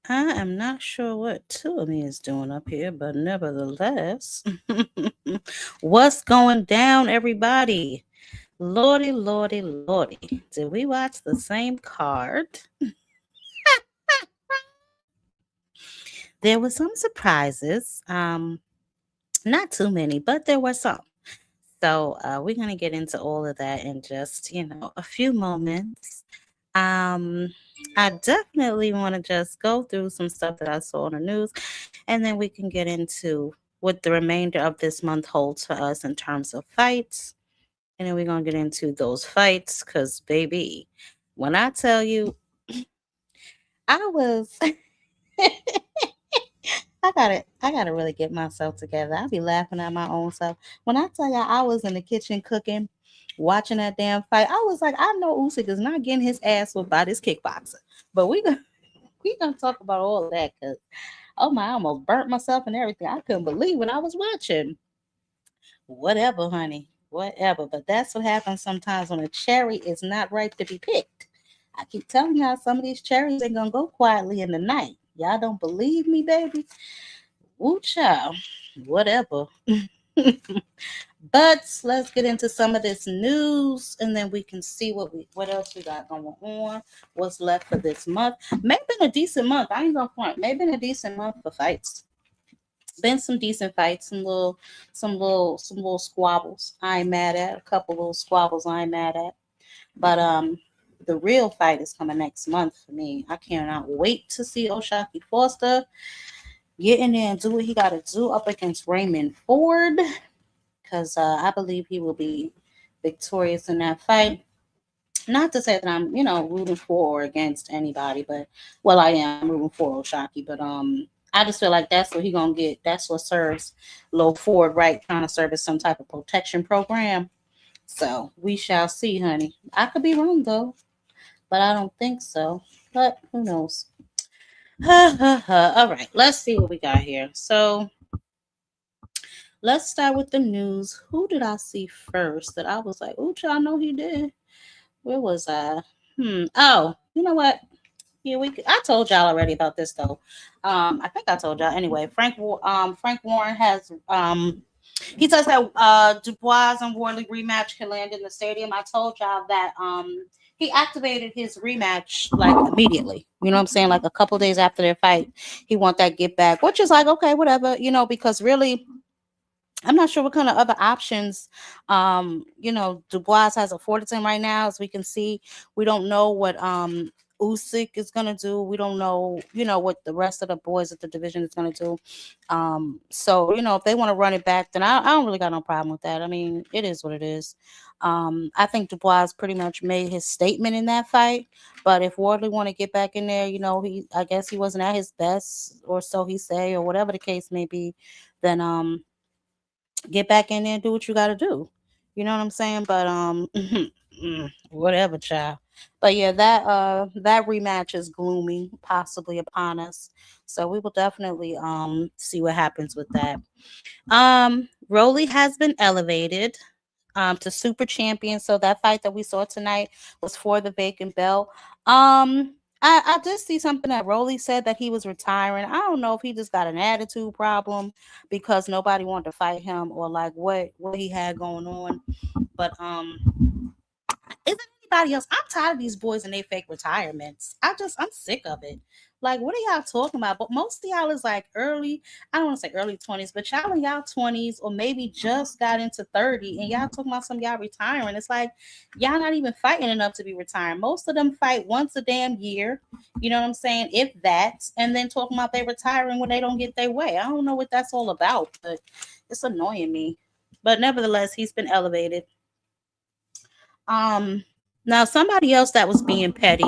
I am not sure what two of me is doing up here, but nevertheless, what's going down, everybody? Lordy, lordy, lordy. Did we watch the same card? There were some surprises. Not too many, but there were some. So we're gonna get into all of that in just a few moments. Um, I definitely want to just go through some stuff that I saw on the news, and then we can get into what the remainder of this month holds for us in terms of fights. And then we're gonna get into those fights, cause baby, when I tell you, I was. I gotta really get myself together. I be laughing at my own self. When I tell y'all I was in the kitchen cooking, watching that damn fight, I was like, I know Usyk is not getting his ass whooped by this kickboxer. But we gonna talk about all of that because oh my, I almost burnt myself and everything. I couldn't believe when I was watching. Whatever, honey. Whatever. But that's what happens sometimes when a cherry is not ripe to be picked. I keep telling y'all some of these cherries ain't gonna go quietly in the night. Y'all don't believe me, baby? Woo child. Whatever. But let's get into some of this news and then we can see what else we got going on, what's left for this month. Maybe been a decent month. I ain't gonna front. Maybe been a decent month for fights. Been some decent fights, some little squabbles. I ain't mad at. A couple little squabbles I ain't mad at. But the real fight is coming next month for me. I cannot wait to see O'Shaquie Foster get in there and do what he got to do up against Raymond Ford because I believe he will be victorious in that fight. Not to say that I'm, rooting for or against anybody, but well, I am. I'm rooting for O'Shaquie, but I just feel like that's what he gonna get. That's what serves Low Ford right, trying to serve as some type of protection program. So we shall see, honey. I could be wrong though, but I don't think so. But who knows? All right, let's see what we got here. So let's start with the news. Who did I see first that I was like, ooh, I know he did. Where was I? Oh, you know what? Yeah, I told y'all already about this though. I think I told y'all anyway. Frank Warren has he says that Dubois and Wardley rematch can land in the stadium. I told y'all that he activated his rematch like immediately. You know what I'm saying? Like a couple days after their fight, he want that get back, which is like okay, whatever. Because really I'm not sure what kind of other options. Dubois has afforded to him right now, as we can see. We don't know what Usyk is gonna do. We don't know, what the rest of the boys at the division is gonna do. So if they want to run it back, then I don't really got no problem with that. I mean, it is what it is. I think Dubois pretty much made his statement in that fight. But if Wardley want to get back in there, I guess he wasn't at his best, or so he say, or whatever the case may be. Then get back in there and do what you got to do. You know what I'm saying? But whatever, child. But yeah, that rematch is gloomy, possibly upon us. So we will definitely see what happens with that. Rolly has been elevated to super champion. So that fight that we saw tonight was for the vacant belt. I did see something that Rolly said that he was retiring. I don't know if he just got an attitude problem because nobody wanted to fight him or like what he had going on. But isn't anybody else? I'm tired of these boys and they fake retirements. I'm sick of it. Like, what are y'all talking about? But most of y'all is like early, I don't want to say early 20s, but y'all in y'all 20s or maybe just got into 30 and y'all talking about some y'all retiring. It's like y'all not even fighting enough to be retiring. Most of them fight once a damn year. You know what I'm saying? If that, and then talking about they retiring when they don't get their way. I don't know what that's all about, but it's annoying me. But nevertheless, he's been elevated. Now somebody else that was being petty,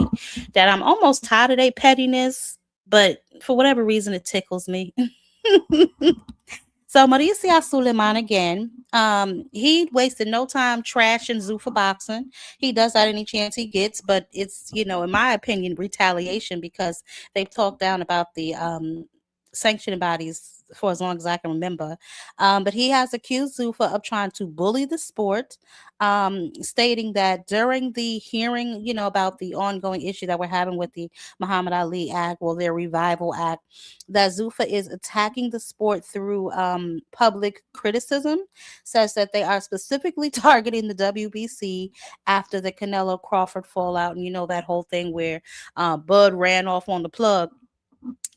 that I'm almost tired of their pettiness, but for whatever reason it tickles me. So Mauricio Suleiman again, he wasted no time trashing Zoo for boxing. He does that any chance he gets, but it's in my opinion, retaliation because they've talked down about the sanctioning bodies for as long as I can remember. But he has accused Zuffa of trying to bully the sport, stating that during the hearing, about the ongoing issue that we're having with the Muhammad Ali Act, well, their Revival Act, that Zuffa is attacking the sport through public criticism, says that they are specifically targeting the WBC after the Canelo Crawford fallout, and that whole thing where Bud ran off on the plug.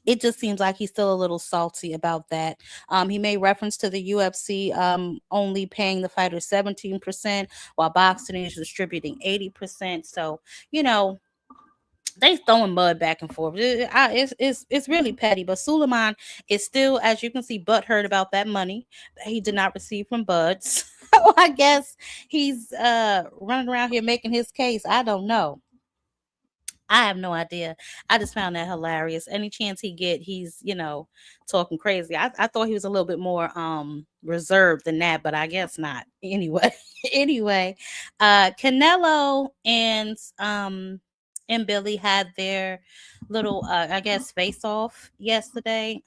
It just seems like he's still a little salty about that. He made reference to the UFC only paying the fighters 17%, while boxing is distributing 80%. So, they throwing mud back and forth. It's really petty. But Suleiman is still, as you can see, butthurt about that money that he did not receive from Bud. So I guess he's running around here making his case. I don't know. I have no idea. I just found that hilarious. Any chance he get, he's, talking crazy. I thought he was a little bit more reserved than that, but I guess not. Anyway, Canelo and Billy had their little I guess face off yesterday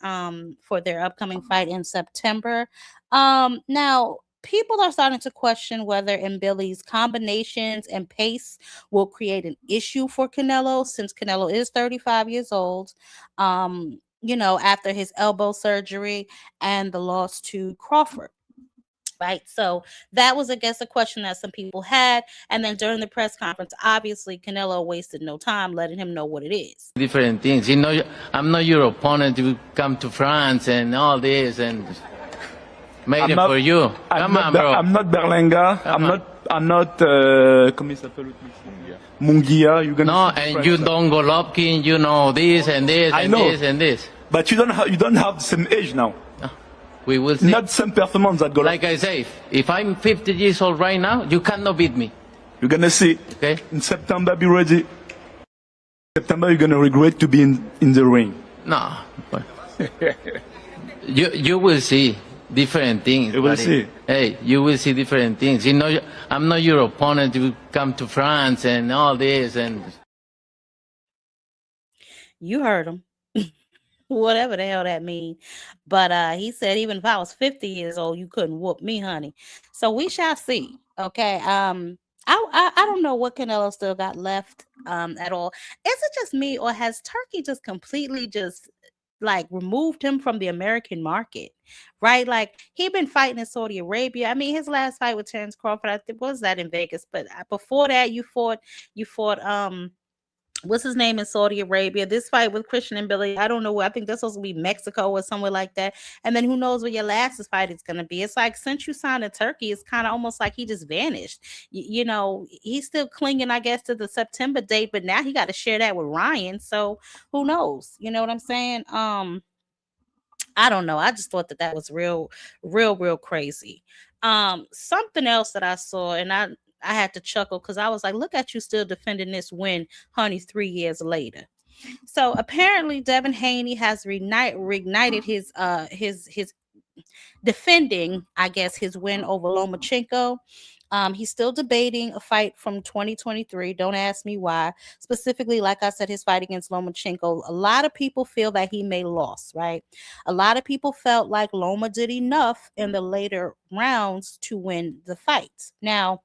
for their upcoming fight in September. Now people are starting to question whether Billy's combinations and pace will create an issue for Canelo, since Canelo is 35 years old, after his elbow surgery and the loss to Crawford. Right. So that was, I guess, a question that some people had. And then during the press conference, obviously, Canelo wasted no time letting him know what it is. Different things. I'm not your opponent to come to France and all this and made it for you. Come on, bro. I'm not Berlenga. I'm not comment il s'appelle Munguia. You're gonna no, and you don't go Golovkin, this and this and this and this. But you don't have the same age now. We will see. Not some performance that Golovkin. Like I say, if I'm 50 years old right now, you cannot beat me. You're gonna see. Okay. In September, be ready. September, you're gonna regret to be in the ring. No. you will see different things. You will see. Hey, you will see different things. I'm not your opponent to come to France and all this and. You heard him. Whatever the hell that means. But he said, even if I was 50 years old, you couldn't whoop me, honey. So we shall see. Okay. I don't know what Canelo still got left at all. Is it just me, or has Turkey just completely just like removed him from the American market? Right? Like, he been fighting in Saudi Arabia. I mean, his last fight with Terence Crawford, I think, was that in Vegas, but before that you fought what's his name in Saudi Arabia. This fight with Christian and Billy, I don't know. I think that's supposed to be Mexico or somewhere like that. And then who knows where your last fight is going to be. It's like, since you signed to Turkey, it's kind of almost like he just vanished. He's still clinging, I guess, to the September date, but now he got to share that with Ryan. So who knows? You know what I'm saying? I don't know. I just thought that was real crazy. Something else that I saw, and I had to chuckle because I was like, look at you still defending this win, honey, 3 years later. So apparently Devin Haney has reignited his defending, I guess, his win over Lomachenko. He's still debating a fight from 2023. Don't ask me why. Specifically, like I said, his fight against Lomachenko, a lot of people feel that he may lost, right? A lot of people felt like Loma did enough in the later rounds to win the fight. Now,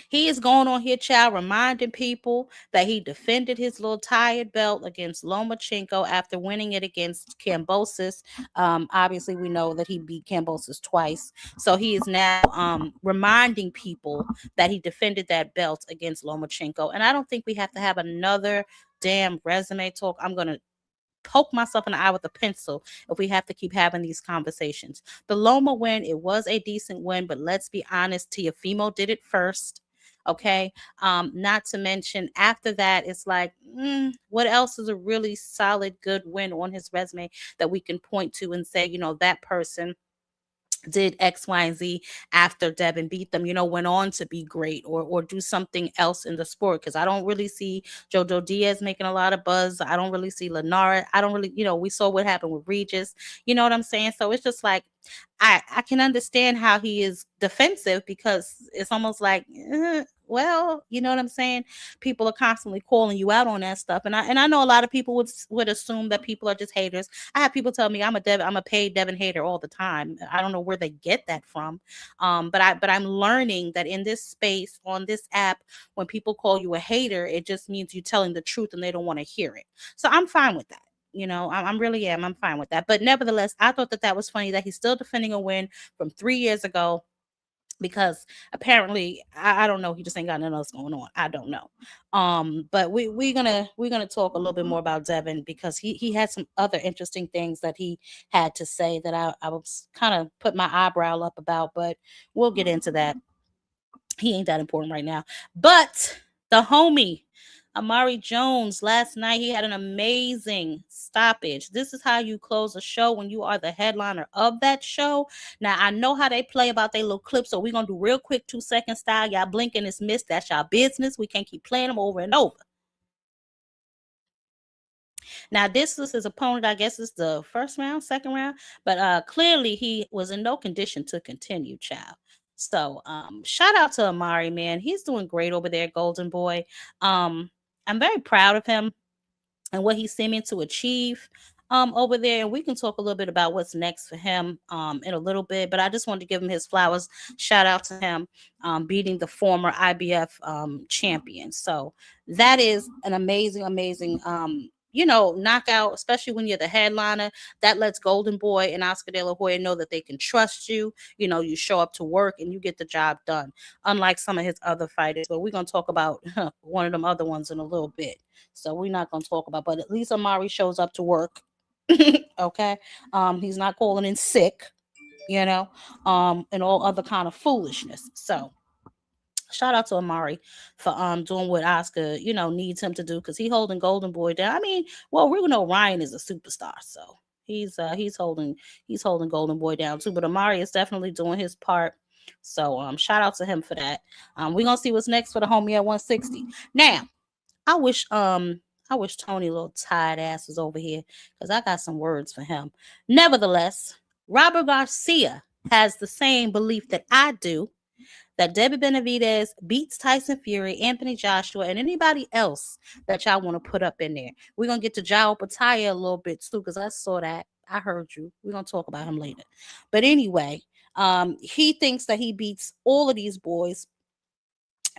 he is going on here, child, reminding people that he defended his little tired belt against Lomachenko after winning it against Kambosos. Obviously, we know that he beat Kambosos twice. So he is now reminding people that he defended that belt against Lomachenko. And I don't think we have to have another damn resume talk. I'm going to poke myself in the eye with a pencil if we have to keep having these conversations. The Loma win, it was a decent win, but let's be honest, Teofimo did it first. Okay. Not to mention after that, it's like, what else is a really solid, good win on his resume that we can point to and say, that person did X, Y, and Z after Devin beat them, went on to be great or do something else in the sport. Because I don't really see Jojo Diaz making a lot of buzz. I don't really see Lenara. I don't really, we saw what happened with Regis. You know what I'm saying? So it's just like, I can understand how he is defensive, because it's almost like, well, you know what I'm saying? People are constantly calling you out on that stuff. And I know a lot of people would assume that people are just haters. I have people tell me I'm a paid Devin hater all the time. I don't know where they get that from. But I'm learning that in this space, on this app, when people call you a hater, it just means you're telling the truth and they don't want to hear it. So I'm fine with that. I'm really am. I'm fine with that. But nevertheless, I thought that was funny that he's still defending a win from 3 years ago, because apparently I don't know, he just ain't got nothing else going on. I don't know. But we're gonna talk a little bit more about Devin, because he had some other interesting things that he had to say that I was kind of put my eyebrow up about, but we'll get into that. He ain't that important right now. But the homie Amari Jones, last night he had an amazing stoppage. This is how you close a show when you are the headliner of that show. Now, I know how they play about their little clips, so we're going to do real quick 2-second style. Y'all blink and it's missed. That's y'all business. We can't keep playing them over and over. Now, this is his opponent. I guess it's the first round, second round, but clearly he was in no condition to continue, child. So shout out to Amari, man. He's doing great over there, Golden Boy. I'm very proud of him and what he's seeming to achieve over there. And we can talk a little bit about what's next for him in a little bit. But I just wanted to give him his flowers. Shout out to him beating the former IBF champion. So that is an amazing, amazing knockout, especially when you're the headliner. That lets Golden Boy and Oscar De La Hoya know that they can trust you. You show up to work and you get the job done, unlike some of his other fighters. But we're going to talk about one of them other ones in a little bit. So we're not going to talk about, but at least Amari shows up to work. Okay. He's not calling in sick, and all other kind of foolishness. So shout out to Amari for doing what Oscar, needs him to do, because he's holding Golden Boy down. I mean, well, we know Ryan is a superstar, so he's holding Golden Boy down too. But Amari is definitely doing his part. So shout out to him for that. We're gonna see what's next for the homie at 160. Now, I wish Tony little tired ass was over here, because I got some words for him. Nevertheless, Robert Garcia has the same belief that I do, that Debbie Benavidez beats Tyson Fury, Anthony Joshua, and anybody else that y'all want to put up in there. We're going to get to Opetaia a little bit too, because I saw that. I heard you. We're going to talk about him later. But anyway, he thinks that he beats all of these boys.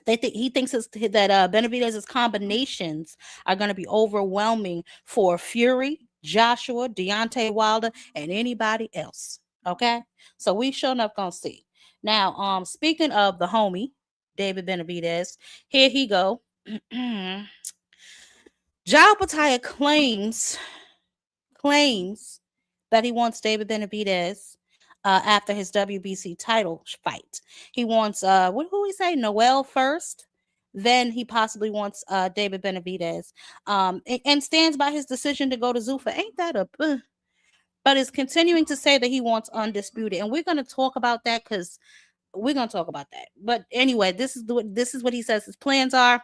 He thinks that Benavidez's combinations are going to be overwhelming for Fury, Joshua, Deontay Wilder, and anybody else. Okay? So we sure enough going to see. Now, speaking of the homie, David Benavidez, here he go. Opetaia claims that he wants David Benavidez after his WBC title fight. He wants, who we say, Noel first. Then he possibly wants David Benavidez, and stands by his decision to go to Zuffa. Ain't that a... but is continuing to say that he wants undisputed. And we're going to talk about that, because we're going to talk about that. But anyway, this is what he says his plans are.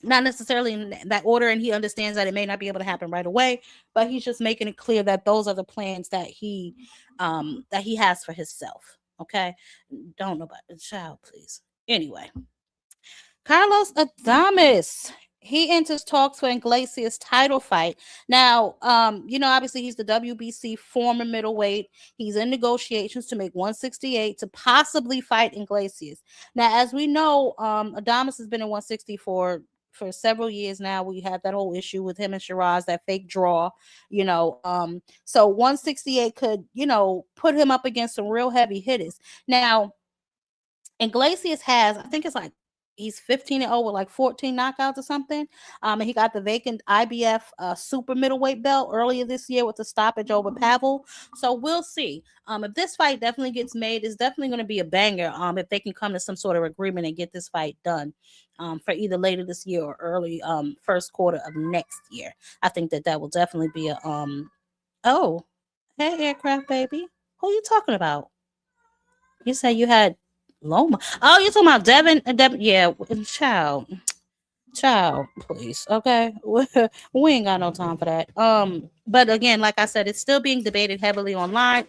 Not necessarily in that order, and he understands that it may not be able to happen right away, but he's just making it clear that those are the plans that he has for himself. Okay? Don't know about the child, please. Anyway, Carlos Adames, he enters talks for Iglesias' title fight. Now, obviously he's the WBC former middleweight. He's in negotiations to make 168 to possibly fight Iglesias. Now, as we know, Adames has been in 160 for several years now. We had that whole issue with him and Sheeraz, that fake draw, so 168 could, put him up against some real heavy hitters. Now, Iglesias has, I think it's like, he's 15-0 with like 14 knockouts or something. And he got the vacant IBF super middleweight belt earlier this year with the stoppage over Pavel. So we'll see. If this fight definitely gets made, it's definitely going to be a banger. If they can come to some sort of agreement and get this fight done for either later this year or early first quarter of next year. I think that will definitely be a oh, hey aircraft baby, who are you talking about? You said you had Loma. Oh, you're talking about Devin? Yeah, child. Child, please. Okay. We ain't got no time for that. But again, like I said, it's still being debated heavily online.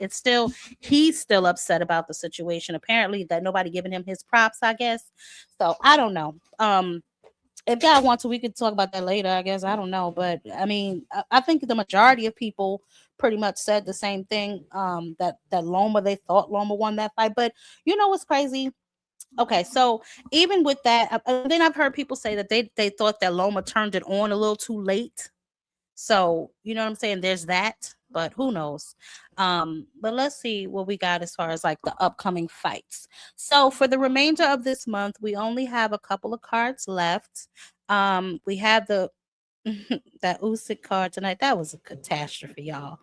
He's still upset about the situation. Apparently that nobody giving him his props, I guess. So I don't know. If y'all want to, we could talk about that later, I guess. I don't know. But I mean, I think the majority of people pretty much said the same thing. They thought Loma won that fight. But you know what's crazy? Okay, so even with that, then I've heard people say that they thought that Loma turned it on a little too late. So you know what I'm saying? There's that, but who knows? But let's see what we got as far as like the upcoming fights. So for the remainder of this month, we only have a couple of cards left. We have the that Usyk card tonight. That was a catastrophe, y'all.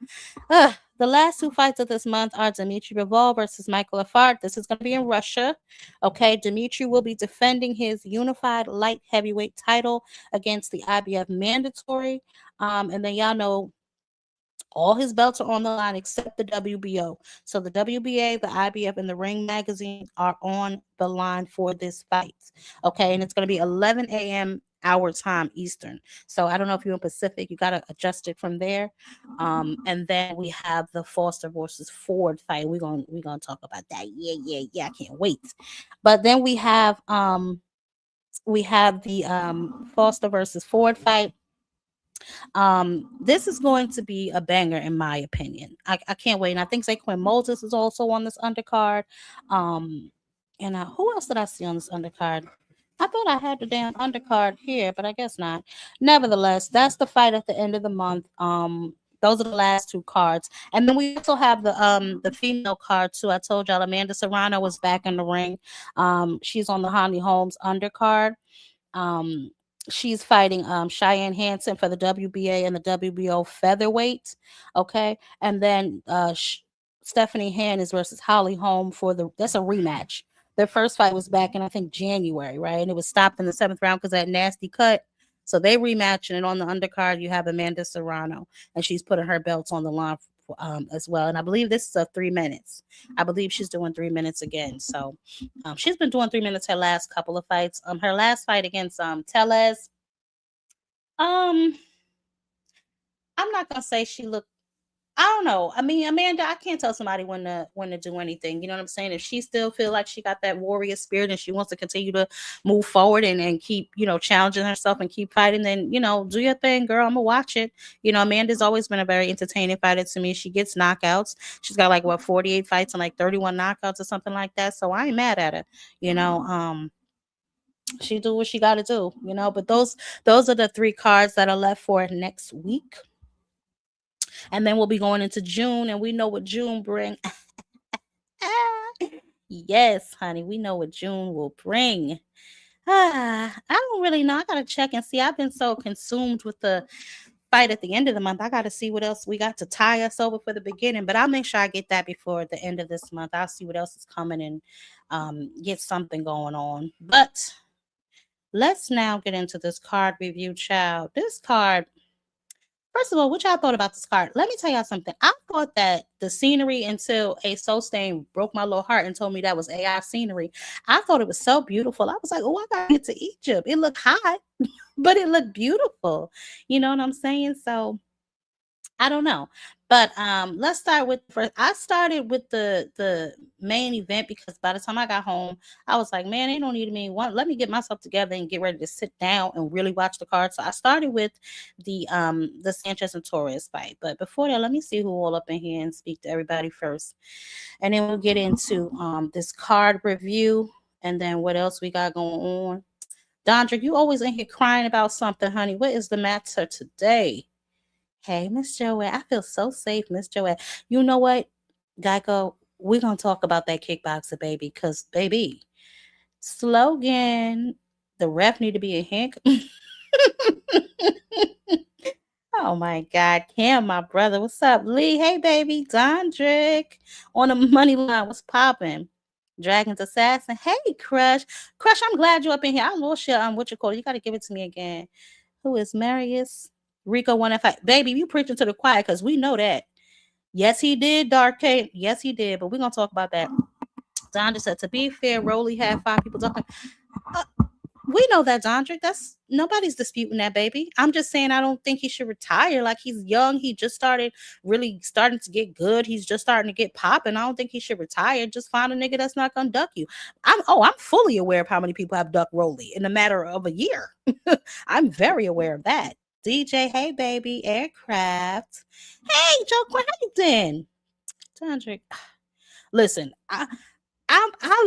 The last two fights of this month are Dmitry Bivol versus Michael Lafard. This is going to be in Russia. Okay, Dmitry will be defending his unified light heavyweight title against the IBF mandatory. And then y'all know all his belts are on the line except the WBO. So the WBA, the IBF, and the Ring Magazine are on the line for this fight. Okay, and it's going to be 11 a.m. our time Eastern. So I don't know if you're in Pacific, you got to adjust it from there. And then we have the Foster versus Ford fight. We're gonna talk about that. Yeah. I can't wait. But then we have the Foster versus Ford fight. This is going to be a banger in my opinion. I can't wait. And I think Zaquin Moses is also on this undercard. And who else did I see on this undercard? I thought I had the damn undercard here, but I guess not. Nevertheless, that's the fight at the end of the month. Those are the last two cards. And then we also have the female card too. I told y'all Amanda Serrano was back in the ring. She's on the Haney Holmes undercard. She's fighting Cheyenne Hansen for the WBA and the WBO featherweight. Okay. And then Stephanie Hannes versus Holly Holm that's a rematch. Their first fight was back in, I think, January, right? And it was stopped in the 7th round because of that nasty cut. So they rematch, and on the undercard, you have Amanda Serrano, and she's putting her belts on the line as well. And I believe this is 3 minutes. I believe she's doing 3 minutes again. So she's been doing 3 minutes her last couple of fights. Her last fight against Tellez. I'm not gonna say she looked. I don't know. I mean, Amanda, I can't tell somebody when to do anything. You know what I'm saying? If she still feel like she got that warrior spirit and she wants to continue to move forward and keep, challenging herself and keep fighting, then, do your thing, girl. I'm gonna watch it. Amanda's always been a very entertaining fighter to me. She gets knockouts. She's got 48 fights and 31 knockouts or something like that. So I ain't mad at her. She do what she got to do, but those are the 3 cards that are left for next week. And then we'll be going into June, and we know what June bring. Yes, honey, we know what June will bring. I don't really know. I got to check and see. I've been so consumed with the fight at the end of the month. I got to see what else we got to tie us over for the beginning, but I'll make sure I get that before the end of this month. I'll see what else is coming and get something going on. But let's now get into this card review, child. This card, first of all, what y'all thought about this card? Let me tell y'all something. I thought that the scenery until a Sostain broke my little heart and told me that was AI scenery. I thought it was so beautiful. I was like, oh, I got to get to Egypt. It looked hot, but it looked beautiful. You know what I'm saying? So I don't know. But let's start with first. I started with the main event because by the time I got home, I was like, man, they don't need me. Let me get myself together and get ready to sit down and really watch the card. So I started with the Sanchez and Torres fight. But before that, let me see who all up in here and speak to everybody first. And then we'll get into this card review and then what else we got going on. Dondra, you always in here crying about something, honey. What is the matter today? Hey, Miss Joette, I feel so safe, Miss Joette. You know what, Geico, we're going to talk about that kickboxer, baby, because, baby, slogan, the ref need to be a hink. Oh, my God. Cam, my brother. What's up, Lee? Hey, baby. Dondrick on the money line. What's popping? Dragon's Assassin. Hey, Crush. Crush, I'm glad you're up in here. I lost your, what you call it. You got to give it to me again. Who is Marius? Rico 1F5. Baby, you preaching to the choir because we know that. Yes, he did, Dark K. Yes, he did. But we're going to talk about that. Don just said, to be fair, Rolly had 5 people talking. We know that, Dondrick. That's nobody's disputing that, baby. I'm just saying I don't think he should retire. Like, he's young. He just starting to get good. He's just starting to get popping. I don't think he should retire. Just find a nigga that's not gonna duck you. I'm fully aware of how many people have ducked Rolly in a matter of a year. I'm very aware of that. DJ, hey baby, Aircraft. Hey, Joe Quinn, how you doing? Dondrick. Listen, I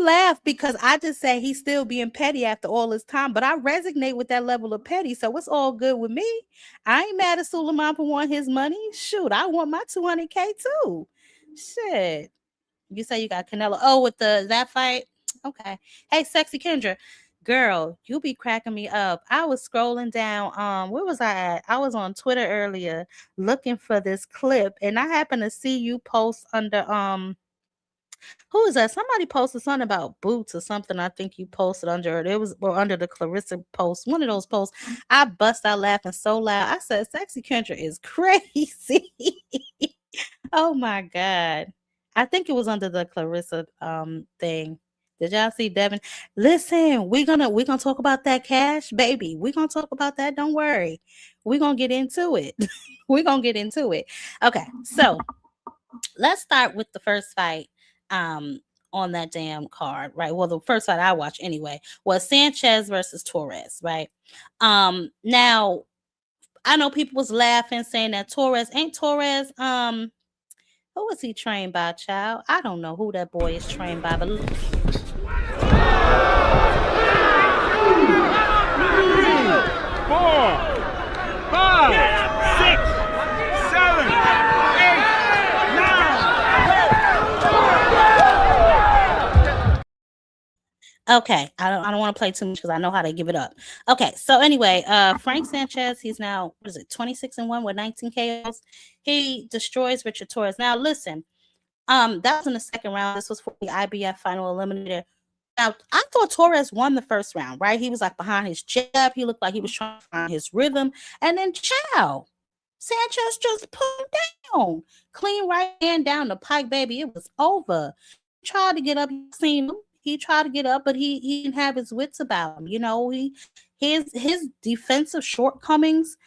laugh because I just say he's still being petty after all this time, but I resonate with that level of petty, so it's all good with me. I ain't mad at Suleiman for wanting his money. Shoot, I want my 200K too. Shit. You say you got Canelo. Oh, with that fight? Okay. Hey, Sexy Kendra. Girl, you be cracking me up. I was scrolling down. Where was I at? I was on Twitter earlier looking for this clip, and I happened to see you post under who is that? Somebody posted something about boots or something. I think you posted under it. It was under the Clarissa post. One of those posts. I bust out laughing so loud. I said, "Sexy Kendra is crazy." Oh my God. I think it was under the Clarissa thing. Did y'all see Devin? Listen, we're gonna talk about that cash, baby. We're gonna talk about that. Don't worry. We're gonna get into it. We're gonna get into it. Okay, so let's start with the first fight on that damn card, right? Well, the first fight I watched anyway was Sanchez versus Torres, right? Now I know people was laughing saying that Torres who was he trained by, child? I don't know who that boy is trained by, but 4, 5, 6, 7, 8, 9. okay, I don't want to play too much because I know how to give it up. Okay, so anyway, Frank Sanchez, he's now 26-1 with 19 KOs. He destroys Richard Torres. Now listen, that was in the second round. This was for the IBF final eliminator. Now I thought Torres won the first round, right? He was like behind his jab. He looked like he was trying to find his rhythm, and then Sanchez just put him down, clean right hand down the pike, baby. It was over. He tried to get up. You seen him. He tried to get up, but he didn't have his wits about him. You know, his defensive shortcomings,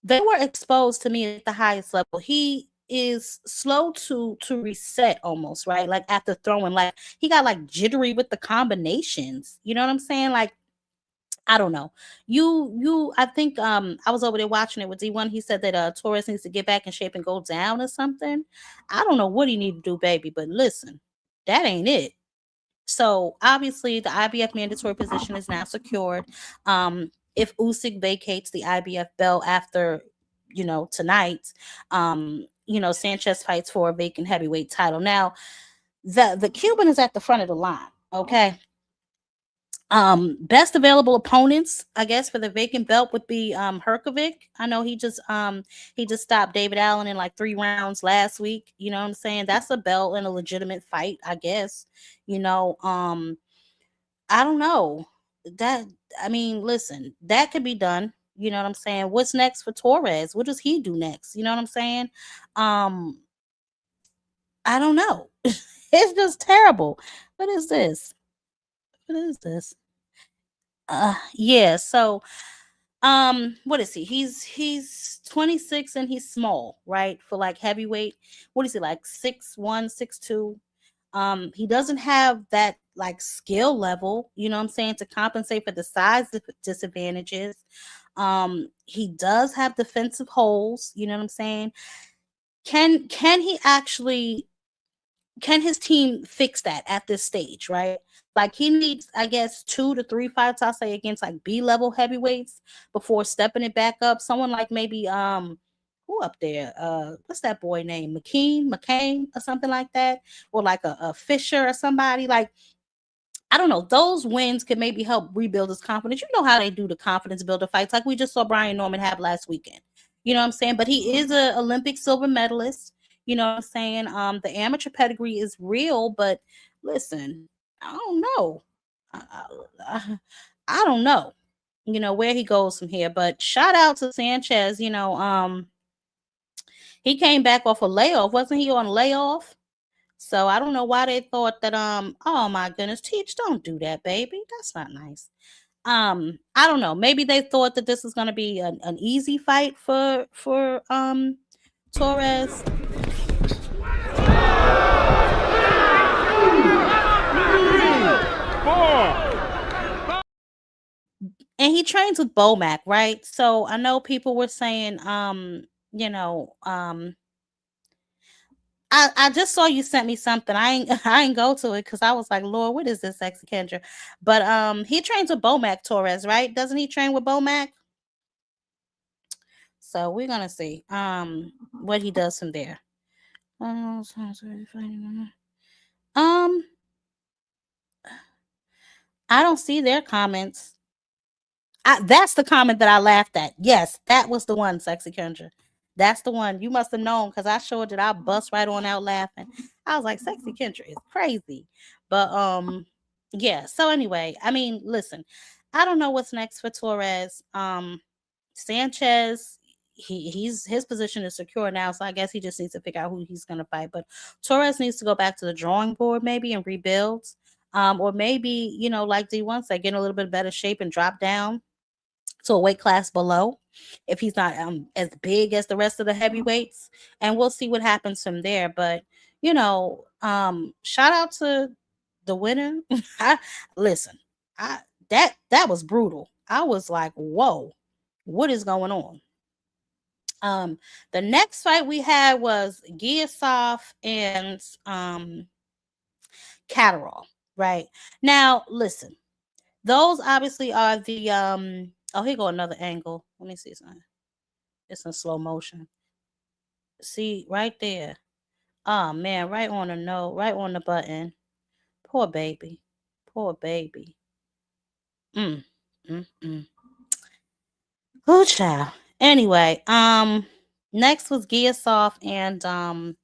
they were exposed to me at the highest level. He is slow to reset almost, right? Like after throwing, like he got like jittery with the combinations. You know what I'm saying? Like, I don't know. I think I was over there watching it with D1. He said that Torres needs to get back in shape and go down or something. I don't know what he need to do, baby, but listen, that ain't it. So obviously the IBF mandatory position is now secured. If Usyk vacates the IBF belt after, tonight, Sanchez fights for a vacant heavyweight title. Now, the Cuban is at the front of the line. Okay. Best available opponents, I guess, for the vacant belt would be Herkovic. I know he just stopped David Allen in like 3 rounds last week. You know what I'm saying? That's a belt and a legitimate fight, I guess. I don't know. Listen, that could be done. You know what I'm saying? What's next for Torres? What does he do next? You know what I'm saying? I don't know. It's just terrible. What is this? Yeah, so what is he? He's 26 and he's small, right? For like heavyweight. What is he, like 6'1", 6'2"? He doesn't have that like skill level, you know what I'm saying, to compensate for the size disadvantages. He does have defensive holes, you know what I'm saying? Can his team fix that at this stage, right? Like he needs, I guess, 2 to 3 fights, I'll say, against like B-level heavyweights before stepping it back up. Someone like maybe who up there? What's that boy name? McCain or something like that, or like a Fisher or somebody. Like, I don't know. Those wins could maybe help rebuild his confidence. You know how they do the confidence builder fights, like we just saw Brian Norman have last weekend. You know what I'm saying? But he is an Olympic silver medalist. You know what I'm saying? The amateur pedigree is real, but listen, I don't know. I don't know, where he goes from here. But shout out to Sanchez. He came back off a layoff. Wasn't he on layoff? So I don't know why they thought that, oh my goodness, Teach, don't do that, baby. That's not nice. I don't know. Maybe they thought that this was going to be an easy fight for Torres. And he trains with Bomac, right? So I know people were saying, you know, I just saw you sent me something. I ain't go to it because I was like, Lord, what is this, Sexy Kendra? But he trains with Bomac Torres, right? Doesn't he train with Bomac? So we're gonna see what he does from there. I don't see their comments. That's the comment that I laughed at. Yes, that was the one, Sexy Kendra. That's the one. You must have known because I showed it. I bust right on out laughing. I was like, Sexy Kendra is crazy. But yeah. So anyway, I mean, listen, I don't know what's next for Torres. Sanchez, his position is secure now, so I guess he just needs to figure out who he's gonna fight. But Torres needs to go back to the drawing board maybe and rebuild. Or maybe, you know, like D1 said, get in a little bit better shape and drop down to a weight class below if he's not as big as the rest of the heavyweights, and we'll see what happens from there. But you know, shout out to the winner. Listen, that was brutal. I was like, whoa, what is going on? The next fight we had was Giyasov and Catterall. Right now, listen, those obviously are the oh, here go another angle. Let me see something. It's in slow motion. See right there. Oh man, right on the note, right on the button. Poor baby. Poor baby. Oh child. Anyway, next was Giyasov and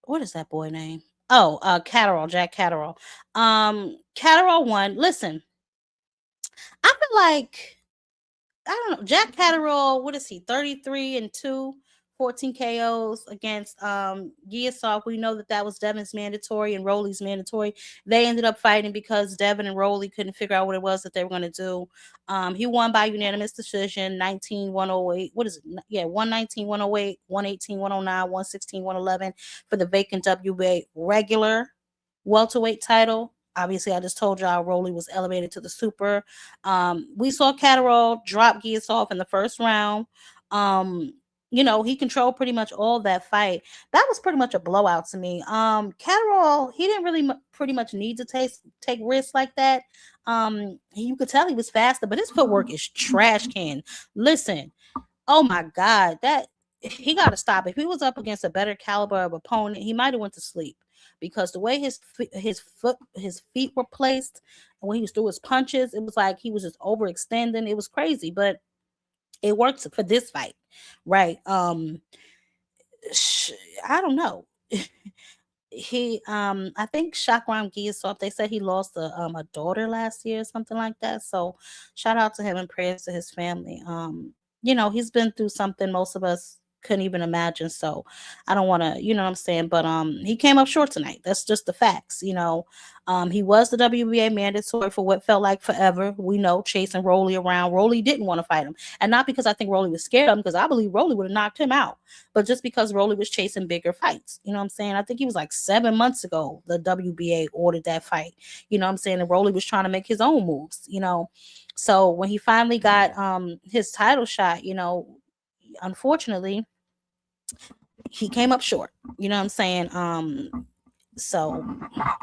what is that boy name? Oh, Catterall, Jack Catterall. Catterall won. Listen, I feel like I don't know. Jack Catterall, what is he? 33-2, 14 KOs against Giyasov. We know that was Devin's mandatory and Rolly's mandatory. They ended up fighting because Devin and Rolly couldn't figure out what it was that they were going to do. He won by unanimous decision, 19-108. What is it? Yeah, 119-108, 118-109, 116-111 for the vacant WBA regular welterweight title. Obviously, I just told y'all Rolly was elevated to the super. We saw Catterall drop Giyasov in the first round. You know, he controlled pretty much all that fight. That was pretty much a blowout to me. Catterall, he didn't really pretty much need to take risks like that. You could tell he was faster, but his footwork is trash can. Listen, oh my God, that he got to stop. If he was up against a better caliber of opponent, he might have went to sleep. Because the way his feet were placed and when he was through his punches, it was like he was just overextending. It was crazy, but it worked for this fight, right? I don't know. He I think Shakram Giyasov, they said he lost a daughter last year, something like that. So shout out to him and prayers to his family. You know, he's been through something most of us couldn't even imagine. So I don't want to, you know what I'm saying? But he came up short tonight. That's just the facts, you know. He was the WBA mandatory for what felt like forever. We know, chasing Rolly around. Rolly didn't want to fight him. And not because I think Rolly was scared of him, because I believe Rolly would have knocked him out. But just because Rolly was chasing bigger fights. You know what I'm saying? I think he was like 7 months ago, the WBA ordered that fight. You know what I'm saying? And Rolly was trying to make his own moves, you know. So when he finally got his title shot, you know, unfortunately, he came up short. You know what I'm saying? So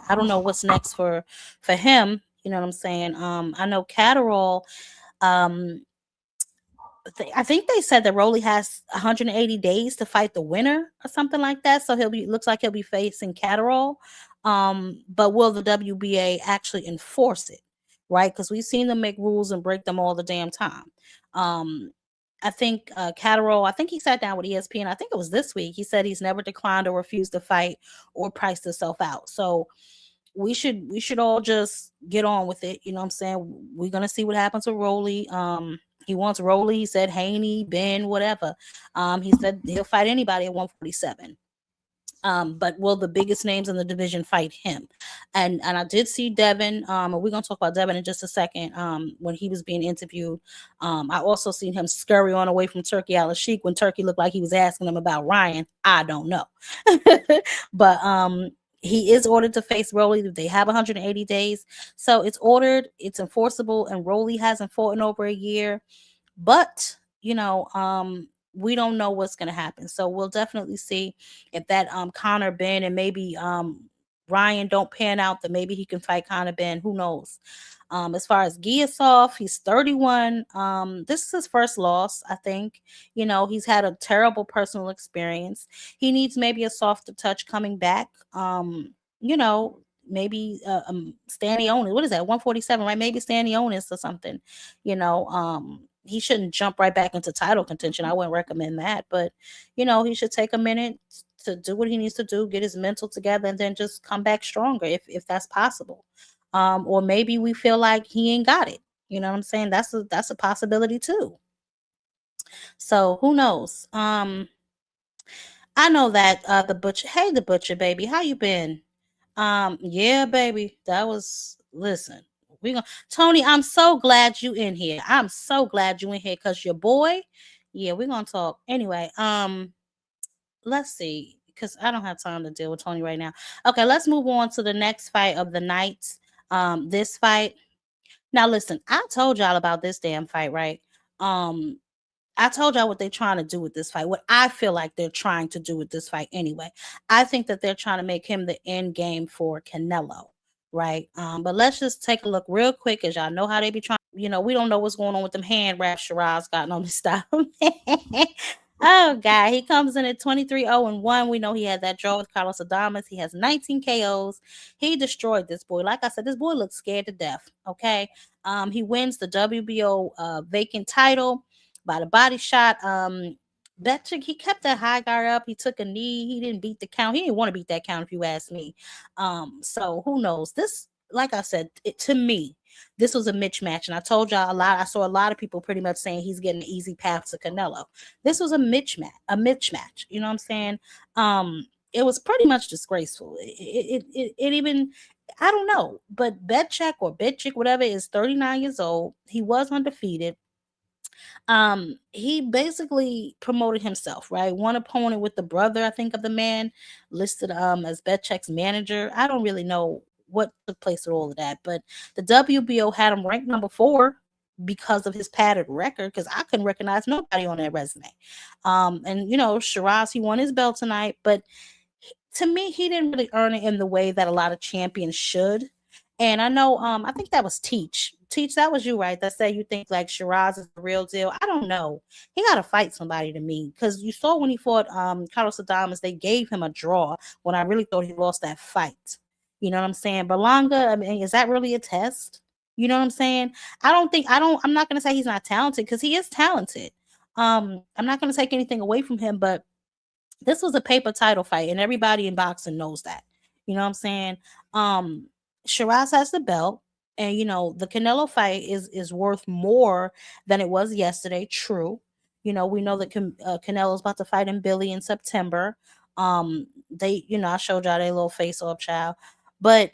I don't know what's next for him. You know what I'm saying? I know Catterall, I think they said that Rolly has 180 days to fight the winner or something like that. So looks like he'll be facing Catterall. But will the WBA actually enforce it? Right? Because we've seen them make rules and break them all the damn time. I think Catterall, I think he sat down with ESPN. I think it was this week. He said he's never declined or refused to fight or priced himself out. So we should all just get on with it. You know what I'm saying? We're going to see what happens with Rolly. He wants Rolly. He said Haney, Ben, whatever. He said he'll fight anybody at 147. But will the biggest names in the division fight him? And I did see Devin. And we're gonna talk about Devin in just a second. When he was being interviewed, I also seen him scurry on away from Turkey Al-Sheikh when Turkey looked like he was asking him about Ryan. I don't know, but he is ordered to face Rolly. They have 180 days, so it's ordered, it's enforceable, and Rolly hasn't fought in over a year. But we don't know what's going to happen. So we'll definitely see if that Conor Ben and maybe Ryan don't pan out, that maybe he can fight Conor Ben. Who knows? As far as Giyasov, he's 31. This is his first loss, I think. He's had a terrible personal experience. He needs maybe a softer touch coming back. Maybe Stanionis. What is that? 147, right? Maybe Stanionis or something. He shouldn't jump right back into title contention. I wouldn't recommend that, but he should take a minute to do what he needs to do, get his mental together, and then just come back stronger if that's possible. Or maybe we feel like he ain't got it. You know what I'm saying? That's a possibility too. So who knows? I know that the butcher. Hey, the butcher baby, how you been? Yeah, baby, that was. Listen. Tony, I'm so glad you in here. I'm so glad you in here because your boy, yeah, we're gonna talk. Anyway, let's see, because I don't have time to deal with Tony right now. Okay, let's move on to the next fight of the night. This fight. Now listen, I told y'all about this damn fight, right? I told y'all what they're trying to do with this fight. What I feel like they're trying to do with this fight anyway. I think that they're trying to make him the end game for Canelo. Right. But let's just take a look real quick, as y'all know how they be trying. We don't know what's going on with them hand wraps Sheeraz got on his style. Oh God, he comes in at 23-0-1. We know he had that draw with Carlos Adames. He has 19 KOs. He destroyed this boy. Like I said, this boy looks scared to death. Okay. He wins the WBO vacant title by the body shot. Begic, he kept that high guard up. He took a knee. He didn't beat the count. He didn't want to beat that count, if you ask me. So who knows? This, like I said, to me, this was a mismatch. And I told y'all I saw a lot of people pretty much saying he's getting an easy path to Canelo. This was a mismatch. You know what I'm saying? It was pretty much disgraceful. It even, I don't know, but Begic, whatever, is 39 years old. He was undefeated. He basically promoted himself, right? One opponent with the brother, I think, of the man, listed as Begic's manager. I don't really know what took place with all of that, but the WBO had him ranked number 4 because of his padded record, because I couldn't recognize nobody on that resume. And Sheeraz, he won his belt tonight, but to me, he didn't really earn it in the way that a lot of champions should. And I know, I think that was Teach, that was you, right? That said you think like Sheeraz is the real deal. I don't know. He got to fight somebody to me, because you saw when he fought Carlos Adames, they gave him a draw when I really thought he lost that fight. You know what I'm saying? Berlanga, I mean, is that really a test? You know what I'm saying? I'm not going to say he's not talented, because he is talented. I'm not going to take anything away from him, but this was a paper title fight, and everybody in boxing knows that. You know what I'm saying? Sheeraz has the belt, and the Canelo fight is worth more than it was yesterday. True. We know that Canelo's about to fight in Billy in September. They, I showed y'all their little face-off, child, but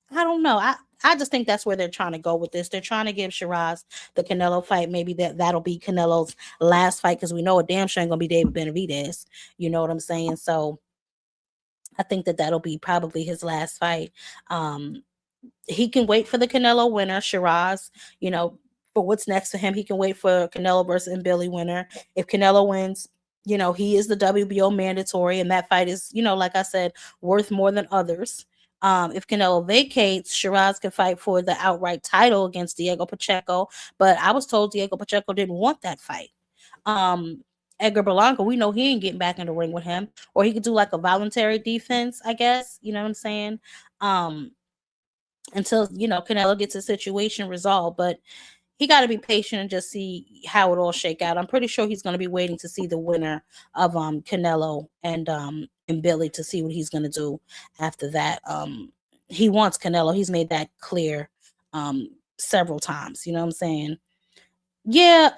I don't know. I just think that's where they're trying to go with this. They're trying to give Sheeraz the Canelo fight. Maybe that'll be Canelo's last fight, because we know a damn sure ain't gonna be David Benavidez. You know what I'm saying? So I think that'll be probably his last fight. He can wait for the Canelo winner, Sheeraz, for what's next for him. He can wait for Canelo versus Billy winner. If Canelo wins, he is the WBO mandatory, and that fight is, like I said, worth more than others. If Canelo vacates, Sheeraz can fight for the outright title against Diego Pacheco, but I was told Diego Pacheco didn't want that fight. Edgar Berlanga, we know he ain't getting back in the ring with him, or he could do like a voluntary defense, I guess. You know what I'm saying? Until Canelo gets his situation resolved, but he got to be patient and just see how it all shake out. I'm pretty sure he's going to be waiting to see the winner of Canelo and Billy, to see what he's going to do after that. He wants Canelo. He's made that clear several times. You know what I'm saying? Yeah.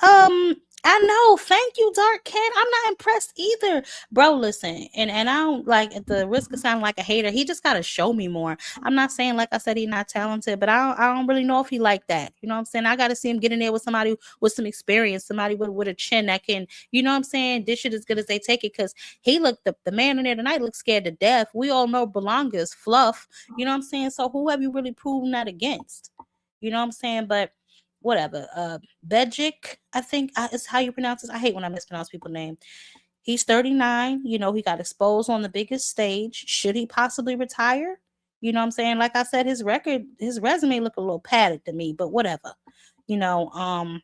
I know. Thank you, Dark Ken. I'm not impressed either. Bro, listen, and I don't like, at the risk of sounding like a hater, he just gotta show me more. I'm not saying, like I said, he's not talented, but I don't really know if he like that. You know what I'm saying? I gotta see him get in there with somebody with some experience, somebody with a chin that can, you know what I'm saying, dish it as good as they take it. Because he looked, the man in there tonight looked scared to death. We all know Berlanga is fluff. You know what I'm saying? So who have you really proven that against? You know what I'm saying? But whatever. Begic, I think is how you pronounce it. I hate when I mispronounce people's name. He's 39. You know, he got exposed on the biggest stage. Should he possibly retire? You know what I'm saying? Like I said, his resume look a little padded to me, but whatever. You know,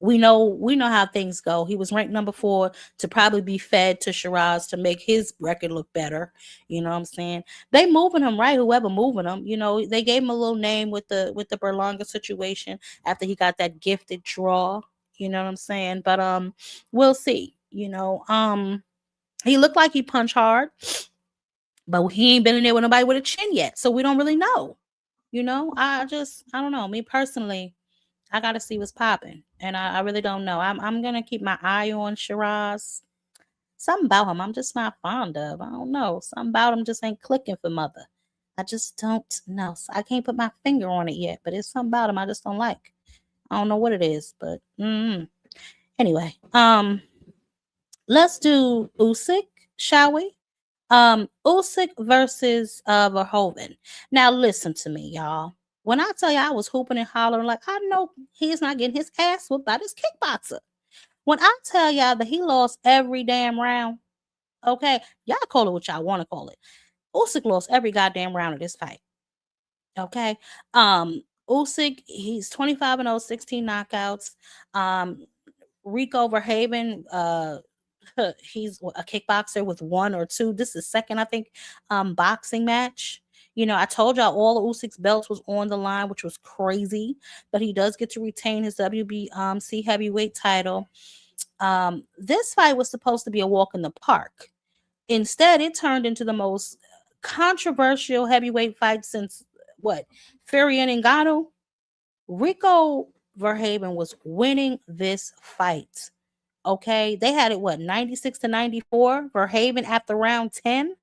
we know how things go. He was ranked number 4 to probably be fed to Sheeraz to make his record look better. You know what I'm saying? They moving him, right? Whoever moving him, you know, they gave him a little name with the Berlanga situation after he got that gifted draw. You know what I'm saying? But we'll see. You know, he looked like he punched hard, but he ain't been in there with nobody with a chin yet, so we don't really know. You know, I don't know. Me personally, I gotta see what's popping, and I really don't know. I'm gonna keep my eye on Sheeraz. Something about him I'm just not fond of. I don't know. Something about him just ain't clicking for mother. I just don't know. So I can't put my finger on it yet, but it's something about him I just don't like. I don't know what it is, but anyway, let's do Usyk, shall we? Usyk versus Verhoeven. Now listen to me, y'all. When I tell you I was hooping and hollering, like, I know he's not getting his ass whooped by this kickboxer. When I tell y'all that he lost every damn round, okay, y'all call it what y'all want to call it. Usyk lost every goddamn round of this fight. Okay. Usyk, he's 25-0, 16 knockouts. Rico Verhoeven, he's a kickboxer with 1 or 2. This is second, I think, boxing match. You know, I told y'all all of Usyk's belts was on the line, which was crazy, but he does get to retain his WBC heavyweight title. This fight was supposed to be a walk in the park. Instead, it turned into the most controversial heavyweight fight since Fury and Ngannou. Rico Verhoeven was winning this fight. Okay, they had it 96-94. Verhoeven after round 10.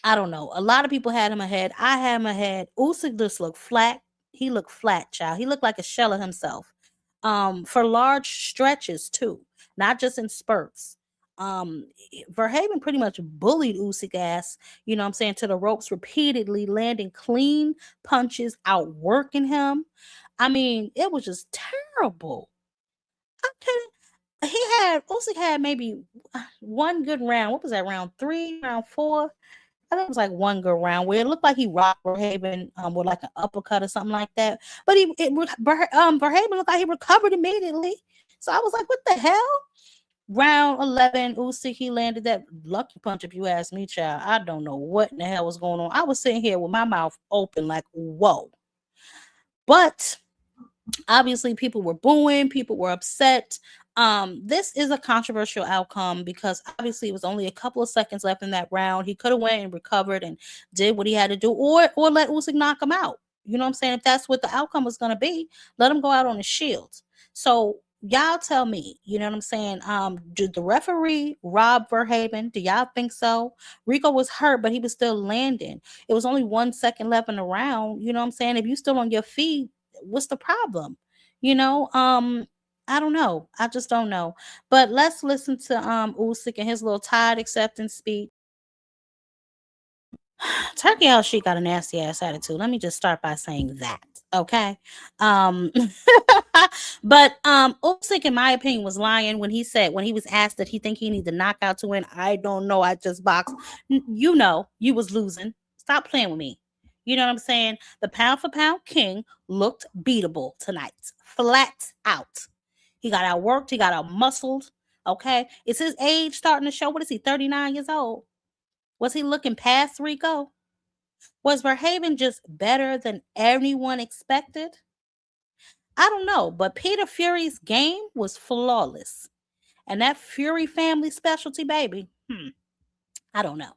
I don't know. A lot of people had him ahead. I had him ahead. Usyk just looked flat. He looked flat, child. He looked like a shell of himself. For large stretches too, not just in spurts. Verhoeven pretty much bullied Usyk ass, you know what I'm saying, to the ropes repeatedly, landing clean punches, outworking him. I mean, it was just terrible. Usyk had maybe one good round. What was that, round 3, round 4? I think it was like one good round where it looked like he rocked Verhoeven with like an uppercut or something like that. But Verhoeven looked like he recovered immediately. So I was like, what the hell? Round 11, Usyk, he landed that lucky punch, if you ask me, child. I don't know what in the hell was going on. I was sitting here with my mouth open like, whoa. But obviously people were booing, people were upset. This is a controversial outcome because obviously it was only a couple of seconds left in that round. He could have went and recovered and did what he had to do, or let Usyk knock him out. You know what I'm saying? If that's what the outcome was going to be, let him go out on his shield. So y'all tell me, you know what I'm saying? Did the referee rob Verhoeven? Do y'all think so? Rico was hurt, but he was still landing. It was only 1 second left in the round. You know what I'm saying? If you still on your feet, what's the problem? You know, I don't know. I just don't know. But let's listen to Usyk and his little tired acceptance speech. Turkey House Sheik got a nasty ass attitude. Let me just start by saying that. Okay. But Usyk, in my opinion, was lying when he was asked that he think he need to knock out to win. I don't know. I just boxed. You know, you was losing. Stop playing with me. You know what I'm saying? The pound for pound king looked beatable tonight. Flat out. He got outworked. He got out muscled. Okay. Is his age starting to show? What is he, 39 years old? Was he looking past Rico? Was Verhoeven just better than anyone expected? I don't know, but Peter Fury's game was flawless. And that Fury family specialty, baby, I don't know.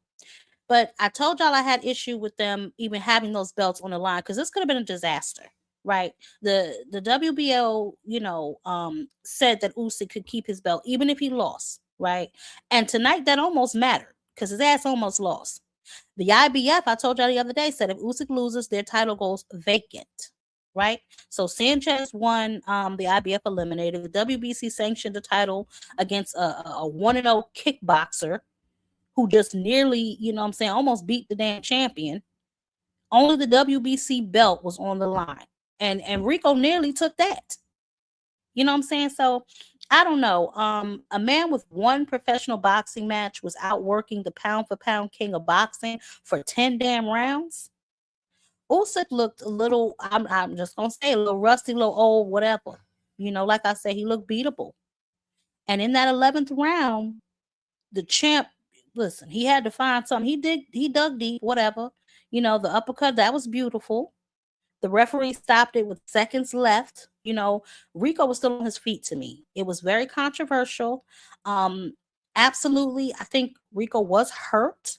But I told y'all I had issue with them even having those belts on the line because this could have been a disaster, right? The WBO, said that Usyk could keep his belt even if he lost, right? And tonight that almost mattered because his ass almost lost. The IBF, I told y'all the other day, said if Usyk loses, their title goes vacant, right? So Sanchez won the IBF eliminated. The WBC sanctioned the title against a 1-0 kickboxer who just nearly, almost beat the damn champion. Only the WBC belt was on the line. And Rico nearly took that. You know what I'm saying? So I don't know. A man with one professional boxing match was outworking the pound for pound king of boxing for 10 damn rounds. Usyk looked a little, I'm just gonna say, a little rusty, a little old, whatever. Like I said, he looked beatable. And in that 11th round, the champ, listen, he had to find something. He dug deep, whatever. The uppercut, that was beautiful. The referee stopped it with seconds left. Rico was still on his feet to me. It was very controversial. Absolutely, I think Rico was hurt,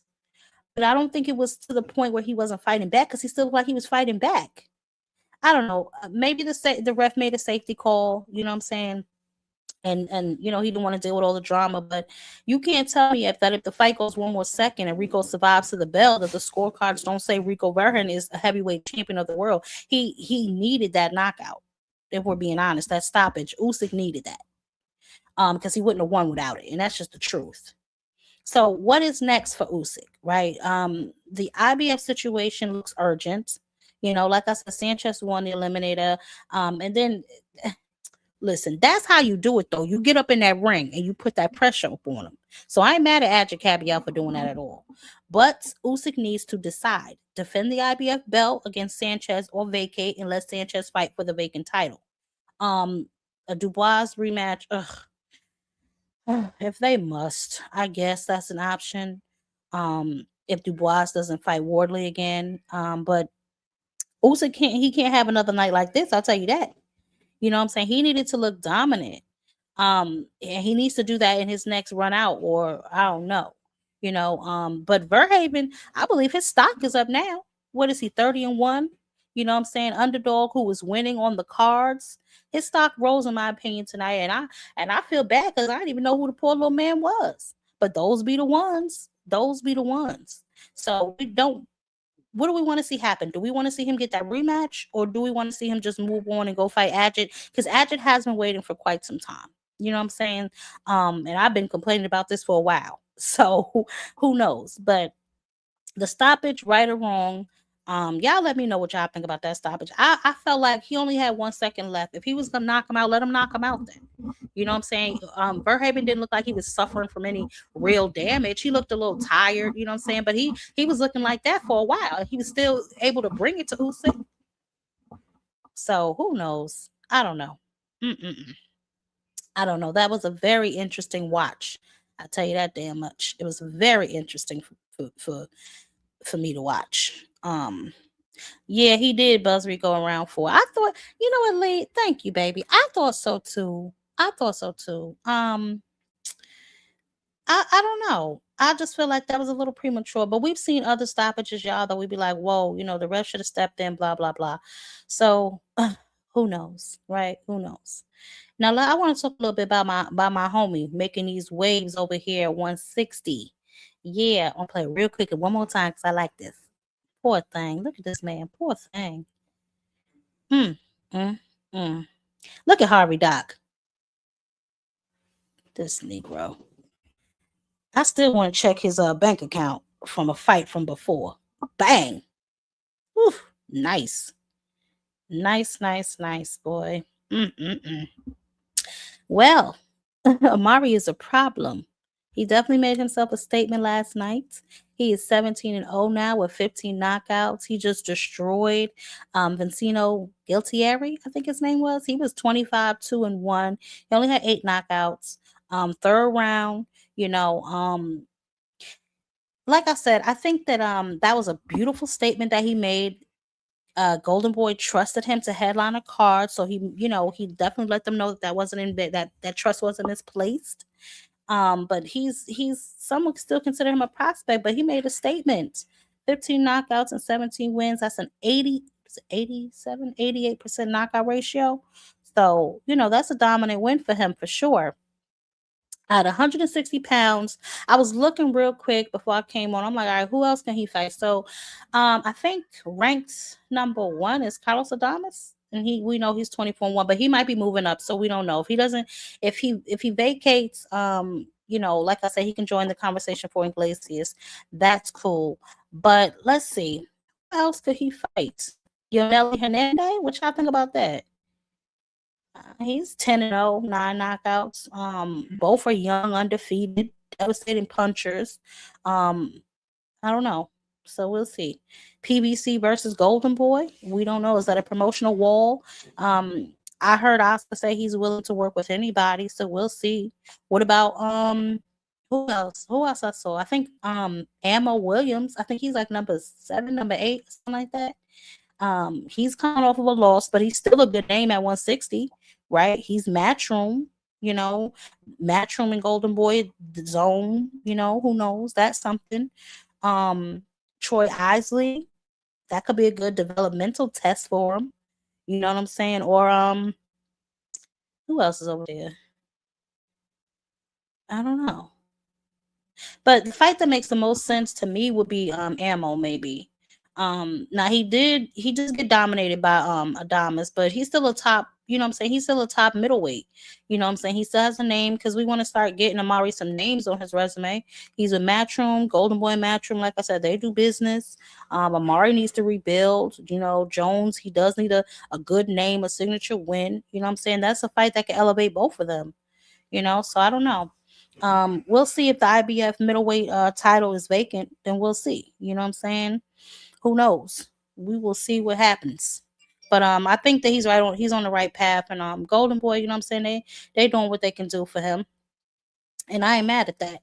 but I don't think it was to the point where he wasn't fighting back because he still looked like he was fighting back. I don't know. Maybe the ref made a safety call. You know what I'm saying? And he didn't want to deal with all the drama, but you can't tell me if the fight goes one more second and Rico survives to the bell that the scorecards don't say Rico Verhoeven is a heavyweight champion of the world. He needed that knockout. If we're being honest, that stoppage, Usyk needed that because he wouldn't have won without it, and that's just the truth. So what is next for Usyk, right? The IBF situation looks urgent. Like I said, Sanchez won the eliminator, and then. Listen, that's how you do it, though. You get up in that ring and you put that pressure up on him. So I ain't mad at Adrien for doing that at all. But Usyk needs to decide. Defend the IBF belt against Sanchez or vacate and let Sanchez fight for the vacant title. A Dubois rematch. If they must, I guess that's an option. If Dubois doesn't fight Wardley again. But Usyk can't have another night like this. I'll tell you that. You know what I'm saying? He needed to look dominant. And he needs to do that in his next run out, or I don't know. But Verhoeven, I believe his stock is up now. What is he, 30-1? You know what I'm saying? Underdog who was winning on the cards. His stock rose, in my opinion, tonight. And I feel bad because I didn't even know who the poor little man was. But those be the ones. Those be the ones. So what do we want to see happen? Do we want to see him get that rematch, or do we want to see him just move on and go fight Adrien? Because Adrien has been waiting for quite some time. You know what I'm saying? And I've been complaining about this for a while. So who knows? But the stoppage, right or wrong, y'all let me know what y'all think about that stoppage. I felt like he only had 1 second left. If he was gonna knock him out, let him knock him out then. You know what I'm saying? Verhoeven didn't look like he was suffering from any real damage. He looked a little tired, you know what I'm saying? But he was looking like that for a while. He was still able to bring it to Usyk. So who knows? I don't know. I don't know. That was a very interesting watch. I'll tell you that damn much. It was very interesting for me to watch. Yeah, he did buzz Rico around 4. I thought, you know what, Lee? Thank you, baby. I thought so too. I don't know. I just feel like that was a little premature, but we've seen other stoppages, y'all, that we'd be like, whoa, the ref should have stepped in, blah, blah, blah. So who knows, right? Who knows? Now, I want to talk a little bit about my homie making these waves over here at 160. Yeah, I'm play real quick one more time because I like this. Poor thing. Look at this man. Poor thing. Look at Harvey Doc. This Negro. I still want to check his bank account from a fight from before. Bang. Whew. Nice. Nice, boy. Well, Amari is a problem. He definitely made himself a statement last night. He is 17-0 now with 15 knockouts. He just destroyed Vito Gualtieri, I think his name was. He was 25-2-1. He only had 8 knockouts. Third round, like I said, I think that that was a beautiful statement that he made. Golden Boy trusted him to headline a card, so he definitely let them know that wasn't that trust wasn't misplaced. But some would still consider him a prospect, but he made a statement. 15 knockouts and 17 wins. That's an 87, 88% knockout ratio. So, that's a dominant win for him for sure. At 160 pounds, I was looking real quick before I came on. I'm like, all right, who else can he fight? So, I think ranked number 1 is Carlos Adames, and we know he's 24-1, but he might be moving up, so we don't know. If he vacates, like I said, he can join the conversation for Iglesias. That's cool. But let's see, who else could he fight? Yoneli Hernandez. What y'all think about that? He's 10-0, 9 knockouts. Both are young, undefeated, devastating punchers. I don't know. So we'll see. PBC versus Golden Boy. We don't know. Is that a promotional wall? I heard Oscar say he's willing to work with anybody, so we'll see. What about who else? Who else I saw? I think Ammo Williams. I think he's like number 7, number 8, something like that. He's coming off of a loss, but he's still a good name at 160, right? He's Matchroom, Matchroom and Golden Boy zone, who knows? That's something. Troy Isley, that could be a good developmental test for him. You know what I'm saying? Or who else is over there? I don't know. But the fight that makes the most sense to me would be Ammo, maybe. Now he just get dominated by Adames, but he's still a top, he's still a top middleweight. He still has a name, because we want to start getting Amari some names on his resume. He's a Matchroom, Golden Boy Matchroom, like I said, they do business. Amari needs to rebuild. Jones, he does need a good name, a signature win. That's a fight that can elevate both of them. So I don't know. We'll see if the IBF middleweight title is vacant, then we'll see. Who knows? We will see what happens. But I think that he's on the right path. And Golden Boy, they doing what they can do for him. And I ain't mad at that.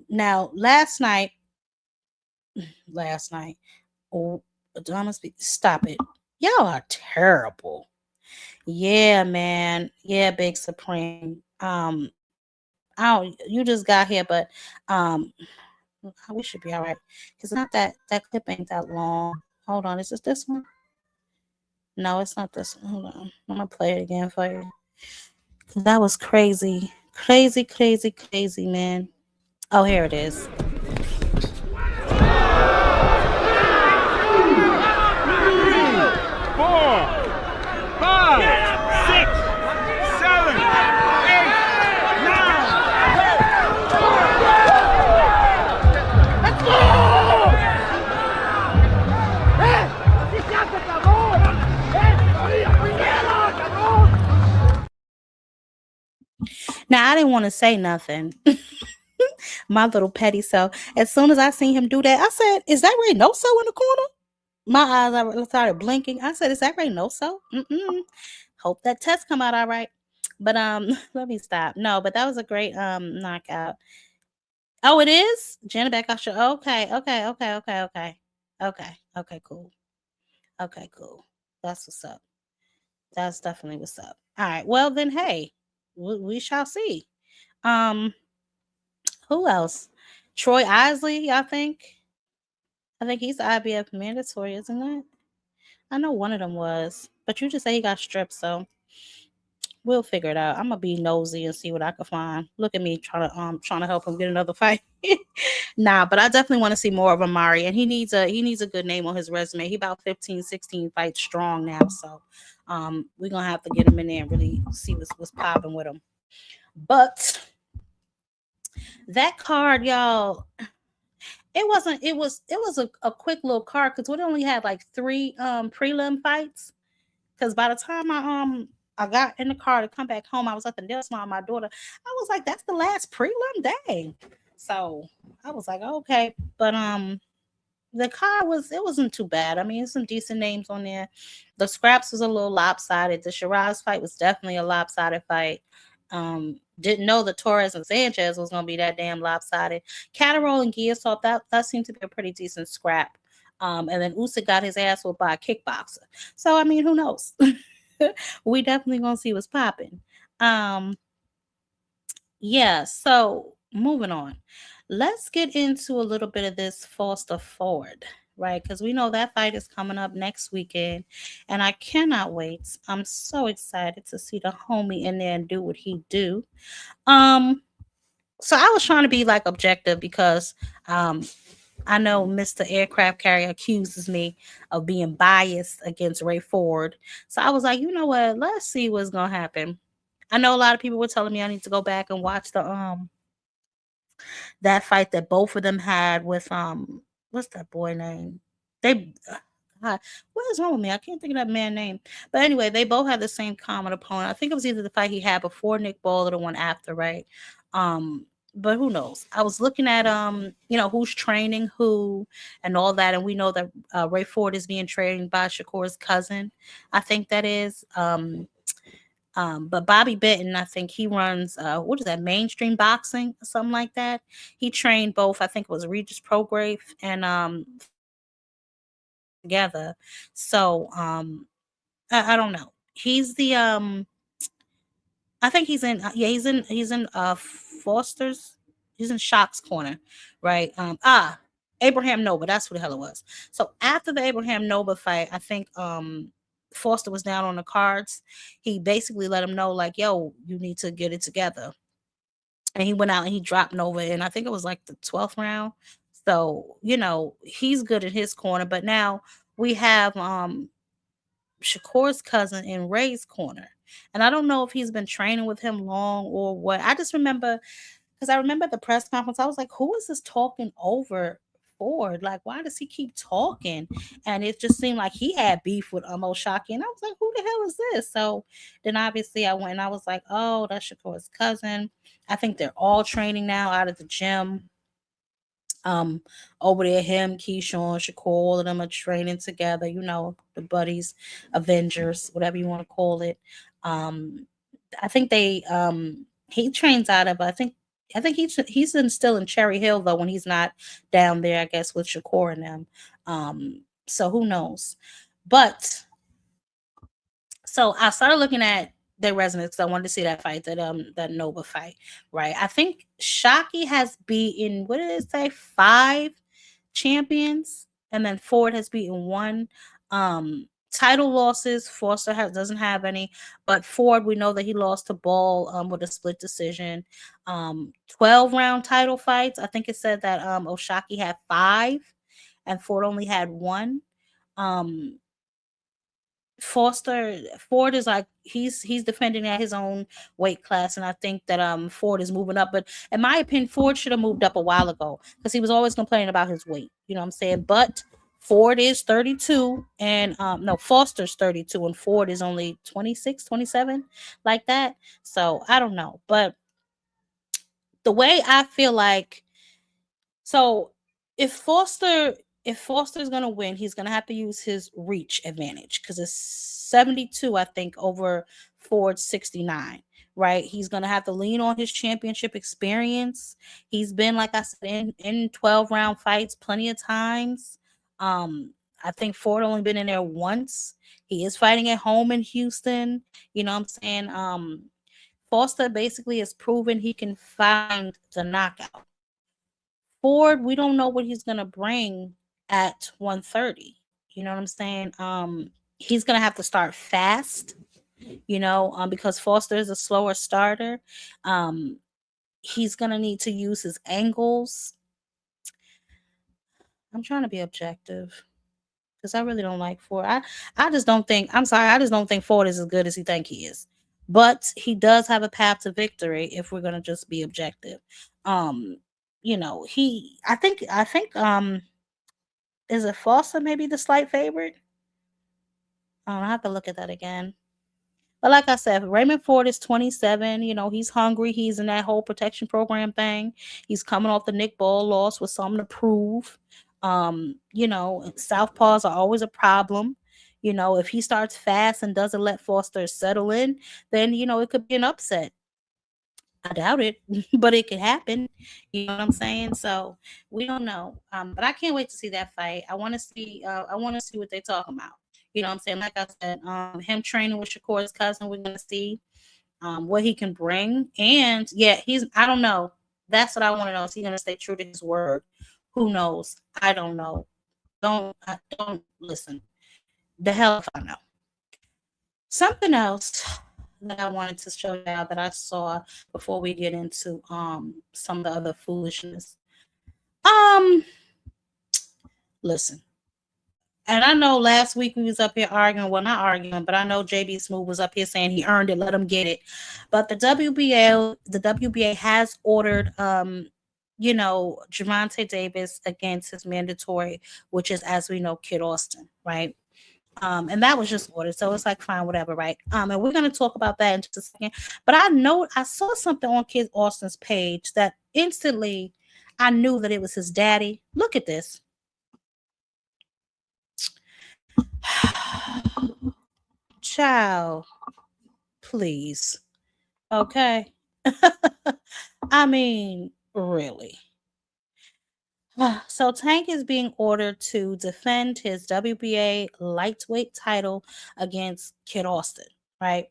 Now last night, stop it. Y'all are terrible. Yeah, man. Yeah, Big Supreme. You just got here, but we should be all right, because not that clip ain't that long. Hold on, is this one? No, it's not this one. Hold on, I'm gonna play it again for you. That was crazy, man. Oh, here it is. Now, I didn't want to say nothing. My little petty self. As soon as I seen him do that, I said, is that Reynoso in the corner? My eyes, I started blinking. I said, is that Reynoso? Hope that test come out all right. But let me stop. No, but that was a great knockout. Oh, it is? Jenna back off your okay, cool. Okay, cool. That's what's up. That's definitely what's up. All right. Well, then, hey, we shall see. Who else? Troy Isley, I think he's IBF mandatory, isn't it? I know one of them was, but you just say he got stripped, so we'll figure it out. I'm gonna be nosy and see what I can find. Look at me trying to help him get another fight. Nah, but I definitely want to see more of Amari, and he needs a good name on his resume. He about 15, 16 fights strong now, so we're gonna have to get him in there and really see what's popping with him. But that card, y'all, it was a quick little card, because we only had like 3 prelim fights. Because by the time I got in the car to come back home, I was at the nail salon with my daughter. I was like, that's the last prelim day. So I was like, okay. But the card wasn't too bad. I mean, some decent names on there. The scraps was a little lopsided. The Sheeraz fight was definitely a lopsided fight. Didn't know that Torres and Sanchez was going to be that damn lopsided. Catterall and Giyasov, that seemed to be a pretty decent scrap. And then Usyk got his ass whooped by a kickboxer. So, I mean, who knows? We definitely going to see what's popping. Yeah, so moving on. Let's get into a little bit of this Foster Ford. right? Because we know that fight is coming up next weekend, and I cannot wait. I'm so excited to see the homie in there and do what he do. So I was trying to be like objective because I know Mr. Aircraft Carrier accuses me of being biased against Ray Ford. So I was like, you know what? Let's see what's gonna happen. I know a lot of people were telling me I need to go back and watch the that fight that both of them had with what's that boy name? They God, what is wrong with me? I can't think of that man's name. But anyway, they both had the same common opponent. I think it was either the fight he had before Nick Ball or the one after, right? But who knows? I was looking at who's training who and all that, and we know that Ray Ford is being trained by Shakur's cousin. I think that is. But Bobby Benton, I think he runs what is that, mainstream boxing or something like that. He trained both, I think it was Regis Prograve and together. So I don't know. He's the I think he's in he's in Foster's, he's in Shock's corner, right? Abraham Nova, that's what the hell it was. So after the Abraham Nova fight, I think Foster was down on the cards. He basically let him know, like, yo, you need to get it together. And he went out and he dropped Nova, and I think it was like the 12th round. So, he's good in his corner. But now we have Shakur's cousin in Ray's corner. And I don't know if he's been training with him long or what. I just remember, because I remember the press conference, I was like, who is this talking over Ford? Like, why does he keep talking? And it just seemed like he had beef with Oshaki. And I was like, who the hell is this? So then obviously I went and I was like, oh, that's Shakur's cousin. I think they're all training now out of the gym. Over there, him, Keyshawn, Shakur, all of them are training together, the buddies, Avengers, whatever you want to call it. I think he trains out of, I think he's still in Cherry Hill though, when he's not down there, I guess, with Shakur and them. So who knows? But so I started looking at their resumes because I wanted to see that fight, that Nova fight, right? I think Shockey has beaten, what did it say, 5 champions, and then Ford has beaten 1. Title losses, Foster doesn't have any, but Ford, we know that he lost to Ball with a split decision. 12-round title fights, I think it said that Oshaki had 5 and Ford only had 1. Ford is like, he's defending at his own weight class, and I think that Ford is moving up. But in my opinion, Ford should have moved up a while ago because he was always complaining about his weight. You know what I'm saying? But Ford is 32, and Foster's 32, and Ford is only 26, 27, like that. So I don't know, but the way I feel like, so if Foster's gonna win, he's gonna have to use his reach advantage because it's 72, I think, over Ford's 69. Right, he's gonna have to lean on his championship experience. He's been, like I said, in 12-round fights plenty of times. I think Ford only been in there once. He is fighting at home in Houston. You know what I'm saying? Foster basically has proven he can find the knockout. Ford, we don't know what he's gonna bring at 130. You know what I'm saying? He's gonna have to start fast, because Foster is a slower starter. He's gonna need to use his angles. I'm trying to be objective because I really don't like Ford. I just don't think, I'm sorry, I just don't think Ford is as good as he think he is. But he does have a path to victory if we're gonna just be objective. I think is it Foster maybe the slight favorite? I have to look at that again. But like I said, Raymond Ford is 27. He's hungry. He's in that whole protection program thing. He's coming off the Nick Ball loss with something to prove. Southpaws are always a problem. If he starts fast and doesn't let Foster settle in, then, it could be an upset. I doubt it, but it could happen. You know what I'm saying? So we don't know. But I can't wait to see that fight. I want to see what they're talking about. You know what I'm saying? Like I said, him training with Shakur's cousin, we're gonna see what he can bring. And yeah, I don't know. That's what I want to know. Is he gonna stay true to his word? Who knows? I don't know. Don't listen. The hell if I know. Something else that I wanted to show y'all that I saw before we get into some of the other foolishness. Listen. And I know last week we was up here arguing. Well, not arguing, but I know JB Smooth was up here saying he earned it. Let him get it. But the WBA has ordered, Gervonta Davis against his mandatory, which is, as we know, Kid Austin, right? And that was just ordered, so it's like fine, whatever, right? And we're gonna talk about that in just a second. But I saw something on Kid Austin's page that instantly I knew that it was his daddy. Look at this. Child, please. Okay. I mean, really. So Tank is being ordered to defend his WBA lightweight title against Kid Austin, right?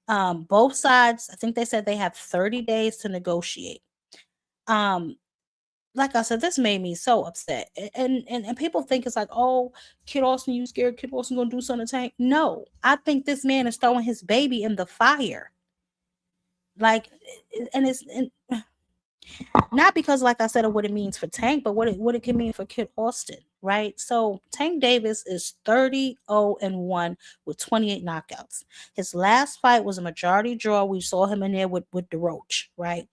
Both sides, I think they said they have 30 days to negotiate. Like I said, this made me so upset. And people think it's like, oh, Kid Austin, you scared Kid Austin gonna do something to Tank? No, I think this man is throwing his baby in the fire. Like, and it's not because, like I said, of what it means for Tank, but what it can mean for Kid Austin, right? So Tank Davis is 30-0-1 with 28 knockouts. His last fight was a majority draw. We saw him in there with the Roach, right?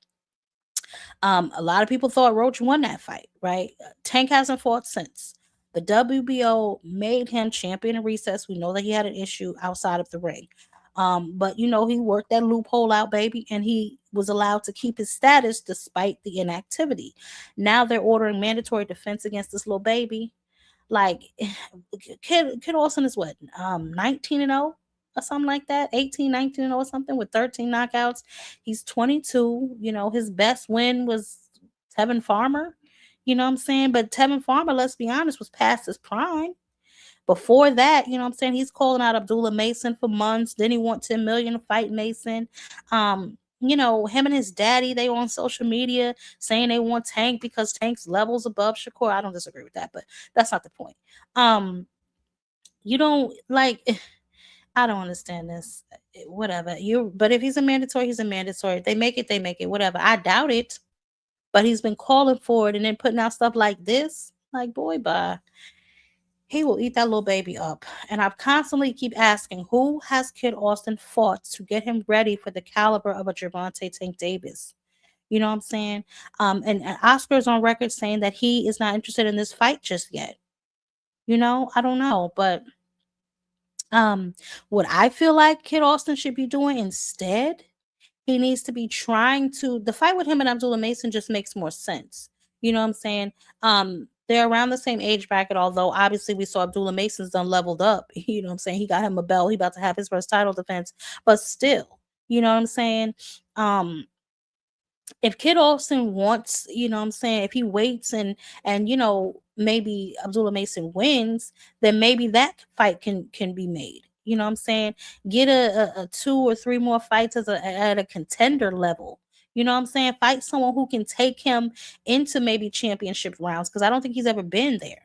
A lot of people thought Roach won that fight, right? Tank hasn't fought since. The WBO made him champion in recess. We know that he had an issue outside of the ring. But he worked that loophole out, baby, and he was allowed to keep his status despite the inactivity. Now they're ordering mandatory defense against this little baby. Like, Kid Austin is what, 19-0 or something like that, 18, 19-0 or something with 13 knockouts. He's 22. His best win was Tevin Farmer. You know what I'm saying? But Tevin Farmer, let's be honest, was past his prime. Before that, he's calling out Abdullah Mason for months. Then he want 10 million to fight Mason. Him and his daddy, they on social media saying they want Tank because Tank's levels above Shakur. I don't disagree with that, but that's not the point. You don't like, I don't understand this. Whatever. But if he's a mandatory, he's a mandatory. If they make it, whatever. I doubt it. But he's been calling for it and then putting out stuff like this. Like, boy, bye. He will eat that little baby up. And I constantly keep asking, who has Kid Austin fought to get him ready for the caliber of a Gervonta Tank Davis? You know what I'm saying? And Oscar is on record saying that he is not interested in this fight just yet. I don't know. But what I feel like Kid Austin should be doing instead, he needs to be trying to, the fight with him and Abdullah Mason just makes more sense. You know what I'm saying? They're around the same age bracket, although obviously we saw Abdullah Mason's done leveled up. You know what I'm saying? He got him a belt. He about to have his first title defense. But still, you know what I'm saying? If Kid Austin wants, if he waits and maybe Abdullah Mason wins, then maybe that fight can be made. You know what I'm saying? Get a 2 or 3 more fights at a contender level. You know what I'm saying? Fight someone who can take him into maybe championship rounds, because I don't think he's ever been there.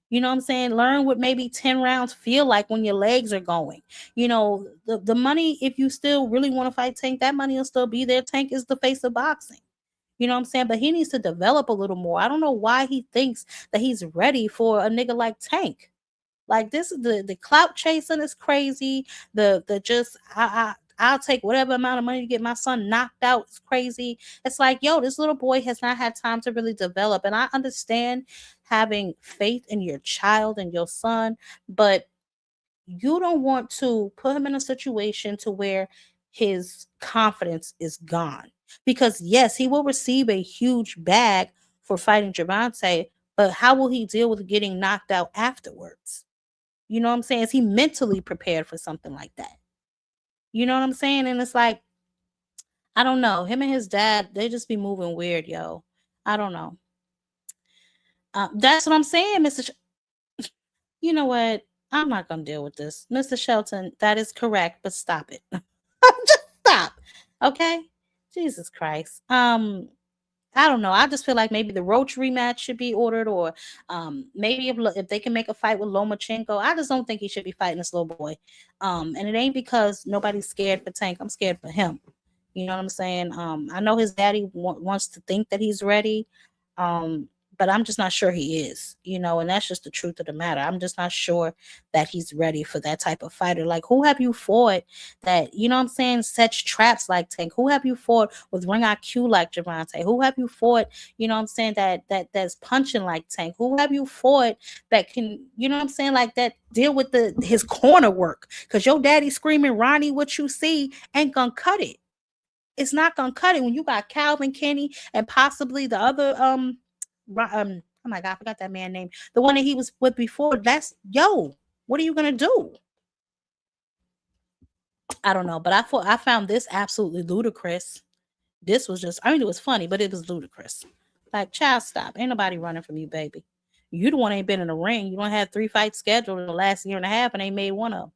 You know what I'm saying? Learn what maybe 10 rounds feel like when your legs are going. The money, if you still really want to fight Tank, that money will still be there. Tank is the face of boxing. You know what I'm saying? But he needs to develop a little more. I don't know why he thinks that he's ready for a nigga like Tank. Like, this is the clout chasing is crazy. I'll take whatever amount of money to get my son knocked out. It's crazy. It's like, yo, this little boy has not had time to really develop. And I understand having faith in your child and your son, but you don't want to put him in a situation to where his confidence is gone. Because yes, he will receive a huge bag for fighting Gervonta, but how will he deal with getting knocked out afterwards? You know what I'm saying? Is he mentally prepared for something like that? You know what I'm saying? And it's like, I don't know. Him and his dad, they just be moving weird, yo. I don't know. That's what I'm saying, Mr. You know what? I'm not going to deal with this. Mr. Shelton, that is correct, but stop it. Just stop. Okay? Jesus Christ. I I don't know. I just feel like maybe the Roach rematch should be ordered, or maybe if they can make a fight with Lomachenko. I just don't think he should be fighting this little boy. And it ain't because nobody's scared for Tank. I'm scared for him. You know what I'm saying? I know his daddy wants to think that he's ready. But I'm just not sure he is, and that's just the truth of the matter. I'm just not sure that he's ready for that type of fighter. Like, who have you fought that, sets traps like Tank? Who have you fought with ring IQ like Javante? Who have you fought, that's punching like Tank? Who have you fought that can, like that deal with his corner work? Because your daddy screaming, Ronnie, what you see ain't gonna cut it. It's not gonna cut it when you got Calvin Kenny and possibly the other oh my God, I forgot that man's name. The one that he was with before. What are you gonna do? I don't know, but I found this absolutely ludicrous. This was just, it was funny, but it was ludicrous. Like, child, stop. Ain't nobody running from you, baby. You the one ain't been in the ring. You don't have 3 fights scheduled in the last year and a half and ain't made one of them.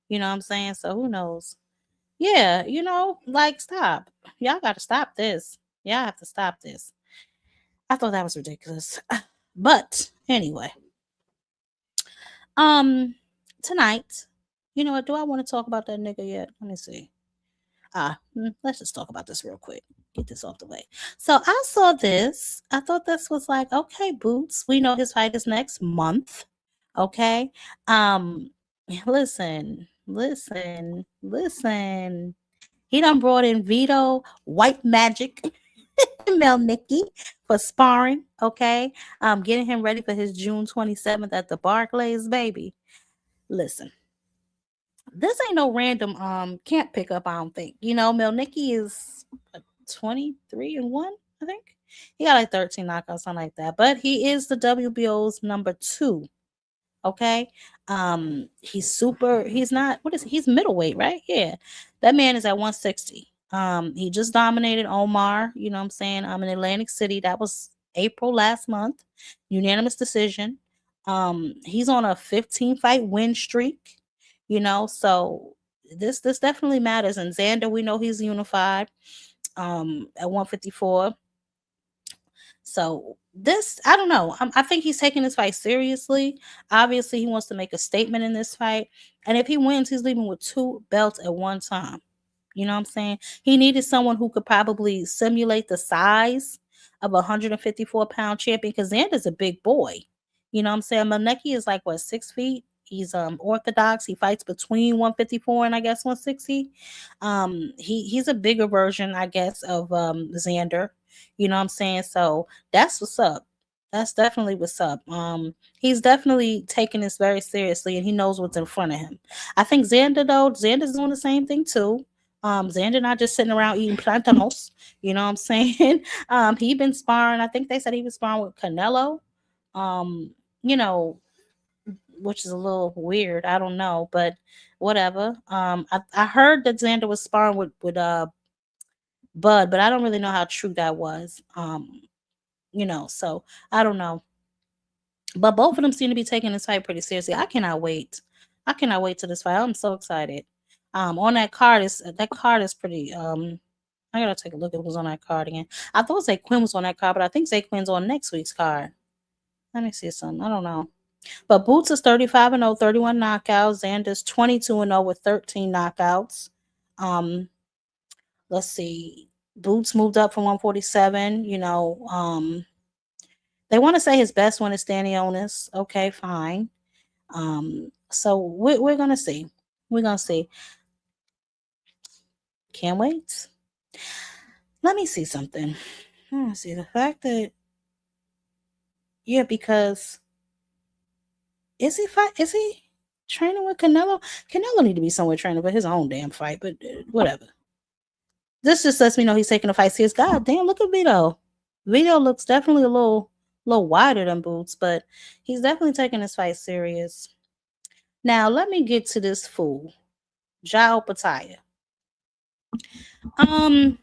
You know what I'm saying? So who knows? Yeah, stop. Y'all got to stop this. Y'all have to stop this. I thought that was ridiculous. But anyway, tonight, you know what? Do I want to talk about that nigga yet? Let me see. Let's just talk about this real quick. Get this off the way. So I saw this. I thought this was like, okay, Boots. We know his fight is next month. Okay. Listen. He done brought in Vito White Magic Mielnicki for sparring, okay? Getting him ready for his June 27th at the Barclays, baby. Listen, this ain't no random camp pickup, I don't think. Mielnicki is 23-1, I think. He got like 13 knockouts, something like that. But he is the WBO's number 2. Okay. He's middleweight, right? Yeah. That man is at 160. He just dominated Omar, you know what I'm saying? In Atlantic City. That was April last month. Unanimous decision. He's on a 15-fight win streak, so this definitely matters. And Xander, we know he's unified at 154. So this, I don't know. I think he's taking this fight seriously. Obviously, he wants to make a statement in this fight. And if he wins, he's leaving with 2 belts at one time. You know what I'm saying? He needed someone who could probably simulate the size of a 154-pound champion, because Xander's a big boy. You know what I'm saying? Mielnicki is like, 6 feet? He's orthodox. He fights between 154 and I guess 160. He's a bigger version, I guess, of Xander. You know what I'm saying? So that's what's up. That's definitely what's up. He's definitely taking this very seriously, and he knows what's in front of him. I think Xander's doing the same thing too. Xander not just sitting around eating plantanos. You know what I'm saying? He been sparring. I think they said he was sparring with Canelo. Which is a little weird. I don't know, but whatever. I heard that Xander was sparring with Bud, but I don't really know how true that was. So I don't know. But both of them seem to be taking this fight pretty seriously. I cannot wait. To this fight. I'm so excited. On that card is pretty. I gotta take a look at who's on that card again. I thought Zay Quinn was on that card, but I think Zay Quinn's on next week's card. Let me see something. I don't know. But Boots is 35-0, 31 knockouts. Xander's 22-0 with 13 knockouts. Let's see. Boots moved up from 147. They want to say his best one is Stanionis. Okay, fine. So we're gonna see. Can't wait. Let me see something. Let me see the fact that because is he training with Canelo? Canelo need to be somewhere training for his own damn fight, but whatever. This just lets me know he's taking the fight serious. God damn, look at Vito. Vito looks definitely a little wider than Boots, but he's definitely taking this fight serious. Now, let me get to this fool, Opetaia. I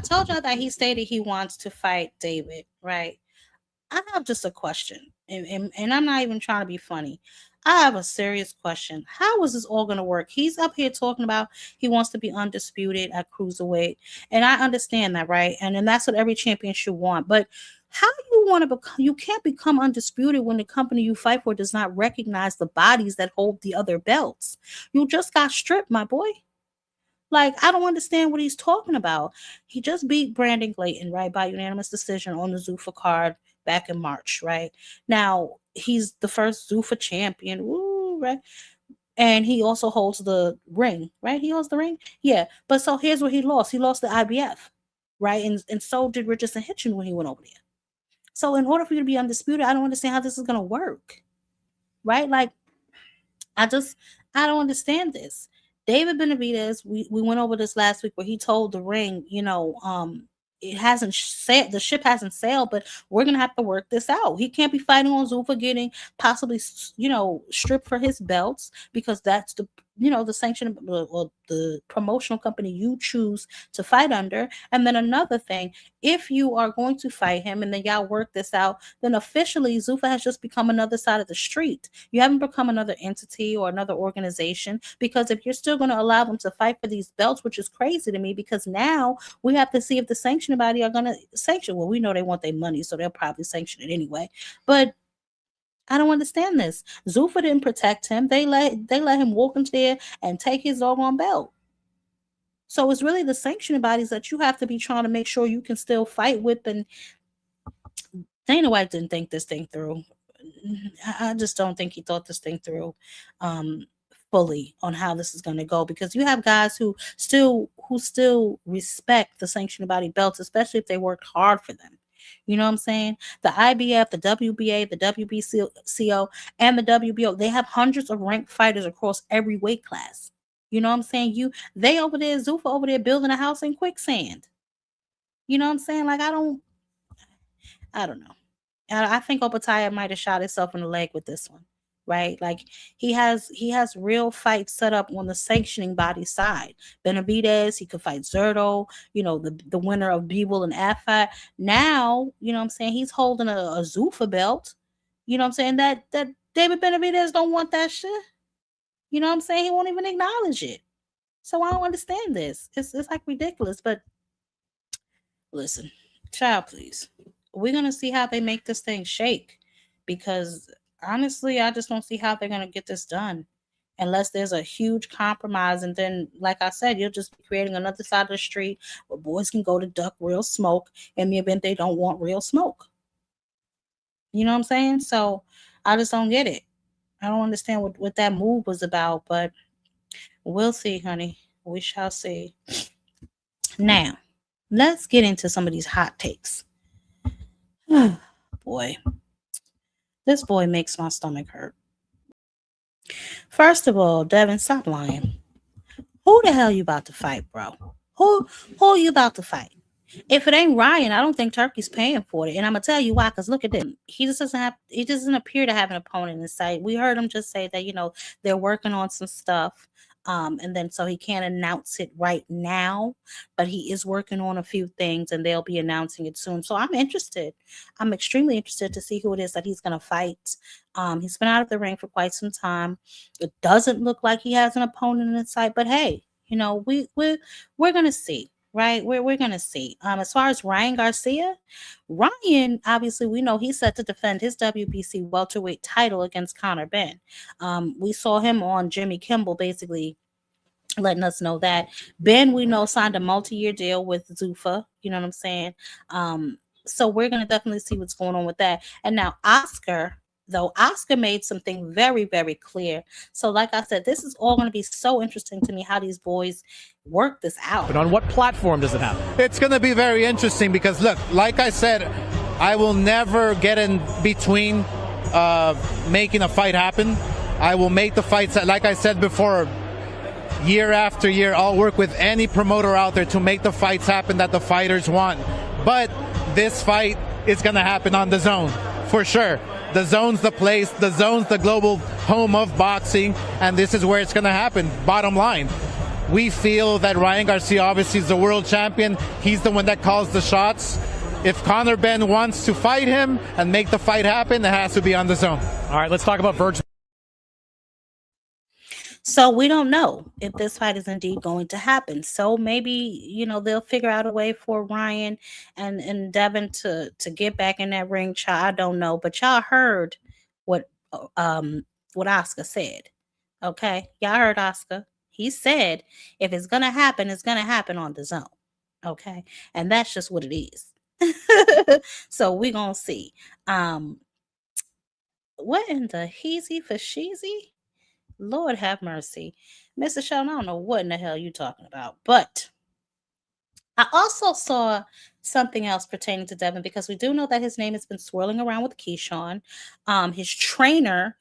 told y'all that he stated he wants to fight David, right? I have just a question, and I'm not even trying to be funny. I have a serious question. How is this all going to work? He's up here talking about he wants to be undisputed at cruiserweight. And I understand that, right? And then that's what every champion should want. But how do you want to become? You can't become undisputed when the company you fight for does not recognize the bodies that hold the other belts. You just got stripped, my boy. Like, I don't understand what he's talking about. He just beat Brandon Glayton, right, by unanimous decision on the Zuffa card back in March, right? Now, he's the first Zuffa champion, woo, right? And he also holds the ring, right? He holds the ring? Yeah. But so here's what he lost. He lost the IBF, right? And so did Richardson Hitchin when he went over there. So in order for you to be undisputed, I don't understand how this is going to work, right? Like, I don't understand this. David Benavidez, we went over this last week where he told the ring, it hasn't sailed, the ship hasn't sailed, but we're going to have to work this out. He can't be fighting on Zuffa getting possibly, stripped for his belts because that's the sanction or the promotional company you choose to fight under. And then another thing, if you are going to fight him and then y'all work this out, then officially Zuffa has just become another side of the street. You haven't become another entity or another organization, because if you're still going to allow them to fight for these belts, which is crazy to me, because now we have to see if the sanctioning body are going to sanction. Well, we know they want their money, so they'll probably sanction it anyway. But I don't understand this. Zuffa didn't protect him. They let him walk into there and take his doggone belt. So it's really the sanctioning bodies that you have to be trying to make sure you can still fight with. And Dana White didn't think this thing through. I just don't think he thought this thing through fully on how this is going to go, because you have guys who still respect the sanctioning body belts, especially if they worked hard for them. You know what I'm saying? The IBF, the WBA, the WBCO, and the WBO, they have hundreds of ranked fighters across every weight class. You know what I'm saying? They over there, Zuffa over there building a house in quicksand. You know what I'm saying? Like, I don't know. I think Opetaia might have shot himself in the leg with this one, right? Like, he has real fights set up on the sanctioning body side. Benavidez, he could fight Zerto, the winner of Bivol and Afat. Now, you know what I'm saying, he's holding a Zuffa belt. You know what I'm saying? That David Benavidez don't want that shit. You know what I'm saying? He won't even acknowledge it. So I don't understand this. It's like ridiculous. But listen, child, please. We're going to see how they make this thing shake, because honestly, I just don't see how they're going to get this done unless there's a huge compromise. And then, like I said, you'll just be creating another side of the street where boys can go to duck real smoke in the event they don't want real smoke. You know what I'm saying? So I just don't get it. I don't understand what that move was about, but we'll see, honey. We shall see. Now, let's get into some of these hot takes. Boy. This boy makes my stomach hurt. First of all, Devin, stop lying. Who the hell you about to fight, bro? Who are you about to fight? If it ain't Ryan, I don't think Turkey's paying for it. And I'm gonna tell you why, because look at him. He doesn't appear to have an opponent in sight. We heard him just say that, they're working on some stuff. And then so he can't announce it right now, but he is working on a few things and they'll be announcing it soon. So I'm interested. I'm extremely interested to see who it is that he's going to fight. He's been out of the ring for quite some time. It doesn't look like he has an opponent in sight, but hey, we're going to see. Right, we're gonna see. As far as Ryan Garcia, Ryan, obviously we know he's set to defend his WBC welterweight title against Conor Benn. We saw him on Jimmy Kimmel basically letting us know that Ben, we know, signed a multi-year deal with Zuffa. You know what I'm saying? So we're gonna definitely see what's going on with that. And now Oscar made something very, very clear. So like I said, this is all going to be so interesting to me how these boys work this out. But on what platform does it happen? It's going to be very interesting because, look, like I said, I will never get in between making a fight happen. I will make the fights, like I said before, year after year. I'll work with any promoter out there to make the fights happen that the fighters want. But this fight is going to happen on the Zone, for sure. The Zone's the place, the Zone's the global home of boxing, and this is where it's going to happen. Bottom line, we feel that Ryan Garcia obviously is the world champion. He's the one that calls the shots. If Conor Benn wants to fight him and make the fight happen, it has to be on the Zone. All right, let's talk about Virgil. So we don't know if this fight is indeed going to happen. So maybe, you know, they'll figure out a way for Ryan and Devin to get back in that ring. Child, I don't know, but y'all heard what Oscar said. Okay, y'all heard Oscar. He said if it's gonna happen, it's gonna happen on the zone. Okay, and that's just what it is. So we're gonna see. What in the heezy for sheezy? Lord have mercy. Mr. Sheldon, I don't know what in the hell you talking about. But I also saw something else pertaining to Devin, because we do know that his name has been swirling around with Keyshawn. His trainer,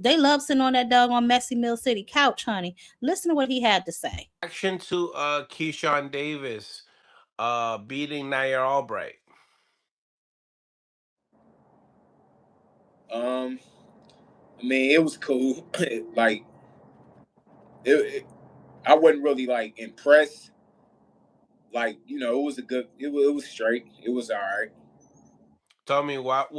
they love sitting on that doggone messy Mill City couch, honey. Listen to what he had to say. Action to Keyshawn Davis beating Nair Albright. I mean, it was cool. Like, I wasn't really like impressed. Like, you know, it was a good. It was straight. It was all right. Tell me what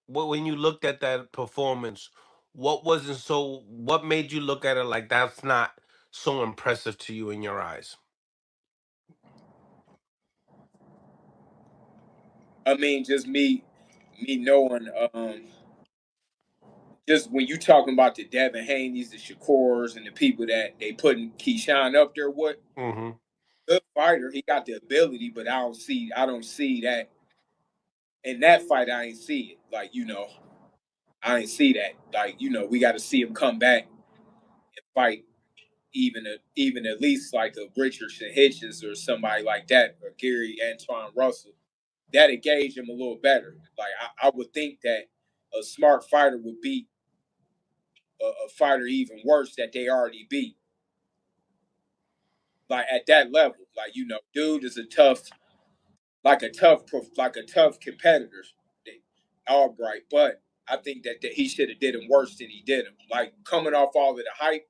when you looked at that performance, what wasn't so? What made you look at it like that's not so impressive to you in your eyes? I mean, just me knowing. Just when you talking about the Devin Haneys, the Shakurs, and the people that they putting Keyshawn up there with, good fighter. He got the ability, but I don't see that in that fight. I ain't see it. Like, you know, I ain't see that. Like, you know, we got to see him come back and fight even at least like a Richardson Hitchens or somebody like that, or Gary Antoine Russell. That engage him a little better. Like, I would think that a smart fighter would beat a fighter even worse that they already beat. Like, at that level, like, you know, dude is a tough competitor, Albright. But I think that he should have did him worse than he did him. Like, coming off all of the hype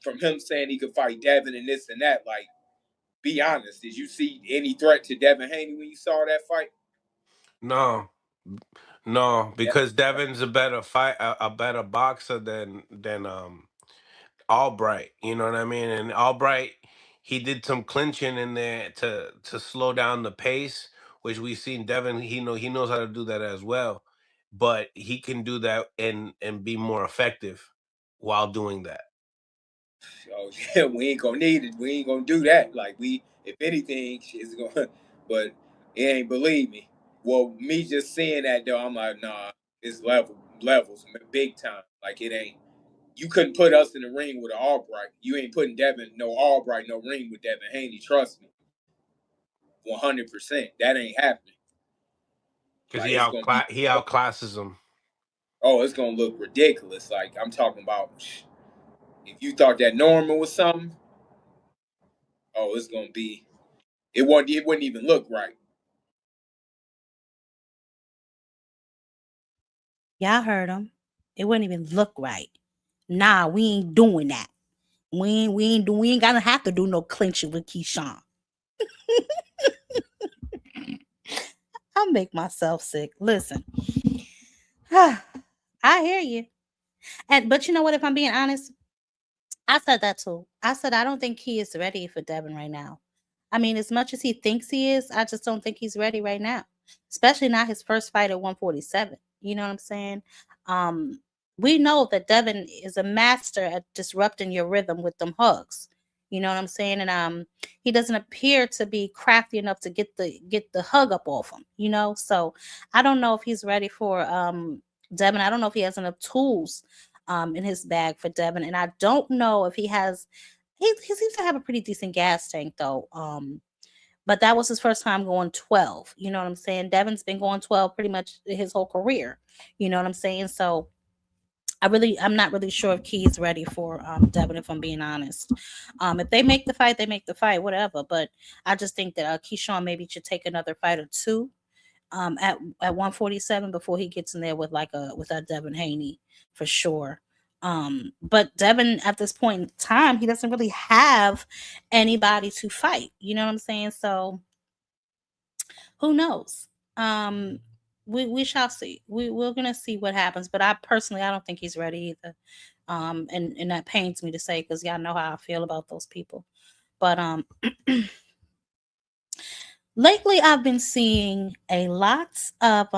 from him saying he could fight Devin and this and that. Like, be honest, did you see any threat to Devin Haney when you saw that fight? No, because Devin's a better a better boxer than Albright. You know what I mean? And Albright, he did some clinching in there to slow down the pace, which we've seen Devin. He knows how to do that as well, but he can do that and be more effective while doing that. Oh yeah, we ain't gonna need it. We ain't gonna do that. Like, if anything, it's gonna. But it ain't, believe me. Well, me just seeing that though, I'm like, nah, it's levels, big time. Like, it ain't. You couldn't put us in the ring with an Albright. You ain't putting no Albright, no ring with Devin Haney. Trust me, 100%. That ain't happening. Because Like, he outclasses him. Oh, it's gonna look ridiculous. Like, I'm talking about. If you thought that Norman was something, oh, it's gonna be. It wouldn't even look right. Y'all heard him. It wouldn't even look right. Nah, we ain't doing that. We ain't gonna have to do no clinching with Keyshawn. I'll make myself sick. Listen. I hear you. But you know what, if I'm being honest, I said that too. I said I don't think he is ready for Devin right now. I mean, as much as he thinks he is, I just don't think he's ready right now. Especially not his first fight at 147. You know what I'm saying? We know that Devin is a master at disrupting your rhythm with them hugs. You know what I'm saying? And he doesn't appear to be crafty enough to get the hug up off him, you know? So I don't know if he's ready for Devin. I don't know if he has enough tools in his bag for Devin. And I don't know if he seems to have a pretty decent gas tank though. But that was his first time going 12. You know what I'm saying? Devin's been going 12 pretty much his whole career. You know what I'm saying? So I'm not really sure if Key's ready for Devin, if I'm being honest. If they make the fight, they make the fight, whatever. But I just think that Keyshawn maybe should take another fight or two at 147 before he gets in there with a Devin Haney for sure. But Devin at this point in time, he doesn't really have anybody to fight. You know what I'm saying? So who knows? we shall see. We're gonna see what happens. But I don't think he's ready either. And that pains me to say because y'all know how I feel about those people. But lately I've been seeing a lot of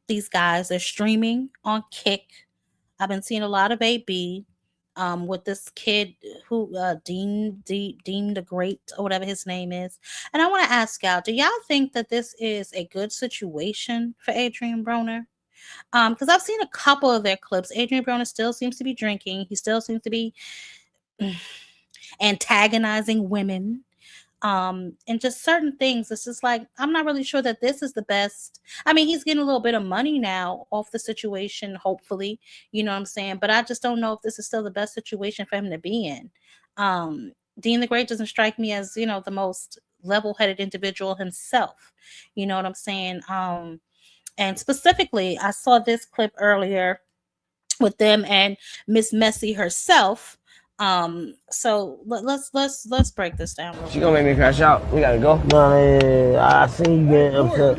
these guys. They're streaming on Kick. I've been seeing a lot of AB with this kid who Dean the Great or whatever his name is. And I want to ask y'all, do y'all think that this is a good situation for Adrien Broner? Because I've seen a couple of their clips. Adrien Broner still seems to be drinking. He still seems to be antagonizing women. And just certain things. It's just like, I'm not really sure that this is the best. I mean, he's getting a little bit of money now off the situation, hopefully, you know what I'm saying? But I just don't know if this is still the best situation for him to be in. Dean the Great doesn't strike me as, you know, the most level-headed individual himself. You know what I'm saying? And specifically, I saw this clip earlier with them and Miss Messy herself. So let's break this down. She gonna make me crash out. We gotta go. No, I see you getting upset.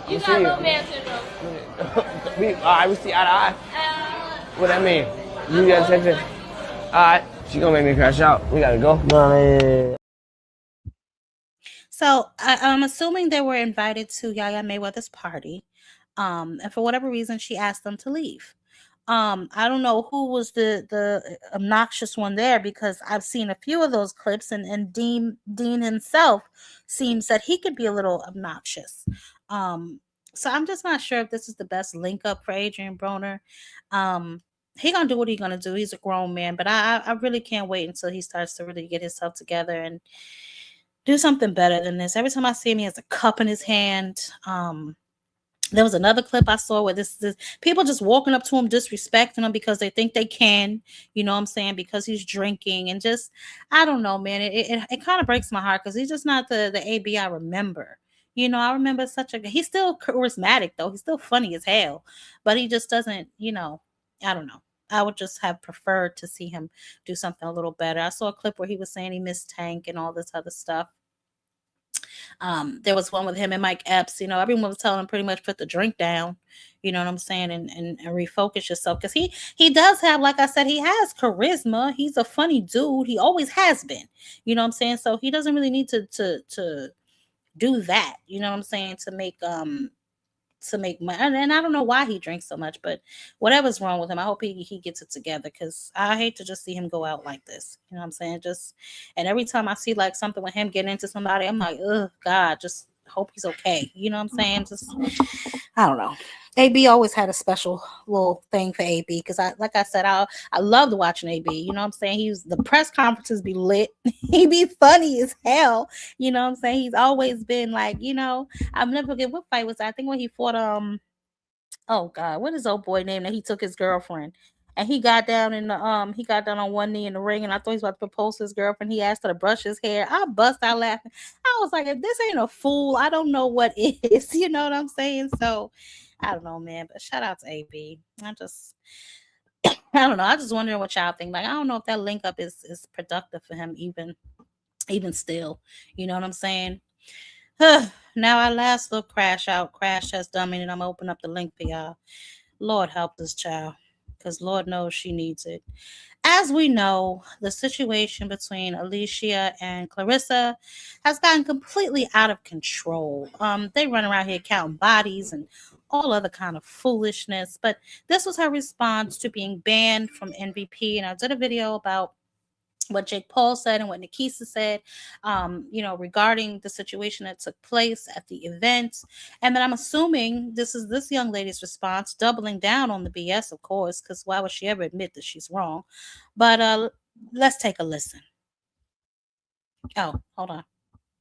You got little man syndrome. Alright, we see eye to eye. What that mean? You got attention? Alright, she gonna make me crash out. We gotta go. No, So I'm assuming they were invited to Yaya Mayweather's party. And for whatever reason, she asked them to leave. I don't know who was the obnoxious one there because I've seen a few of those clips and Dean himself seems that he could be a little obnoxious. So I'm just not sure if this is the best link up for Adrien Broner. He gonna do what he gonna do. He's a grown man, but I really can't wait until he starts to really get himself together and do something better than this. Every time I see him, he has a cup in his hand. There was another clip I saw where this people just walking up to him, disrespecting him because they think they can, you know what I'm saying, because he's drinking and just, I don't know, man. It kind of breaks my heart because he's just not the AB I remember. You know, I remember he's still charismatic though. He's still funny as hell, but he just doesn't, you know, I don't know. I would just have preferred to see him do something a little better. I saw a clip where he was saying he missed Tank and all this other stuff. There was one with him and Mike Epps. You know, everyone was telling him pretty much put the drink down, you know what I'm saying, and refocus yourself. Because he does have, like I said, he has charisma. He's a funny dude. He always has been. You know what I'm saying? So he doesn't really need to do that, you know what I'm saying, to make money. And I don't know why he drinks so much, but whatever's wrong with him, I hope he gets it together because I hate to just see him go out like this. You know what I'm saying? And every time I see like something with him getting into somebody, I'm like, oh God, just hope he's okay. You know what I'm saying? Just, I don't know. AB always had a special little thing for AB because like I said, I loved watching AB. You know what I'm saying? The press conferences be lit. He be funny as hell. You know what I'm saying? He's always been like, you know, I'll never forget what fight was that? I think when he fought oh God, what is old boy name that he took his girlfriend and he got down on one knee in the ring and I thought he was about to propose to his girlfriend. He asked her to brush his hair. I bust out laughing. I was like, if this ain't a fool, I don't know what is. You know what I'm saying? So I don't know, man, but shout out to AB. I don't know. I just wondering what y'all think. Like, I don't know if that link up is productive for him even still. You know what I'm saying? Now our last little crash test dummy, and I'm gonna open up the link for y'all. Lord help this child, because Lord knows she needs it. As we know, the situation between Alicia and Clarissa has gotten completely out of control. They run around here counting bodies and all other kind of foolishness. But this was her response to being banned from MVP. And I did a video about what Jake Paul said and what Nikisa said, you know, regarding the situation that took place at the event. And then I'm assuming this is this young lady's response, doubling down on the BS, of course, because why would she ever admit that she's wrong? But let's take a listen. Oh, hold on.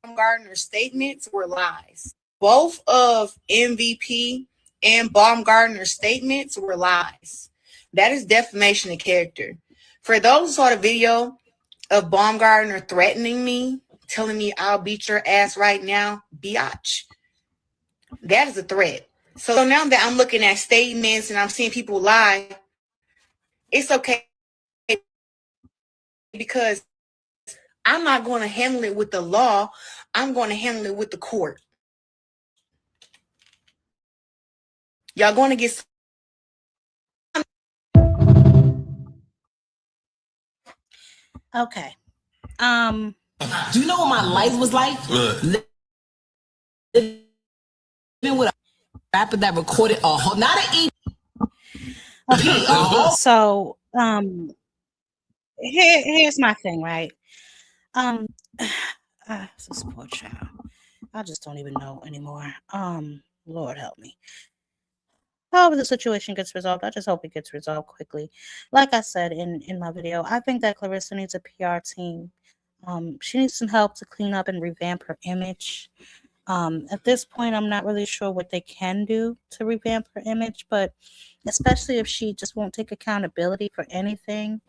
Baumgardner's statements were lies. Both of MVP and Baumgardner's statements were lies. That is defamation of character. For those who saw the video of Baumgardner threatening me, telling me I'll beat your ass right now, biatch. That is a threat. So now that I'm looking at statements and I'm seeing people lie, it's okay because I'm not going to handle it with the law. I'm going to handle it with the court. Y'all going to get. Okay. Do you know what my life was like? Living with a rapper that recorded a whole, not an Okay. So, here's my thing, right? It's a poor child. I just don't even know anymore. Lord help me. However the situation gets resolved, I just hope it gets resolved quickly. Like I said in my video, I think that Clarissa needs a PR team. She needs some help to clean up and revamp her image. At this point, I'm not really sure what they can do to revamp her image, but especially if she just won't take accountability for anything.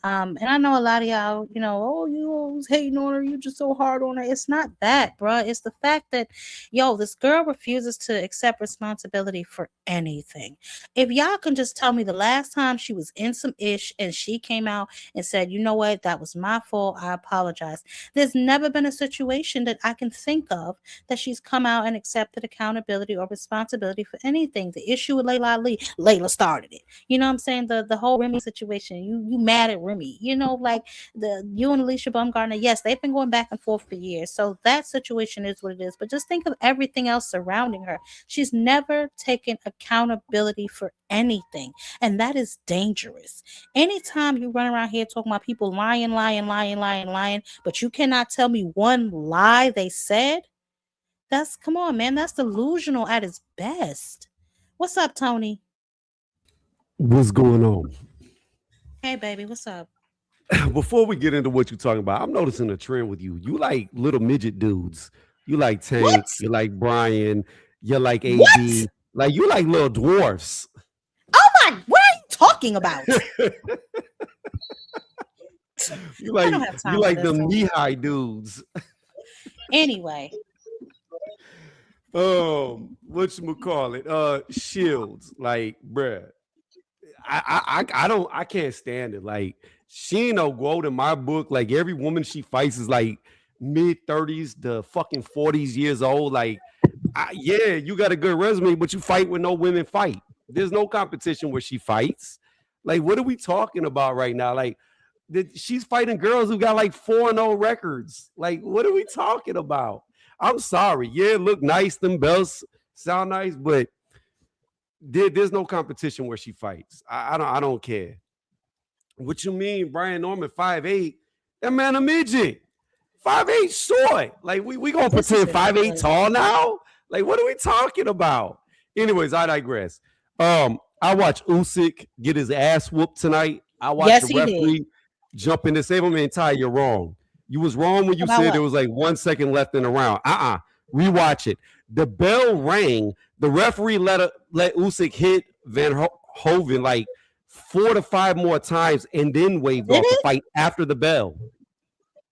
And I know a lot of y'all, you know, oh, you always hating on her, you just so hard on her. It's not that, bruh. It's the fact that, yo, this girl refuses to accept responsibility for anything. If y'all can just tell me the last time she was in some ish and she came out and said, you know what, that was my fault, I apologize. There's never been a situation that I can think of that she's come out and accepted accountability or responsibility for anything. The issue with Layla Ali, Layla started it. You know what I'm saying? The whole Remy situation, you mad at Remy. You know, like you and Alicia Baumgardner, yes, they've been going back and forth for years. So that situation is what it is. But just think of everything else surrounding her. She's never taken accountability for anything. And that is dangerous. Anytime you run around here talking about people lying, but you cannot tell me one lie they said, come on, man. That's delusional at its best. What's up, Tony? What's going on? Hey, baby, what's up? Before we get into what you're talking about, I'm noticing a trend with you. You like little midget dudes. You like Tank. What? You like Brian. You like AB. What? Like you like little dwarfs. Oh my! What are you talking about? you like them knee-high dudes. Anyway. Whatchamacallit? Shields. Like, bruh. I can't stand it. Like, she ain't no growth in my book. Like, every woman she fights is like mid-30s to fucking 40s years old. Like, yeah, you got a good resume, but you fight when no women fight. There's no competition where she fights. Like, what are we talking about right now? Like, she's fighting girls who got like 4-0 records. Like, what are we talking about? I'm sorry. Yeah, look nice. Them belts sound nice, but there's no competition where she fights. I don't care. What you mean, Brian Norman 5'8"? That man a midget. 5'8" short. Like we gonna pretend 5'8" tall now? Like what are we talking about? Anyways, I digress. I watched Usyk get his ass whooped tonight. I watched the referee jump in to save him. And Ty, you're wrong. You was wrong when you said there was like 1 second left in the round. Rewatch it. The bell rang. The referee let Usyk hit Verhoeven like 4 to 5 more times and then waved off the fight after the bell.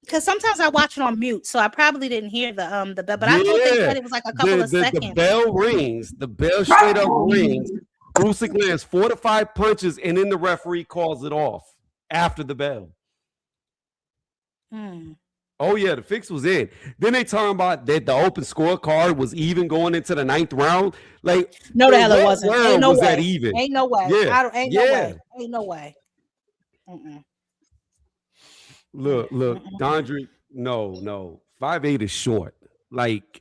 Because sometimes I watch it on mute, so I probably didn't hear the bell. But I thought they said it was like a couple of seconds. The bell rings. The bell straight up rings. Usyk lands 4 to 5 punches, and then the referee calls it off after the bell. Oh, yeah, the fix was in. Then they talking about that the open scorecard was even going into the 9th round. Like, no, the hell it wasn't. Ain't no way. That even? Ain't no way. Yeah. Ain't no way. Ain't no way. Look, Dondrick, no. 5'8" is short. Like,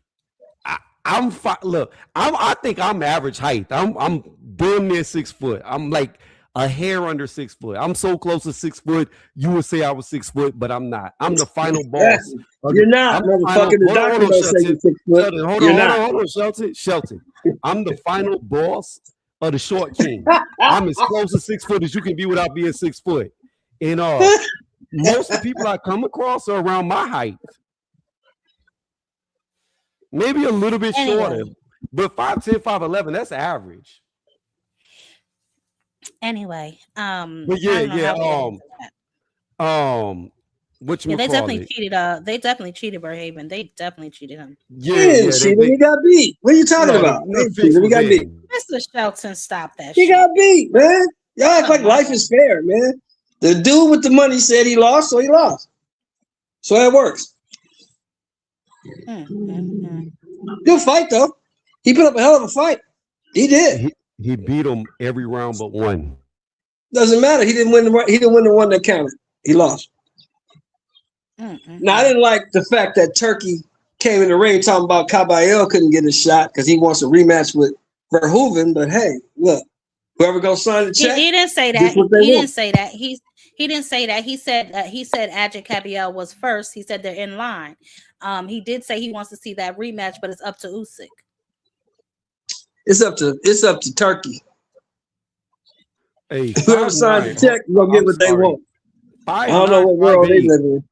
I think I'm average height. I'm damn near 6 foot. I'm like a hair under 6 foot. I'm so close to 6 foot. You would say I was 6 foot, but I'm not. I'm the final boss. You're not, motherfucker. The doctor don't say you're 6 foot. Hold on, Shelton. I'm the final boss of the short king. I'm as close to 6 foot as you can be without being 6 foot. And most of the people I come across are around my height. Maybe a little bit shorter, but 5'10", 5'11", that's average. Anyway, but yeah. What you they definitely cheated. They definitely cheated Verhoeven. They definitely cheated him. Yeah, he got beat. What are you talking about? He got beat. Mr. Shelton, stop that. He got beat, man. Y'all act like life is fair, man. The dude with the money said he lost, so he lost. So that works. Good fight, though. He put up a hell of a fight. He did. He beat him every round but one. Doesn't matter. He didn't win the one that counted. He lost. Now I didn't like the fact that Turkey came in the ring talking about Caballero couldn't get a shot because he wants a rematch with Verhoeven. But hey, look, whoever goes sign the check. He didn't say that. He didn't say that. He didn't say that. He said Adrien Caballero was first. He said they're in line. He did say he wants to see that rematch, but it's up to Usyk. It's up to Turkey. Hey, whoever signs the check is gonna get what they want. I don't know what world they live in.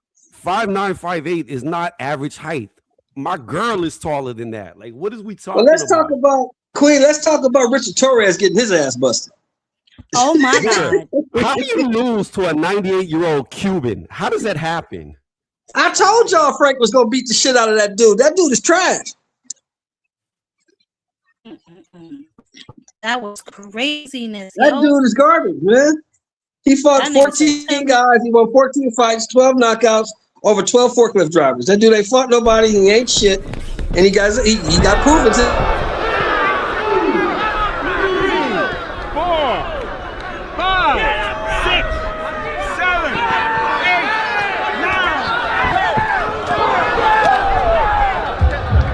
5'9", 5'8" is not average height. My girl is taller than that. Like, what is we talking Well, let's talk about Queen. Let's talk about Richard Torres getting his ass busted. Oh my God! How do you lose to a 98-year-old Cuban? How does that happen? I told y'all Frank was gonna beat the shit out of that dude. That dude is trash. That was craziness. That dude is garbage, man. He fought 14 guys. He won 14 fights, 12 knockouts, over 12 forklift drivers. That dude ain't fought nobody. He ain't shit, and he got proven to. 4, 5, 6, 7, 8, 9.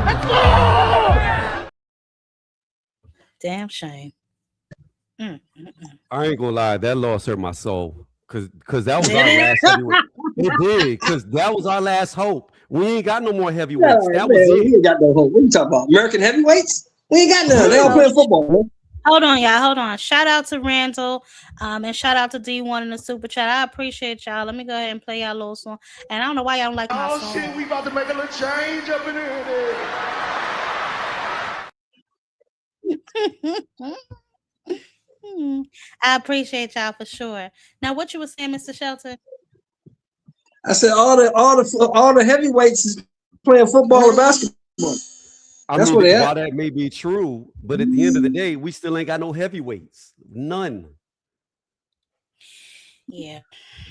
Let's go! Damn shame. I ain't gonna lie, that loss hurt my soul. Cause that was our last heavyweight. It did, cause that was our last hope. We ain't got no more heavyweights. No, that man, was it. We ain't got no hope. What you talking about? American heavyweights? We ain't got none. They all playing football, man. Hold on, y'all. Hold on. Shout out to Randall, and shout out to D1 in the super chat. I appreciate y'all. Let me go ahead and play y'all little song. And I don't know why y'all don't like my song. Shit, we about to make a little change up in here. I appreciate y'all for sure. Now, what you were saying, Mr. Shelton? I said all the heavyweights is playing football or basketball. That's what they while at. that may be true, but at the end of the day, we still ain't got no heavyweights. None. Yeah.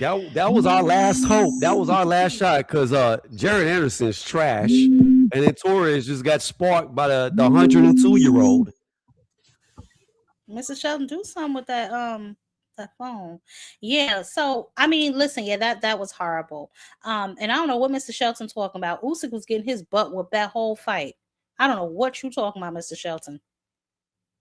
That was our last hope. That was our last shot because Jared Anderson's trash, and then Torres just got sparked by the 102-year-old. Mr. Shelton, do something with that phone. Yeah, so I mean, listen, yeah, that was horrible. And I don't know what Mr. Shelton talking about. Usyk was getting his butt whooped that whole fight. I don't know what you talking about, Mr. Shelton.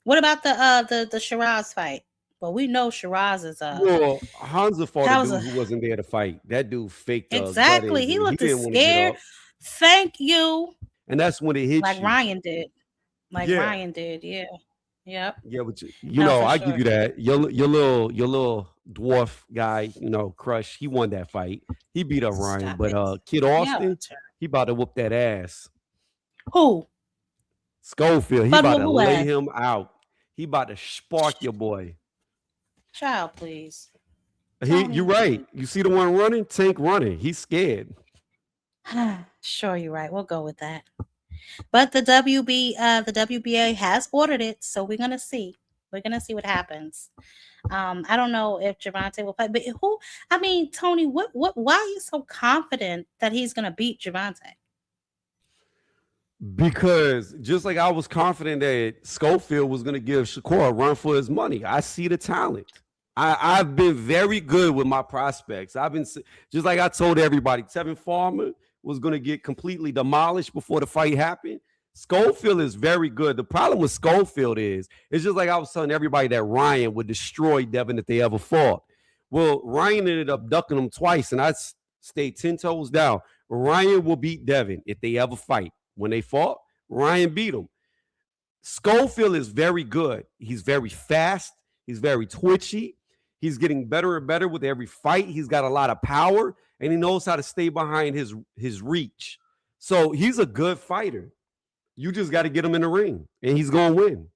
What about the Sheeraz fight? Well, we know Sheeraz is Well, Hansa fought a dude who wasn't there to fight. That dude faked exactly. He looked scared. Thank you. And that's when it hit like you. Ryan did. Ryan did, yeah. Yep. Yeah, but you know, I give you that. Your little dwarf guy, Crush, he won that fight. He beat up Ryan, but Kid Austin, he about to whoop that ass. Who? Schofield, he about to lay him out. He about to spark your boy. Child, please. You're right. You see the one running? Tank running. He's scared. Sure, you're right. We'll go with that. But the WBA has ordered it, so we're gonna see. We're gonna see what happens. I don't know if Gervonta will fight, but who? I mean, Tony, what? Why are you so confident that he's gonna beat Gervonta? Because just like I was confident that Schofield was gonna give Shakur a run for his money, I see the talent. I've been very good with my prospects. I've been just like I told everybody, Tevin Farmer was going to get completely demolished before the fight happened. Schofield is very good. The problem with Schofield is, it's just like I was telling everybody that Ryan would destroy Devin if they ever fought. Well, Ryan ended up ducking him twice, and I stayed 10 toes down. Ryan will beat Devin if they ever fight. When they fought, Ryan beat him. Schofield is very good. He's very fast. He's very twitchy. He's getting better and better with every fight. He's got a lot of power, and he knows how to stay behind his reach. So he's a good fighter. You just got to get him in the ring, and he's going to win.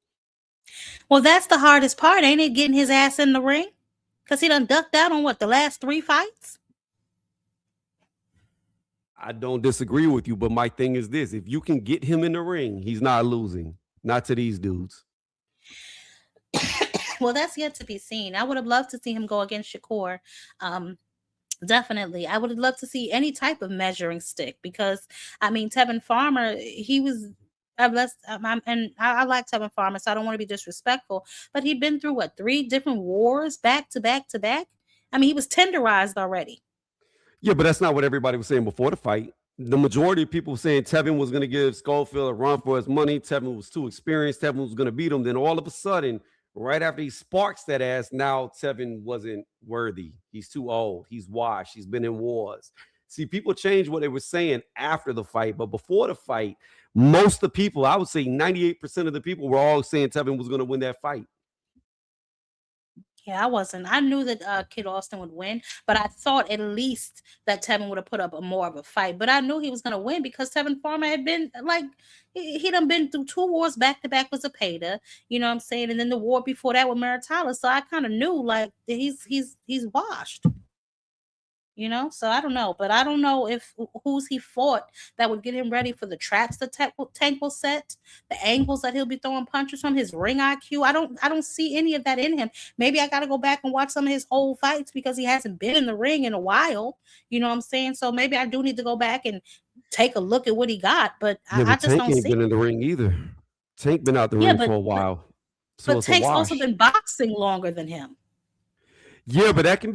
Well, that's the hardest part, ain't it? Getting his ass in the ring? Because he done ducked out on the last 3 fights? I don't disagree with you, but my thing is this. If you can get him in the ring, he's not losing. Not to these dudes. Well, that's yet to be seen. I would have loved to see him go against Shakur. Definitely. I would have loved to see any type of measuring stick because, I mean, Tevin Farmer, he was, I like Tevin Farmer, so I don't want to be disrespectful. But he'd been through what 3 different wars back to back to back. I mean, he was tenderized already. Yeah, but that's not what everybody was saying before the fight. The majority of people were saying Tevin was going to give Schofield a run for his money. Tevin was too experienced. Tevin was going to beat him. Then all of a sudden, right after he sparks that ass, now Tevin wasn't worthy. He's too old. He's washed. He's been in wars. See, people changed what they were saying after the fight, but before the fight, most of the people, I would say 98% of the people were all saying Tevin was going to win that fight. Yeah, I wasn't. I knew that Kid Austin would win, but I thought at least that Tevin would have put up more of a fight. But I knew he was going to win because Tevin Farmer had been like, he done been through 2 wars back to back with Opetaia, you know what I'm saying? And then the war before that with Maritala. So I kind of knew like he's washed. You know, so I don't know, but I don't know if who's he fought that would get him ready for the traps the Tank will set, the angles that he'll be throwing punches from, his ring IQ. I don't see any of that in him. Maybe I got to go back and watch some of his old fights because he hasn't been in the ring in a while. You know what I'm saying? So maybe I do need to go back and take a look at what he got. But I just Tank don't ain't see been in the ring either. Tank been out the ring for a while. But Tank's also been boxing longer than him. Yeah, but that can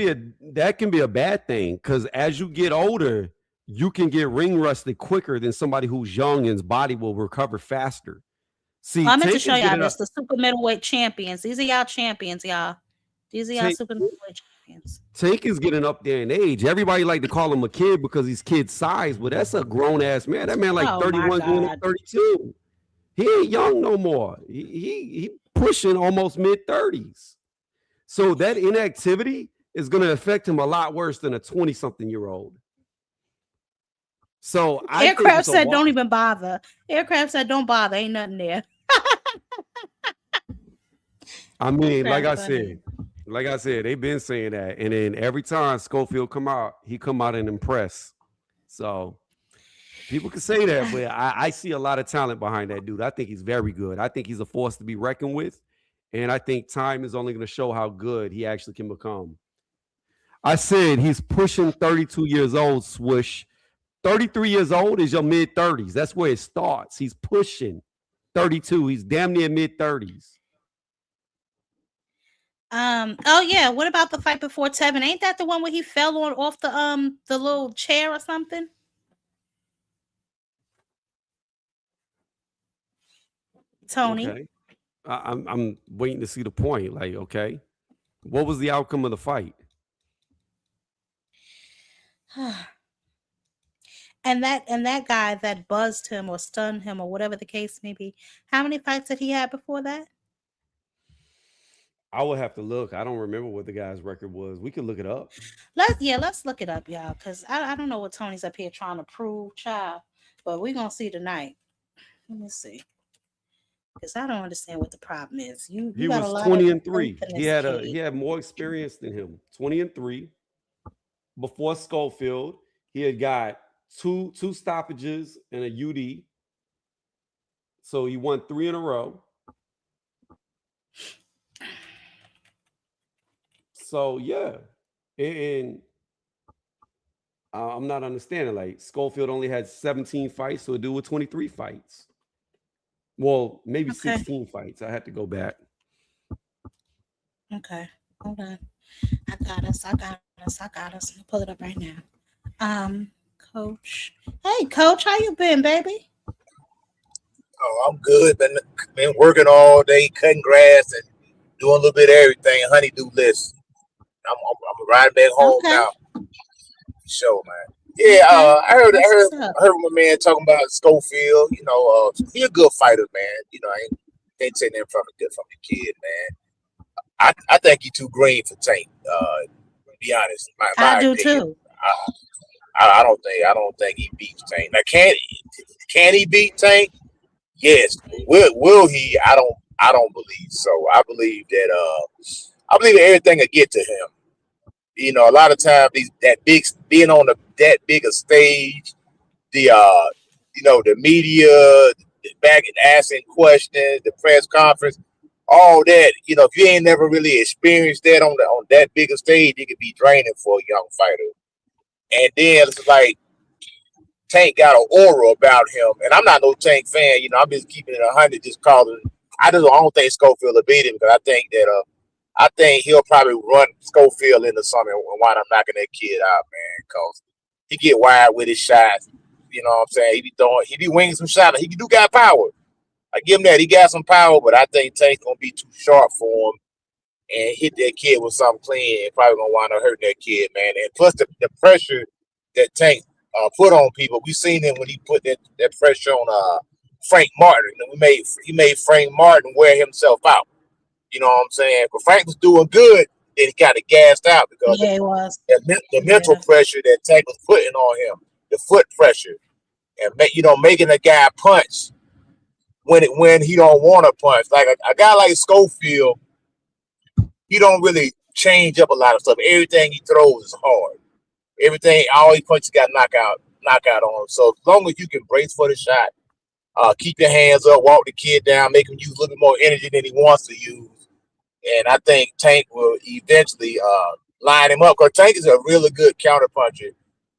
be a bad thing because as you get older, you can get ring rusted quicker than somebody who's young and his body will recover faster. See, I meant to show y'all this, the super middleweight champions. These are y'all champions, y'all. These are y'all super middleweight champions. Tank is getting up there in age. Everybody like to call him a kid because he's kid size, but that's a grown ass man. That man like 31 going to 32. He ain't young no more. He pushing almost mid 30s. So that inactivity is going to affect him a lot worse than a 20-something-year-old. So Aircraft said don't even bother. Aircraft said don't bother. Ain't nothing there. I mean, like I said, they've been saying that. And then every time Schofield come out, he come out and impress. So people can say that, but I see a lot of talent behind that dude. I think he's very good. I think he's a force to be reckoned with. And I think time is only going to show how good he actually can become. I said he's pushing 32 years old, Swoosh. 33 years old is your mid-30s. That's where it starts. He's pushing 32. He's damn near mid-30s. Oh yeah. What about the fight before Tevin? Ain't that the one where he fell off the little chair or something? Tony. Okay. I'm waiting to see the point. Like, okay, what was the outcome of the fight? And that guy that buzzed him or stunned him or whatever the case may be, how many fights did he have before that? I would have to look. I don't remember what the guy's record was. We could look it up. Let's look it up, y'all, because I don't know what Tony's up here trying to prove, child, but we're gonna see tonight. Let me see. Because I don't understand what the problem is. He got was 20-3. He had more experience than him. 20-3. Before Schofield, he had got two stoppages and a UD. So he won 3 in a row. So yeah, and I'm not understanding. Like Schofield only had 17 fights, so a dude with 23 fights. Well, maybe 16 fights. I had to go back. Okay, hold on. I got us. Let me pull it up right now. Coach. Hey, Coach, how you been, baby? Oh, I'm good. Been working all day, cutting grass and doing a little bit of everything. Honey-do list. I'm riding back home now. Show, man. Yeah, I heard my man talking about Schofield. You know, he a good fighter, man. You know, I can't take that from the kid, man. I think he too green for Tank. To be honest, my do opinion. Too. I don't think he beats Tank. Now, can he beat Tank? Yes. Will he? I don't believe so. I believe that everything will get to him. You know, a lot of times being on that big a stage, the media, the back and asking questions, the press conference, all that. You know, if you ain't never really experienced that on that big a stage, it could be draining for a young fighter. And then it's like Tank got an aura about him, and I'm not no Tank fan. You know, I'm just keeping it 100, just calling. I don't think Schofield will beat him, because I think that I think he'll probably run Schofield into something and wind up knocking that kid out, man. Cause he get wide with his shots. You know what I'm saying? He be winging some shots. He do got power. I give him that. He got some power, but I think Tank's gonna be too sharp for him and hit that kid with something clean and probably gonna wind up hurting that kid, man. And plus the pressure that Tank put on people. We seen him when he put that pressure on Frank Martin. He made Frank Martin wear himself out. You know what I'm saying? But Frank was doing good, then he kind of gassed out because he was. The mental pressure that Tank was putting on him, the foot pressure, and making a guy punch when he don't want to punch. Like a guy like Schofield, he don't really change up a lot of stuff. Everything he throws is hard. Everything, all he punches got knockout on him. So as long as you can brace for the shot, keep your hands up, walk the kid down, make him use a little bit more energy than he wants to use. And I think Tank will eventually line him up, because Tank is a really good counter puncher.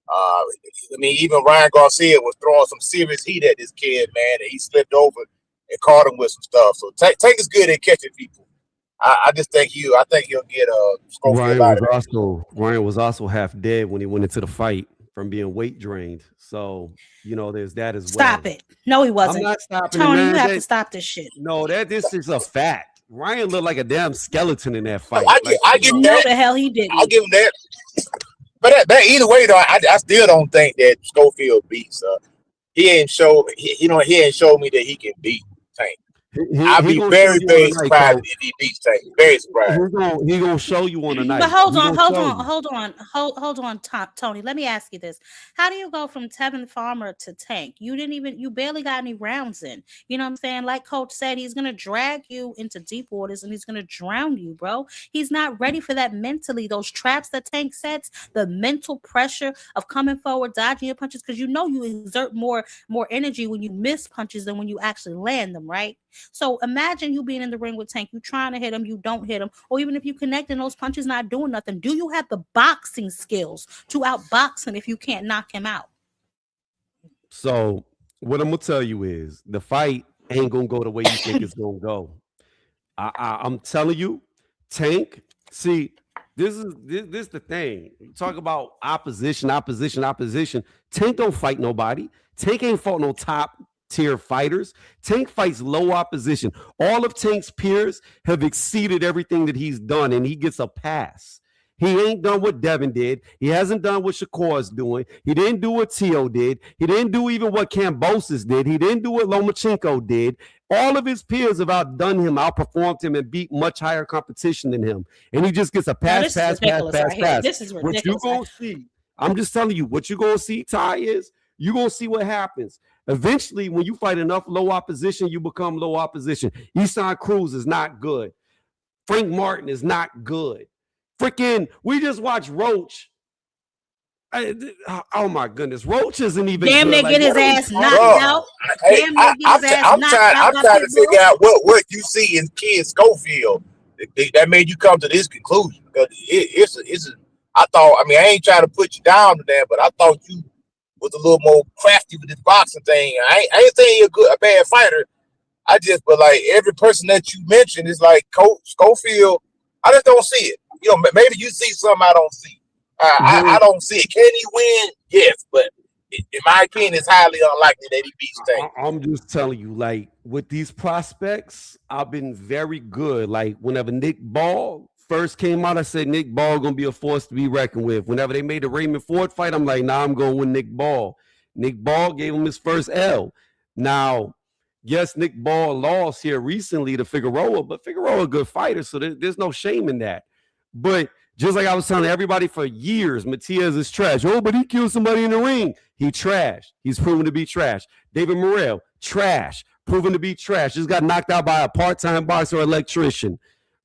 I mean, even Ryan Garcia was throwing some serious heat at this kid, man, and he slipped over and caught him with some stuff. So Tank is good at catching people. I just think he'll get Ryan was also half dead when he went into the fight from being weight drained. So there's that as well. Stop it. No, he wasn't. I'm not stopping Tony, it, man. you have to stop this shit. No, this is a fact. Ryan looked like a damn skeleton in that fight. I get that. No, the hell he didn't. I'll give him that. But that either way, though, I still don't think that Schofield beats. He ain't showed me that he can beat Tank. I'd be very, very surprised if he beats Tank. Very surprised. He's gonna show you on the night. But hold on, Tony. Let me ask you this: how do you go from Tevin Farmer to Tank? You barely got any rounds in. You know what I'm saying? Like Coach said, he's gonna drag you into deep waters and he's gonna drown you, bro. He's not ready for that mentally. Those traps that Tank sets, the mental pressure of coming forward, dodging your punches, because you exert more energy when you miss punches than when you actually land them, right? So imagine you being in the ring with Tank, you trying to hit him, you don't hit him, or even if you connect and those punches not doing nothing, do you have the boxing skills to outbox him if you can't knock him out? So what I'm gonna tell you is the fight ain't gonna go the way you think it's gonna go. I'm telling you, Tank. See, this is the thing. You talk about opposition. Tank don't fight nobody. Tank ain't fought no top tier fighters. Tank fights low opposition. All of Tank's peers have exceeded everything that he's done, and he gets a pass. He ain't done what Devin did. He hasn't done what Shakur's doing. He didn't do what Tio did. He didn't do even what Kambosos did. He didn't do what Lomachenko did. All of his peers have outdone him, outperformed him, and beat much higher competition than him. And he just gets a pass. This is ridiculous. What you gonna see? I'm just telling you, what you gonna see, Ty, is you're gonna see what happens. Eventually, when you fight enough low opposition, you become low opposition. Isan Cruz is not good. Frank Martin is not good. We just watched Roach. Oh my goodness, Roach isn't even damn good. Near get his ass knocked out. I'm trying to figure out what you see in Kid Schofield that made you come to this conclusion. Because I ain't trying to put you down to that, but I thought you was a little more crafty with this boxing thing. I ain't saying you're a bad fighter. But like every person that you mentioned is like Coach Schofield. I just don't see it. Maybe you see something I don't see. I don't see it. Can he win? Yes, but in my opinion, it's highly unlikely that he beats Tank. I'm just telling you, like with these prospects, I've been very good. Like whenever Nick Ball first came out, I said Nick Ball gonna be a force to be reckoned with. Whenever they made the Raymond Ford fight, I'm like, nah, I'm going with Nick Ball. Nick Ball gave him his first L. Now, yes, Nick Ball lost here recently to Figueroa, but Figueroa a good fighter, so there's no shame in that. But just like I was telling everybody for years, Matias is trash. Oh, but he killed somebody in the ring. He trash. He's proven to be trash. David Morrell, trash. Proven to be trash. Just got knocked out by a part-time boxer or electrician.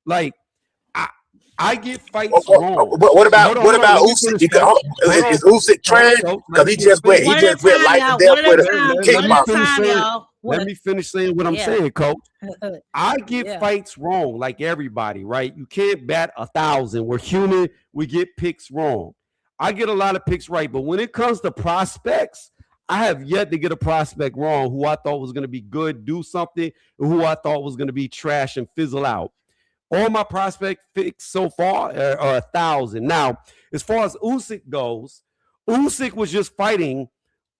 Like, I get fights wrong. What about Usyk? Is Usyk trash? Because he just went life and death with a kickboxer. Let me finish saying what I'm saying, Coach. I get fights wrong like everybody, right? You can't bat 1,000. We're human. We get picks wrong. I get a lot of picks right. But when it comes to prospects, I have yet to get a prospect wrong who I thought was going to be good, do something, and who I thought was going to be trash and fizzle out. All my prospect picks so far are 1,000. Now, as far as Usyk goes, Usyk was just fighting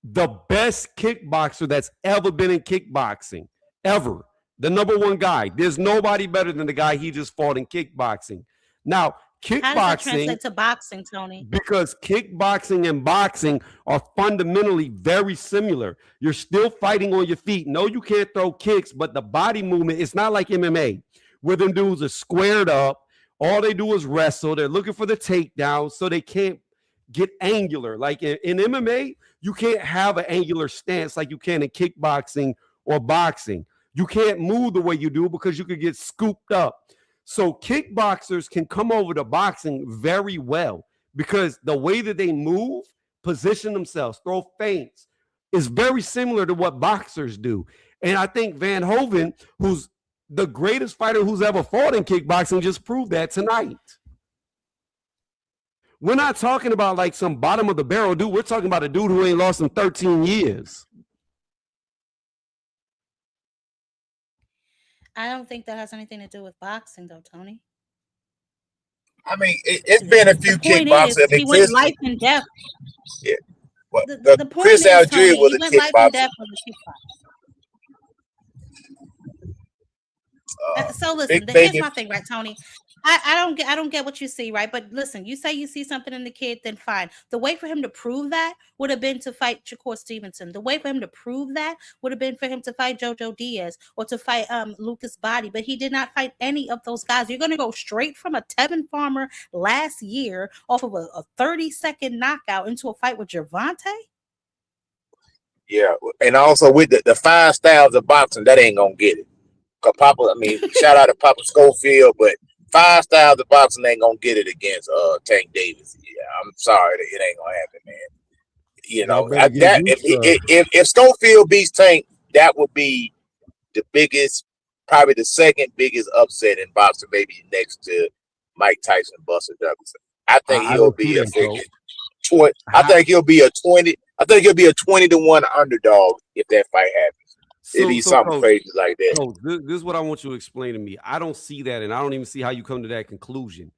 the best kickboxer that's ever been in kickboxing, ever. The number one guy. There's nobody better than the guy he just fought in kickboxing. Now, kickboxing. How does that translate to boxing, Tony? Because kickboxing and boxing are fundamentally very similar. You're still fighting on your feet. No, you can't throw kicks, but the body movement, it's not like MMA, where them dudes are squared up. All they do is wrestle. They're looking for the takedown, so they can't get angular. Like in MMA, you can't have an angular stance like you can in kickboxing or boxing. You can't move the way you do because you could get scooped up. So kickboxers can come over to boxing very well because the way that they move, position themselves, throw feints is very similar to what boxers do. And I think Verhoeven, who's the greatest fighter who's ever fought in kickboxing, just proved that tonight. We're not talking about like some bottom of the barrel dude. We're talking about a dude who ain't lost in 13 years. I don't think that has anything to do with boxing, though, Tony. I mean, it's been a few kickboxers. He went life and death. Yeah. Well, the point Chris is, Adrien was he a went life and death kickboxer. For the kickboxer. So listen, here's my thing, right, Tony? I don't get what you see, right? But listen, you say you see something in the kid, then fine. The way for him to prove that would have been to fight Shakur Stevenson. The way for him to prove that would have been for him to fight Jojo Diaz or to fight Lucas Body, but he did not fight any of those guys. You're gonna go straight from a Tevin Farmer last year off of a 30-second knockout into a fight with Gervonta? Yeah, and also with the 5 styles of boxing, that ain't gonna get it. Cause shout out to Papa Schofield, but 5 styles of boxing ain't gonna get it against Tank Davis. Yeah, I'm sorry, it ain't gonna happen, man. You know, if Schofield beats Tank, that would be the biggest, probably the second biggest upset in boxing, maybe next to Mike Tyson, Buster Douglas. I think he'll be a 20. I think he'll be a 20. I think he'll be a 20-1 underdog if that fight happens. It'd be something crazy like that. So this is what I want you to explain to me. I don't see that, and I don't even see how you come to that conclusion.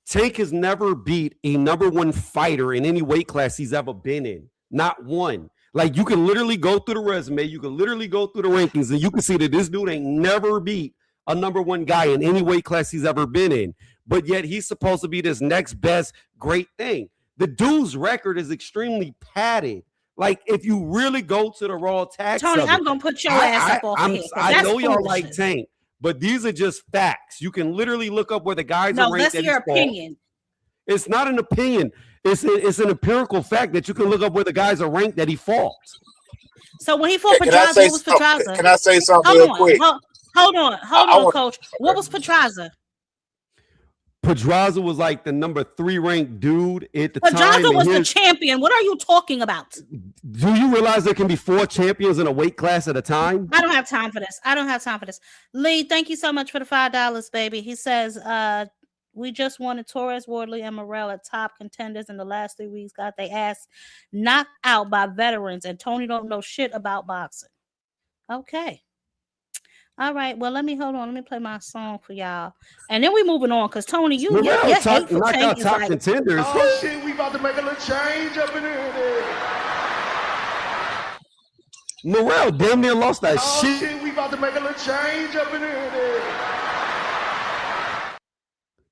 Tank has never beat a number 1 fighter in any weight class he's ever been in. Not one. Like, you can literally go through the resume, you can literally go through the rankings, and you can see that this dude ain't never beat a number 1 guy in any weight class he's ever been in. But yet he's supposed to be this next best great thing. The dude's record is extremely padded. Like, if you really go to the raw tax, Tony, I'm gonna put your ass up off here. I know y'all like Tank, but these are just facts. You can literally look up where the guys are ranked. No, that's your opinion. It's not an opinion. It's an empirical fact that you can look up where the guys are ranked that he fought. So when he fought Pedraza, what was Pedraza? Can I say something real quick? Hold on, Coach. What was Pedraza? Pedraza was like the number 3 ranked dude at the time. Pedraza was the champion. What are you talking about? Do you realize there can be 4 champions in a weight class at a time? I don't have time for this. Lee, thank you so much for the $5, baby. He says, we just wanted Torres, Wardley, and Morrell at top contenders in the last 3 weeks. Got their ass knocked out by veterans, and Tony don't know shit about boxing. Okay. All right, well, let me play my song for y'all, and then we moving on because Tony, your hateful Tank is like, contenders. Oh shit, we about to make a little change up in here. Morrell damn near lost that shit. We about to make a little change up in here.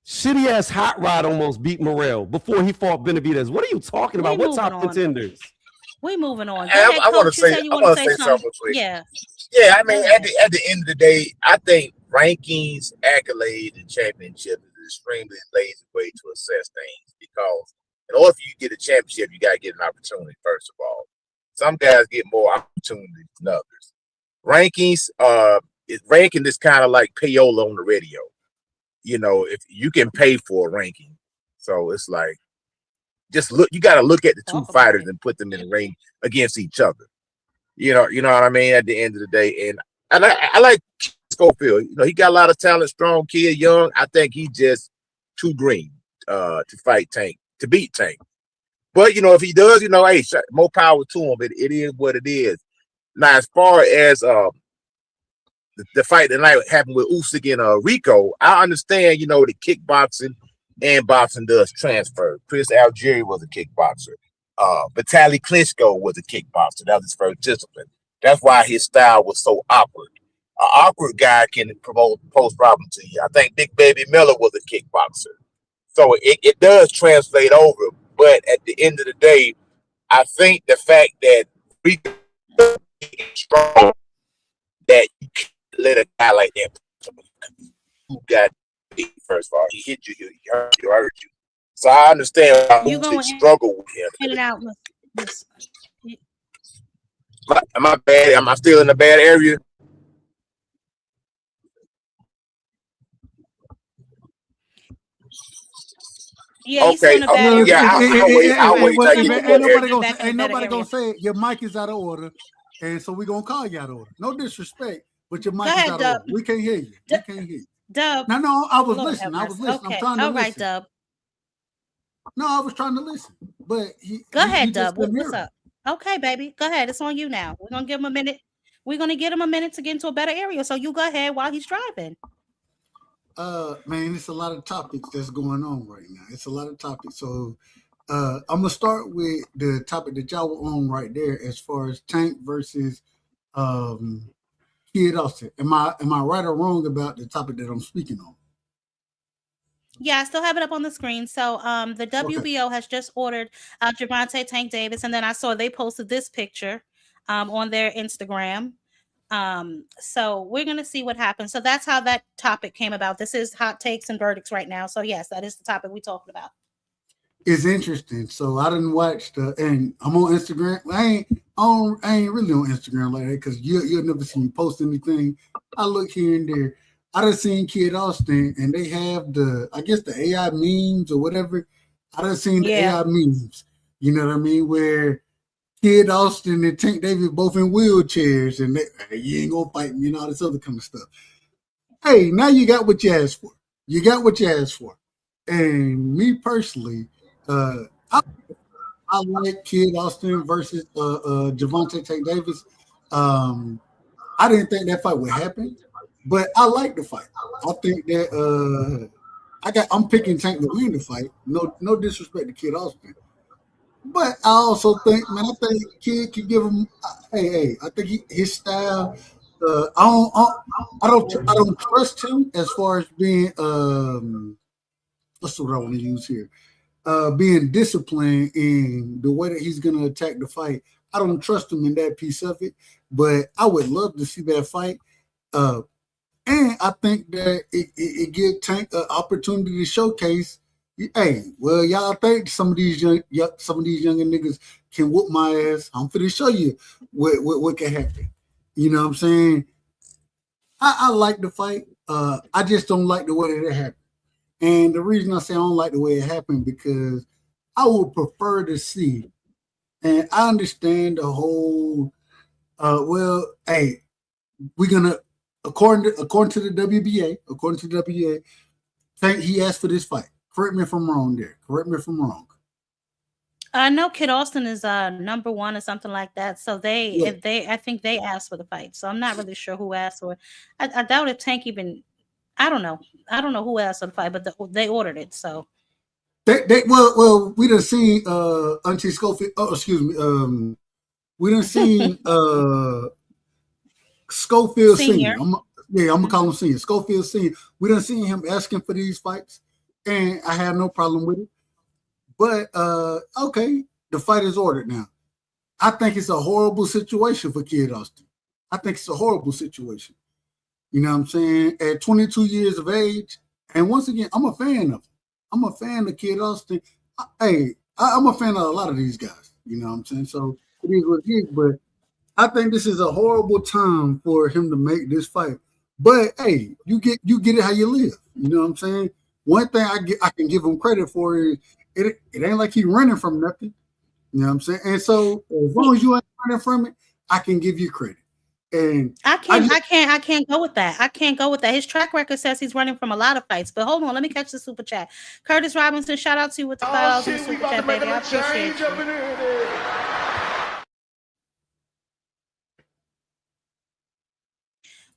Shitty ass Hot Rod almost beat Morrell before he fought Benavidez. What are you talking about? What top contenders? We moving on. I want to say something. Yeah. Yeah, I mean, at the end of the day, I think rankings, accolades, and championships is an extremely lazy way to assess things because in order for you to get a championship, you got to get an opportunity, first of all. Some guys get more opportunities than others. Rankings, ranking is kind of like payola on the radio. You know, if you can pay for a ranking. So it's like, just look, you got to look at the 2 fighters and put them in the ring against each other. You know what I mean? At the end of the day, and I like Schofield. You know, he got a lot of talent, strong kid, young. I think he's just too green to fight Tank, to beat Tank. But if he does, hey, more power to him. It is what it is. Now, as far as the fight tonight happened with Usyk and Rico, I understand, the kickboxing and boxing does transfer. Chris Algieri was a kickboxer. Vitaly Klitschko was a kickboxer. That was his first discipline. That's why his style was so awkward. An awkward guy can pose problem to you. I think Big Baby Miller was a kickboxer. So it does translate over. But at the end of the day, I think the fact that Rico is strong, that you can't let a guy like that who got first of all, he hit you, he hurt you. So I understand why Usyk struggle with him. Get it out. Am I bad? Am I still in a bad area? Yeah, he's still in a bad area. Ain't nobody gonna say it. Your mic is out of order, and so we're gonna call you out of order. No disrespect, but your mic is out of order. We can't hear you. We can't hear you. Dub. No, I was listening. I was listening. Okay. I'm trying to listen. All right, Dub. No, I was trying to listen. But go ahead, Dub. What's up? Okay, baby. Go ahead. It's on you now. We're gonna give him a minute. We're gonna give him a minute to get into a better area. So you go ahead while he's driving. Man, it's a lot of topics that's going on right now. It's a lot of topics. So I'm gonna start with the topic that y'all were on right there, as far as Tank versus Kid Austin. Am I right or wrong about the topic that I'm speaking on? Yeah, I still have it up on the screen. So the WBO has just ordered Gervonta Tank Davis, and then I saw they posted this picture on their Instagram. So we're gonna see what happens. So that's how that topic came about. This is hot takes and verdicts right now. So yes, that is the topic we're talking about. It's interesting. So I didn't watch and I'm on Instagram. I ain't really on Instagram like that because you'll never see me post anything. I look here and there. I done seen Kid Austin, and they have the AI memes or whatever. I done seen the AI memes. You know what I mean? Where Kid Austin and Tank Davis both in wheelchairs, and you ain't gonna fight me and all this other kind of stuff. Hey, now you got what you asked for. You got what you asked for. And me personally, I like Kid Austin versus Gervonta Tank Davis. I didn't think that fight would happen, but I like the fight. I think that I'm picking Tank to win the fight. No disrespect to Kid Austin. But I also think, man, I think Kid can give him. Hey, I think his style. I don't trust him as far as being. What's the word I want to use here? Being disciplined in the way that he's going to attack the fight. I don't trust him in that piece of it. But I would love to see that fight. And I think that it gives Tank an opportunity to showcase. Hey, well, y'all think some of these younger niggas can whoop my ass. I'm finna show you what can happen. You know what I'm saying? I like the fight. I just don't like the way that it happened. And the reason I say I don't like the way it happened because I would prefer to see, and I understand the whole. Hey, we're gonna according to the WBA, Tank he asked for this fight. Correct me if I'm wrong there. Correct me if I'm wrong. I know Kid Austin is number one or something like that. So I think they asked for the fight. So I'm not really sure who asked for it. I doubt if Tank even. I don't know. I don't know who asked for the fight, but they ordered it. So well, we done seen Auntie Schofield. Oh, excuse me. We done seen Schofield Senior. I'm gonna call him Senior. Schofield Senior. We done seen him asking for these fights. And I have no problem with it. But, okay, the fight is ordered now. I think it's a horrible situation for Kid Austin. I think it's a horrible situation. You know what I'm saying? At 22 years of age, and once again, I'm a fan of him. I'm a fan of Kid Austin. I'm a fan of a lot of these guys. You know what I'm saying? So it is what it is. But I think this is a horrible time for him to make this fight. But, hey, you get it how you live. You know what I'm saying? One thing I can give him credit for is it ain't like he's running from nothing. You know what I'm saying? And so as long as you ain't running from it, I can give you credit. And I can't go with that. I can't go with that. His track record says he's running from a lot of fights. But hold on, let me catch the super chat. Curtis Robinson, shout out to you with the $5 in the super chat, baby. I appreciate you.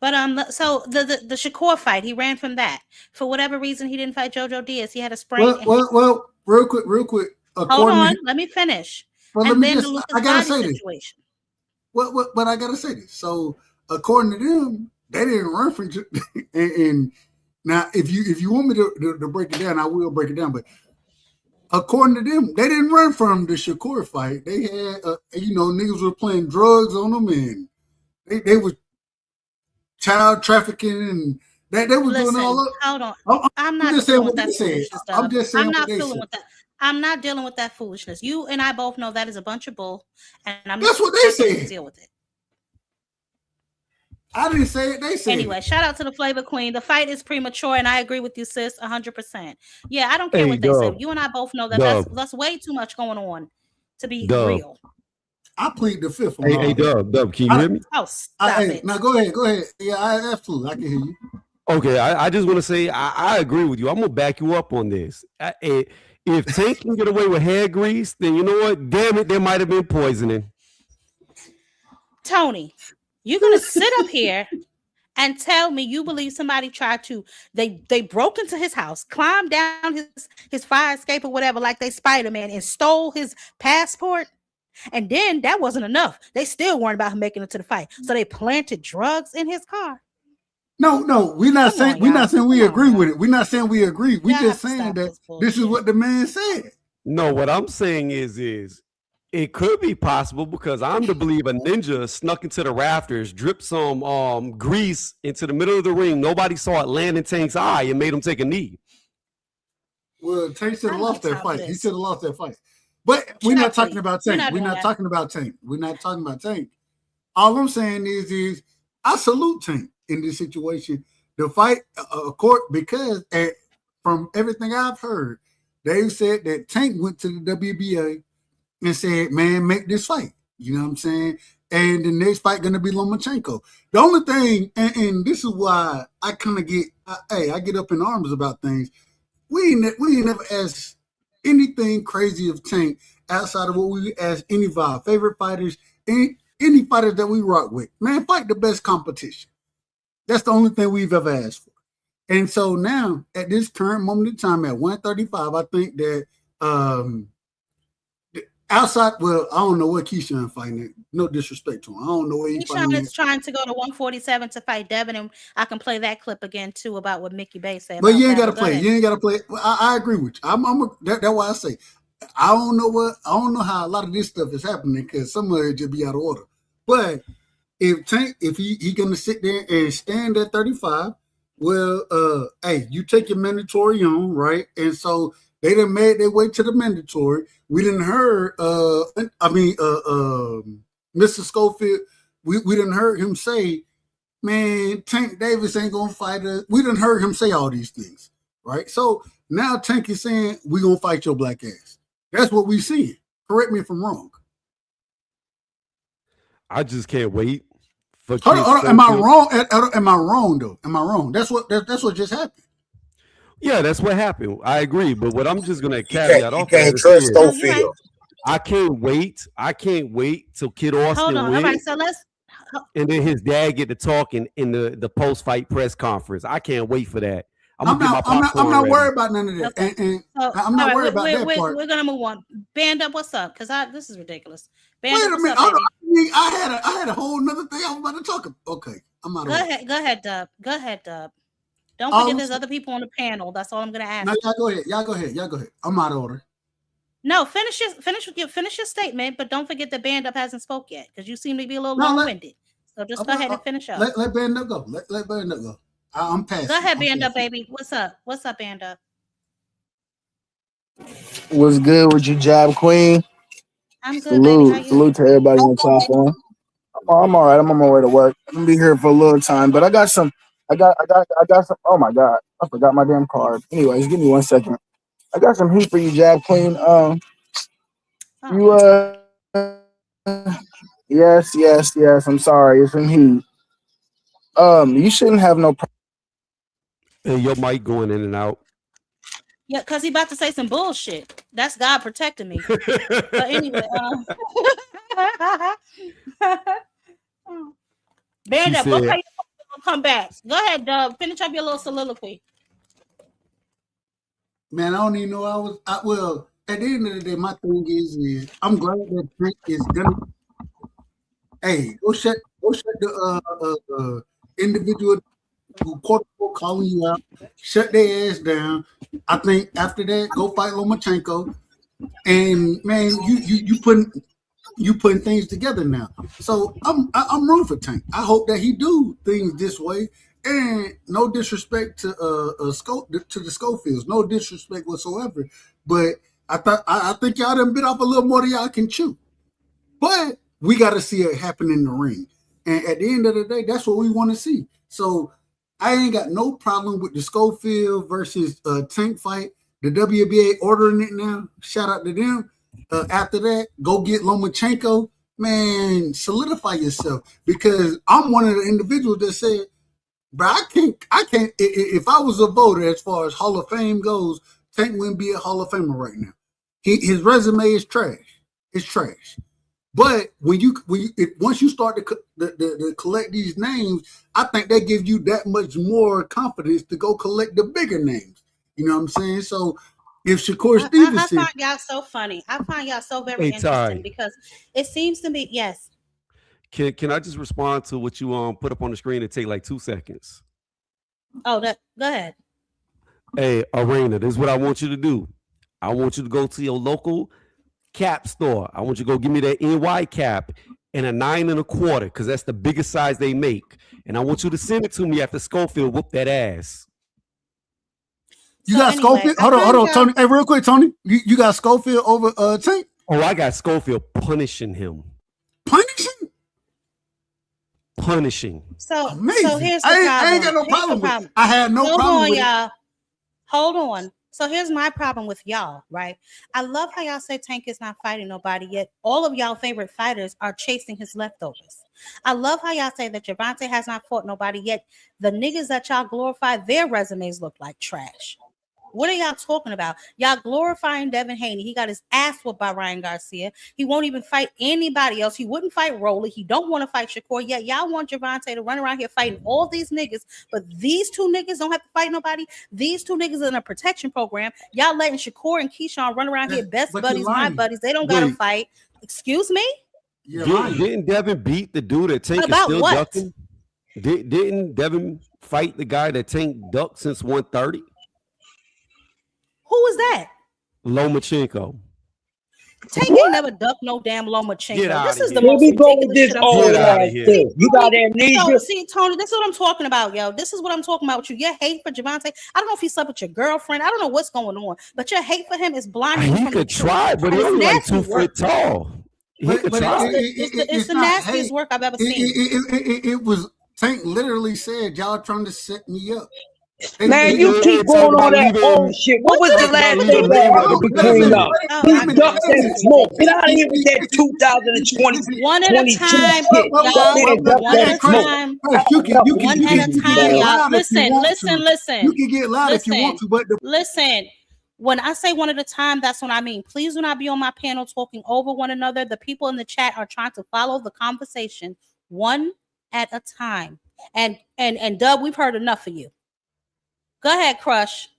But so the Shakur fight, he ran from that. For whatever reason, he didn't fight Jojo Diaz. He had a sprain. Well, real quick. Hold on, let me finish. Well, and let me then just, the Lucas I gotta Body say situation. this. But I gotta say this. So according to them, they didn't run from. And now, if you want me to break it down, I will break it down. But according to them, they didn't run from the Shakur fight. They had, niggas were playing drugs on them, and they was child trafficking, and they was doing all that. Hold on. I'm not just dealing saying with what that they said. foolishness. I'm just saying I'm not what they dealing said. with that. I'm not dealing with that foolishness. You and I both know that is a bunch of bull, and That's what they said. said. Deal with it. I didn't say it. They said anyway. It. Shout out to the Flavor Queen. The fight is premature, and I agree with you, sis, 100%. Yeah, I don't care what they say. You and I both know that that's way too much going on to be real. I plead the fifth. Hey, Dub, can you hear me? Oh, stop it. Now go ahead. Yeah, absolutely, I can hear you. Okay, I just want to say I agree with you. I'm gonna back you up on this. If Tank can get away with hair grease, then you know what? Damn it, there might have been poisoning. Tony, you're gonna sit up here and tell me you believe somebody tried to they broke into his house, climbed down his fire escape or whatever, like they Spider-Man, and stole his passport, and then that wasn't enough. They still weren't about him making it to the fight, so they planted drugs in his car. No, we're not saying we agree with it. We're not saying we agree. We're just saying that this is what the man said. No, what I'm saying is it could be possible because I'm to believe a ninja snuck into the rafters, dripped some grease into the middle of the ring. Nobody saw it land in Tank's eye and made him take a knee. Well, Tank should have lost that fight. He should have lost that fight. But we're not talking about Tank. We're not talking about Tank. We're not talking about Tank. All I'm saying is I salute Tank in this situation. The fight, because from everything I've heard, they said that Tank went to the WBA and said, man, make this fight. You know what I'm saying? And the next fight going to be Lomachenko. The only thing, and this is why I kind of I get up in arms about things. We ain't never asked anything crazy of Tank outside of what we ask any of our favorite fighters, any fighters that we rock with. Man, fight the best competition. That's the only thing we've ever asked for. And so now, at this current moment in time, at 135, I think that outside, well, I don't know what Keyshawn fighting at. No disrespect to him. I don't know where he's fighting. Keyshawn is trying to go to 147 to fight Devin, and I can play that clip again, too, about what Mickey Bay said. But you ain't got to play it. You ain't got to play it. I agree with you. That's why I say, I don't know how a lot of this stuff is happening because some of it just be out of order. But if Tank, if he gonna sit there and stand at 35, well, hey, you take your mandatory on, right? And so they done made their way to the mandatory. We didn't heard, Mr. Schofield, we didn't heard him say, man, Tank Davis ain't gonna fight us. We didn't heard him say all these things, right? So now Tank is saying, we gonna fight your black ass. That's what we see. Correct me if I'm wrong. I just can't wait for. Hold on. Am I wrong? Am I wrong though? Am I wrong? That's what just happened. Yeah, that's what happened. I agree. But what I'm just gonna caveat off you can't trust Schofield. I can't wait. I can't wait till Kid Austin wins. All right, so let's. And then his dad get to talk in the post-fight press conference. I can't wait for that. I'm not worried about none of that. Okay. I'm not worried about that part. We're gonna move on. Band Up, what's up? Because this is ridiculous. Wait a minute. I had a whole nother thing I was about to talk about. Okay, I'm out. Go ahead, Dub. Don't forget there's other people on the panel. That's all I'm gonna ask. No, y'all go ahead. I'm out of order. No, finish your statement, but don't forget that Band Up hasn't spoke yet because you seem to be a little long-winded. So just go ahead and finish up. Let Band Up go. Let Band Up go. I'm passing. Go ahead, Band Up, baby. What's up? What's up, Band Up? What's good with you, Jab Queen? I'm good, baby. Salute to everybody on the platform. I'm all right. I'm on my way to work. I'm gonna be here for a little time, but I got some. Oh my God, I forgot my damn card. Anyways, give me 1 second. I got some heat for you, Jab Queen. Yes. I'm sorry. It's from he. You shouldn't have no problem. Hey, your mic going in and out. Yeah, because he about to say some bullshit. That's God protecting me. But anyway, Band up. Okay, come back. Go ahead, Dub. Finish up your little soliloquy. Man, I don't even know well, at the end of the day, my thing is I'm glad that Tank is gonna. Hey, go shut the individual who quote unquote calling you out. Shut their ass down. I think after that, go fight Lomachenko. And man, you putting things together now. So I'm rooting for Tank. I hope that he do things this way. And no disrespect to the Schofields, no disrespect whatsoever. But I think y'all done bit off a little more than y'all can chew. But we got to see it happen in the ring. And at the end of the day, that's what we want to see. So I ain't got no problem with the Schofield versus Tank fight. The WBA ordering it now. Shout out to them. After that, go get Lomachenko. Man, solidify yourself. Because I'm one of the individuals that said, but I can't. If I was a voter as far as Hall of Fame goes, Tank wouldn't be a Hall of Famer right now. His resume is trash. It's trash. But once you start to collect these names, I think that gives you that much more confidence to go collect the bigger names. You know what I'm saying? So if Shakur Stevenson, I find y'all so funny. I find y'all so very interesting because it seems to me, yes. Can I just respond to what you put up on the screen and take like 2 seconds? Oh, go ahead. Hey, Arena, this is what I want you to do. I want you to go to your local cap store. I want you to go give me that NY cap and a 9 1/4 because that's the biggest size they make. And I want you to send it to me after Schofield whoop that ass. You got Schofield? Hold on, Tony. Hey, real quick, Tony. You got Schofield over Tank? Oh, I got Schofield punishing him. Punishing. So amazing. Here's the problem. I ain't got no problem with it. I had no problem with y'all. Hold on. So here's my problem with y'all, right? I love how y'all say Tank is not fighting nobody, yet all of y'all favorite fighters are chasing his leftovers. I love how y'all say that Gervonta has not fought nobody, yet the niggas that y'all glorify, their resumes look like trash. What are y'all talking about? Y'all glorifying Devin Haney. He got his ass whooped by Ryan Garcia. He won't even fight anybody else. He wouldn't fight Rolly. He don't want to fight Shakur. Yet y'all want Gervonta to run around here fighting all these niggas, but these two niggas don't have to fight nobody. These two niggas are in a protection program. Y'all letting Shakur and Keyshawn run around here, best buddies, my buddies. They don't gotta fight. Excuse me? Didn't Devin beat the dude that Tank is still ducking? Didn't Devin fight the guy that Tank ducked since 130? Who was that? Lomachenko. Tank ain't never ducked no damn Lomachenko. This is the most ridiculous shit I'm saying. You got amnesia. See, Tony, this is what I'm talking about, yo. This is what I'm talking about with you. Your hate for Gervonta. I don't know if he slept with your girlfriend. I don't know what's going on, but your hate for him is blinding you. He could try, but he's only like 2 foot tall. He could try. It's the nastiest work I've ever seen. It was Tank literally said, y'all trying to set me up. Man, you keep going on that bullshit. What was the last thing that happened between us? These ducks and smoke. Get out of here with that 2020. One at a time, y'all. One at a time. One at a time, y'all. Listen. You can get loud if you want to, but listen. When I say one at a time, that's what I mean. Please do not be on my panel talking over one another. The people in the chat are trying to follow the conversation one at a time. And Dub, we've heard enough of you. Go ahead, Crush.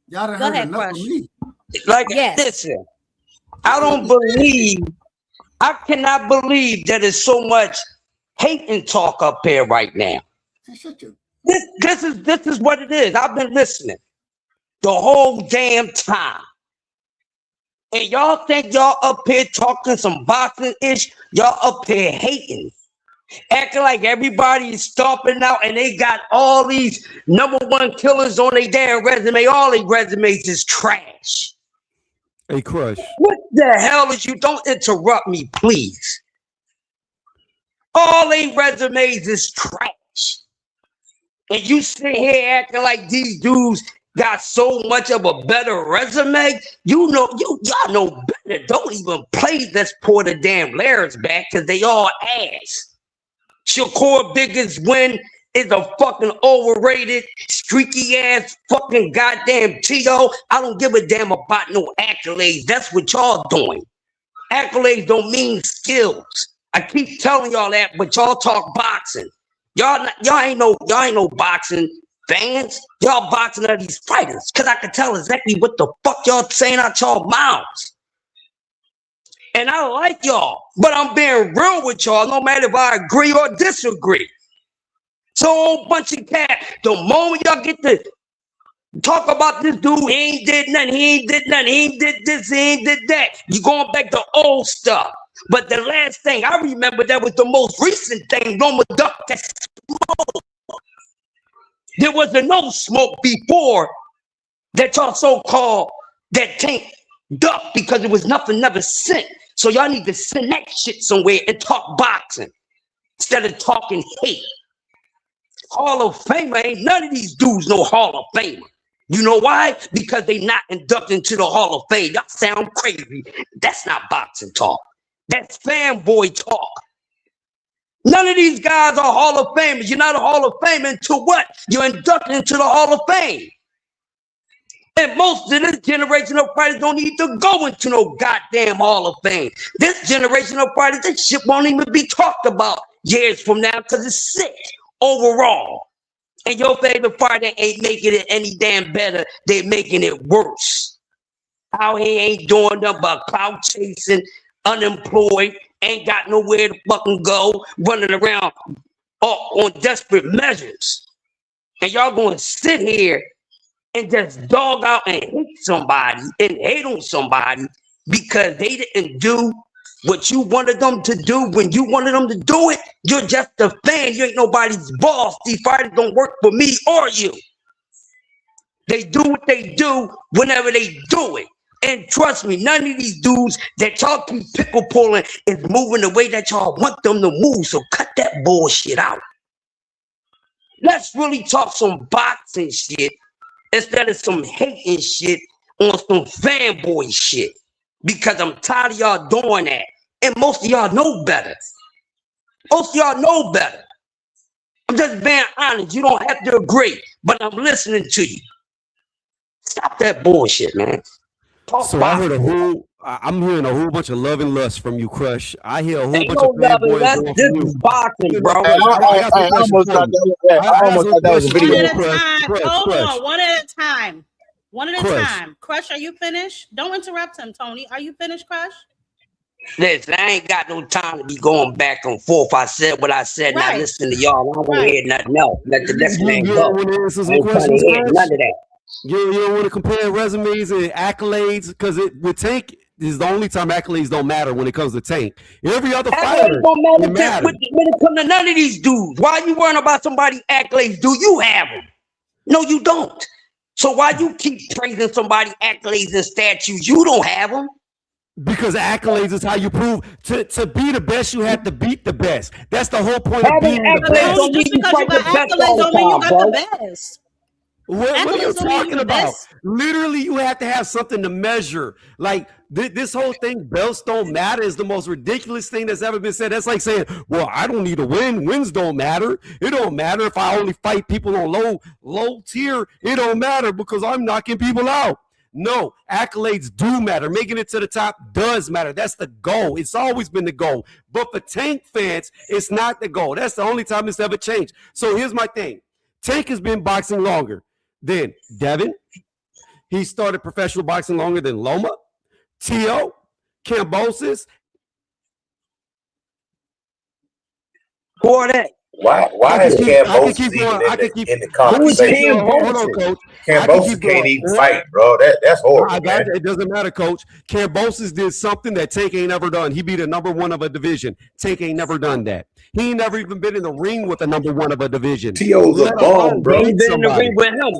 Y'all done heard enough of me. Like, listen, I cannot believe that there's so much hate and talk up here right now. This is what it is. I've been listening the whole damn time. And y'all think y'all up here talking some boxing-ish? Y'all up here hating. Acting like everybody is stomping out and they got all these #1 killers on their damn resume. All their resumes is trash. Hey, Crush. What the hell is you? Don't interrupt me, please. All their resumes is trash. And you sit here acting like these dudes got so much of a better resume. You know, y'all know better. Don't even play. Let's pour the damn layers back because they all ass. Shakur biggest win is a fucking overrated, streaky ass fucking goddamn Tito. I don't give a damn about no accolades. That's what y'all doing. Accolades don't mean skills. I keep telling y'all that, but y'all talk boxing. Y'all ain't no boxing fans. Y'all boxing are these fighters, cause I can tell exactly what the fuck y'all saying out y'all mouths. And I like y'all, but I'm being real with y'all, no matter if I agree or disagree. So a whole bunch of cat. The moment y'all get to talk about this dude, he ain't did nothing, he ain't did nothing, he ain't did this, he ain't did that. You going back to old stuff. But the last thing I remember that was the most recent thing, Roma Duck that smoke. There was no smoke before that y'all so-called that tank duck because it was nothing never sent. So y'all need to send that shit somewhere and talk boxing instead of talking hate. Hall of Famer ain't none of these dudes no Hall of Famer. You know why? Because they not inducted into the Hall of Fame. Y'all sound crazy. That's not boxing talk. That's fanboy talk. None of these guys are Hall of Famers. You're not a Hall of Famer until what? You're inducted into the Hall of Fame. And most of this generation of fighters don't need to go into no goddamn Hall of Fame. This generation of fighters, this shit won't even be talked about years from now because it's sick overall. And your favorite fighter ain't making it any damn better. They're making it worse. How he ain't doing nothing but clout chasing, unemployed, ain't got nowhere to fucking go, running around on desperate measures. And y'all gonna sit here and just dog out and hate somebody and hate on somebody because they didn't do what you wanted them to do when you wanted them to do it. You're just a fan. You ain't nobody's boss. These fighters don't work for me or you. They do what they do whenever they do it. And trust me, none of these dudes that y'all keep pickle pulling is moving the way that y'all want them to move. So cut that bullshit out. Let's really talk some boxing shit instead of some hating shit on some fanboy shit. Because I'm tired of y'all doing that. And most of y'all know better. Most of y'all know better. I'm just being honest. You don't have to agree, but I'm listening to you. Stop that bullshit, man. So I heard I'm hearing a whole bunch of love and lust from you, Crush. I hear a whole bunch of fanboys going from you. This is boxing, bro. I almost thought that was a video. Hold on, one at a time. One at a time. Crush, are you finished? Don't interrupt him, Tony. Are you finished, Crush? Listen, I ain't got no time to be going back and forth. I said what I said. Now listen to y'all. I don't want to hear nothing else. Let the next man go. I ain't trying to hear none of that. You don't want to compare resumes and accolades because with Tank is the only time accolades don't matter when it comes to Tank. Every other fighter don't matter when it comes to none of these dudes. Why you worrying about somebody's accolades? Do you have them? No, you don't. So why you keep praising somebody's accolades and statues? You don't have them. Because accolades is how you prove to be the best. You have to beat the best. That's the whole point of being the best. Just because you got accolades don't mean you got the best. What are you talking about? Literally, you have to have something to measure. Like this whole thing, belts don't matter is the most ridiculous thing that's ever been said. That's like saying, well, I don't need a win. Wins don't matter. It don't matter if I only fight people on low tier. It don't matter because I'm knocking people out. No, accolades do matter. Making it to the top does matter. That's the goal. It's always been the goal. But for Tank fans, it's not the goal. That's the only time it's ever changed. So here's my thing. Tank has been boxing longer than Devin. He started professional boxing longer than Loma, Tio, Kambosos. Who are that? Why is Kambosos even in the conversation? Hold on, Coach. Kambosos can't even fight, bro. That's horrible. I got it. It doesn't matter, Coach. Kambosos did something that Tank ain't never done. He beat a number one of a division. Tank ain't never done that. He ain't never even been in the ring with a number one of a division. Tio's a bomb, bro. They ain't been in the ring with him.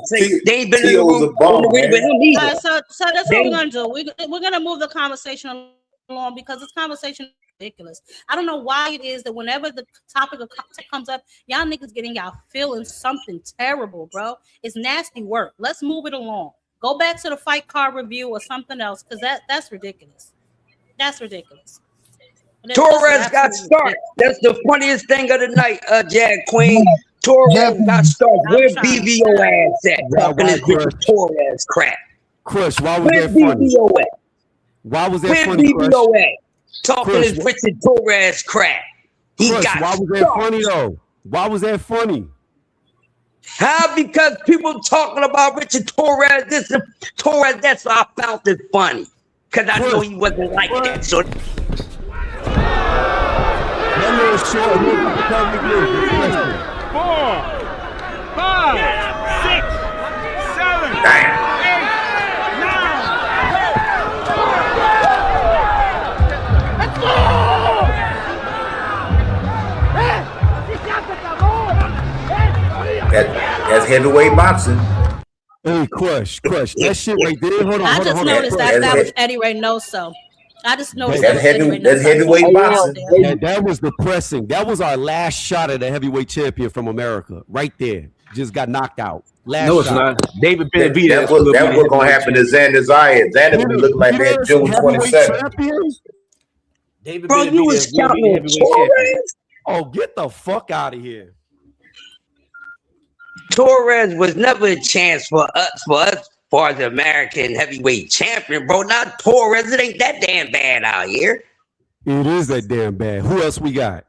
They ain't been in the ring with him either. So that's what we're gonna do. We're gonna move the conversation along because this conversation ridiculous. I don't know why it is that whenever the topic of content comes up, y'all niggas getting y'all feeling something terrible, bro. It's nasty work. Let's move it along. Go back to the fight card review or something else, because that's ridiculous. That's ridiculous. Torres got started. That's the funniest thing of the night, Jag Queen. Torres got started. Where BVO ass at? Talking this bitch Torres crap. Crush, why was Where that funny? BVO at? Why was that Where funny, BVO Crush? at? Talking Crush, this Richard Torres crap. He Crush, got why was that started. funny though? Why was that funny? How? Because people talking about Richard Torres, this and Torres, that's why I found it funny. Because I know he wasn't like that. So That little short nigga become the good. 4, 5, 6, 7, 8, 9. That's heavyweight boxing. Hey, Crush. That shit right there. Hold on. I just noticed that was Eddie Reynoso. I just noticed That's heavyweight boxing. That was depressing. That was our last shot at a heavyweight champion from America. Right there. Just got knocked out. No, it's not. David Benavidez. That was going to happen to Xander Zayas. Xander would be looking like that June 27th. David Bro, you was counting Torres? Oh, get the fuck out of here. Torres was never a chance for us for the American heavyweight champion, bro. Not Torres. It ain't that damn bad out here. It is that damn bad. Who else we got?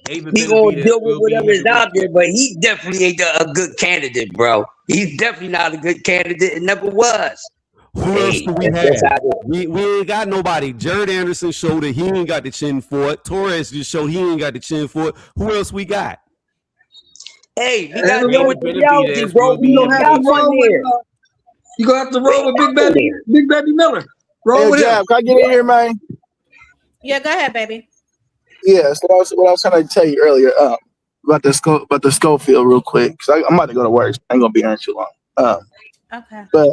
He gonna deal with whatever is out there, but he definitely ain't a good candidate, bro. He's definitely not a good candidate. It never was. Who else do we have? We ain't got nobody. Jared Anderson showed that he ain't got the chin for it. Torres just showed he ain't got the chin for it. Who else we got? Hey, we gotta go with the reality, bro. We don't have to run here. You gonna have to roll with Big Baby Miller. Roll with him. Can I get in here, man? Yeah, go ahead, baby. Yeah, so what I was trying to tell you earlier about the Schofield real quick, because I'm about to go to work. So I ain't gonna be here too long. Okay. But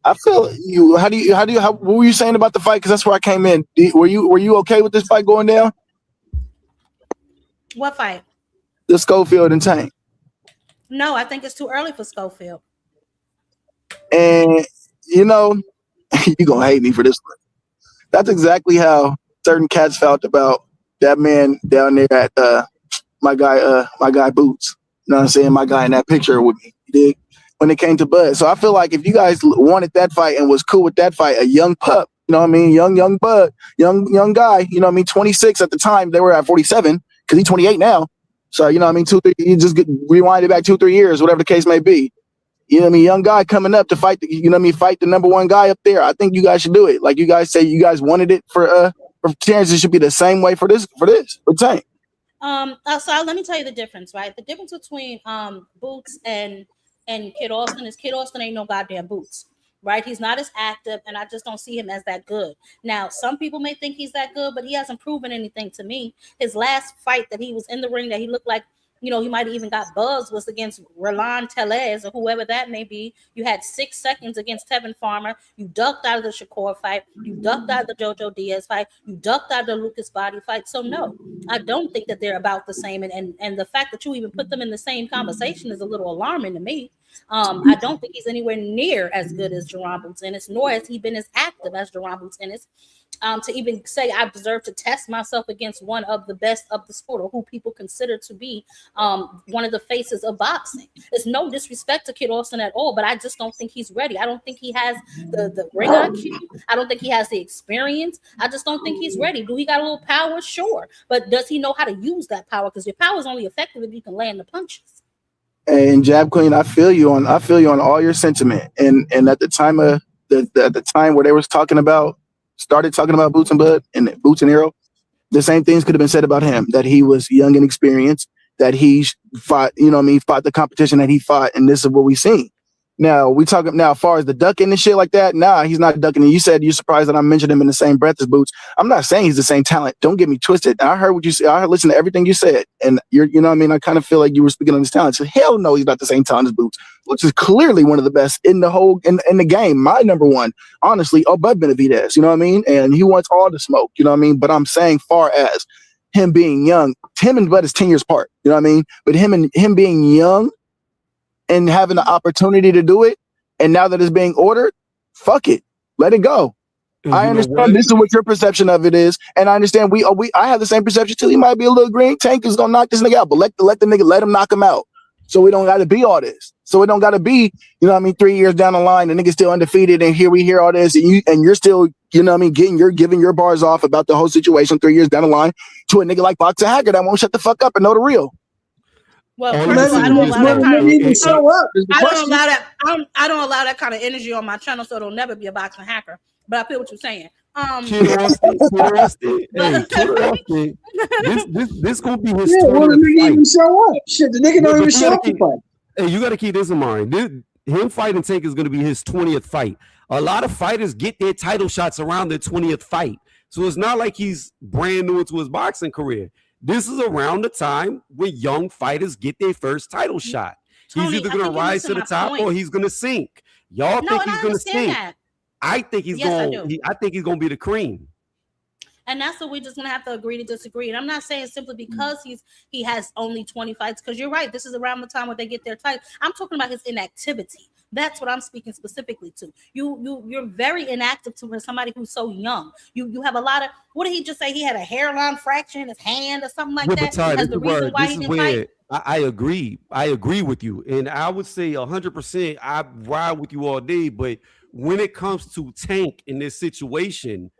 I feel you. What were you saying about the fight? Because that's where I came in. Were you okay with this fight going down? What fight? The Schofield and Tank. No, I think it's too early for Schofield. And you know, you're gonna hate me for this one. That's exactly how certain cats felt about that man down there at my guy Boots. You know what I'm saying? My guy in that picture with me. You dig? When it came to Bud. So I feel like if you guys wanted that fight and was cool with that fight, a young pup, you know what I mean? Young Bud, young guy, you know what I mean? 26 at the time, they were at 47, because he's 28 now. So, you know what I mean? 2-3, you just rewind it back 2-3 years, whatever the case may be. You know what I mean? Young guy coming up to fight, fight the number one guy up there. I think you guys should do it. Like you guys say you guys wanted it for Terrence, it should be the same way for Tank. So let me tell you the difference, right? The difference between Boots and Kid Austin is Kid Austin ain't no goddamn Boots, right? He's not as active, and I just don't see him as that good. Now, some people may think he's that good, but he hasn't proven anything to me. His last fight that he was in the ring that he looked like, you know, he might have even got buzzed was against Roland Tellez or whoever that may be. You had 6 seconds against Tevin Farmer. You ducked out of the Shakur fight. You ducked out of the Jojo Diaz fight. You ducked out of the Lucas Body fight. So no, I don't think that they're about the same. And the fact that you even put them in the same conversation is a little alarming to me. I don't think he's anywhere near as good as Jaron Boots Ennis, nor has he been as active as Jaron Boots Ennis. To even say I deserve to test myself against one of the best of the sport, or who people consider to be one of the faces of boxing. It's no disrespect to Kid Austin at all, but I just don't think he's ready. I don't think he has the ring IQ. I don't think he has the experience. I just don't think he's ready. Do he got a little power? Sure. But does he know how to use that power? Because your power is only effective if you can land the punches. And Jab Queen, I feel you on all your sentiment. And at the time of the time where they was started talking about Boots and Bud and Boots and Arrow, the same things could have been said about him, that he was young and experienced, that he fought, fought the competition that he fought, and this is what we seen. Now we talking now as far as the ducking and shit like that. Nah, he's not ducking. And you said you're surprised that I mentioned him in the same breath as Boots. I'm not saying he's the same talent. Don't get me twisted. I heard what you said. I listened to everything you said, and you know what I mean. I kind of feel like you were speaking on his talent. So hell no, he's not the same talent as Boots, which is clearly one of the best in the whole in the game. My number one, honestly, above Benavidez. You know what I mean? And he wants all the smoke. You know what I mean? But I'm saying, far as him being young, him and Bud is 10 years apart. You know what I mean? But him being young and having the opportunity to do it. And now that it's being ordered, fuck it, let it go. And I understand this is what your perception of it is, and I understand I have the same perception too. He might be a little green. Tank is gonna knock this nigga out, but let the nigga let him knock him out. So we don't got to be all this. So it don't got to be, you know what I mean, 3 years down the line, the nigga's still undefeated, and here we hear all this, and you're still, you know what I mean, giving your bars off about the whole situation 3 years down the line to a nigga like Boxer Hacker that won't shut the fuck up and know the real. Well, first of all, I don't allow that kind of I don't allow that kind of energy on my channel, so it'll never be a boxing hacker. But I feel what you're saying. Kid Austin. This gonna be his 20th well, the nigga fight. even show up. Shit, the nigga don't even show up to fight. Hey, you got to keep this in mind. Him fighting Tank is going to be his 20th fight. A lot of fighters get their title shots around their 20th fight. So it's not like he's brand new into his boxing career. This is around the time when young fighters get their first title shot. He's either going to rise to the top or he's going to sink. Y'all think he's going to sink. I think he's going to be the cream. And that's what we're just gonna have to agree to disagree. And I'm not saying simply because he has only 20 fights, because you're right, this is around the time when they get their title. I'm talking about his inactivity. That's what I'm speaking specifically to. You're very inactive to somebody who's so young. You have a lot of, what did he just say? He had a hairline fracture in his hand or something like that. That's the reason why he didn't fight. I agree. I agree with you. And I would say 100% I ride with you all day. But when it comes to Tank in this situation,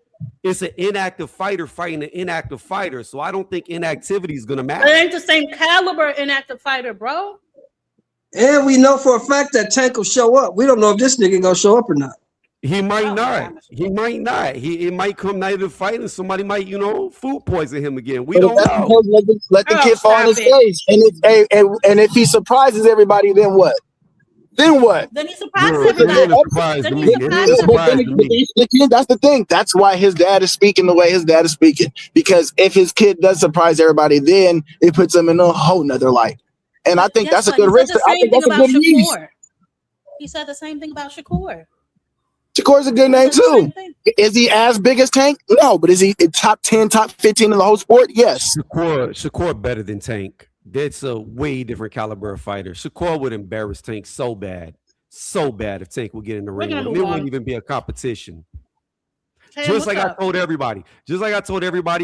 it's an inactive fighter fighting an inactive fighter. So I don't think inactivity is going to matter. It ain't the same caliber inactive fighter, bro. And we know for a fact that Tank will show up. We don't know if this nigga gonna show up or not. He might not. He might not. It might come night of the fight and somebody might, food poison him again. We don't know. Let the kid fall on his face. And if he surprises everybody, then what? Then what? Then he surprises everybody. That's the thing. That's why his dad is speaking the way his dad is speaking. Because if his kid does surprise everybody, then it puts him in a whole nother light. And I think that's a good risk. I think that's a good news. He said the same thing about Shakur. Shakur's a good name too. Is he as big as Tank? No, but is he top 10, top 15 in the whole sport? Yes. Shakur better than Tank. That's a way different caliber of fighter. Shakur would embarrass Tank so bad if Tank would get in the ring. It wouldn't even be a competition. Just like I told everybody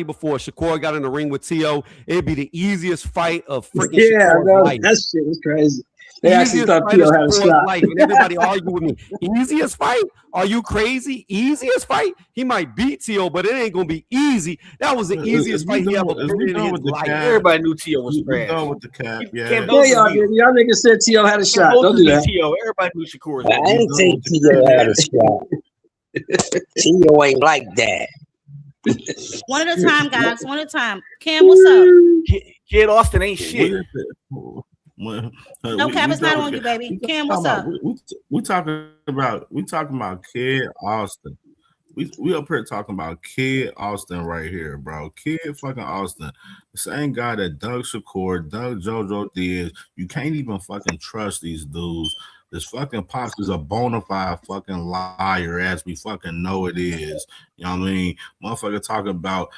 before Shakur got in the ring with T.O., it'd be the easiest fight of freaking Shakur's life. That shit was crazy. They actually thought T.O. had a shot. And everybody argue with me. Easiest fight? Are you crazy? Easiest fight? He might beat T.O., but it ain't gonna be easy. That was the easiest fight he ever put in his life. Everybody knew T.O. was trash. With the cap, y'all niggas said T.O. had a shot. Don't do that. T.O. Everybody knew Shakur was I didn't think T.O. had a shot. T.O. ain't like that. One at a time, guys. One at a time. Cam, what's up? Kid Austin ain't shit. No, Cap, it's not on you, baby. Cam, what's up? We talking about Kid Austin. We up here talking about Kid Austin right here, bro. Kid fucking Austin. The same guy that Doug Shakur, Doug JoJo Diaz. You can't even fucking trust these dudes. This fucking Pops is a bona fide fucking liar, as we fucking know it is. You know what I mean? Motherfucker talking about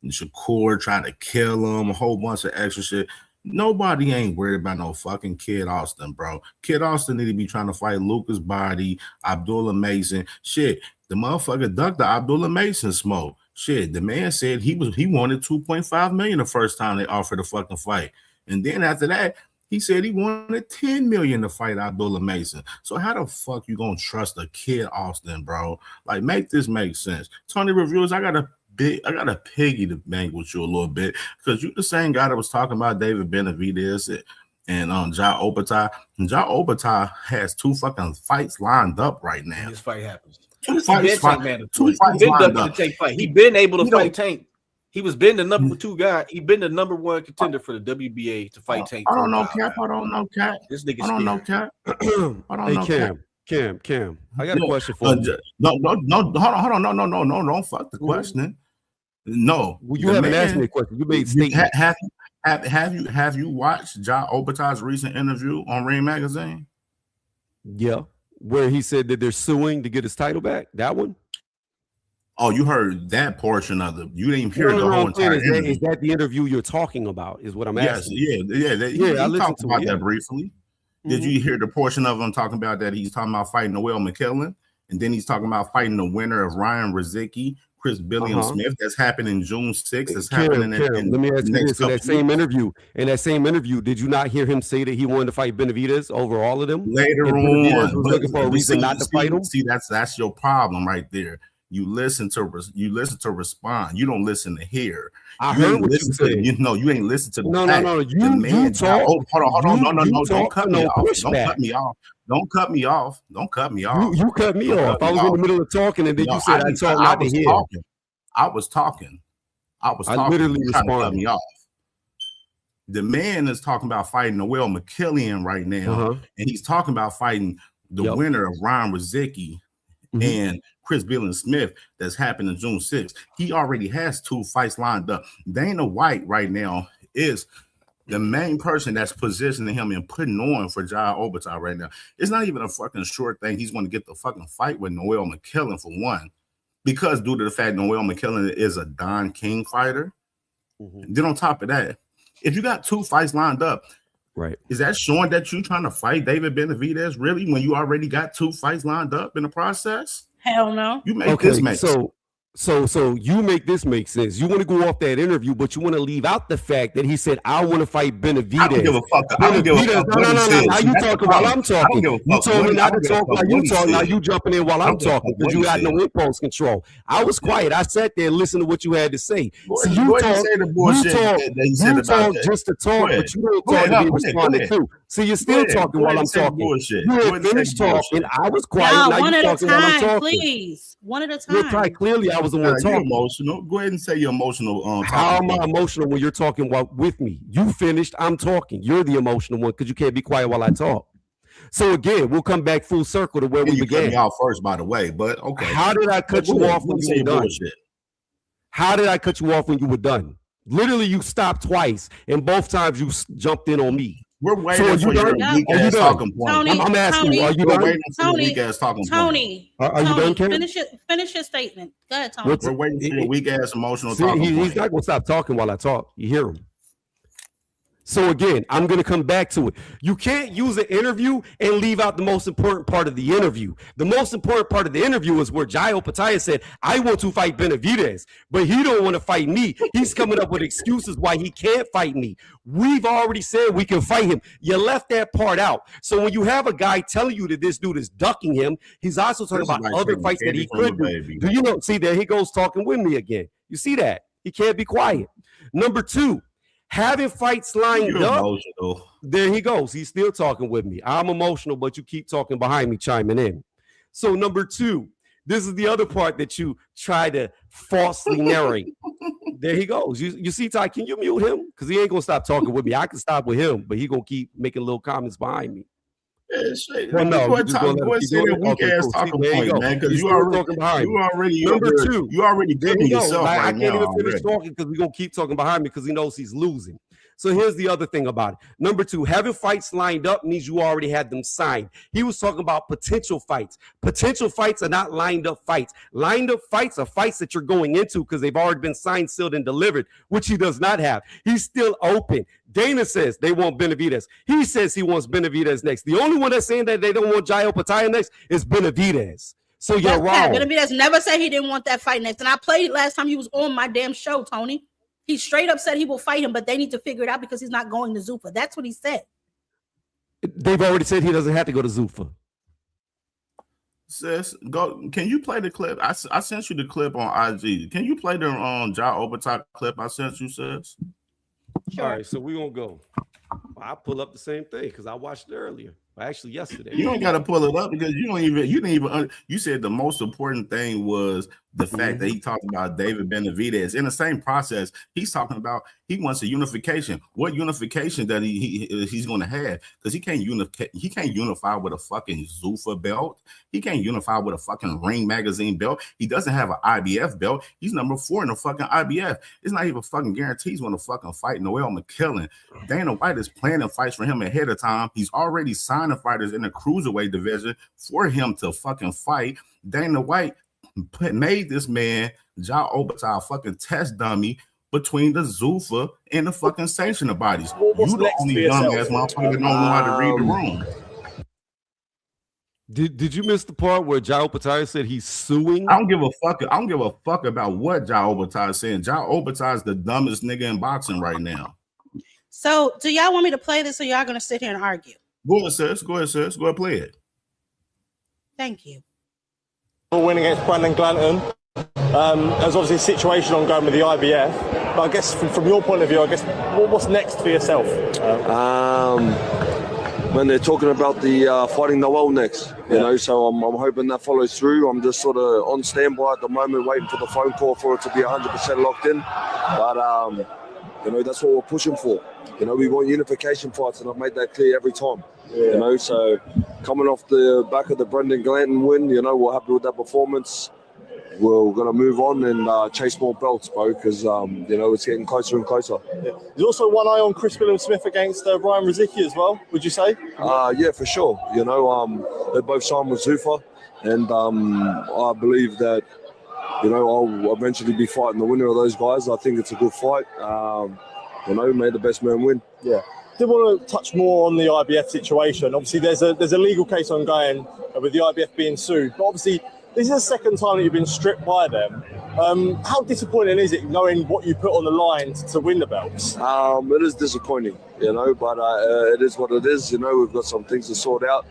Shakur trying to kill him, a whole bunch of extra shit. Nobody ain't worried about no fucking Kid Austin, bro. Kid Austin need to be trying to fight Lucas Body, Abdullah Mason. Shit, the motherfucker ducked the Abdullah Mason smoke. Shit, the man said he wanted $2.5 million the first time they offered a fucking fight. And then after that, he said he wanted $10 million to fight Abdullah Mason. So how the fuck you gonna trust a Kid Austin, bro? Like, make this make sense. Tony Reviewers, I got a piggy to bang with you a little bit, because you the same guy that was talking about David Benavidez and Ja Opetaia. And Ja Opetaia has 2 fucking fights lined up right now. This fight happens. Two fights lined up. He been able to fight Tank. He was been the number 2 guy. He been the number 1 contender for the WBA to fight Tank. I don't know, Cap. I don't know, Cap. This nigga I don't know, Cap. I don't know, Cap. Cam. I got a question for you. No, hold on. No, don't fuck the question. No. Well, you haven't asked me a question. You made statement. Have you watched Ja Opetaia's recent interview on Ring Magazine? Yeah. Where he said that they're suing to get his title back? That one? Oh, you heard that portion of it. You didn't hear the whole entire interview. Is that the interview you're talking about? Is what I'm asking. Yeah. I talked about that briefly. Did you hear the portion of him talking about that he's talking about fighting Noel McKellen, and then he's talking about fighting the winner of Ryan Rizicki, Chris Billiam Smith? That's happening June 6th. That's happening in let me ask you this: in that same interview, did you not hear him say that he wanted to fight Benavidez over all of them? Later on, was looking for a reason not to fight him. See, that's your problem right there. You listen to respond. You don't listen to hear. I heard what you said. You ain't listen to the No. You talk. Hold on. No. Don't cut me off. Don't cut me off. You cut me off. I was in the middle of talking, and then you said I talk not to hear. I was talking. I literally responded. Cut me off. The man is talking about fighting Noel McKellen right now, and he's talking about fighting the winner of Ryan Rizicki and Chris Billiam Smith that's happening June 6th. He already has 2 fights lined up. Dana White right now is the main person that's positioning him and putting on for Ja Opetaia right now. It's not even a fucking short thing. He's going to get the fucking fight with Noel McKellen for one, because due to the fact Noel McKellen is a Don King fighter. Then on top of that, if you got 2 fights lined up, right, is that showing that you're trying to fight David Benavidez really when you already got 2 fights lined up in the process? Hell no. You make this make sense. So you make this make sense. You want to go off that interview, but you want to leave out the fact that he said, I want to fight Benavidez. I don't give a fuck. I don't give a fuck. No. Now you talking while I'm talking. You told me not to talk while you talk. Now you jumping in while I'm talking because you got no impulse control. I was quiet. I sat there and listened to what you had to say. So you talk just to talk, but you don't talk to be responded to. So you're still talking while I'm talking. You had finished talking. I was quiet. Now you talking while I'm talking. Please, one at a time. Clearly, I was the one talking. Emotional. Go ahead and say you're emotional. How am I emotional when you're talking with me? You finished. I'm talking. You're the emotional one because you can't be quiet while I talk. So again, we'll come back full circle to where we began. You cut me off first, by the way, but okay. How did I cut you off when you were done? How did I cut you off when you were done? Literally, you stopped twice, and both times you jumped in on me. We're waiting for your weak ass talking point. I'm asking you, are you done? Tony, are you done, Ken? Finish your statement. Go ahead, Tony. We're waiting for your weak ass emotional talking point. He's not going to stop talking while I talk. You hear him. So again, I'm going to come back to it. You can't use an interview and leave out the most important part of the interview. The most important part of the interview is where Ja Opetaia said, I want to fight Benavidez, but he don't want to fight me. He's coming up with excuses why he can't fight me. We've already said we can fight him. You left that part out. So when you have a guy telling you that this dude is ducking him, he's also talking about other fights that he could do. Do you know? See, there he goes talking with me again. You see that? He can't be quiet. Number 2. Having fights lined up. Emotional. There he goes. He's still talking with me. I'm emotional, but you keep talking behind me, chiming in. So number 2, this is the other part that you try to falsely narrate. There he goes. You see, Ty, can you mute him? Because he ain't going to stop talking with me. I can stop with him, but he going to keep making little comments behind me. Well, no, go ahead and say that weak ass talking point, man. Because you already giving yourself right now. I can't even finish talking because we're gonna keep talking behind me because he knows he's losing. So here's the other thing about it. Number 2, having fights lined up means you already had them signed. He was talking about potential fights. Potential fights are not lined up fights. Lined up fights are fights that you're going into because they've already been signed, sealed, and delivered, which he does not have. He's still open. Dana says they want Benavidez. He says he wants Benavidez next. The only one that's saying that they don't want Ja Opetaia next is Benavidez. So you're wrong. Benavidez never said he didn't want that fight next. And I played it last time he was on my damn show, Tony. He straight up said he will fight him, but they need to figure it out because he's not going to Zuffa. That's what he said. They've already said he doesn't have to go to Zuffa. Sis, go. Can you play the clip? I sent you the clip on IG. Can you play the Ja Opetaia clip I sent you, sis? Sure. All right, so we're going to go. I'll pull up the same thing because I watched it earlier. Actually, yesterday. You don't got to pull it up because you didn't even. You said the most important thing was the fact that he talked about David Benavidez. In the same process, he's talking about he wants a unification. What unification that he's going to have? Because he can't unify with a fucking Zuffa belt. He can't unify with a fucking Ring Magazine belt. He doesn't have an IBF belt. He's number 4 in the fucking IBF. It's not even fucking guaranteed he's going to fucking fight Noel McKillen. Dana White is planning fights for him ahead of time. He's already signed the fighters in the cruiserweight division for him to fucking fight. Dana White made this man, Ja Opetaia, fucking test dummy between the Zuffa and the fucking sanctioner bodies. You the only young ass motherfucker that don't know how to read the room. Did you miss the part where Ja Opetaia said he's suing? I don't give a fuck. I don't give a fuck about what Ja Opetaia is saying. Ja Opetaia is the dumbest nigga in boxing right now. So, do y'all want me to play this, or y'all gonna sit here and argue? Go ahead, sis. Go ahead, sis. Go ahead, play it. Thank you. Win against Brandon Glanton. There's obviously a situation ongoing with the IBF, but I guess from your point of view, I guess what's next for yourself? When they're talking about the fighting Noel next, you know, so I'm hoping that follows through. I'm just sort of on standby at the moment, waiting for the phone call for it to be 100% locked in. But you know, that's what we're pushing for. You know, we want unification fights, and I've made that clear every time. Yeah. You know, so coming off the back of the Brendan Glanton win, you know, we're happy with that performance. We're going to move on and chase more belts, bro, because, you know, it's getting closer and closer. Yeah. There's also one eye on Chris Williams-Smith against Ryan Rizicki as well, would you say? Yeah, for sure. You know, they both signed with Zuffa, and I believe that, you know, I'll eventually be fighting the winner of those guys. I think it's a good fight. You know, may the best man win. Yeah. I did want to touch more on the IBF situation. Obviously, there's a legal case ongoing with the IBF being sued. But obviously, this is the second time that you've been stripped by them. How disappointing is it knowing what you put on the line to win the belts? It is disappointing, you know, but it is what it is. You know, we've got some things to sort out.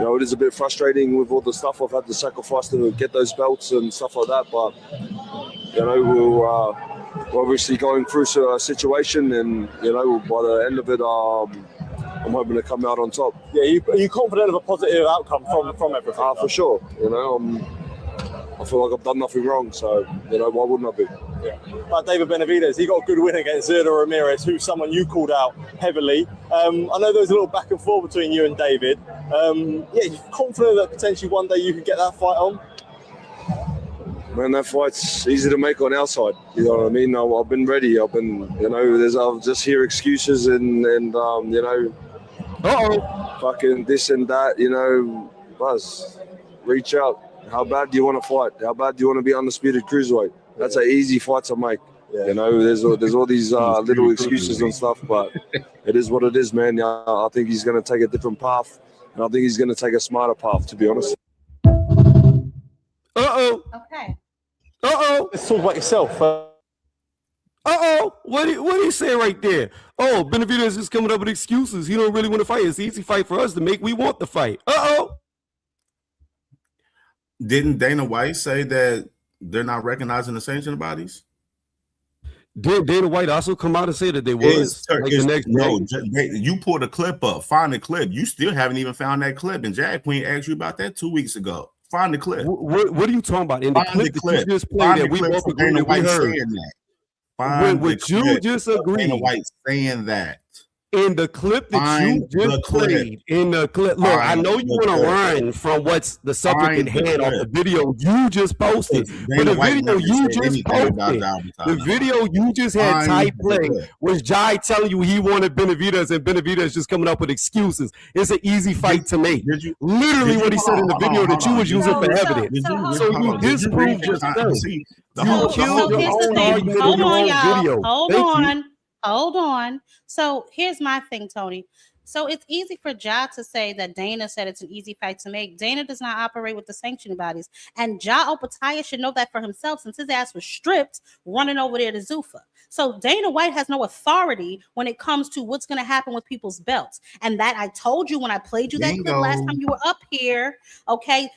You know, it is a bit frustrating with all the stuff I've had to sacrifice to get those belts and stuff like that. But, you know, we're obviously going through a situation, and, you know, by the end of it, I'm hoping to come out on top. Yeah, are you confident of a positive outcome from everything? For sure. You know, I feel like I've done nothing wrong, so, you know, why wouldn't I be? Yeah. But David Benavidez, he got a good win against Zurdo Ramirez, who's someone you called out heavily. I know there was a little back and forth between you and David. Yeah, you're confident that potentially one day you could get that fight on? Man, that fight's easy to make on our side. You know what I mean? I've been ready. I've been, you know, I'll just hear excuses and you know, fucking this and that, you know. Buzz, reach out. How bad do you want to fight? How bad do you want to be undisputed cruiserweight? That's an easy fight to make. Yeah. You know, there's all these little excuses and stuff, but it is what it is, man. I think he's going to take a different path, and I think he's going to take a smarter path, to be honest. Okay. Let's talk about yourself. What do you say right there? Oh, Benavidez is coming up with excuses. He don't really want to fight. It's an easy fight for us to make. We want the fight. Didn't Dana White say that they're not recognizing the sanctioned bodies? Did Dana White also come out and say that they was? You pulled a clip up. Find the clip. You still haven't even found that clip. And Jag Queen asked you about that 2 weeks ago. Find the clip. What are you talking about? In the clip that you just played that we both agreed that we heard. What you just agreed. Dana White saying that. In the clip that you just played, in the clip, look, I know you want to run from what's the subject at hand off the video you just posted, but the video you just posted, the video you just had type play was Jai telling you he wanted Benavidez, and Benavidez just coming up with excuses. It's an easy fight to make. Literally what he said in the video that you was using for evidence. So you disproved yourself. You killed your own argument in your own video. Hold on. So here's my thing, Tony. So it's easy for Ja to say that Dana said it's an easy fight to make. Dana does not operate with the sanctioned bodies. And Ja Opetaia should know that for himself, since his ass was stripped running over there to Zuffa. So Dana White has no authority when it comes to what's going to happen with people's belts. And that I told you when I played you that clip last time you were up here, okay,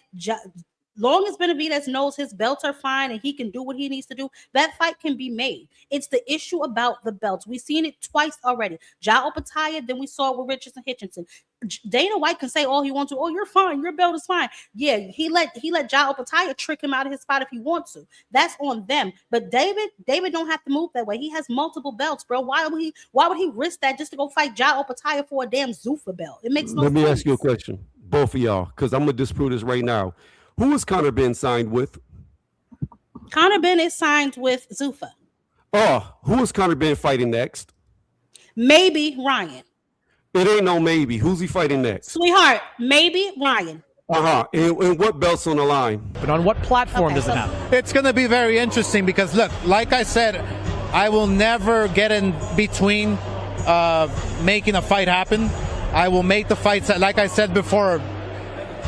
long as Benavidez knows his belts are fine and he can do what he needs to do, that fight can be made. It's the issue about the belts. We've seen it twice already. Opetaia, then we saw it with Richardson Hitchinson. Dana White can say all he wants to. Oh, you're fine. Your belt is fine. Yeah, he let Opetaia trick him out of his spot if he wants to. That's on them. But David don't have to move that way. He has multiple belts, bro. Why would he risk that just to go fight Opetaia for a damn Zuffa belt? It makes no sense. Let me ask you a question, both of y'all, because I'm gonna disprove this right now. Who is Conor Ben signed with? Conor Ben is signed with Zuffa. Oh, who is Conor Ben fighting next? Maybe Ryan. It ain't no maybe. Who's he fighting next? Sweetheart, maybe Ryan. And what belt's on the line? But on what platform does it happen? It's going to be very interesting because, look, like I said, I will never get in between making a fight happen. I will make the fights, like I said before,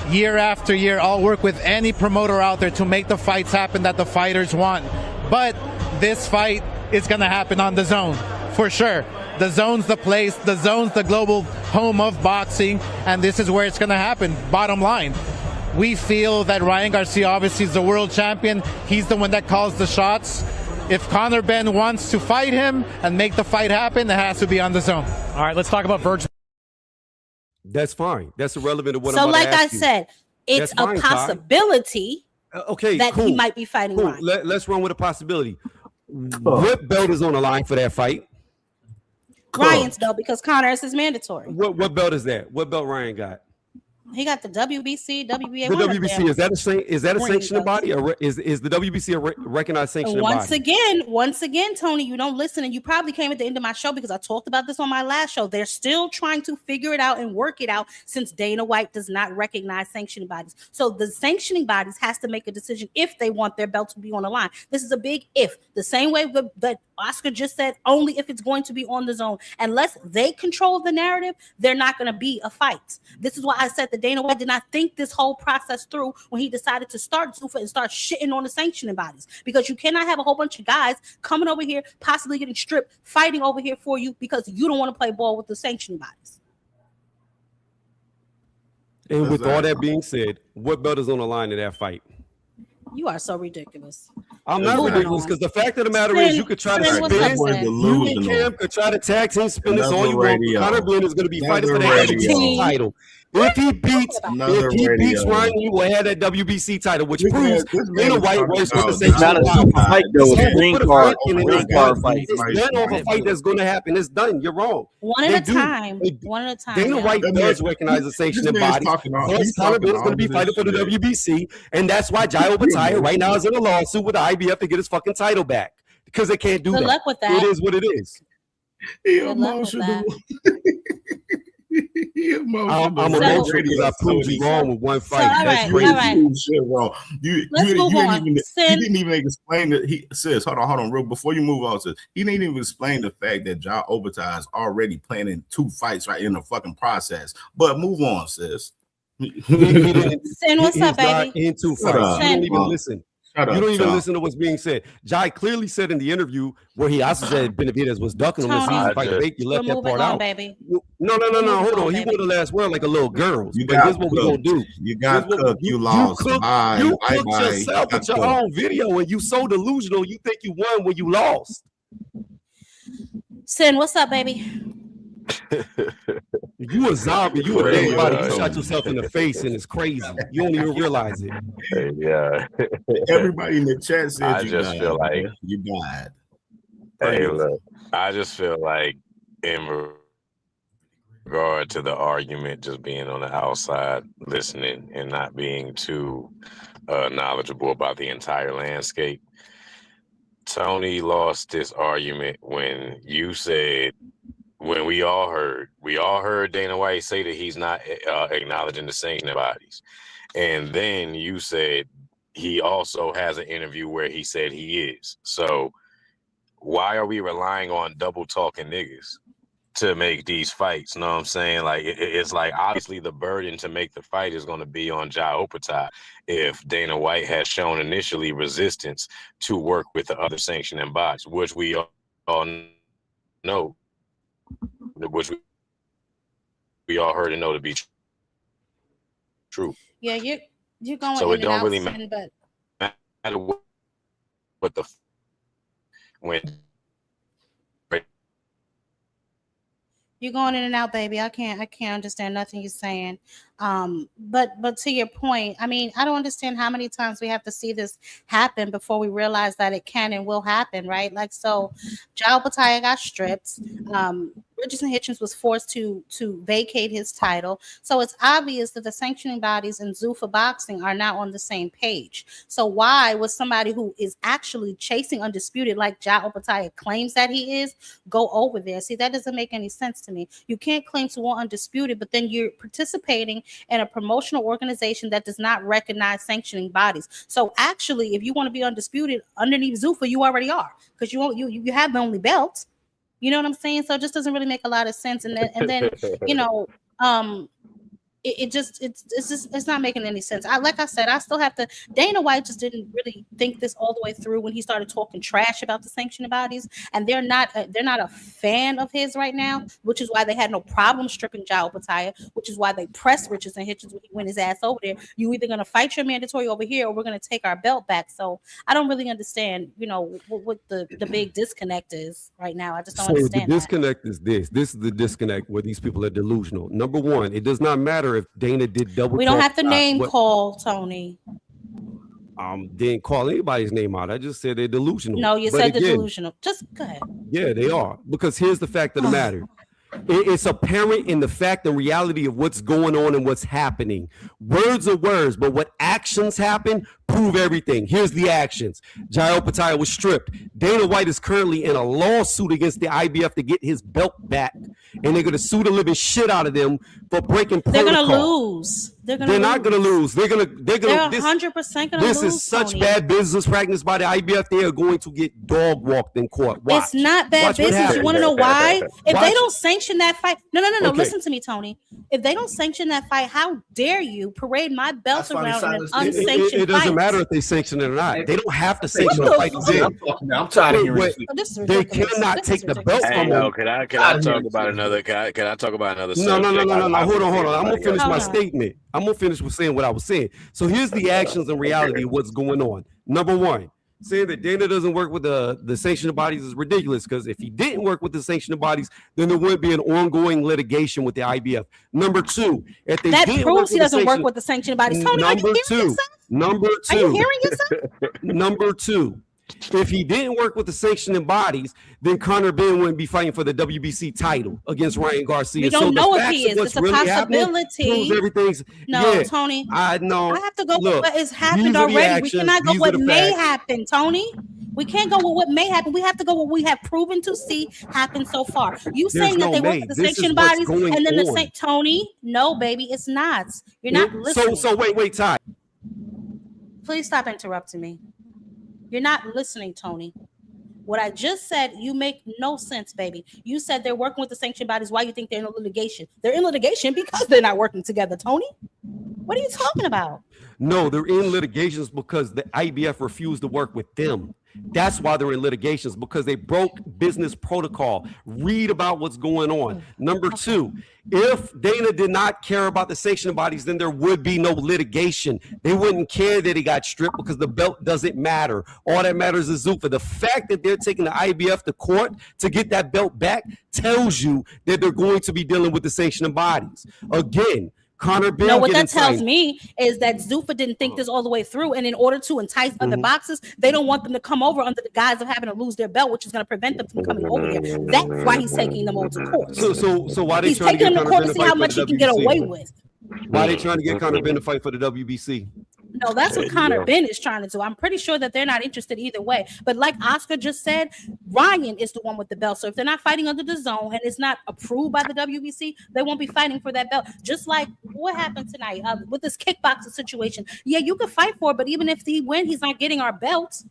year after year. I'll work with any promoter out there to make the fights happen that the fighters want. But this fight is going to happen on the Zone, for sure. The Zone's the place. The Zone's the global home of boxing, and this is where it's going to happen. Bottom line, we feel that Ryan Garcia obviously is the world champion. He's the one that calls the shots. If Conor Ben wants to fight him and make the fight happen, it has to be on the Zone. All right, let's talk about Virgil. That's fine. That's irrelevant to what So I'm about like to I ask you. said, it's That's fine, a possibility that cool. he might be fighting Cool. Ryan. Let's run with a possibility. What belt is on the line for that fight? Ryan's though, because Connor's is mandatory. What belt is that? What belt Ryan got? He got the WBC, WBA. The one of WBC them. is that a Green sanctioning belts. body, or is the WBC a recognized sanctioning Once body? again, Tony, you don't listen, and you probably came at the end of my show because I talked about this on my last show. They're still trying to figure it out and work it out since Dana White does not recognize sanctioning bodies. So the sanctioning bodies has to make a decision if they want their belt to be on the line. This is a big if. The same way that Oscar just said, only if it's going to be on the Zone. Unless they control the narrative, they're not going to be a fight. This is why I said that Dana White did not think this whole process through when he decided to start Zuffa and start shitting on the sanctioning bodies, because you cannot have a whole bunch of guys coming over here, possibly getting stripped, fighting over here for you because you don't want to play ball with the sanctioning bodies. And with all that being said, what belt is on the line in that fight? You are so ridiculous. I'm not ridiculous, because the fact of the matter is you could try to spin. You and Cam could try to tag team spin this all you want. Conor Ben is going to be fighting for the WBC title. If he beats Ryan, you will have that WBC title, which proves Dana White works with the same. Not a super fight though. It's a ring card. Fight. It's done off a fight that's going to happen. It's done. You're wrong. One at a time. Dana White does recognize the sanctioning body. Conor Ben is going to be fighting for the WBC, and that's why Opetaia right now is in a lawsuit with the IBF to get his fucking title back, because they can't do that. Good luck with that. It is what it is. Good luck with that. I'm emotional because I proved you wrong with one fight. That's crazy. Shit wrong. You didn't even explain that. He says, hold on, real before you move on. Says he didn't even explain the fact that Opetaia is already planning 2 fights right in the fucking process. But move on, sis. Sin, what's up, baby? Into fights. You don't even listen. You don't even listen to what's being said. Jai clearly said in the interview where he also said Benavidez was ducking him this season fight debate. You left that part out. Baby. No. Hold on. He won the last word like a little girl. Here's what we're gonna do. You got cooked. You lost. You cooked yourself with your own video, and you so delusional. You think you won when you lost. Sin, what's up, baby? You a zombie. You a dead body. You shot yourself in the face, and it's crazy. You don't even realize it. Yeah. Everybody in the chat said I just feel like you died. Hey, look, I just feel like in regard to the argument, just being on the outside listening and not being too knowledgeable about the entire landscape, Tony lost this argument when you said, when we all heard Dana White say that he's not acknowledging the sanctioning bodies. And then you said he also has an interview where he said he is. So why are we relying on double talking niggas to make these fights? You know what I'm saying? Like, it's like, obviously the burden to make the fight is going to be on Opetaia if Dana White has shown initially resistance to work with the other sanctioning bodies, which we all know, which we all heard and know to be true. Yeah, You're going So in it and don't out, really son, but matter what the when. you're going in and out, baby. I can't understand nothing you're saying. But to your point, I mean, I don't understand how many times we have to see this happen before we realize that it can and will happen, right? Like, so Opetaia got stripped. Richardson Hitchens was forced to vacate his title. So it's obvious that the sanctioning bodies and Zuffa Boxing are not on the same page. So why would somebody who is actually chasing undisputed, like Opetaia claims that he is, go over there? See, that doesn't make any sense to me. You can't claim to want undisputed, but then you're participating in a promotional organization that does not recognize sanctioning bodies. So actually, if you want to be undisputed underneath Zuffa, you already are, because you have the only belt. You know what I'm saying? So it just doesn't really make a lot of sense. And then you know, it's not making any sense. Like I said, I still have to. Dana White just didn't really think this all the way through when he started talking trash about the sanctioning bodies, and they're not a fan of his right now, which is why they had no problem stripping Opetaia, which is why they pressed Richardson Hitchens when he went his ass over there. You either gonna fight your mandatory over here, or we're gonna take our belt back. So I don't really understand, you know, what the big disconnect is right now. I just don't understand. The disconnect is this. This is the disconnect where these people are delusional. Number one, it does not matter if Dana did double. We don't have to name call, Tony. Didn't call anybody's name out. I just said they're delusional. No, you said they're delusional. Just go ahead. Yeah, they are. Because here's the fact of the matter. It's apparent in the fact and reality of what's going on and what's happening. Words are words, but what actions happen prove everything. Here's the actions. Opetaia was stripped. Dana White is currently in a lawsuit against the IBF to get his belt back, and they're going to sue the living shit out of them for breaking protocol. They're going to lose. They're not going to lose. They're 100% going to lose. This is such bad business practice by the IBF. They are going to get dog walked in court. Watch. It's not bad business. You want to know why? If they don't sanction that fight, no. Okay. Listen to me, Tony. If they don't sanction that fight, how dare you parade my belt around in an unsanctioned fight? It doesn't matter if they sanction it or not. They don't have to sanction the fight. I'm tired of hearing this. They cannot take the belt from them. Can I talk about another? Can I talk about another? No. Hold on. I'm gonna finish my statement. I'm gonna finish with saying what I was saying. So here's the actions and reality of what's going on. Number one, saying that Dana doesn't work with the sanctioning bodies is ridiculous, because if he didn't work with the sanctioning bodies, then there wouldn't be an ongoing litigation with the IBF. Number two, if they that proves he doesn't work with the sanctioning bodies. Tony, are you hearing yourself? Are you hearing yourself? Number two, if he didn't work with the sanctioning bodies, then Conor Ben wouldn't be fighting for the WBC title against Ryan Garcia. We don't know if he is. It's a possibility. Tony. I know. I have to go with what has happened already. We cannot go with what may happen, Tony. We can't go with what may happen. We have to go with what we have proven to see happen so far. You saying that they work with the sanctioning bodies and then the same Tony? No, baby, it's not. You're not listening. So wait, Ty. Please stop interrupting me. You're not listening, Tony. What I just said, you make no sense, baby. You said they're working with the sanctioned bodies. Why you think they're in litigation? They're in litigation because they're not working together, Tony. What are you talking about? No, they're in litigations because the IBF refused to work with them. That's why they're in litigations, because they broke business protocol. Read about what's going on. Number two, if Dana did not care about the sanctioning bodies, then there would be no litigation. They wouldn't care that he got stripped because the belt doesn't matter. All that matters is Zuffa. The fact that they're taking the IBF to court to get that belt back tells you that they're going to be dealing with the sanctioning bodies. Again, Conor Ben. No, what that tells me is that Zuffa didn't think this all the way through, and in order to entice other boxers, they don't want them to come over under the guise of having to lose their belt, which is going to prevent them from coming over here. That's why he's taking them all to court. So why he's taking them to court to see how much he can get away with. Why are they trying to get Conor Ben to fight for the WBC? No, that's what Conor Ben is trying to do. I'm pretty sure that they're not interested either way. But like Oscar just said, Ryan is the one with the belt. So if they're not fighting under the zone and it's not approved by the WBC, they won't be fighting for that belt. Just like what happened tonight with this kickboxing situation. Yeah, you can fight for it, but even if he wins, he's not getting our belts.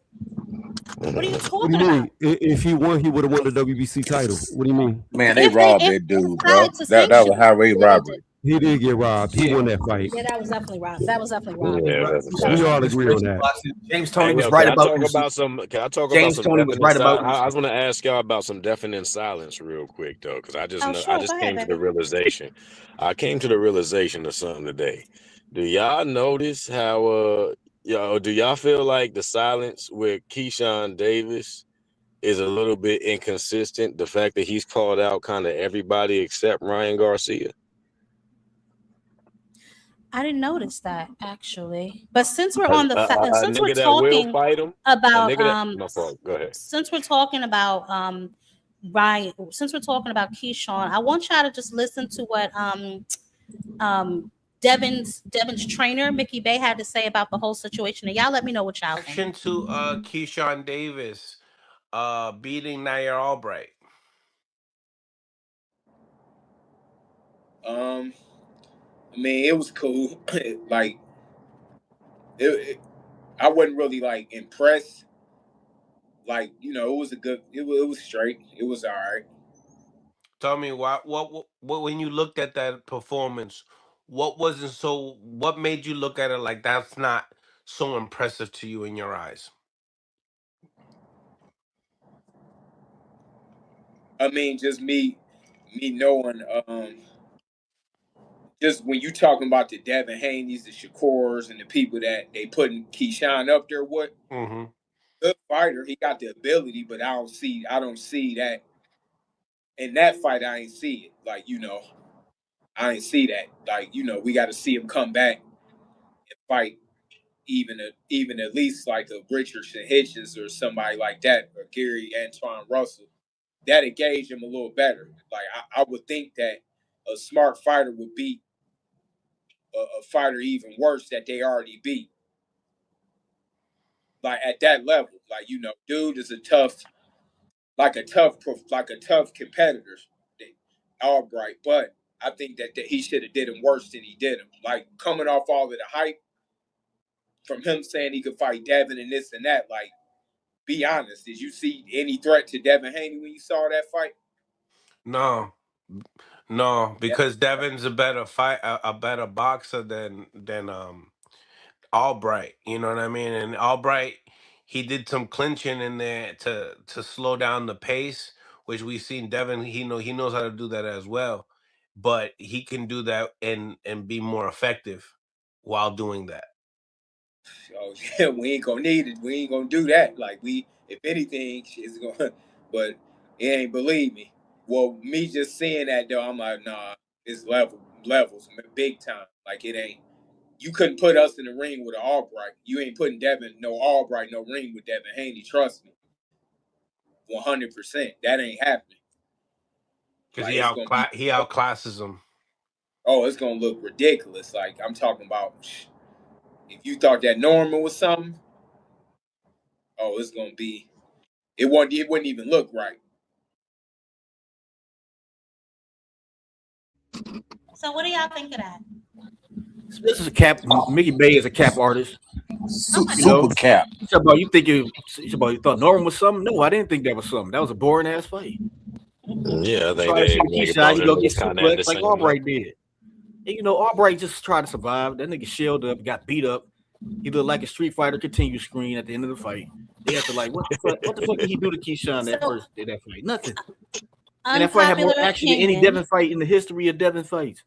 What are you talking about? If he won, he would have won the WBC title. What do you mean? Man, they robbed that dude, bro. That was a high-rate robbery. He did get robbed. He won that fight. Yeah, that was definitely robbed. That was definitely robbed. Yeah, we all agree on that. James Tony was right about some. Can I talk James about some? Tony was right about. I was going to ask y'all about some deafening silence real quick though, because I just came to the realization. I came to the realization of something today. Do y'all notice how do y'all feel like the silence with Keyshawn Davis is a little bit inconsistent? The fact that he's called out kind of everybody except Ryan Garcia. I didn't notice that actually. But since we're A on the since we're nigga that will talking fight him. about My fault. Go ahead. since we're talking about Ryan, since we're talking about Keyshawn, I want y'all to just listen to what Devin's trainer Mickey Bay had to say about the whole situation, and y'all let me know what y'all think. Reaction to Keyshawn Davis beating Nair Albright. I mean, it was cool. Like, I wasn't really like impressed. Like, you know, it was a good. It was straight. It was all right. Tell me what when you looked at that performance, what wasn't so? What made you look at it like that's not so impressive to you in your eyes? I mean, just me knowing. Just when you talking about the Devin Haneys, the Shakurs, and the people that they putting Keyshawn up there with, good fighter. He got the ability, but I don't see that in that fight. I ain't see it. Like, you know, I ain't see that. Like, you know, we got to see him come back and fight even at least like a Richardson Hitchens or somebody like that, or Gary Antoine Russell. That engaged him a little better. Like, I would think that a smart fighter would beat a fighter even worse that they already beat. Like, at that level, like, you know, dude is a tough competitor, Albright. But I think that he should have did him worse than he did him. Like, coming off all of the hype from him saying he could fight Devin and this and that. Like, be honest, did you see any threat to Devin Haney when you saw that fight? No, because Devin's a better a better boxer than Albright. You know what I mean? And Albright, he did some clinching in there to slow down the pace, which we've seen Devin. He knows how to do that as well, but he can do that and be more effective while doing that. Oh yeah, we ain't gonna need it. We ain't gonna do that. Like, if anything, it's gonna. But it ain't, believe me. Well, me just seeing that though, I'm like, nah, it's levels, big time. Like, it ain't. You couldn't put us in the ring with an Albright. You ain't putting Albright no ring with Devin Haney. Trust me, 100%. That ain't happening. Because Like, he outclasses him. Oh, it's gonna look ridiculous. Like, I'm talking about. If you thought that Norman was something, oh, it's gonna be. It wouldn't even look right. So what do y'all think of that? This is a cap. Mickey Bay is a cap artist. Super cap. You thought Norman was something? No, I didn't think that was something. That was a boring ass fight. Yeah, I think Try to shoot Keyshawn, you go get kinda suplex like Albright did. And, you know, Albright just tried to survive. That nigga shelled up, got beat up. He looked like a Street Fighter continue screen at the end of the fight. They have to like, what the fuck did he do to Keyshawn that fight? Nothing. And that fight had more action than any Devin fight in the history of Devin fights.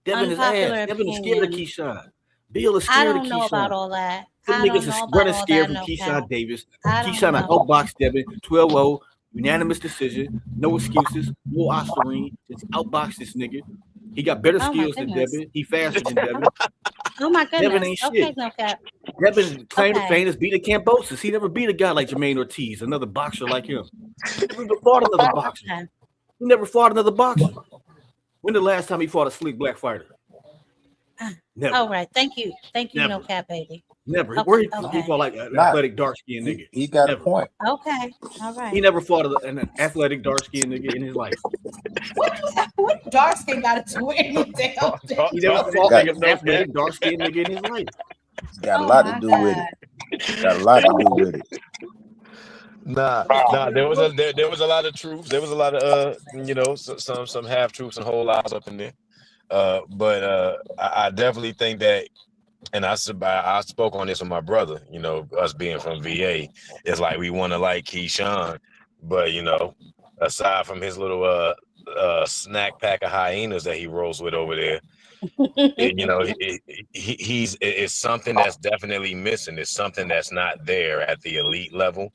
Devin is ass. Devin is scared of Keyshawn. Bill is scared of Keyshawn. I don't know about all that. Them niggas is running scared from Keyshawn Davis. Keyshawn outboxed Devin 12-0, unanimous decision, no excuses, no Osterine. Just outboxed this nigga. He got better skills than Devin. He faster than Devin. Oh my goodness. Devin ain't okay, shit. no cap. Devin claimed to fame is beating Cambosis. He never beat a guy like Jermaine Ortiz, another boxer like him. He never fought another boxer. Okay. He never fought another boxer. When the last time he fought a sleek black fighter? Never. All right. Thank you. Never. No cap, baby. Never. Okay, Where he fought like an athletic dark skinned nigga. He got never. a point. Okay. All right. He never fought an athletic dark skinned nigga in his life. What dark skin got to do with anything? He never fought like an athletic dark skinned nigga in his life. It's got a lot to do with it. Got a lot to do with it. Nah. There was a lot of truths. There was a lot of some half truths and whole lies up in there. But I definitely think that, and I spoke on this with my brother. You know, us being from VA, it's like we want to like Keyshawn, but you know, aside from his little snack pack of hyenas that he rolls with over there. It's something that's definitely missing. It's something that's not there at the elite level.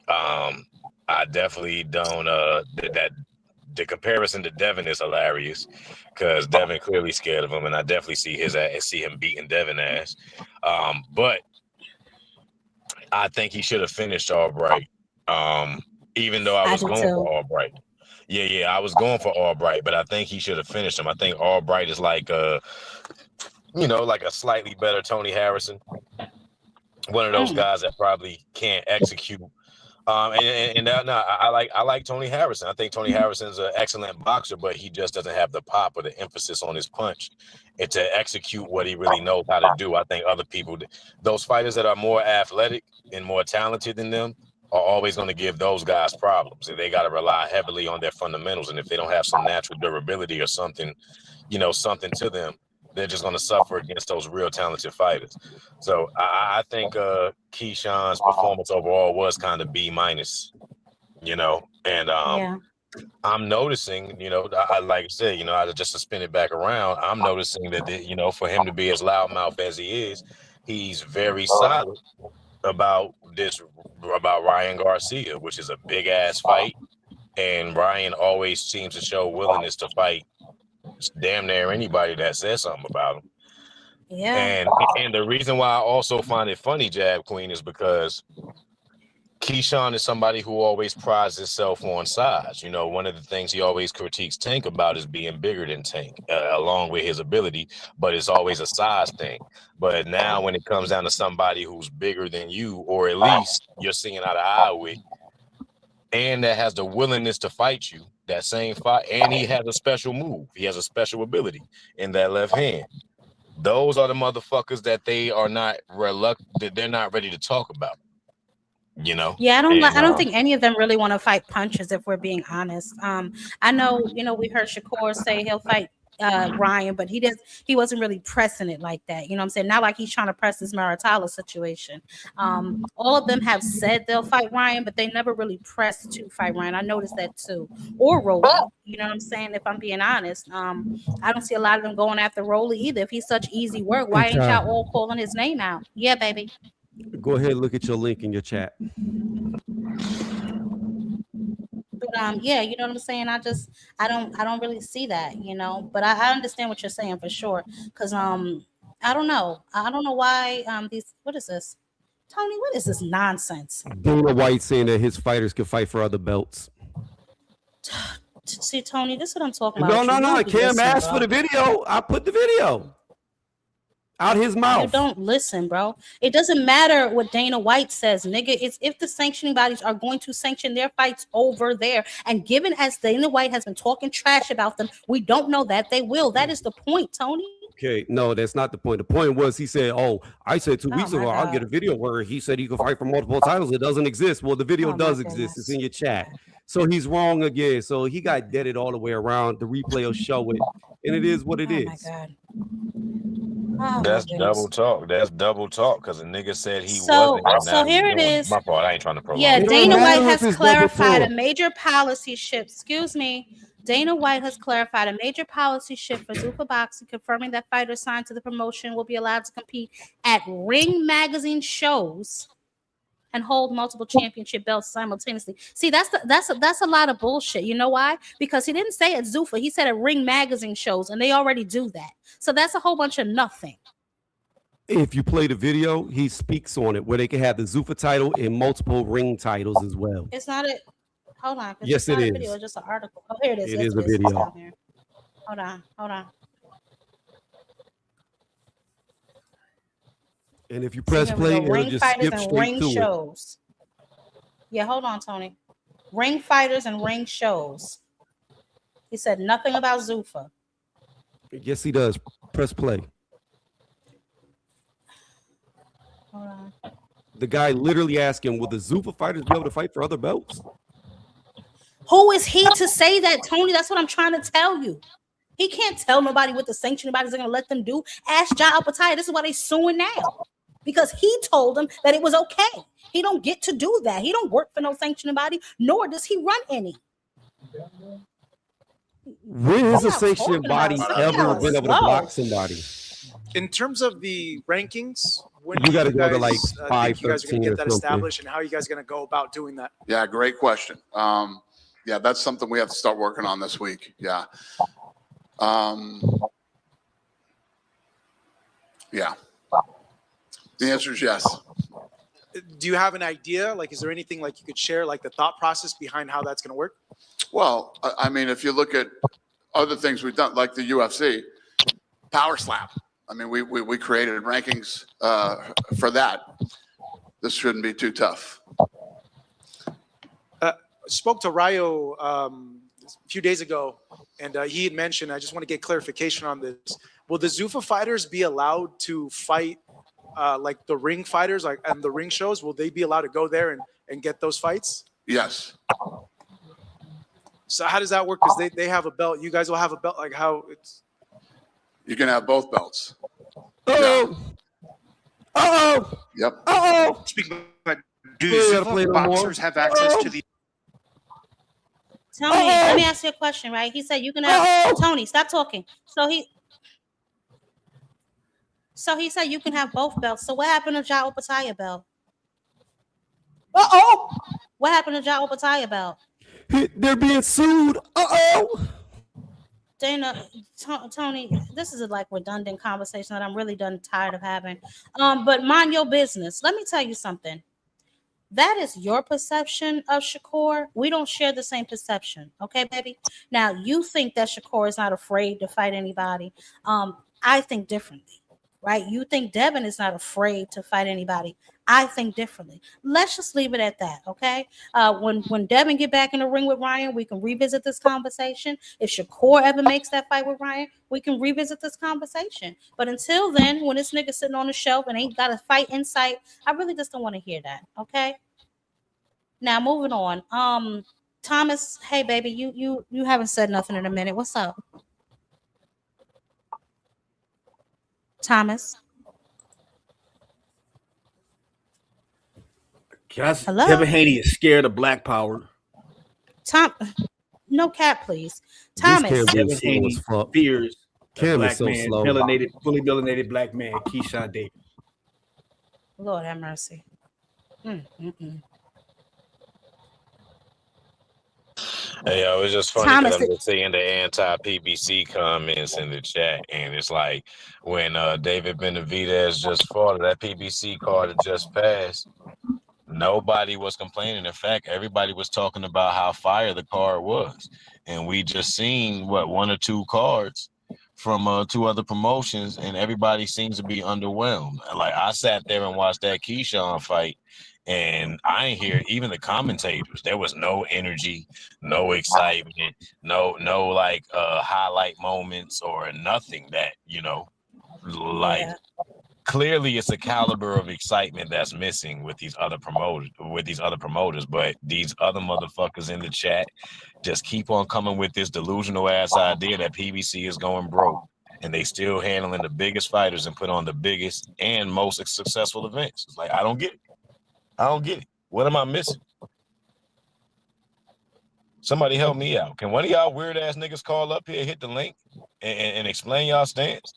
I definitely don't. That the comparison to Devin is hilarious because Devin clearly scared of him, and I definitely see him beating Devin ass. But I think he should have finished Albright. Even though I was going for Albright. Yeah, I was going for Albright, but I think he should have finished him. I think Albright is like like a slightly better Tony Harrison. One of those guys that probably can't execute. I like Tony Harrison. I think Tony Harrison's an excellent boxer, but he just doesn't have the pop or the emphasis on his punch and to execute what he really knows how to do. I think other people, those fighters that are more athletic and more talented than them, are always going to give those guys problems. And they got to rely heavily on their fundamentals. And if they don't have some natural durability or something, something to them, they're just going to suffer against those real talented fighters. So I think Keyshawn's performance overall was kind of B-, and I'm noticing, like I said, just to spin it back around, I'm noticing that, for him to be as loudmouth as he is, he's very solid about Ryan Garcia, which is a big ass fight. And Ryan always seems to show willingness to fight damn near anybody that says something about him. Yeah. And the reason why I also find it funny, Jab Queen, is because Keyshawn is somebody who always prides himself on size. One of the things he always critiques Tank about is being bigger than Tank, along with his ability, but it's always a size thing. But now when it comes down to somebody who's bigger than you, or at least you're seeing eye to eye with, and that has the willingness to fight you, that same fight, and he has a special move. He has a special ability in that left hand. Those are the motherfuckers that they are not reluctant, they're not ready to talk about. Yeah, I don't think any of them really want to fight punches, if we're being honest. I know, we heard Shakur say he'll fight Ryan, but he wasn't really pressing it like that. I'm saying? Not like he's trying to press this Maratala situation. All of them have said they'll fight Ryan, but they never really pressed to fight Ryan. I noticed that too. Or Rolly. You know what I'm saying? If I'm being honest, I don't see a lot of them going after Rolly either. If he's such easy work, why ain't y'all all calling his name out? Yeah, baby. Go ahead and look at your link in your chat. But you know what I'm saying? I don't really see that, but I understand what you're saying for sure. Cause I don't know why what is this? Tony, what is this nonsense? Dana White saying that his fighters can fight for other belts. See, Tony, this is what I'm talking about. No. Cam asked for the video. I put the video out his mouth. You don't listen, bro. It doesn't matter what Dana White says, nigga. It's if the sanctioning bodies are going to sanction their fights over there. And given as Dana White has been talking trash about them, we don't know that they will. That is the point, Tony. Okay, no, that's not the point. The point was he said, I said 2 weeks ago, I'll get a video where he said he could fight for multiple titles. It doesn't exist. Well, the video does exist. It's in your chat. So he's wrong again. So he got deaded all the way around. The replay will show it. And it is what it is. My God. That's double talk. That's double talk because the nigga said he wasn't. So here it is. My fault. I ain't trying to prolong. Yeah, Dana White has clarified a major policy shift. Excuse me. Dana White has clarified a major policy shift for Zuffa Boxing, confirming that fighters signed to the promotion will be allowed to compete at Ring Magazine shows and hold multiple championship belts simultaneously. See, that's a lot of bullshit. You know why? Because he didn't say at Zuffa. He said at Ring Magazine shows, and they already do that. So that's a whole bunch of nothing. If you play the video, he speaks on it, where they can have the Zuffa title and multiple ring titles as well. It's not it. Hold on. Yes, it is. Video, it's just an article. Oh, here it is. It is a video. Hold on. And if you press play, it'll just skip straight to shows. Yeah, hold on, Tony. Ring fighters and ring shows. He said nothing about Zuffa. Yes, he does. Press play. Hold on. The guy literally asking, will the Zuffa fighters be able to fight for other belts? Who is he to say that, Tony? That's what I'm trying to tell you. He can't tell nobody what the sanctioning bodies are going to let them do. Ask Opetaia. This is why they're suing now. Because he told them that it was okay. He don't get to do that. He don't work for no sanctioning body, nor does he run any. When has a Stop sanctioned talking body about ever slow. been able to block somebody? In terms of the rankings, when You do gotta you go to, guys like, think you guys are going 513 to get or that something. established, and how are you guys going to go about doing that? Yeah, great question. Yeah, that's something we have to start working on this week. Yeah. Yeah. The answer is yes. Do you have an idea? Like, is there anything like you could share, like the thought process behind how that's going to work? Well, I mean, if you look at other things we've done, like the UFC, power slap. I mean, we created rankings for that. This shouldn't be too tough. Spoke to Rayo a few days ago, and he had mentioned, I just want to get clarification on this. Will the Zuffa fighters be allowed to fight like the ring fighters, like and the ring shows? Will they be allowed to go there and get those fights? Yes. So how does that work? Because they have a belt. You guys will have a belt. Like how it's. You can have both belts. Oh. Oh. Yep. Oh. Speaking about, do Zuffa boxers have access to the? Tony, let me ask you a question, right? He said you can have Tony, stop talking. So he said you can have both belts. So what happened to Ja Opetaia belt? What happened to Ja Opetaia belt? They're being sued. Dana, Tony, this is a like redundant conversation that I'm really tired of having. But mind your business. Let me tell you something. That is your perception of Shakur. We don't share the same perception. Okay, baby? Now, you think that Shakur is not afraid to fight anybody. I think differently, right? You think Devin is not afraid to fight anybody. I think differently. Let's just leave it at that, okay? When Devin get back in the ring with Ryan, we can revisit this conversation. If Shakur ever makes that fight with Ryan, we can revisit this conversation. But until then, when this nigga sitting on the shelf and ain't got a fight in sight, I really just don't want to hear that, okay? Now, moving on. Thomas, hey, baby, you haven't said nothing in a minute. What's up? Thomas? Hello? Devin Haney is scared of Black Power. No cap, please. Thomas. Devin Haney fears Cam black is so man, slow. fully melanated black man, Keyshawn Davis. Lord have mercy. Hey, yo, it's just funny because I'm just seeing the anti-PBC comments in the chat, and it's like when David Benavidez just fought, that PBC card had just passed. Nobody was complaining. In fact, everybody was talking about how fire the card was, and we just seen one or two cards from two other promotions, and everybody seems to be underwhelmed. Like I sat there and watched that Keyshawn fight. And I ain't hear even the commentators. There was no energy, no excitement, no like highlight moments or nothing that, clearly it's a caliber of excitement that's missing with these other promoters, but these other motherfuckers in the chat just keep on coming with this delusional ass idea that PBC is going broke. And they still handling the biggest fighters and put on the biggest and most successful events. It's like, I don't get it. What am I missing? Somebody help me out. Can one of y'all weird ass niggas call up here, hit the link, and explain y'all stance?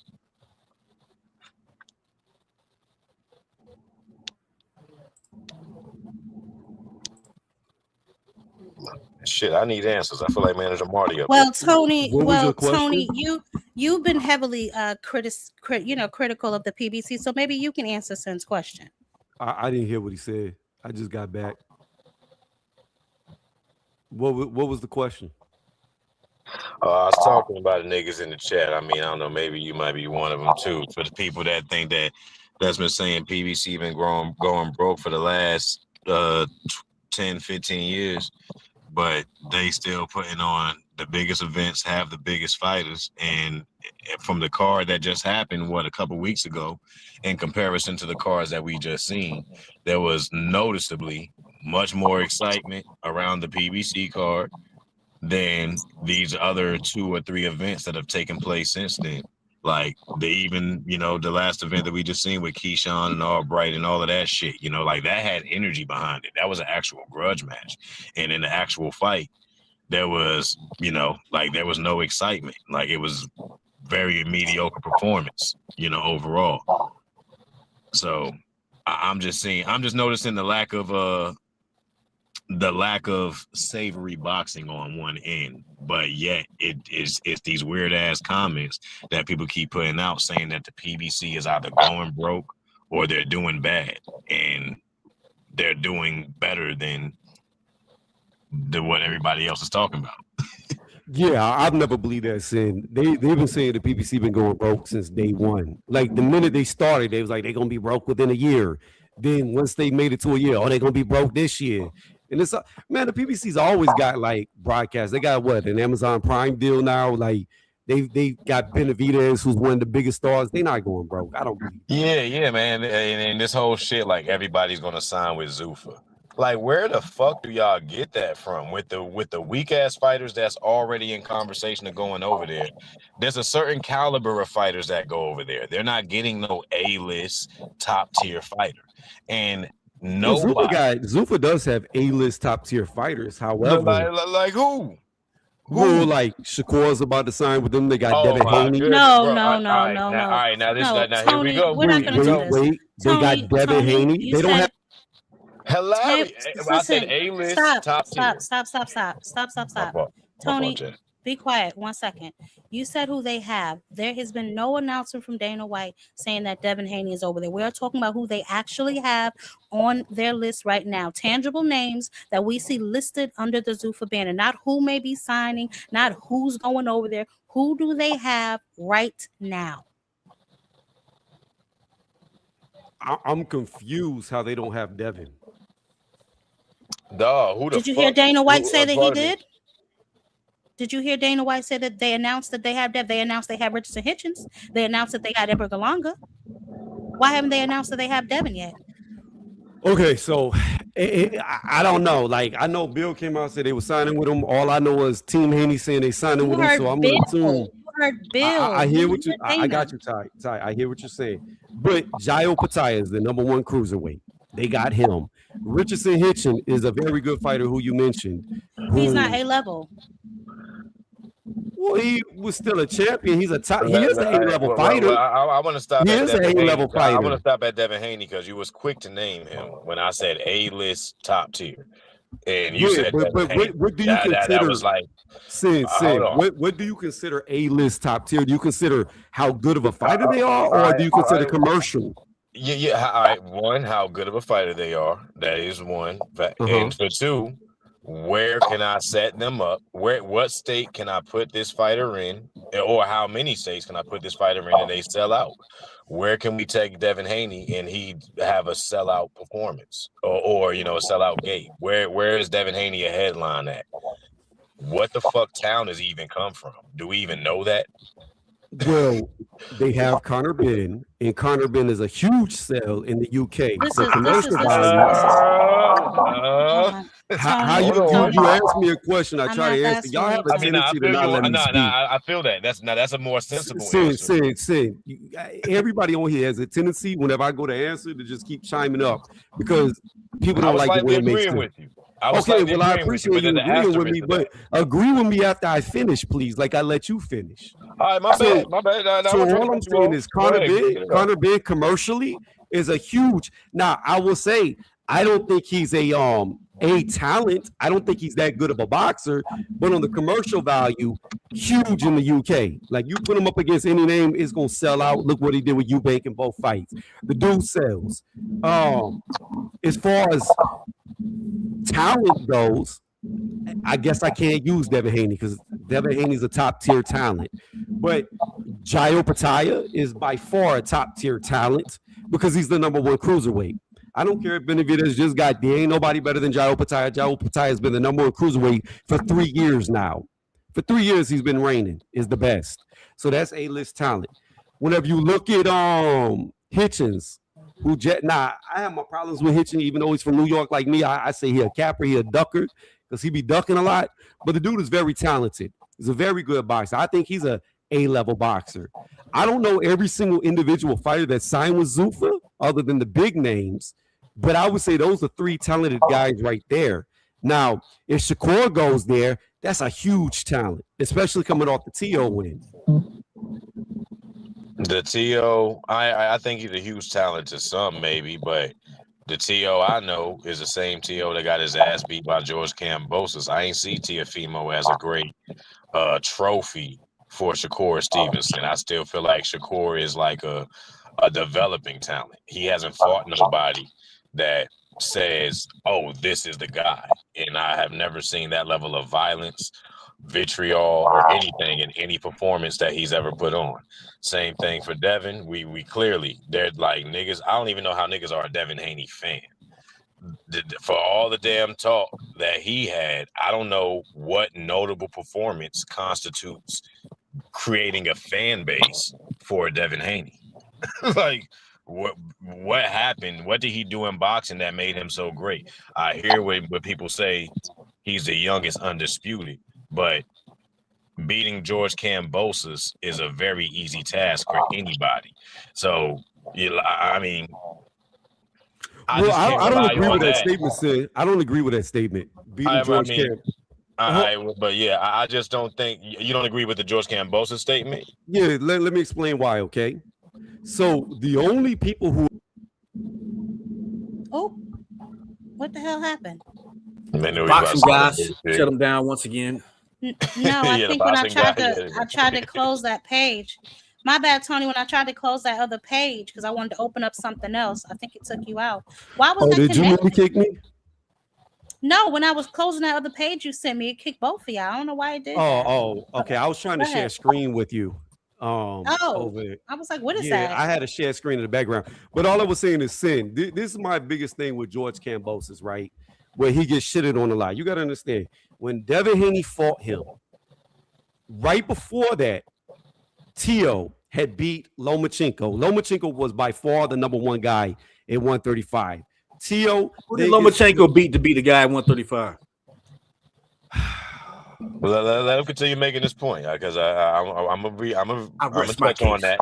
Shit, I need answers. I feel like Manager Marty up Well, there. Tony, Tony, you've been heavily critical of the PBC, so maybe you can answer Sin's question. I didn't hear what he said. I just got back. What was the question? I was talking about the niggas in the chat. I mean, I don't know. Maybe you might be one of them too. For the people that think that's been saying PBC been going broke for the last 10, 15 years, but they still putting on the biggest events, have the biggest fighters, and from the card that just happened, a couple weeks ago, in comparison to the cards that we just seen, there was noticeably much more excitement around the PBC card than these other 2 or 3 events that have taken place since then. Like the last event that we just seen with Keyshawn and Albright and all of that shit, like that had energy behind it. That was an actual grudge match. And in the actual fight, there was, like there was no excitement. Like it was very mediocre performance, overall. So I'm just noticing the lack of savory boxing on one end, but yet it's these weird ass comments that people keep putting out saying that the PBC is either going broke or they're doing bad, and they're doing better than what everybody else is talking about. Yeah, I've never believed that. Saying they've been saying the PBC been going broke since day one. Like the minute they started, they was like they're gonna be broke within a year. Then once they made it to a year, they're gonna be broke this year. And it's man, the PBC's always got like broadcasts. They got what, an Amazon Prime deal now. Like they got Benavidez, who's one of the biggest stars. They not going broke. I don't believe. Yeah, man. And this whole shit, like everybody's gonna sign with Zuffa. Like, where the fuck do y'all get that from? With the weak ass fighters that's already in conversation of going over there. There's a certain caliber of fighters that go over there. They're not getting no A-list top tier fighter. And nobody. Zuffa does have A-list top tier fighters. However, like who? Who like Shakur's about to sign with them? They got Devin Haney. No. All right, now here we go. We're not gonna do this. Wait. They got Devin Haney. They don't have. Hilarious. I said A-list top tier. Stop. Tony, be quiet 1 second. You said who they have. There has been no announcement from Dana White saying that Devin Haney is over there. We are talking about who they actually have on their list right now. Tangible names that we see listed under the Zuffa banner. Not who may be signing, not who's going over there. Who do they have right now? I'm confused how they don't have Devin. Did you hear Dana White say that he did? Did you hear Dana White say that they announced that they have Devin? They announced they have Richardson Hitchens. They announced that they had Edgar Galanga. Why haven't they announced that they have Devin yet? Okay, so I don't know. Like, I know Bill came out and said they were signing with him. All I know was Team Haney saying they signing with him. So I'm going to assume. You heard Bill. I hear what you. I got you, Ty. I hear what you're saying. But Opetaia is the number one cruiserweight. They got him. Richardson Hitchen is a very good fighter who you mentioned. He's not A-level. Well, he was still a champion. He's a top. He is an A-level fighter. I want to stop. He is an A-level fighter. I want to stop at Devin Haney because you was quick to name him when I said A-list top tier, and you said. But what do you consider? That was like. What do you consider A-list top tier? Do you consider how good of a fighter they are, or do you consider commercial? Yeah. All right. One, how good of a fighter they are. That is one. And for two, where can I set them up? What state can I put this fighter in? Or how many states can I put this fighter in and they sell out? Where can we take Devin Haney and he have a sellout performance or a sellout gate? Where is Devin Haney a headline at? What the fuck town does he even come from? Do we even know that? Well, they have Conor Ben, and Conor Ben is a huge sell in the UK. How you ask me a question, I try to answer. Y'all have a tendency to not let me speak. I feel that. That's a more sensible answer. Everybody on here has a tendency, whenever I go to answer, to just keep chiming up because people don't like the way it makes sense. With you. Okay, well, I appreciate you agreeing with me, but agree with me after I finish, please. Like I let you finish. All right, my bad. So all I'm saying is Conor Ben commercially is a huge. Now I will say I don't think he's a talent. I don't think he's that good of a boxer, but on the commercial value, huge in the UK. Like you put him up against any name, it's gonna sell out. Look what he did with Eubank in both fights. The dude sells. As far as talent goes, I guess I can't use Devin Haney because Devin Haney's a top tier talent. But Opetaia is by far a top tier talent because he's the number one cruiserweight. I don't care if Benavidez just got there. Ain't nobody better than Opetaia. Opetaia has been the number one cruiserweight for 3 years now. For 3 years, he's been reigning, is the best. So that's A-list talent. Whenever you look at Hitchens, I have my problems with Hitchens, even though he's from New York like me. I say he a capper, he a ducker, because he be ducking a lot. But the dude is very talented. He's a very good boxer. I think he's a A-level boxer. I don't know every single individual fighter that signed with Zuffa, other than the big names, but I would say those are 3 talented guys right there. Now, if Shakur goes there, That's a huge talent, especially coming off the TO win. The TO, I think he's a huge talent to some, maybe, but the TO I know is the same TO that got his ass beat by George Kambosos. I ain't see Teofimo as a great trophy for Shakur Stevenson. I still feel like Shakur is like a developing talent. He hasn't fought nobody that says, oh, this is the guy. And I have never seen that level of violence, vitriol, or anything in any performance that he's ever put on. Same thing for Devin. We clearly, they're like niggas. I don't even know how niggas are a Devin Haney fan. For all the damn talk that he had, I don't know what notable performance constitutes creating a fan base for Devin Haney. Like, what happened? What did he do in boxing that made him so great? I hear what people say he's the youngest undisputed, but beating George Kambosos is a very easy task for anybody. So, I mean, I don't agree with that statement, Sid. I don't agree with that statement. Beating George Kambosos. But yeah, I just don't think you don't agree with the George Kambosos statement. Yeah, let me explain why. Okay, so the only people who what the hell happened? Boxing guys shut them down once again. No, I think when I tried to close that page. My bad, Tony. When I tried to close that other page because I wanted to open up something else, I think it took you out. Why was that did you really kick me? No, when I was closing that other page you sent me, it kicked both of y'all. I don't know why it did. Okay. I was trying to share a screen with you. Over I was like, what is yeah, that? I had a share screen in the background. But all I was saying is sin. This is my biggest thing with George Kambosos, right? Where he gets shitted on a lot. You got to understand, when Devin Haney fought him, right before that, Tio had beat Lomachenko. Lomachenko was by far the number one guy at 135. Tio, who did Lomachenko beat to be the guy at 135? Well, let him continue making this point because I'm gonna touch on that.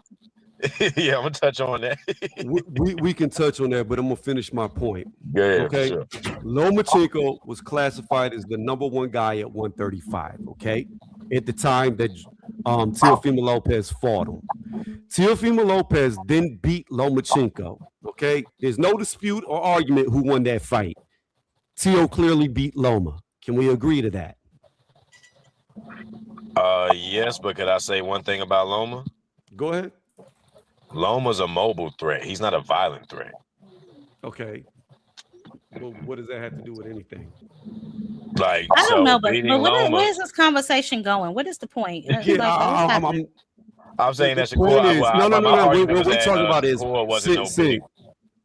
Yeah, I'm gonna touch on that. we can touch on that, but I'm gonna finish my point. Yeah, okay. Sure. Lomachenko was classified as the number one guy at 135. Okay, at the time that Teofimo Lopez fought him. Teofimo Lopez then beat Lomachenko. Okay, there's no dispute or argument who won that fight. Teo clearly beat Loma. Can we agree to that? Yes, but could I say one thing about Loma? Go ahead. Loma's a mobile threat. He's not a violent threat. Okay. Well, what does that have to do with anything? Like, I don't know, but where is this conversation going? What is the point? I'm saying that Shakur. We're talking about is Shakur wasn't no big.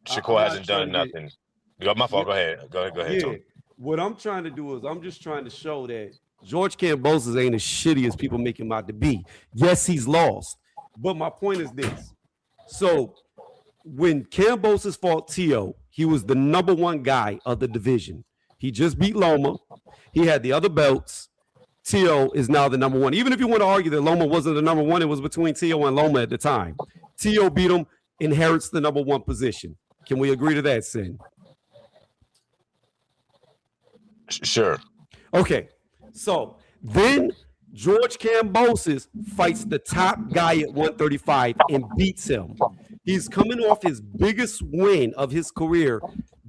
Shakur hasn't done nothing. My fault. Go ahead. Go ahead. Tony. What I'm trying to do is I'm just trying to show that George Kambosos ain't as shitty as people make him out to be. Yes, he's lost. But my point is this. So when Kambosos fought Tio, he was the number one guy of the division. He just beat Loma. He had the other belts. Tio is now the number one. Even if you want to argue that Loma wasn't the number one, it was between Tio and Loma at the time. Tio beat him, inherits the number one position. Can we agree to that, Sin? Sure. Okay. So then George Kambosos fights the top guy at 135 and beats him. He's coming off his biggest win of his career.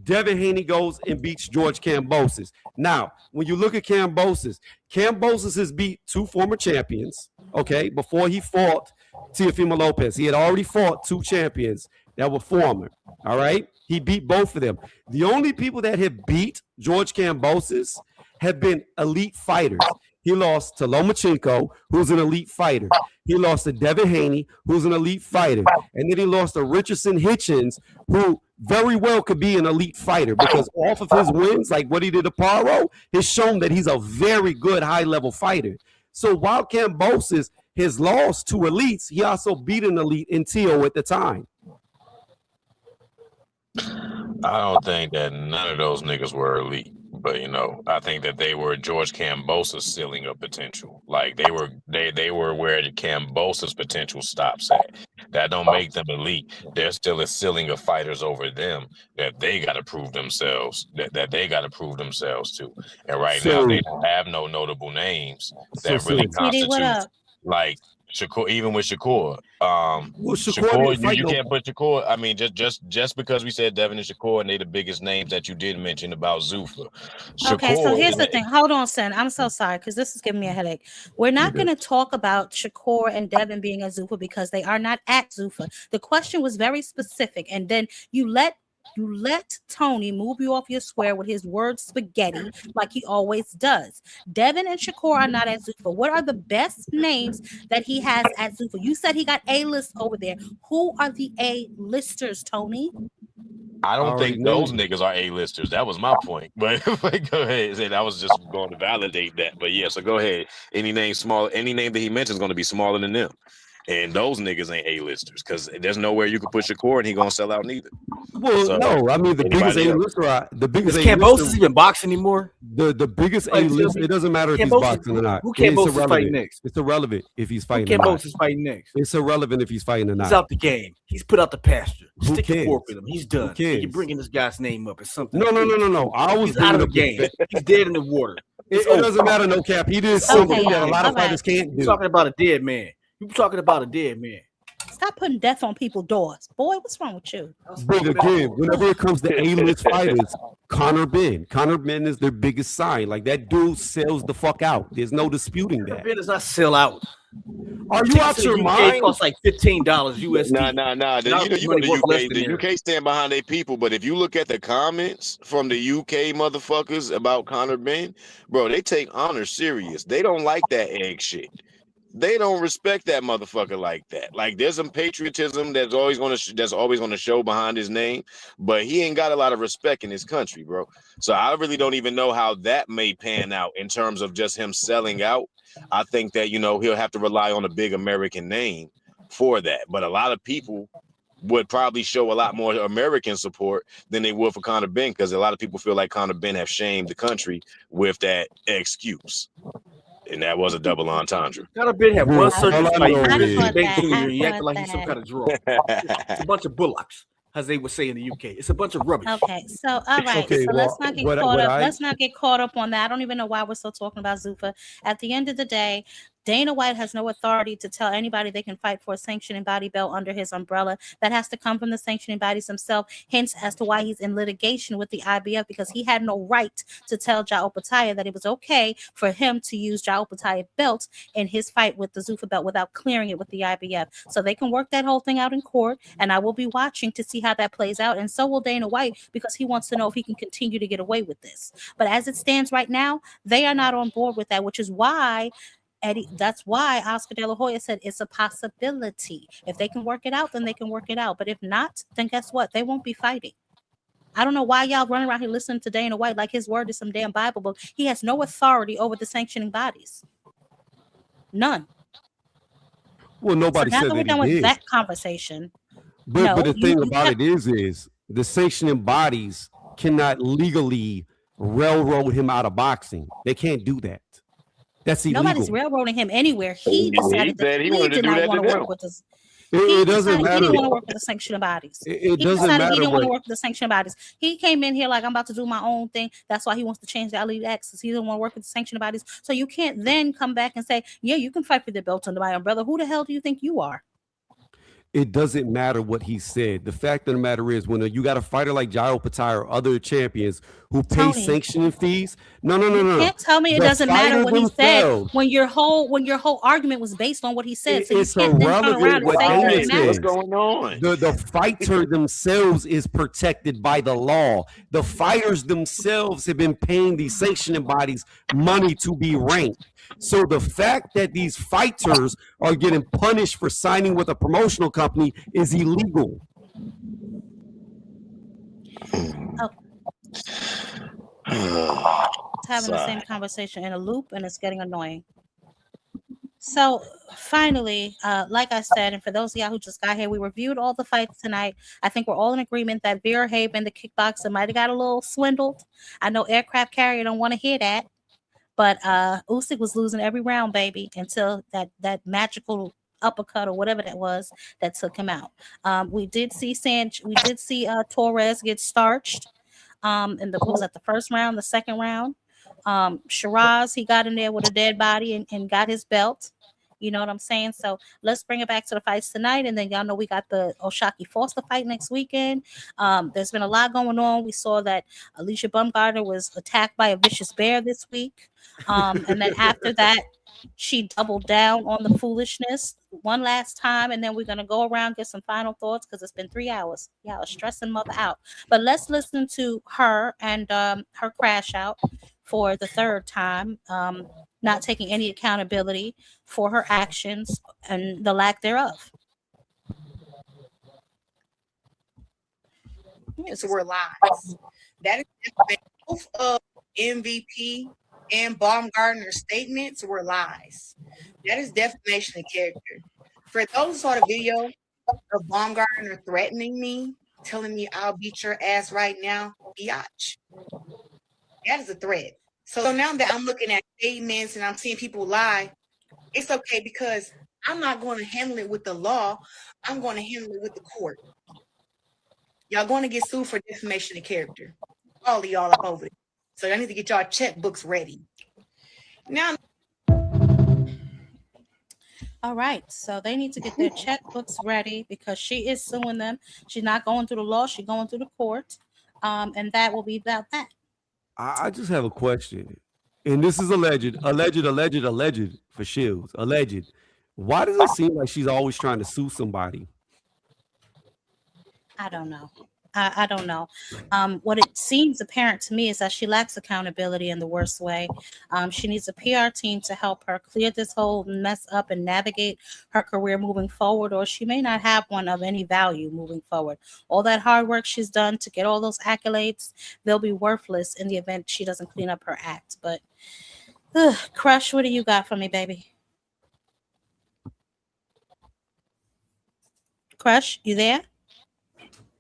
Devin Haney goes and beats George Kambosos. Now, when you look at Kambosos has beat two former champions, okay, before he fought Teofimo Lopez. He had already fought two champions that were former, all right? He beat both of them. The only people that have beat George Kambosos have been elite fighters. He lost to Lomachenko, who's an elite fighter. He lost to Devin Haney, who's an elite fighter. And then he lost to Richardson Hitchens, who very well could be an elite fighter because off of his wins, like what he did to Paro, has shown that he's a very good high-level fighter. So while Kambosos has lost to elites, he also beat an elite in Tio at the time. I don't think that none of those niggas were elite. But I think that they were George Kambosos' ceiling of potential. Like they were where the Kambosos' potential stops at. That don't make them elite. There's still a ceiling of fighters over them that they got to prove themselves. That they got to prove themselves to. And right now, So, they don't have no notable names that so really TD, what constitute up? like Shakur. Even with Shakur, well, Shakur didn't fight you no. can't put Shakur. I mean, just because we said Devin and Shakur and they the biggest names that you did mention about Zuffa. Okay, so Shakur here's in the thing. Hold on, Sen. I'm so sorry because this is giving me a headache. We're not going to talk about Shakur and Devin being at Zuffa because they are not at Zuffa. The question was very specific, and then you let Tony move you off your square with his word spaghetti like he always does. Devin and Shakur are not at Zuffa. What are the best names that he has at Zuffa? You said he got A-list over there. Who are the A-listers, Tony? I don't already think know. those niggas are A-listers. That was my point. But go ahead. Say I was just going to validate that. But yeah, so go ahead. Any name that he mentions is going to be smaller than them. And those niggas ain't A-listers because there's nowhere you can push a core and he gonna sell out neither. Well, So, no, I mean the biggest anybody else? A-lister. The biggest Does A-lister. Cambosis even box anymore? The biggest Like, A-list. It doesn't matter if he's Cambosis- boxing or not. who It's Cambosis fighting irrelevant. next? It's irrelevant if he's Who fighting or not. Cambosis fighting next? It's irrelevant if he's fighting or not. He's out the game. He's put out the pasture. Who Stick your cares? fork with him. He's done. Who cares? You're bringing this guy's name up as something. No. I was He's out of the bringing game. up He's dead in the water. It doesn't matter, no cap. He did something that a lot of fighters can't You're do. talking about a dead man. You're talking about a dead man. Stop putting death on people's doors. Boy, what's wrong with you? But again, whenever it comes to A-list fighters, Conor Ben is their biggest sign. Like that dude sells the fuck out. There's no disputing that. Ben does not sell out. Are you out your mind? It costs like $15 USD. Nah. You know money worth less the than UK, the UK stand behind their people, but if you look at the comments from the UK motherfuckers about Conor Ben, bro, they take honor serious. They don't like that egg shit. They don't respect that motherfucker like that. Like there's some patriotism that's always gonna show behind his name, but he ain't got a lot of respect in his country, bro. So I really don't even know how that may pan out in terms of just him selling out. I think that he'll have to rely on a big American name for that. But a lot of people would probably show a lot more American support than they would for Conor Ben because a lot of people feel like Conor Ben have shamed the country with that excuse. And that was a double entendre. Conor Ben had one circus fight. I You acting like he's some kind of draw. It's a bunch of bullocks, as they would say in the UK. It's a bunch of rubbish. Okay, so all right, Okay, so let's not get what caught up. I- Let's not get caught up on that. I don't even know why we're still talking about Zuffa. At the end of the day, Dana White has no authority to tell anybody they can fight for a sanctioning body belt under his umbrella. That has to come from the sanctioning bodies themselves. Hence, as to why he's in litigation with the IBF because he had no right to tell Opetaia that it was okay for him to use Opetaia belt in his fight with the Zuffa belt without clearing it with the IBF. So they can work that whole thing out in court, and I will be watching to see how that plays out. And so will Dana White because he wants to know if he can continue to get away with this. But as it stands right now, they are not on board with that, which is why. Eddie, that's why Oscar De La Hoya said it's a possibility. If they can work it out, then they can work it out. But if not, then guess what? They won't be fighting. I don't know why y'all running around here listening to Dana White like his word is some damn Bible book. He has no authority over the sanctioning bodies. None. Well, nobody so now said that we're that done he with did. that conversation. But the thing you about kept- it is the sanctioning bodies cannot legally railroad him out of boxing. They can't do that. That's illegal. Nobody's railroading him anywhere. He decided that he wanted to did do not that want to to them. work with us. It doesn't He matter. didn't want to work with the sanctioning bodies. It He doesn't decided matter he didn't want to what- work with the sanctioning bodies. He came in here like I'm about to do my own thing. That's why he wants to change the elite access. He didn't want to work with the sanctioning bodies. So you can't then come back and say, yeah, you can fight for the belt under my umbrella. Who the hell do you think you are? It doesn't matter what he said. The fact of the matter is, when you got a fighter like Opetaia or other champions who pay Tony. sanctioning fees, no. You can't tell me it The doesn't matter fighter what he said themselves- when your whole argument was based on what he said. So you It's can't then turn irrelevant around and what say Dana it matters. says. on? The fighter themselves is protected by the law. The fighters themselves have been paying these sanctioning bodies money to be ranked. So the fact that these fighters are getting punished for signing with a promotional company is illegal. It's having the same conversation in a loop, and it's getting annoying. So finally, like I said, and for those of y'all who just got here, we reviewed all the fights tonight. I think we're all in agreement that Verhoeven, the kickboxer, might have got a little swindled. I know aircraft carrier don't want to hear that, but Usyk was losing every round, baby, until that magical uppercut or whatever that was that took him out. We did see Torres get starched. In the what was that, the first round, the second round? Sheeraz, he got in there with a dead body and got his belt. You know what I'm saying? So let's bring it back to the fights tonight. And then y'all know we got the Oshaki Foster fight next weekend. There's been a lot going on. We saw that Alicia Baumgardner was attacked by a vicious bear this week. And then after that, she doubled down on the foolishness one last time. And then we're going to go around, get some final thoughts because it's been 3 hours. Yeah, I was stressing mother out. But let's listen to her and her crash out for the third time. Not taking any accountability for her actions and the lack thereof. So we're lies. That is both of MVP and Baumgardner's statements were lies. That is defamation of character. For those who saw the video of Baumgardner threatening me, telling me I'll beat your ass right now, biatch. That is a threat. So now that I'm looking at statements and I'm seeing people lie, it's okay because I'm not going to handle it with the law. I'm going to handle it with the court. Y'all going to get sued for defamation of character. All of y'all up over it. So y'all need to get y'all checkbooks ready. Now. All right. So they need to get their checkbooks ready because she is suing them. She's not going through the law. She's going through the court. And that will be about that. I just have a question, and this is alleged for Shields. Alleged. Why does it seem like she's always trying to sue somebody? I don't know. I don't know. What it seems apparent to me is that she lacks accountability in the worst way. She needs a PR team to help her clear this whole mess up and navigate her career moving forward, or she may not have one of any value moving forward. All that hard work she's done to get all those accolades, they'll be worthless in the event she doesn't clean up her act. But Crush, what do you got for me, baby? Crush, you there?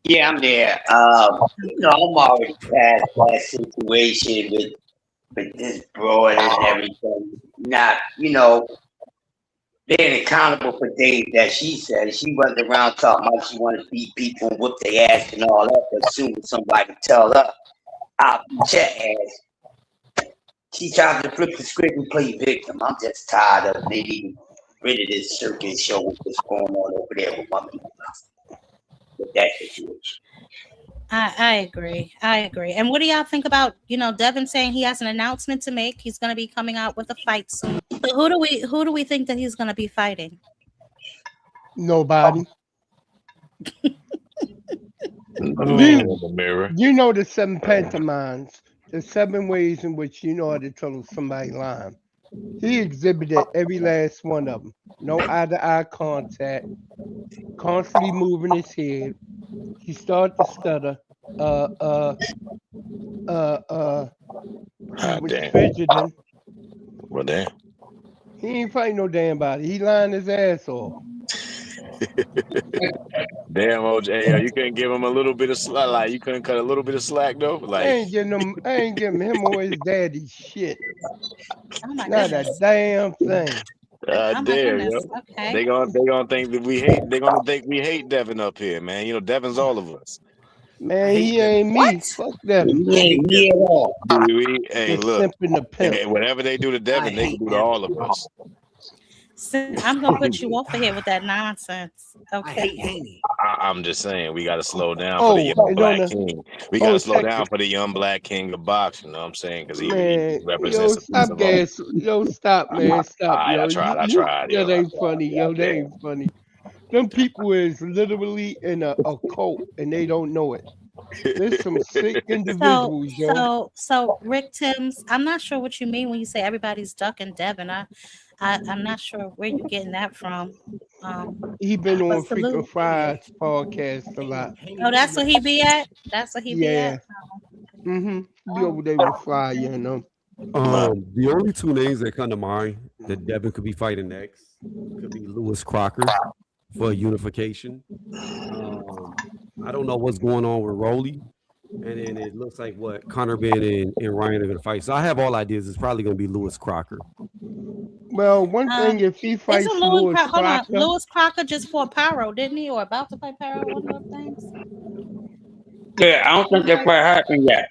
Yeah, I'm there. I'm already past that situation with this broad and everything. Not, being accountable for things that she said. She wasn't around talking about she wanted to beat people and whoop their ass and all that. But soon as somebody tell her, I'll beat your ass, she tried to flip the script and play victim. I'm just tired of maybe rid of this circus show with what's going on over there with my people. With that situation. I agree. And what do y'all think about, Devin saying he has an announcement to make? He's going to be coming out with a fight soon. Who do we think that he's going to be fighting? Nobody. The mirror. You know the 7 pantomimes, the 7 ways in which you know how to tell somebody lying. He exhibited every last one of them. No eye-to-eye contact. Constantly moving his head. He started to stutter. He was fidgeting. Well, damn. He ain't fighting no damn body. He lying his ass off. Damn, OJ, you couldn't give him a little bit of slack. Like, you couldn't cut a little bit of slack though. Like, I ain't giving him or his daddy shit. Oh my Not goodness. a damn thing. damn, yo. Okay. They gonna think that we hate. They gonna think we hate Devin up here, man. Devin's all of us. Man, he ain't me. Fuck Devin. He ain't me at all. Hey, Just look. simping the pimp. And whatever they do to Devin, they can do to all of us. I'm gonna put you off of here with that nonsense. Okay. I hate Haney. I'm just saying we got to slow down for the young black king. We got to slow down for the young black king of boxing. You know what I'm saying? Because he represents. Stop, gas. Stop, man. Stop. Right, I tried. That ain't funny. That ain't funny. Them people is literally in a cult and they don't know it. There's some sick individuals, So Rick Timms, I'm not sure what you mean when you say everybody's ducking Devin. I'm not sure where you're getting that from. He been on Freaking Fried's podcast a lot. Oh, that's where he be at? That's where he be at? Mm-hmm. Be over there with Fry, The only 2 names that come to mind that Devin could be fighting next could be Lewis Crocker for unification. I don't know what's going on with Rolly. And then it looks like Conor Ben and Ryan are going to fight. So I have all ideas. It's probably going to be Lewis Crocker. Well, one thing, if he fights Isn't Lewis hold on, Crocker, Lewis Crocker just fought Pyro, didn't he? Or about to fight Pyro, one of those things? Yeah, I don't think that quite happened yet.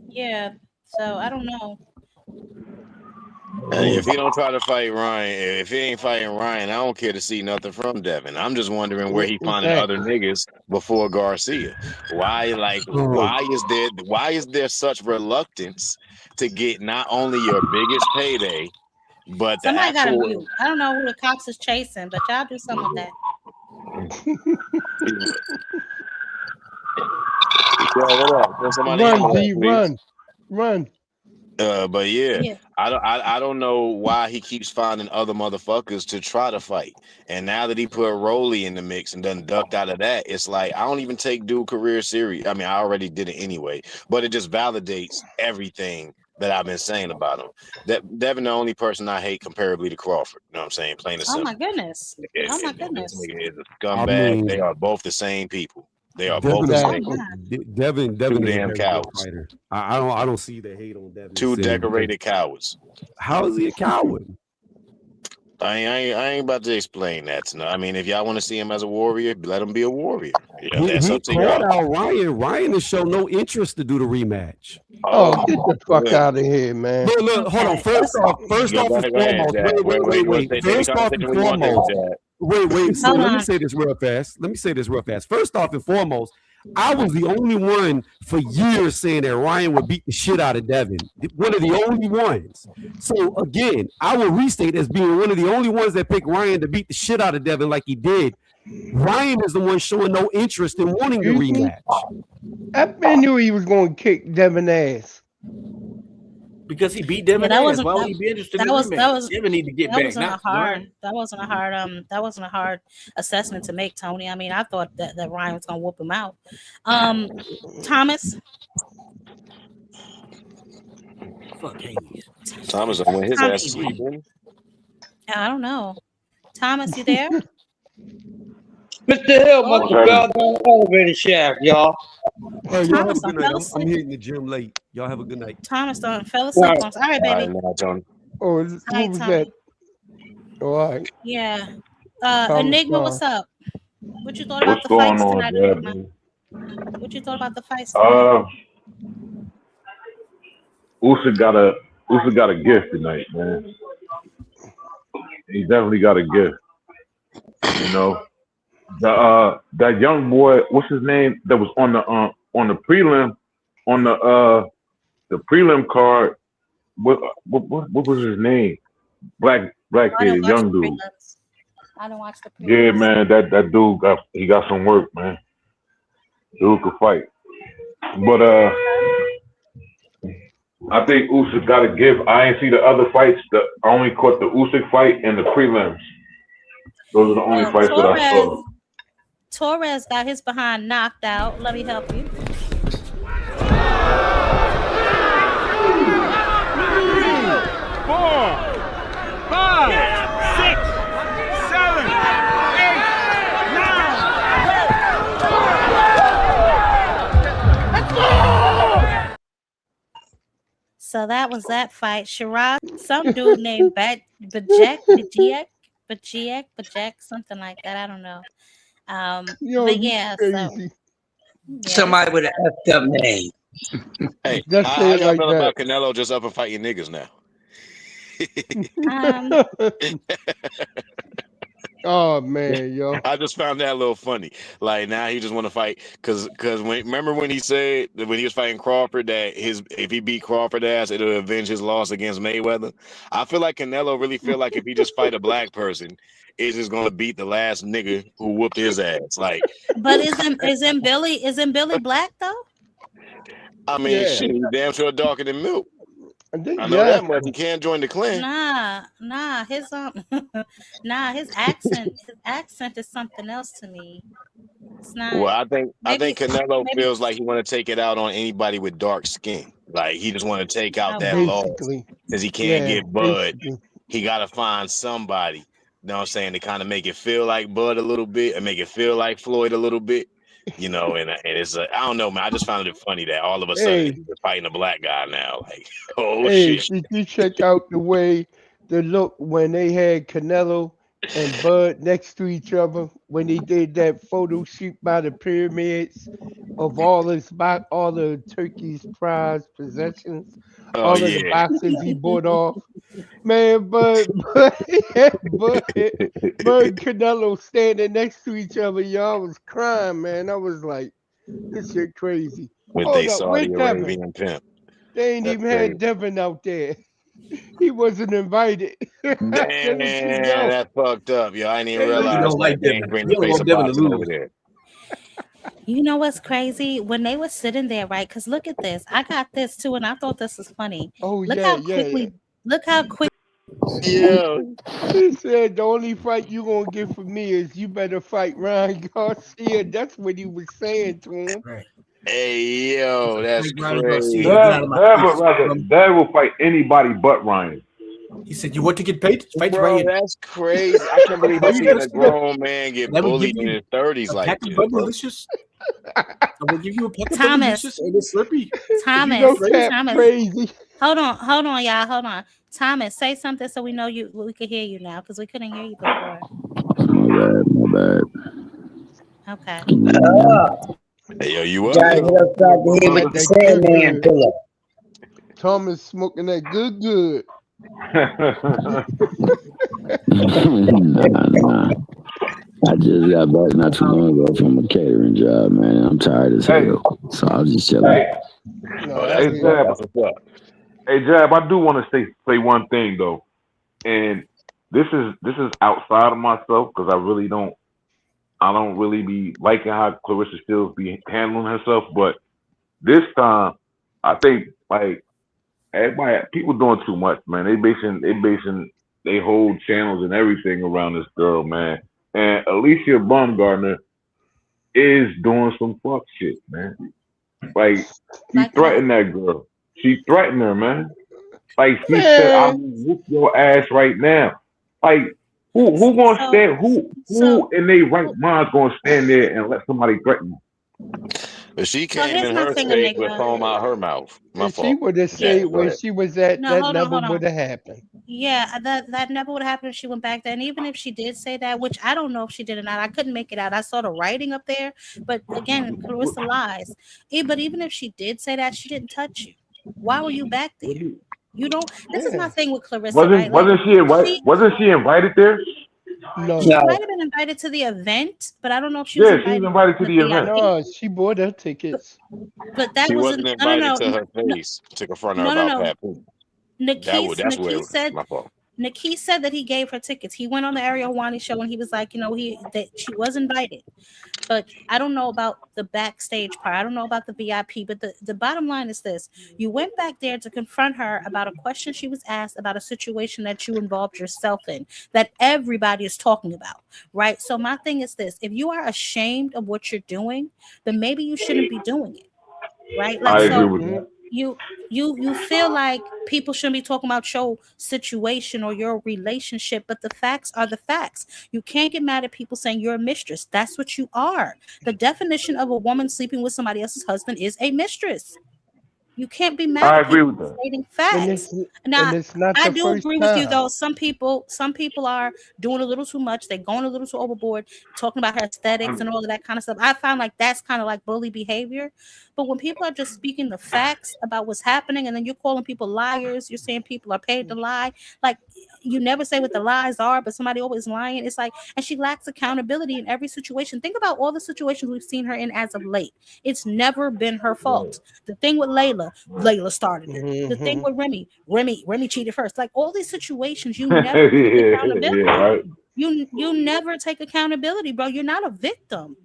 Yeah, so I don't know. Hey, if he don't try to fight Ryan, if he ain't fighting Ryan, I don't care to see nothing from Devin. I'm just wondering where he finding other niggas before Garcia. Why is there such reluctance to get not only your biggest payday, but the Somebody got a actual mute. I don't know who the cops is chasing, but y'all do something with that. Yeah, what up? Can somebody run, handle that, D, please? run. But yeah, Yeah. I don't know why he keeps finding other motherfuckers to try to fight. And now that he put Rolly in the mix and done ducked out of that, it's like I don't even take dude career serious. I mean, I already did it anyway, but it just validates everything that I've been saying about him. Devin, the only person I hate comparably to Crawford. You know what I'm saying? Plain and Oh simple. my goodness. Oh my This goodness. nigga is a I scumbag. mean, They are both the same people. They are Devin, both the Oh same. my. Devin Two is a damn very good cowards. fighter. I don't see the hate on Devin. Two City decorated cowards. How is he a coward? I ain't about to explain that tonight. I mean, if y'all want to see him as a warrior, let him be a warrior. Yeah, that's He up to called y'all. out Ryan. Ryan has shown no interest to do the rematch. Oh, get the fuck out of here, man. Look, hold on. First off and foremost, wait. First off and foremost, wait. So Hold let me on. say this real fast. First off and foremost, I was the only one for years saying that Ryan would beat the shit out of Devin. One of the only ones. So again, I will restate as being one of the only ones that picked Ryan to beat the shit out of Devin like he did. Ryan is the one showing no interest in wanting the rematch. I knew he was going to kick Devin ass. Because he beat Devin ass. Why would he be interested in the rematch? Devin need to get back. That wasn't a hard assessment to make, Tony. I mean, I thought that Ryan was gonna whoop him out. Thomas. Fuck Haney. Thomas will win his ass to sleep. I don't know. Thomas, you there? Mr. Hill must have fell down the elevator shaft, y'all. Hey, y'all have a good night. I'm hitting the gym late. Y'all have a good night. Thomas done fell asleep on us. All right, baby. Oh, who was that? All right. Yeah. Thomas Enigma, gone. what's up? What you thought about What's the fights going on, tonight? Devin? What you thought about the fights tonight? Usyk got a gift tonight, man. He definitely got a gift. You know, that young boy, what's his name? That was on the prelim, on the prelim card. What was his name? Black kid, young dude. I don't watch the prelims. Yeah, man, that dude got some work, man. Dude could fight, but I think Usyk got a gift. I ain't see the other fights. I only caught the Usyk fight and the prelims. Those are the only fights that I saw. Torres got his behind knocked out. Let me help you. 4, 5, 6, 7, 8, 9. So that was that fight. Sheeraz, some dude named Begic, something like that. I don't know. But yeah, Somebody with an effed up name. Hey, Just how say it y'all like feel that. about Canelo just up and fighting niggas now? Oh man, yo. I just found that a little funny. Like now he just want to fight because remember when he said that when he was fighting Crawford that if he beat Crawford ass it'll avenge his loss against Mayweather. I feel like Canelo really feel like if he just fight a black person, it's just gonna beat the last nigga who whooped his ass. Like, but isn't Billy black though? I mean, shit, he's damn sure darker than milk. I know that much. He can't join the clan. Nah, his his accent is something else to me. It's not. Well, I think Canelo feels like he want to take it out on anybody with dark skin. Like he just want to take out that loss because he can't get Bud. He got to find somebody. You know what I'm saying, to kind of make it feel like Bud a little bit and make it feel like Floyd a little bit. You know, and it's I don't know, man. I just found it funny that all of a sudden he's fighting a black guy now. Like, oh shit! Did you check out the way the look when they had Canelo and Bud next to each other when he did that photo shoot by the pyramids of all the Turkey's prized possessions, Oh all of the yeah. boxes he bought off. Man, Bud Canelo standing next to each other, y'all. I was crying, man. I was like, this shit crazy. With they Hold up, where's Saudi Devin? Arabian pimp. They ain't That's even crazy. had Devin out there. He wasn't invited. They let you Damn, go. that's fucked up, yo. I didn't even They let He realize don't that. like They Devin. ain't bring He the don't face want of Devin to boxing over lose. there. You know what's crazy? When they were sitting there, right? Because look at this. I got this too, and I thought this was funny. Oh Look yeah, how yeah, yeah. quickly. Look how quick. Yeah. He said the only fight you gonna get from me is you better fight Ryan Garcia. That's what he was saying to him. Right. Hey yo, that's Like Ryan Garcia, get out of Dad, my Dad face. would rather. Dad will fight anybody but Ryan. He said, "You want to get paid? Fight Bro, Ryan." that's crazy. I can't believe I seen a grown man get That would give bullied in you his 30s a like pack of this, bro. Bubblicious. I will give you a pack of Thomas. Bubblicious and a Slurpee. Thomas. Cap Thomas. crazy. Hold on, y'all. Hold on. Thomas, say something so we know you. We can hear you now because we couldn't hear you before. My bad. Okay. Hey yo, you up? Gotta get upside the head with Got the that good Sandman good. pillow. Thomas smoking that good. Nah. I just got back not too long ago from a catering job, man. I'm tired as hell. So I was just chilling. No, Oh, I that's Hey what's hear up. Jab, That's what's up. hey Jab, I do want to say one thing though, and this is outside of myself because I don't really be liking how Clarissa Shields be handling herself, but this time I think like everybody people doing too much, man. They whole channels and everything around this girl, man. And Alicia Baumgardner is doing some fuck shit, man. Like she threatened that girl. She threatened her, man. Like she said, "I will whoop your ass right now." Like who gonna stand? Who in their right mind gonna stand there and let somebody threaten you? But she So came here's in my her thing, space with Enigma. foam out her mouth. My If she fault. would have Yeah, said go where ahead. she was at, No, that hold on, never hold on. would have happened. Yeah, that never would have happened if she went back there. And even if she did say that, which I don't know if she did or not, I couldn't make it out. I saw the writing up there, but again, Clarissa lies. But even if she did say that, she didn't touch you. Why were you back there? You don't. This is my thing with Clarissa, right? Like Wasn't she invited there? No. she might have been invited to the event, but I don't know if she was Yeah, she was invited invited to to the the event. VIP. No, she bought her tickets. But that She wasn't. wasn't No, invited no, to no, her face to confront her no, no, about no. Papoose. That's where Nikki said. my fault. Nikki said that he gave her tickets. He went on the Ariel Wani show and he was like, that she was invited. But I don't know about the backstage part. I don't know about the VIP. But the bottom line is this. You went back there to confront her about a question she was asked about a situation that you involved yourself in, that everybody is talking about, right? So my thing is this. If you are ashamed of what you're doing, then maybe you shouldn't be doing it, right? Like, I agree so with that. you feel like people shouldn't be talking about your situation or your relationship, but the facts are the facts. You can't get mad at people saying you're a mistress. That's what you are. The definition of a woman sleeping with somebody else's husband is a mistress. You can't be mad I at agree people with that. stating And facts. Now, it's not I the do first agree with you time. though. Some people are doing a little too much. They're going a little too overboard, talking about her aesthetics and all of that kind of stuff. I find like that's kind of like bully behavior. But when people are just speaking the facts about what's happening, and then you're calling people liars, you're saying people are paid to lie. Like you never say what the lies are, but somebody always lying. It's like, and she lacks accountability in every situation. Think about all the situations we've seen her in as of late. It's never been her fault. The thing with Layla started it. The thing with Remy cheated first. Like all these situations, you never take accountability. Yeah, right. You never take accountability, bro. You're not a victim.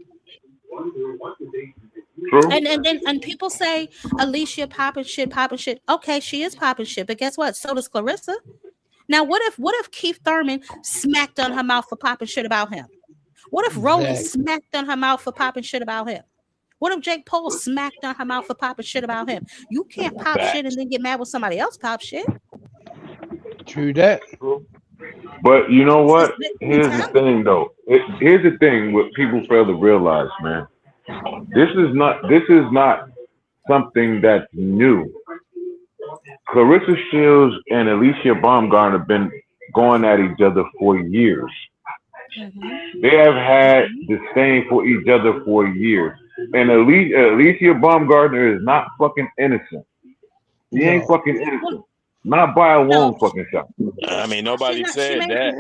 True. And people say Alicia popping shit. Okay, she is popping shit, but guess what? So does Clarissa. Now, what if Keith Thurman smacked on her mouth for popping shit about him? What if Rolly smacked on her mouth for popping shit about him? What if Jake Paul smacked on her mouth for popping shit about him? You can't pop shit and then get mad when somebody else pop shit. True that. But you know what? Here's the thing, though. Here's the thing: what people fail to realize, man. This is not something that's new. Clarissa Shields and Alicia Baumgardner have been going at each other for years. Mm-hmm. They have had disdain for each other for years. And Alicia Baumgardner is not fucking innocent. He ain't fucking innocent. Not by a long fucking shot. I mean, nobody said that.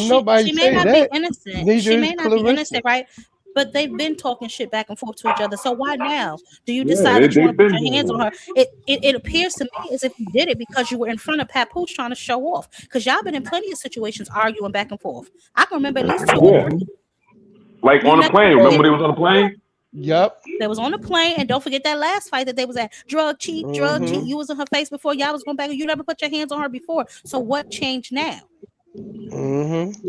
Nobody She may say not that. be innocent. Neither She is may not be Clarissa. innocent, right? But they've been talking shit back and forth to each other. So why now do you Yeah, decide that you they've want to put been your hands doing on her? It appears to me as if you did it because you were in front of Papoose trying to show off. Because y'all been in plenty of situations arguing back and forth. I can remember at least 2 or 3. Like You on the never plane. Remember did. when they was on the plane? Yep. They was on the plane, and don't forget that last fight that they was at. Drug cheat. You was in her face before. Y'all was going back, and you never put your hands on her before. So what changed now? Mm-hmm.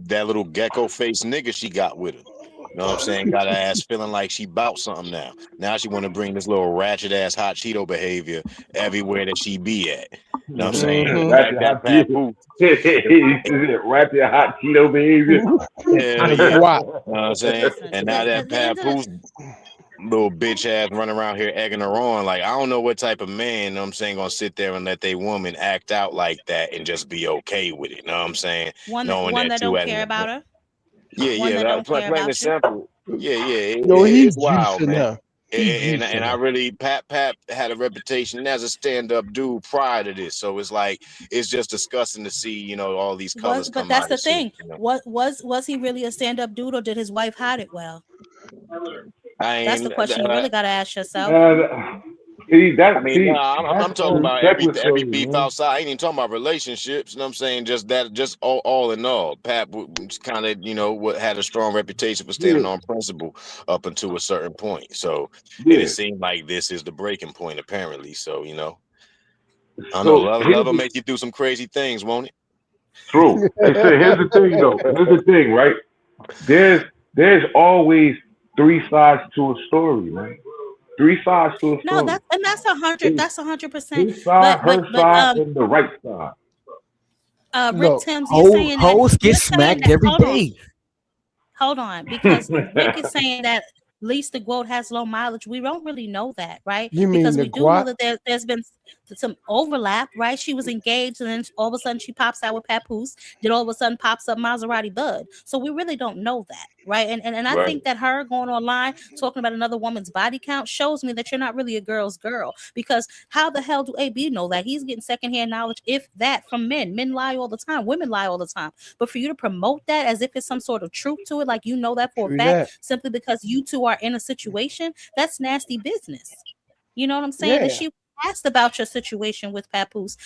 That little gecko face nigga she got with her. You know what I'm saying? Got her ass feeling like she bout something now. Now she want to bring this little ratchet ass hot Cheeto behavior everywhere that she be at. You know what I'm saying? That Papoose. Ratchet hot Cheeto behavior. Yeah. You know what I'm saying? And now that Papoose little bitch ass running around here egging her on. Like, I don't know what type of man, you know what I'm saying, gonna sit there and let their woman act out like that and just be okay with it. You know what I'm saying? One Knowing that don't care about her. Yeah, that don't care plain about and simple. Yeah. No, he's It's wild, juicing man. her. And I really, Pap had a reputation as a stand-up dude prior to this, so it's like it's just disgusting to see, you know, all these colors come out. But that's the and thing. shit, you know? Was he really a stand-up dude, or did his wife hide it well? That's the I question you really got to ask yourself. I'm talking about every beef man. outside. I ain't even talking about relationships. You know what I'm saying? Just all in all. Pap kind of, you know, what had a strong reputation for standing on principle up until a certain point. So and it seemed like this is the breaking point, apparently. So, you know, I don't know. Love will make you do some crazy things, won't it? True. Hey, so here's the thing, though. Here's the thing, right? There's always 3 sides to a story, man. 3 sides to a story. No, that's 100. That's 100%. His side, her side, and the right side. Rick Timms, you're saying that hoes get smacked every day. Hold on, because Rick is saying that at least the GOAT has low mileage. We don't really know that, right? You mean because the we do GOAT? know that there's been some overlap, right? She was engaged, and then all of a sudden she pops out with Papoose. Then all of a sudden pops up Maserati Bud. So we really don't know that, right? And I think that her going online talking about another woman's body count shows me that you're not really a girl's girl. Because how the hell do AB know that? He's getting secondhand knowledge, if that, from men. Men lie all the time. Women lie all the time. But for you to promote that as if it's some sort of truth to it, like you know that for a fact, simply because you two are in a situation, that's nasty business. You know what I'm saying? And she asked about your situation with Papoose.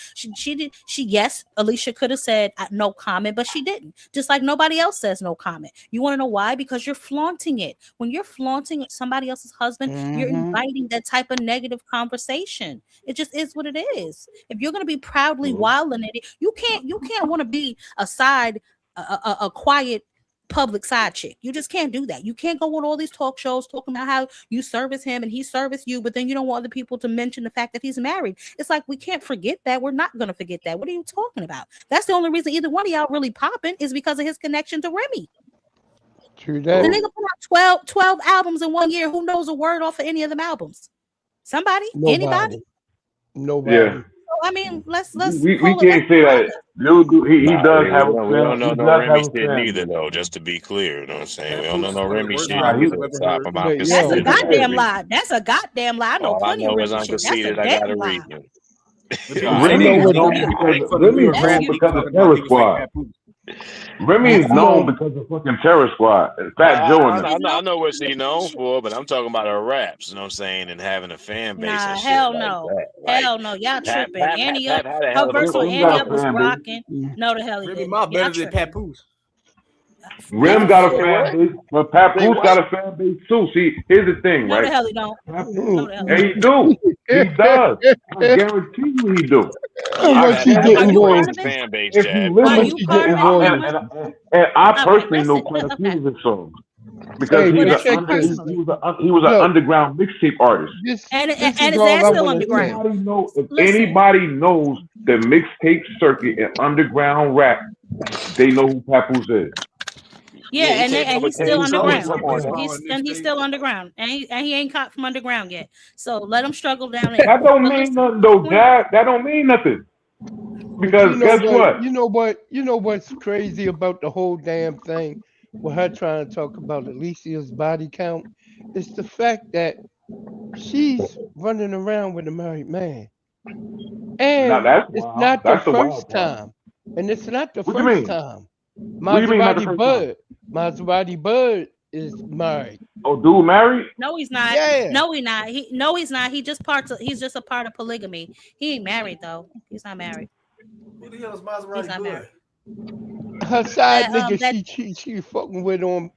Yes, Alicia could have said no comment, but she didn't. Just like nobody else says no comment. You want to know why? Because you're flaunting it. When you're flaunting somebody else's husband, you're inviting that type of negative conversation. It just is what it is. If you're going to be proudly wilding it, you can't want to be a quiet public side chick. You just can't do that. You can't go on all these talk shows talking about how you service him and he service you, but then you don't want other people to mention the fact that he's married. It's like, we can't forget that. We're not going to forget that. What are you talking about? That's the only reason either one of y'all really popping is because of his connection to Remy. True that. The nigga put out 12 albums in 1 year. Who knows a word off of any of them albums? Somebody? Anybody? Nobody. Yeah. I mean, let's we can't say that. He does have a fan. We don't know He no does Remy have a shit fan. neither, though, just to be clear. You know what I'm saying? We don't know no Remy shit Nah, either. Stop him. I'm That's a conceited. goddamn lie. That's a goddamn lie. I know All I plenty of know is Remy I'm shit. That's a conceited. I damn got a lie. reason. Remy is known because of Terror Squad. Remy is known because of fucking Terror Squad. Fat Joe and them. I know what she's known for, but I'm talking about her raps, you know what I'm saying, and having a fan base and shit Hell like no. that. Hell no. Y'all tripping. Pat Annie had up. a hell Her of a verse on coach. Annie up was rocking. No, the hell he Remy didn't. Ma Y'all better than tripping. Papoose. Rim got a fan base, but Papoose got a fan base too. See, here's the thing, No, right? the hell he don't. No, the hell Yeah, he do. He does. I guarantee you he do. Yeah, What you getting royalties? fan base, If Jab. you listen, and I personally know quite a few of his songs because he was an underground mixtape artist. And his ass still underground. If anybody knows the mixtape circuit and underground rap, they know who Papoose is. Yeah, and he's still underground. He's He's still underground, and he ain't caught from underground yet. So let him struggle down there. That don't mean nothing, though, Dad. That don't mean nothing. Because guess what? You know what's crazy about the whole damn thing with her trying to talk about Alicia's body count? It's the fact that she's running around with a married man. Now And that's it's wild. not the That's the first wild part. time. And it's not the What you first mean? time. What do you mean not the first time? Maserati Bud is married. Oh, dude married? No, he's not. Yeah. No, he's not. He's not. He's just a part of polygamy. He ain't married though. He's not married. Who the hell is He's Maserati not married. Bud? Her side nigga That she fucking with on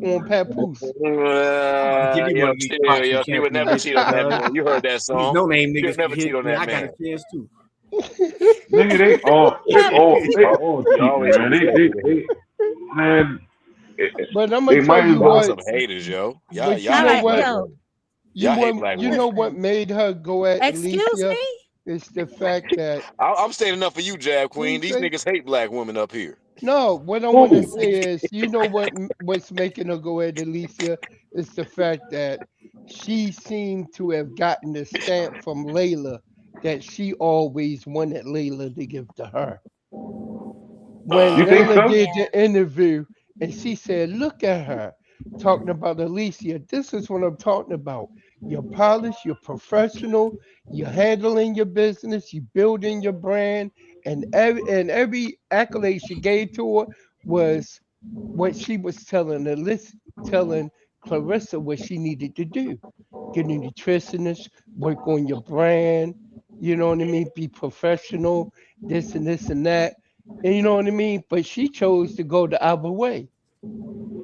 Papoose. Yo, chill, yo. She would never cheat on that man. You heard that These song. no name She would niggas never hit cheat on me. that I got man. a chance too. Nigga, they all You cheating, always man. They man. But I'm They gonna tell might as you Y'all well. what. some haters, yo. Y'all But you y'all know hate what? black women. Y'all hate black You women. know what made her go at Excuse Alicia? me? It's the fact that I'm standing up for you, Jab what Queen. you These say? niggas hate black women up here. No, what I want to say is, you know what's making her go at Alicia? It's the fact that she seemed to have gotten the stamp from Layla that she always wanted Layla to give to her. When You think Layla so? did the interview and she said, look at her talking about Alicia. This is what I'm talking about. You're polished, you're professional, you're handling your business, you're building your brand, and every accolade she gave to her was what she was telling Clarissa what she needed to do. Get a nutritionist, work on your brand, you know what I mean? Be professional, this and that. And you know what I mean? But she chose to go the other way,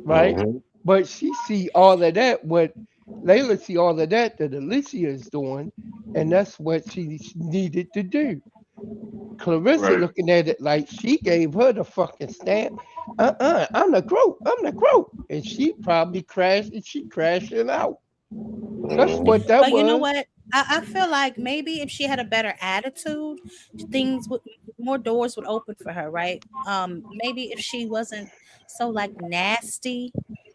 right? Mm-hmm. But she see all of that, what Layla see all of that Alicia is doing, and that's what she needed to do. Clarissa Right. looking at it like she gave her the fucking stamp. I'm the GOAT. I'm the GOAT. And she probably crashed and she crashing out. That's what that But you know was. what? I feel like maybe if she had a better attitude, things would more doors would open for her, right? Maybe if she wasn't so like nasty,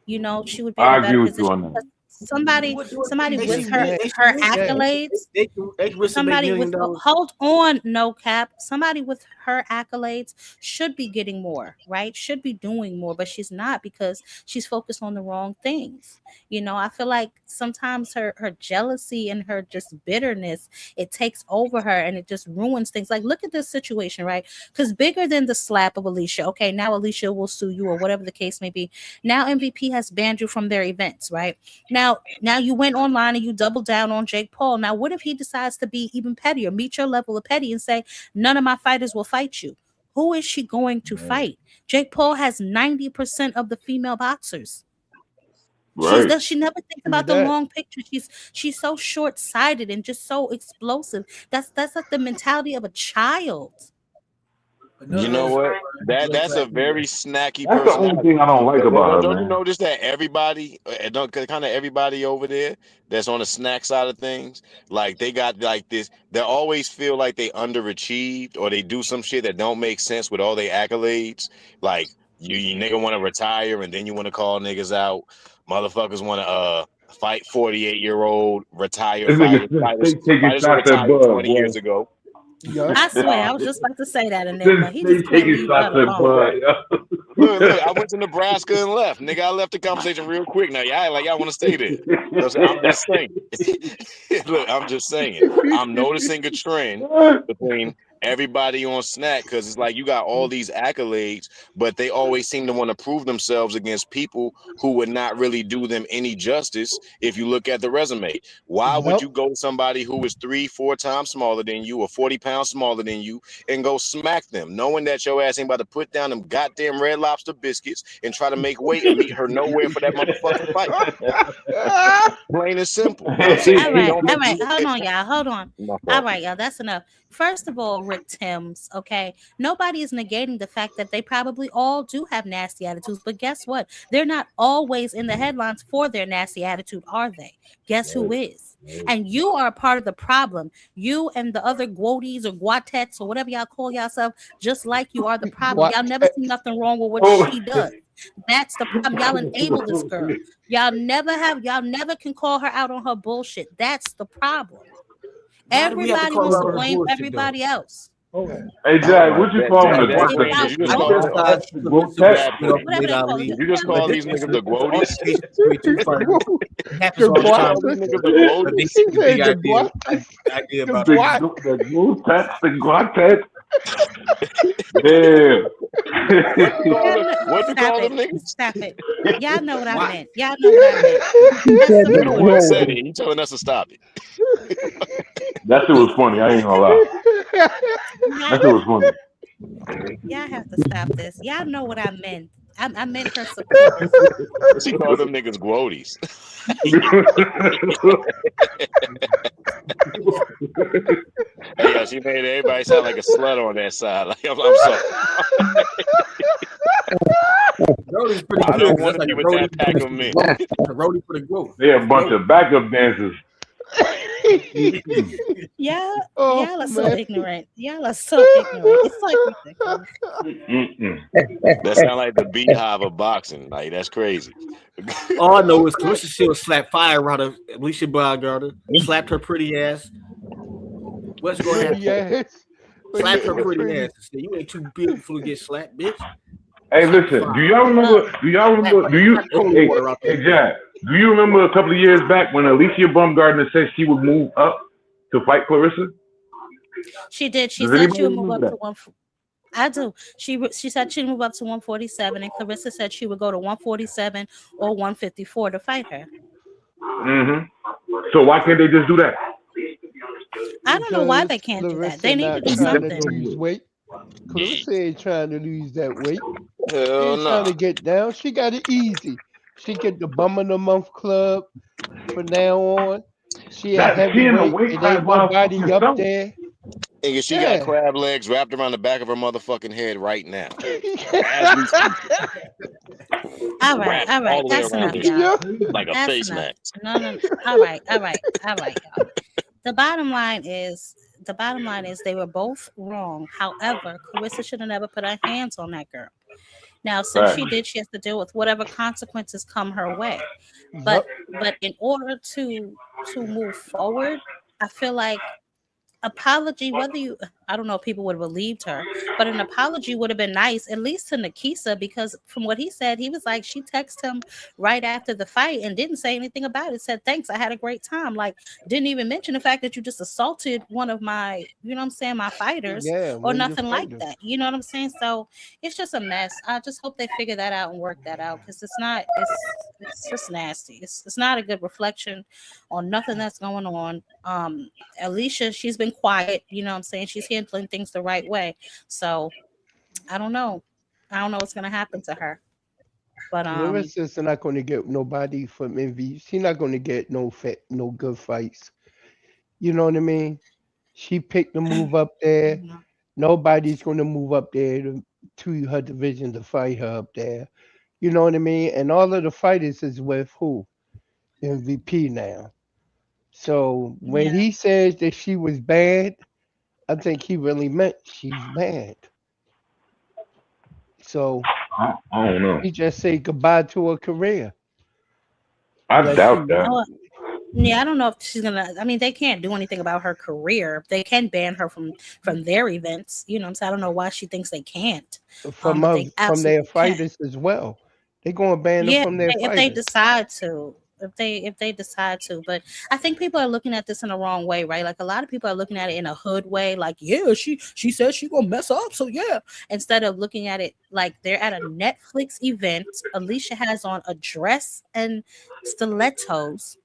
she would be in I a agree better with you position. on that. Somebody, What do somebody they with should her make? They should her make that. accolades, They risk to make somebody $1 with million. hold on, no cap, somebody with her accolades should be getting more, right? Should be doing more, but she's not because she's focused on the wrong things. I feel like sometimes her jealousy and her just bitterness, it takes over her and it just ruins things. Like, look at this situation, right? Because bigger than the slap of Alicia, okay, now Alicia will sue you or whatever the case may be. Now MVP has banned you from their events, right? Now you went online and you doubled down on Jake Paul. Now, what if he decides to be even pettier, meet your level of petty and say, none of my fighters will fight you? Who is she going to fight? Jake Paul has 90% of the female boxers. Right. She never thinks True about the that. long picture. She's so short-sighted and just so explosive. That's like the mentality of a child. But none You of know those what? That's a black women. very snacky That's the only personality. thing I don't like about her, Don't you man. notice that everybody, kind of everybody over there that's on the snack side of things, like they got like this, they always feel like they underachieved or they do some shit that don't make sense with all their accolades. Like you nigga want to retire and then you want to call niggas out. Motherfuckers want to fight 48-year-old retired This fighters, nigga fighters, take taking fighters who shots at retired Bud, 20 boy. years ago. Yup. I swear, I was just about to say that, This Enigma. He they just can't taking leave shots her at alone. Bud. Look, I went to Nebraska and left. Nigga, I left the conversation real quick. Now, y'all like y'all want to stay there. So I'm just saying. Look, I'm just saying. I'm noticing a trend between everybody on Snack because it's like you got all these accolades, but they always seem to want to prove themselves against people who would not really do them any justice if you look at the resume. Why would you Yup. go to somebody who is 3-4 times smaller than you or 40 pounds smaller than you and go smack them, knowing that your ass ain't about to put down them goddamn Red Lobster biscuits and try to make weight and meet her nowhere for that motherfucking fight? Plain and simple. I'm saying All it right, don't all make right. Hold on, y'all. Hold on. my All fault. right, y'all. That's enough. First of all, Rick Timms, okay? Nobody is negating the fact that they probably all do have nasty attitudes, but guess what? They're not always in the headlines for their nasty attitude, are they? Guess who is? And you are a part of the problem. You and the other Guoties or Guatettes or whatever y'all call yourself, just like you are the problem. What? Y'all never see nothing wrong with what Oh. she does. That's the problem. Y'all enable this girl. Y'all never can call her out on her bullshit. That's the problem. Why do we have to Everybody call wants her to out her blame bullshit though? everybody else. Hey, Jack, what you call them? That's The crazy. You just call these niggas the Guotis. It happens all the time. But they see the big idea about it. The Guotex, the Guatex. Yeah. What you call them niggas? Stop it. Y'all know what I meant. Y'all know what I meant. You the one said it. You telling us to stop it. That shit was funny. I ain't gonna lie. That shit was funny. Y'all have to stop this. Y'all know what I meant. I meant her supporters. She called them niggas Guotis. Hey, yo, she made everybody sound like a slut on that side. Like, I'm sorry. I don't want to be with that pack of men. Roadie for the growth. They're a bunch of backup dancers. Y'all are so man. ignorant. Y'all are so ignorant. It's like ridiculous. That sound like the beehive of boxing. Like, that's crazy. All I know is Clarissa Shields slapped fire out of Alicia Baumgardner, slapped her pretty ass. What's going to happen? Yes. Slapped her pretty ass and said, "You ain't too beautiful to get slapped, bitch." Hey, listen. Do you? Hey, Jack. Do you remember a couple of years back when Alicia Baumgardner said she would move up to fight Clarissa? She did. She Does said she would anybody move up remember to one. I do. She said she'd move up to 147, and Clarissa said she would go to 147 or 154 to fight her. Mm-hmm. So why can't they just do that? I don't know why they can't do that. They need to do something. Lose weight. Clarissa ain't trying to lose that weight. Hell She ain't trying to get down. She got it easy. She get the bum of the month club from now on. She a heavyweight. It ain't nobody up there. Nigga, she got crab legs wrapped around the back of her motherfucking head right now. All right. That's enough, y'all. Like a That's face enough. mask. No. All right, y'all. The bottom line is they were both wrong. However, Clarissa should have never put her hands on that girl. Now, since she did, she has to deal with whatever consequences come her way. But in order to move forward, I feel like apology, I don't know if people would have believed her, but an apology would have been nice, at least to Nikisa, because from what he said, he was like, she texted him right after the fight and didn't say anything about it. Said, thanks, I had a great time. Like, didn't even mention the fact that you just assaulted one of my, you know what I'm saying, my fighters, or nothing like that. You know what I'm saying? So it's just a mess. I just hope they figure that out and work that out, because it's just nasty. It's not a good reflection on nothing that's going on. Alicia, she's been quiet, you know what I'm saying? She's handling things the right way. So I don't know what's gonna happen to her. But Clarissa's not gonna get nobody from envy. She's not gonna get no good fights. You know what I mean? She picked to move up there. Nobody's gonna move up there to her division to fight her up there. You know what I mean? And all of the fighters is with who? MVP now. So when he says that she was bad, I think he really meant she's bad. So I don't know. he just say goodbye to her career. I doubt that. Yeah, I don't know if she's gonna. I mean, they can't do anything about her career. They can ban her from their events. You know what I'm saying? I don't know why she thinks they can't. From their fighters as well. They're gonna ban her from their fighters. If they decide to. If they decide to. But I think people are looking at this in the wrong way, right? Like, a lot of people are looking at it in a hood way, like, yeah, she said she gonna mess up, so yeah. Instead of looking at it like they're at a Netflix event. Alicia has on a dress and stilettos.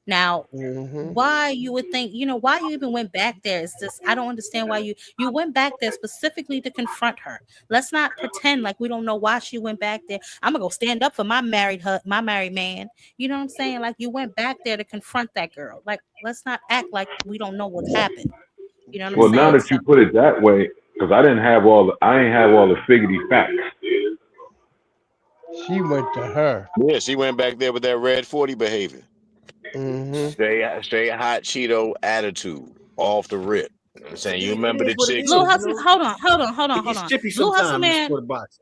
Now, why you would think, why you even went back there is just, I don't understand why you went back there specifically to confront her. Let's not pretend like we don't know why she went back there. I'm gonna go stand up for my married man. You know what I'm saying? Like, you went back there to confront that girl. Like, let's not act like we don't know what's happened. You know what I'm saying? Now that you put it that way, because I ain't have all the figgity facts. She went to her. Yeah, she went back there with that red 40 behavior. Straight hot Cheeto attitude off the rip. I'm saying, you remember the chicks? Blue Hustle, hold on. Blue Hustle man,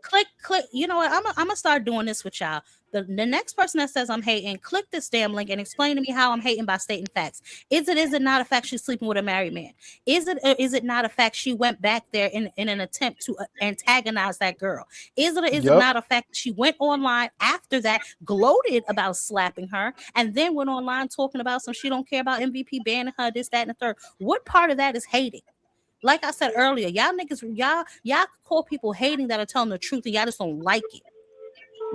click. You know what? I'm gonna start doing this with y'all. The next person that says I'm hating, click this damn link and explain to me how I'm hating by stating facts. Is it not a fact she's sleeping with a married man? Is it not a fact she went back there in an attempt to antagonize that girl? Is it not a fact that she went online after that, gloated about slapping her, and then went online talking about some she don't care about MVP banning her, this, that, and the third? What part of that is hating? Like I said earlier, y'all niggas, y'all call people hating that are telling the truth, and y'all just don't like it.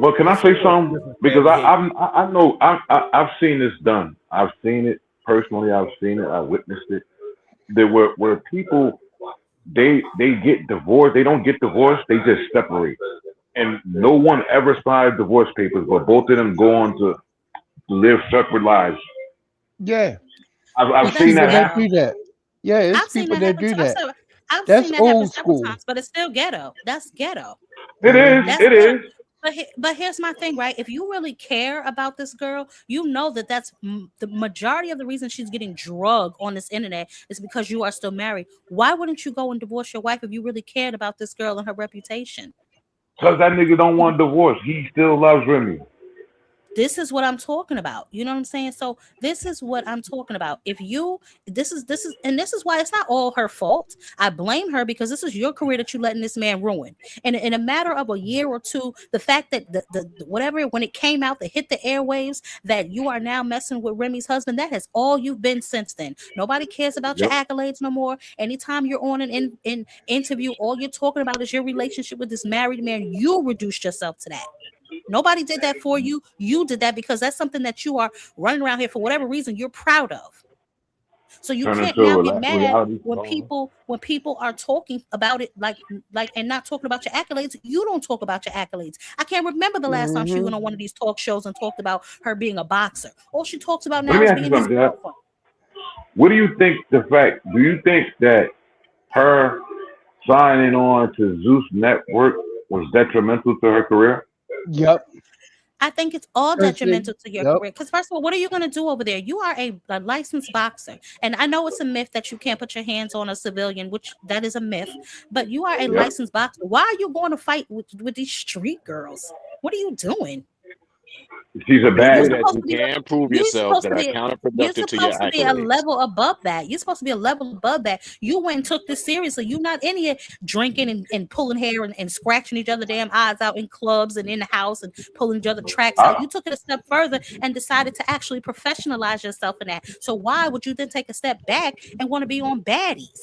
Well, can I say something? Because I know I've seen this done. I've seen it personally. I've seen it. I witnessed it. There were people they get divorced. They don't get divorced. They just separate, and no one ever signed divorce papers. But both of them go on to live separate lives. Yeah, I've seen that happen. Do that. Yeah, it's I've seen people that that do happen. that. I've That's seen that happen old several school. times, but it's still ghetto. That's ghetto. It is. That's It ghetto. is. But here's my thing, right? If you really care about this girl, you know that's the majority of the reason she's getting drugged on this internet is because you are still married. Why wouldn't you go and divorce your wife if you really cared about this girl and her reputation? Because that nigga don't want divorce. He still loves Remy. This is what I'm talking about. You know what I'm saying? So this is what I'm talking about. If you, this is why it's not all her fault. I blame her because this is your career that you letting this man ruin. And in a matter of a year or two, the fact that the whatever, when it came out, that hit the airwaves, that you are now messing with Remy's husband, that has all you've been since then. Nobody cares about your accolades no more. Anytime you're on an interview, all you're talking about is your relationship with this married man. You reduced yourself to that. Nobody did that for you. You did that because that's something that you are running around here for whatever reason you're proud of. So you can't now get mad when people are talking about it like and not talking about your accolades. You don't talk about your accolades. I can't remember the last time she went on one of these talk shows and talked about her being a boxer. All she talks about now is being his girlfriend. What do you think do you think that her signing on to Zeus Network was detrimental to her career? Yep. I think it's all detrimental to your career. Because first of all, what are you going to do over there? You are a licensed boxer. And I know it's a myth that you can't put your hands on a civilian, which that is a myth. But you are a licensed boxer. Why are you going to fight with these street girls? What are you doing? She's a bad. You can prove yourself that are counterproductive to your accolades. You're supposed to be a level above that. You're supposed to be a level above that. You went and took this seriously. You're not in here drinking and pulling hair and scratching each other damn eyes out in clubs and in the house and pulling each other tracks out. You took it a step further and decided to actually professionalize yourself in that. So why would you then take a step back and want to be on baddies?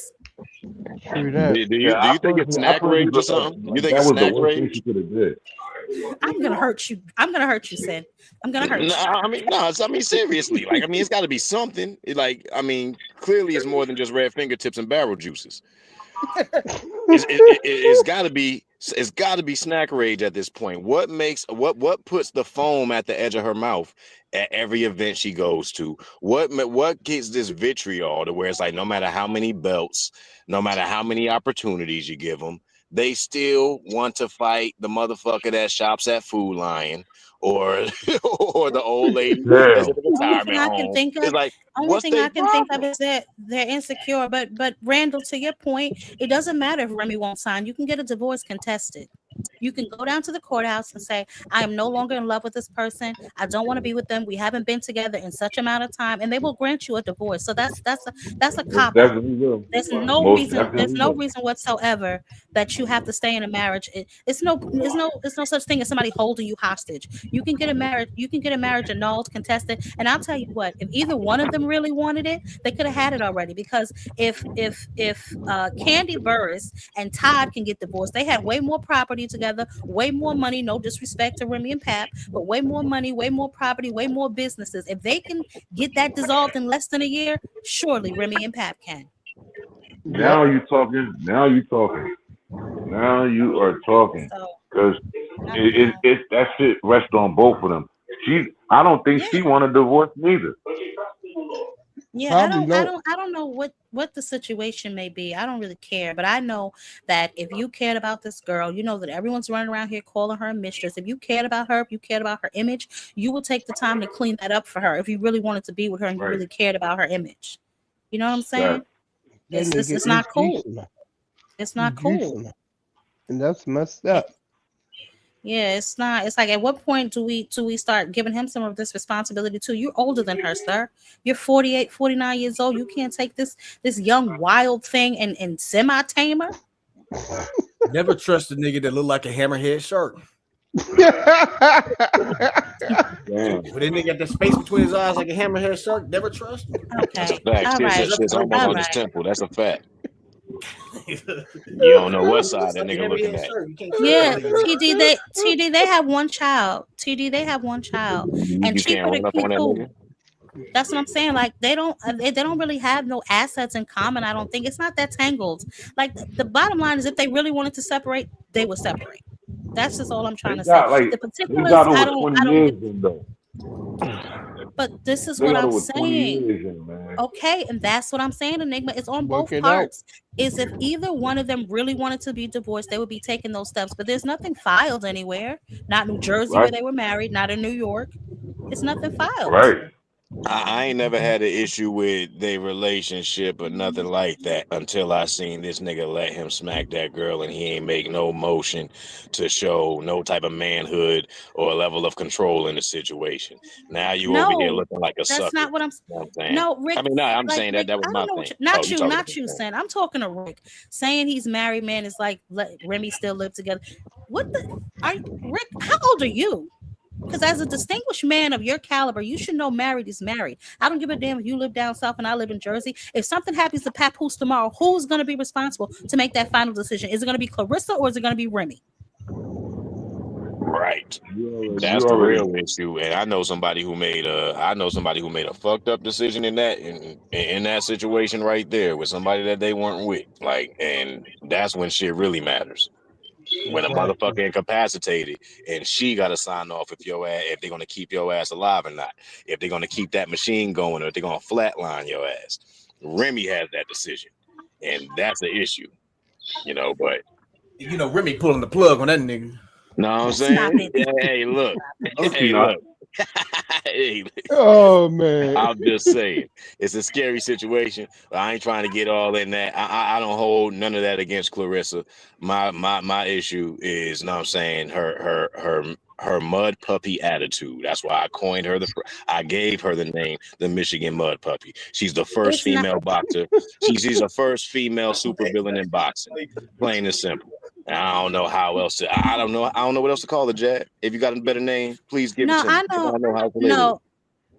Do you think it's snack rage or something? You think it's snack rage? I'm gonna hurt you. I'm gonna hurt you, Sin. I'm gonna hurt you. I mean, seriously. Like, I mean, it's got to be something. Clearly, it's more than just red fingertips and barrel juices. It's got to be. It's got to be snack rage at this point. What puts the foam at the edge of her mouth at every event she goes to? What gets this vitriol to where it's like no matter how many belts, no matter how many opportunities you give them, they still want to fight the motherfucker that shops at Food Lion or the old lady that's at the retirement home. It's like, only thing I can think of is that they're insecure. But Randall, to your point, it doesn't matter if Remy won't sign. You can get a divorce contested. You can go down to the courthouse and say, I am no longer in love with this person. I don't want to be with them. We haven't been together in such amount of time, and they will grant you a divorce. So that's a cop out. There's no reason whatsoever that you have to stay in a marriage. There's no such thing as somebody holding you hostage. You can get a marriage annulled, contested, and I'll tell you what, if either one of them really wanted it, they could have had it already. Because if Candy Burris and Todd can get divorced, they had way more property together, way more money, no disrespect to Remy and Pap, but way more money, way more property, way more businesses. If they can get that dissolved in less than a year, surely Remy and Pap can. Now you talking. Now you are talking. Because that shit rests on both of them. I don't think she want a divorce neither. Yeah, I don't know what the situation may be. I don't really care, but I know that if you cared about this girl, you know that everyone's running around here calling her a mistress. If you cared about her, if you cared about her image, you would take the time to clean that up for her. If you really wanted to be with her and you really cared about her image, you know what I'm saying? It's not cool. It's not cool. And that's messed up. Yeah, it's not. It's like, at what point do we start giving him some of this responsibility too? You're older than her, sir. You're 48, 49 years old. You can't take this young wild thing and semi-tame her. Never trust a nigga that look like a hammerhead shark. Damn. When that nigga got the space between his eyes like a hammerhead shark, never trust him. That's a Okay. fact. All Shit, right. that shit's almost All on his right. temple. That's a fact. You don't know what side that nigga looking at. Yeah, TD, they have one child. TD, they have one child. And You can't cheaper to run up keep on that who? nigga. That's what I'm saying. Like, they don't really have no assets in common. I don't think it's not that tangled. Like, the bottom line is, if they really wanted to separate, they would separate. That's just all I'm trying They to say. got like The they particulars, got over 20 years in though. but this is They what got I'm over 20 saying. years in, man. Okay, and that's what I'm saying, Enigma. It's on Work both it out. parts. Is if either one of them really wanted to be divorced, they would be taking those steps. But there's nothing filed anywhere. Not New Jersey, where Right, they were married, not in New York. It's nothing filed. right. I ain't never had an issue with their relationship or nothing like that until I seen this nigga let him smack that girl and he ain't make no motion to show no type of manhood or level of control in the situation. Now you over here No, looking like a that's sucker. not what I'm. You know what I'm saying? No, Rick. I mean, no, I'm Like, saying Rick, that was I my don't know what thing. not You you, talking not about you, that. saying. I'm talking to Rick. Saying he's married, man, is like, let Remy still live together. What the? Rick? How old are you? Because as a distinguished man of your caliber, you should know married is married. I don't give a damn if you live down south and I live in Jersey. If something happens to Papoose tomorrow, who's going to be responsible to make that final decision? Is it going to be Clarissa or is it going to be Remy? Right. You That's the already real issue. And I know somebody who made a fucked up decision in that situation right there with somebody that they weren't with. Like, and that's when shit really matters. When a Exactly. motherfucker incapacitated and she got to sign off if they're gonna keep your ass alive or not, if they're gonna keep that machine going or if they're gonna flatline your ass. Remy has that decision, and that's the issue, But You know, Remy pulling the plug on that nigga. know what I'm Stop saying? it. Hey, look, no, she hey, not. look. Hey, Oh man. I'm just saying, it's a scary situation. But I ain't trying to get all in that. I don't hold none of that against Clarissa. My issue is, know what I'm saying, her mud puppy attitude. That's why I coined her I gave her the name the Michigan Mud Puppy. She's the first It's not. female boxer. She's the first female supervillain in boxing. Plain and simple. And I don't know how else to. I don't know. I don't know what else to call the Jad. If you got a better name, please give it No, to me. I I know. don't know how to label it.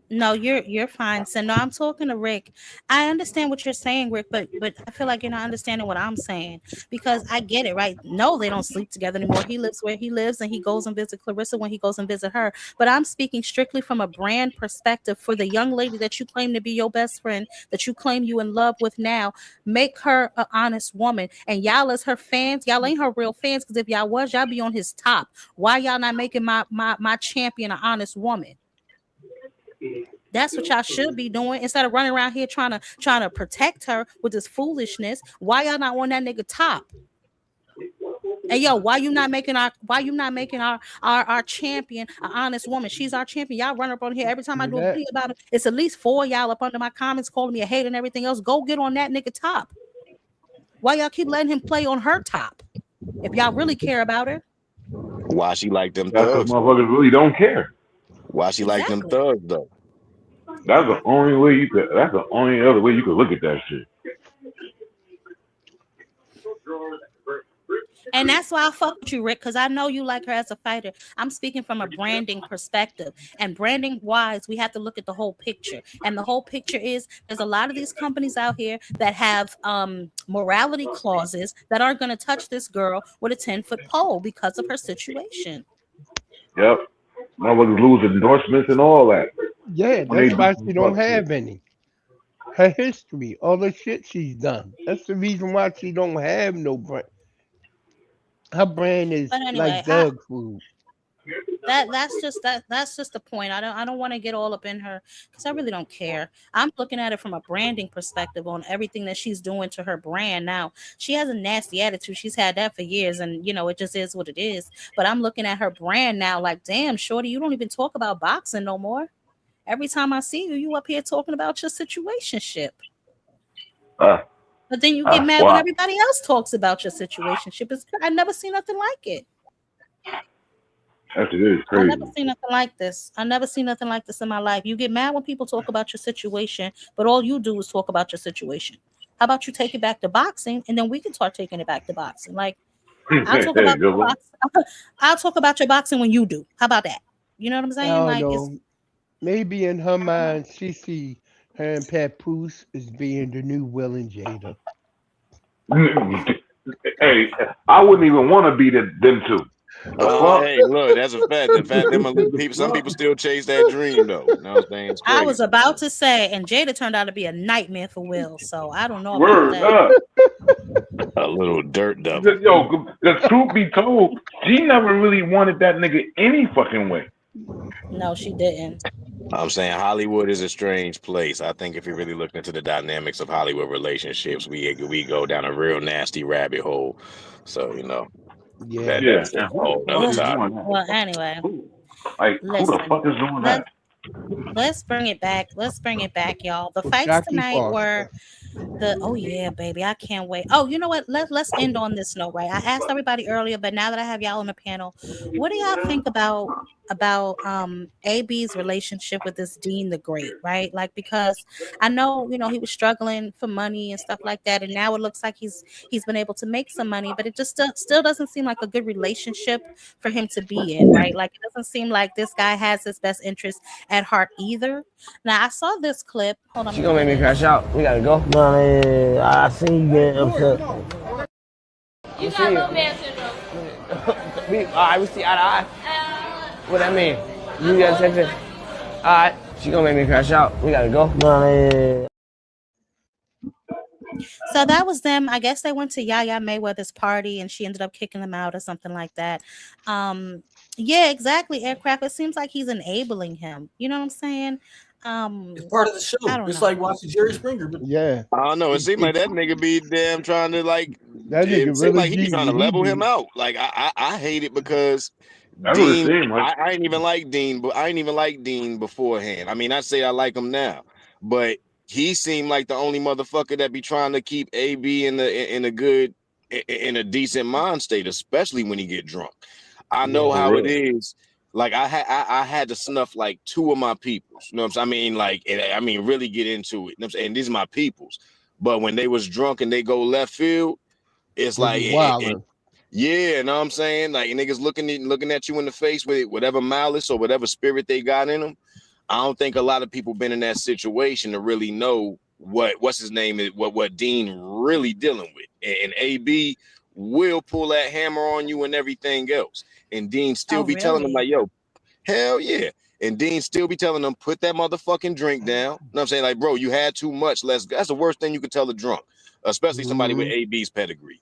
No, you're fine. So no, I'm talking to Rick. I understand what you're saying, Rick, but I feel like you're not understanding what I'm saying, because I get it, right? No, they don't sleep together anymore. He lives where he lives and he goes and visit Clarissa when he goes and visit her. But I'm speaking strictly from a brand perspective for the young lady that you claim to be your best friend, that you claim you in love with now. Make her an honest woman. And y'all as her fans, y'all ain't her real fans, because if y'all was, y'all be on his top. Why y'all not making my champion an honest woman? That's what y'all should be doing instead of running around here trying to protect her with this foolishness. Why y'all not on that nigga top? Hey yo, why you not making our champion an honest woman? She's our champion. Y'all run up on here every time I do a video about it. It's at least 4 y'all up under my comments calling me a hater and everything else. Go get on that nigga top. Why y'all keep letting him play on her top? If y'all really care about her. Why she like them That's because thugs? motherfuckers really don't care. Why she like them thugs though? That's the only way you could. That's the only other way you could look at that shit. And that's why I fuck with you, Rick, because I know you like her as a fighter. I'm speaking from a branding perspective. And branding wise, we have to look at the whole picture. And the whole picture is there's a lot of these companies out here that have morality clauses that aren't going to touch this girl with a 10-foot pole because of her situation. Yep. Motherfuckers lose endorsements and all that. Yeah, When they that's do why some she don't fuck shit. have any. Her history, all the shit she's done. That's the reason why she don't have no brand. Her brand is But anyway, like dog food. That's just the point. I don't want to get all up in her because I really don't care. I'm looking at it from a branding perspective on everything that she's doing to her brand. Now, she has a nasty attitude. She's had that for years, and it just is what it is. But I'm looking at her brand now like, damn, shorty, you don't even talk about boxing no more. Every time I see you up here talking about your situationship. But then you get mad when everybody else talks about your situationship. I never see nothing like it. That shit is I crazy. never seen nothing like this. I never seen nothing like this in my life. You get mad when people talk about your situation, but all you do is talk about your situation. How about you take it back to boxing, and then we can start taking it back to boxing? Like, I'll talk about Good one. I'll talk about your boxing when you do. How about that? You know what I'm I saying? don't Like, it's know. Maybe in her mind, she see her and Papoose as being the new Will and Jada. Hey, I wouldn't even want to be them two. The fuck? Hey, look, that's a fact. The fact that some people still chase that dream, though. You know what I'm saying? It's I was crazy. about to say, and Jada turned out to be a nightmare for Will. So I don't know about Word that. up. A little dirt devil. Yo, the truth be told, she never really wanted that nigga any fucking way. No, she didn't. I'm saying Hollywood is a strange place. I think if you really look into the dynamics of Hollywood relationships, we go down a real nasty rabbit hole. So you know Yeah. that's and a who whole the fuck other is topic. doing that? Well, anyway, Who the fuck is doing that? let's bring it back. Let's bring it back, y'all. The fights Jackie tonight Foster. were oh yeah, baby, I can't wait. Oh, you know what? Let's end on this note, right? I asked everybody earlier, but now that I have y'all on the panel, what do y'all think about AB's relationship with this Dean the Great, right? Like, because I know, he was struggling for money and stuff like that, and now it looks like he's been able to make some money, but it just still doesn't seem like a good relationship for him to be in, right? Like, it doesn't seem like this guy has his best interest at heart either. Now, I saw this clip. Hold on. She gonna make me crash out. We gotta go. No, I seen you getting upset. You got little man syndrome. We see eye to eye. What that mean? You got attention? Alright. She gonna make me crash out. We gotta go. No, So that was them. I guess they went to Yaya Mayweather's party and she ended up kicking them out or something like that. Yeah, exactly. Aircraft. It seems like he's enabling him. You know what I'm saying? It's part of the show. I don't It's know. like watching Jerry Springer. But Yeah. I don't know. It seemed like that nigga be damn trying to like. That nigga It seemed really like he be trying to he level be. him out. Like I hate it because That's what it Dean. seemed like. I ain't even like Dean, but I ain't even like Dean beforehand. I mean, I say I like him now, but he seemed like the only motherfucker that be trying to keep AB in a decent mind state, especially when he get drunk. I know For how real. it is. Like I had to snuff like two of my peoples. You know what I'm saying? I mean, really get into it. You know what I'm saying? These are my peoples. But when they was drunk and they go left field, it's He like be wildin'. yeah, you know what I'm saying? Like niggas looking at you in the face with whatever malice or whatever spirit they got in them. I don't think a lot of people been in that situation to really know what's his name is what Dean really dealing with. And AB will pull that hammer on you and everything else. And Dean still be telling them like, yo, hell yeah. And Dean still be telling them, put that motherfucking drink down. You know what I'm saying? Like, bro, you had too much. That's the worst thing you could tell a drunk, especially somebody with AB's pedigree. You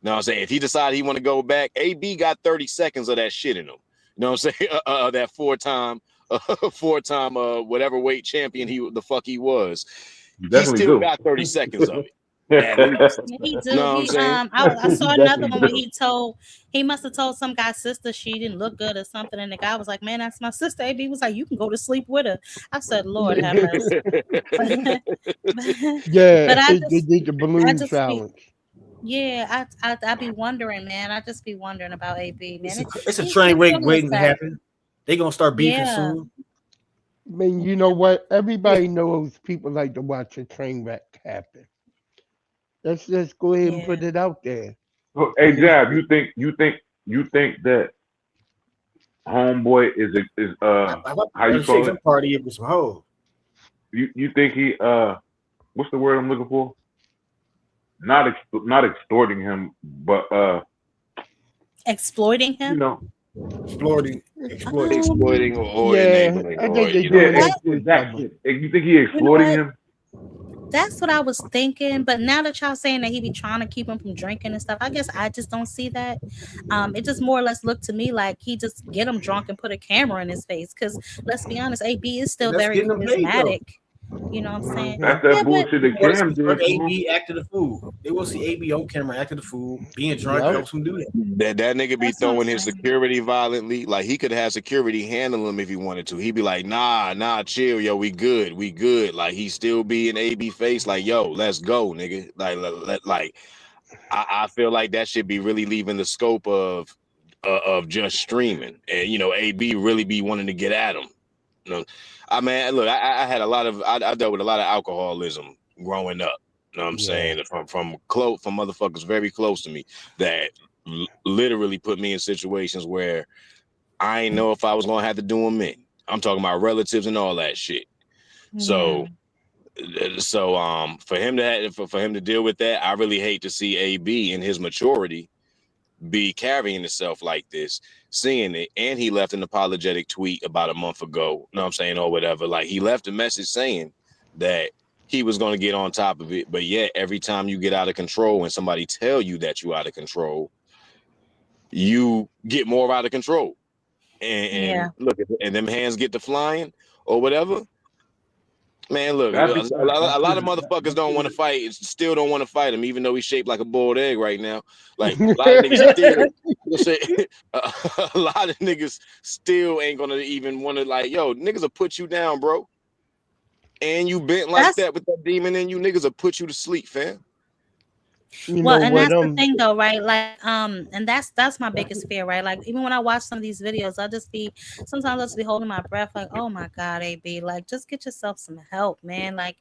know what I'm saying? If he decided he want to go back, AB got 30 seconds of that shit in him. You know what I'm saying? That four-time whatever weight champion he was. He still got 30 seconds of it. At least. He do. Know what I'm saying? I saw another one where he must have told some guy's sister she didn't look good or something, and the guy was like, "Man, that's my sister." AB was like, "You can go to sleep with her." I said, "Lord have mercy." Yeah, but I they did the balloon challenge. I be wondering, man. I just be wondering about AB, man. it's a train wreck waiting to happen. They gonna start beefing soon. I mean, you know what? Everybody knows people like to watch a train wreck happen. Let's just go ahead and put it out there. Hey, Jab, you think that homeboy is how you call it? Party with some hoes. You think he what's the word I'm looking for? Not extorting him, but exploiting him. You know, exploiting or Yeah, enabling. I Or, think they you know, doing that. you think he exploiting him? That's what I was thinking, but now that y'all saying that he be trying to keep him from drinking and stuff, I guess I just don't see that. It just more or less looked to me like he just get him drunk and put a camera in his face. Because let's be honest, AB is still very charismatic. You know what I'm saying? That's that bullshit that Cam did. AB acting the fool. They will see AB on camera acting the fool, being drunk helps him do that. That nigga be throwing his security violently. Like he could have security handle him if he wanted to. He'd be like, nah, chill, yo, we good. Like he still be in AB face, like, yo, let's go, nigga. Like I feel like that should be really leaving the scope of of just streaming, and AB really be wanting to get at him. I mean, look, I had a lot of I dealt with a lot of alcoholism growing up. You know what I'm saying? From motherfuckers very close to me that literally put me in situations where I ain't know if I was gonna have to do them in. I'm talking about relatives and all that shit. So for him to deal with that, I really hate to see AB in his maturity be carrying himself like this, seeing it. And he left an apologetic tweet about a month ago, you know what I'm saying, or whatever. Like, he left a message saying that he was going to get on top of it, but yet every time you get out of control and somebody tell you that you out of control, you get more out of control. And look, and them hands get to flying or whatever. Man, look, a lot of motherfuckers don't want to fight, still don't want to fight him, even though he's shaped like a boiled egg right now. Like, a lot of niggas still ain't gonna even want to, like, yo, niggas will put you down, bro. And you bent like that with that demon in you, niggas will put you to sleep, fam. Well, and that's the thing though, right? Like, and that's my biggest fear, right? Like, even when I watch some of these videos, sometimes I'll just be holding my breath, like, oh my God, AB, like, just get yourself some help, man. Like,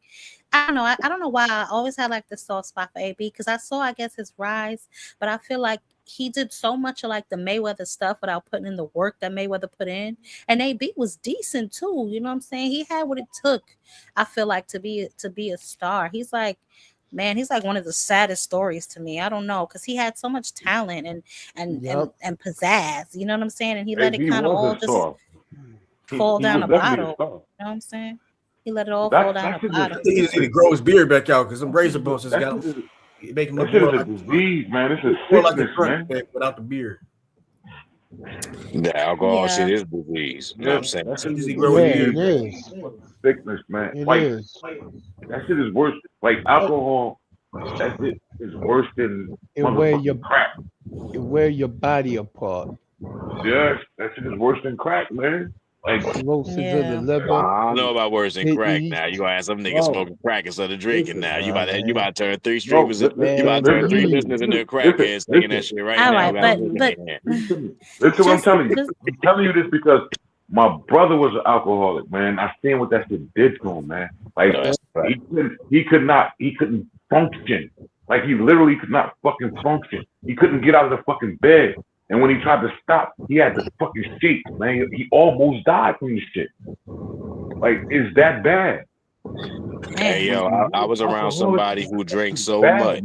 I don't know. I don't know why I always had like this soft spot for AB, because I guess, his rise, but I feel like he did so much of like the Mayweather stuff without putting in the work that Mayweather put in. And AB was decent too. You know what I'm saying? He had what it took, I feel like, to be a star. He's like one of the saddest stories to me. I don't know, because he had so much talent and pizzazz. You know what I'm saying? And he let it kind of all just fall down a bottle. You know what I'm saying? He let it all fall down a bottle. He just need to grow his beard back out, because some razor bumps just got him. Make him look more like a disease, man. It's a sickness, man. Without the beard. The alcohol shit is disease. You know what I'm saying? That's easy growing beard. It is. Sickness, man. That shit is worse. Like, alcohol, that shit is worse than crack. It wear your body apart. Yes, that shit is worse than crack, man. Like, cirrhosis of the liver. I don't know about worse than crack. Now you gonna have some niggas smoking crack instead of drinking. Now you about to turn 3 streamers. You about to turn 3 listeners into crackheads thinking that shit right now. All right, but listen, what I'm telling you. I'm telling you this because my brother was an alcoholic, man. I seen what that shit did to him, man. Like, he couldn't function. Like, he literally could not fucking function. He couldn't get out of the fucking bed. And when he tried to stop, he had to fucking shake, man. He almost died from this shit. Like, it's that bad. Hey, yo, I was around somebody who drank so much.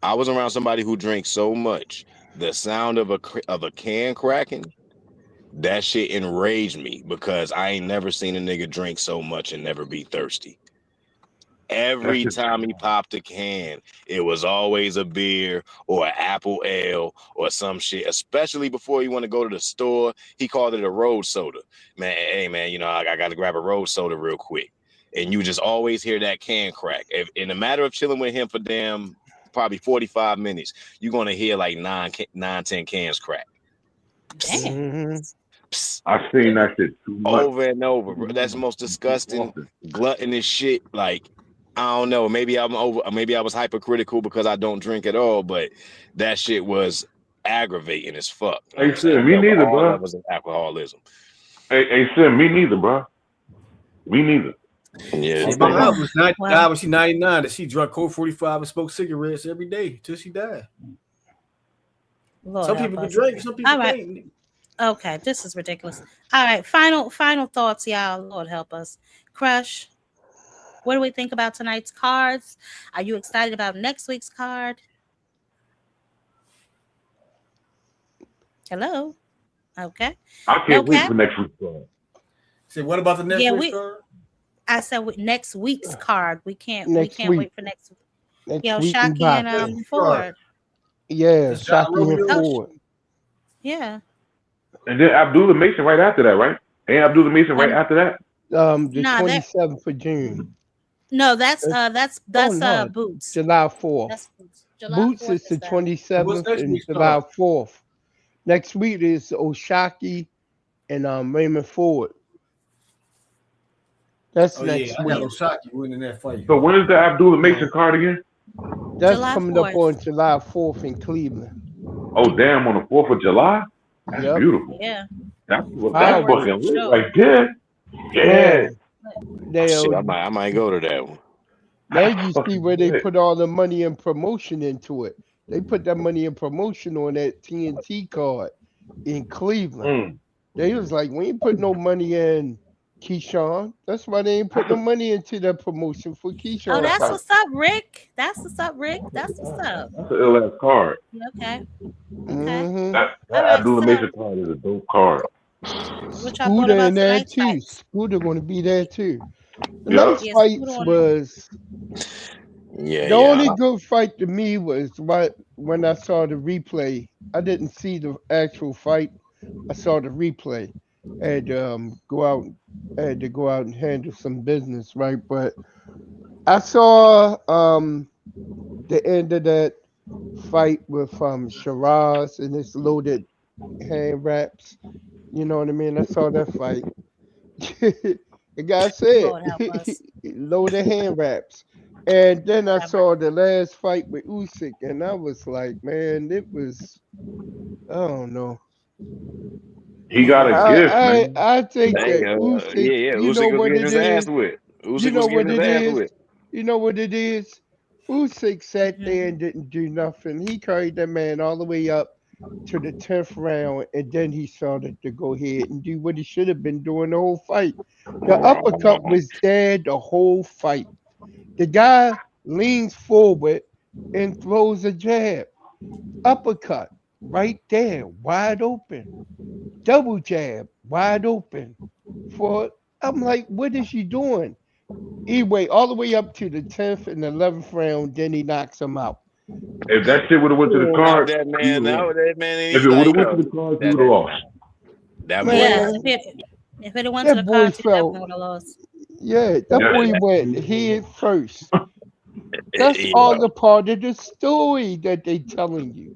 I was around somebody who drank so much. The sound of a can cracking, that shit enraged me, because I ain't never seen a nigga drink so much and never be thirsty. Every time he popped a can, it was always a beer or an apple ale or some shit. Especially before he want to go to the store, he called it a road soda. Man, hey man, I got to grab a road soda real quick. And you just always hear that can crack. If, in a matter of chilling with him for probably 45 minutes, you're gonna hear like 9-10 cans crack. I've seen that shit too much. Over and over, bro. That's the most disgusting, gluttonous shit. Like, I don't know. Maybe I'm over. Maybe I was hypercritical because I don't drink at all. But that shit was aggravating as fuck. Hey, Sim, me neither, bro. That was alcoholism. Hey, Sim, me neither, bro. Me neither. Yeah. My mom was 99 when she 99, and she drank Coke 45 and smoked cigarettes every day till she died. Lord, some people can drink, some people can't. Okay, this is ridiculous. All right, final thoughts, y'all. Lord help us. Crush, what do we think about tonight's cards? Are you excited about next week's card? Hello? Okay. I can't wait for next week's card. Say, what about the next week's card? I said with next week's card. We can't wait for next week. Yo, week Shockey and Ford. Yeah, Shockey and Ford. Yeah. And then Abdullah Mason right after that, right? Ain't Abdullah Mason right after that? The 27th of June. No, that's Boots. July 4th. That's Boots. Boots is the 27th and July 4th. Next week is Oshaki and Raymond Ford. That's next week. Oshaki winning that fight. So when is the Abdullah Mason card again? That's July coming 4th. Up on July 4th in Cleveland. Oh, damn, on the 4th of July? That's Yep. beautiful. Yeah. That's Fire. fucking lit Sure. right there. Yeah. Man, they Shit, I might go to that one. now That's you see fucking where they lit. put all the money and promotion into it. They put that money in promotion on that TNT card in Cleveland. Mm. They was like, we ain't put no money in Keyshawn. That's why they ain't put no money into that promotion for Oh, Keyshawn that's fight. what's up, Rick. That's what's up, Rick. That's what's up. That's an ill ass card. Okay. Mm-hmm. That All right. Abdullah So, Mason card is a dope card. what y'all thought Scooter about in there tonight's too. fights? Scooter gonna be there too. The Yep. nice Yeah, fights Scooter on was Yeah, the only yeah. good fight to me was when I saw the replay. I didn't see the actual fight. I saw the replay. Had to go out and handle some business, right? But I saw the end of that fight with Sheeraz and his loaded hand wraps. You know what I mean? I saw that fight. The guy said Lord help us. loaded hand wraps. And then I saw the last fight with Usyk, and I was like, man, it was, I don't know. He got a gift, man. I think Hey, that Usyk, yeah. you know Usyk was what getting it his ass is? whipped. You Usyk know was what getting his it ass is? whipped. You know what it is? Usyk sat there and didn't do nothing. He carried that man all the way up to the 10th round, and then he started to go ahead and do what he should have been doing the whole fight. The uppercut was there the whole fight. The guy leans forward and throws a jab. Uppercut right there, wide open. Double jab, wide open. I'm like, what is he doing? Anyway, all the way up to the 10th and 11th round, then he knocks him out. If that shit would have went to the Knock card, that he man would have out. lost. That man, If he it would like, have went to the cards, he would have lost. that boy. Yes, Man, if it went to the that boy cards, he felt, definitely would have lost. yeah, that Yeah. boy went head first. That's all the part of the story that they telling you.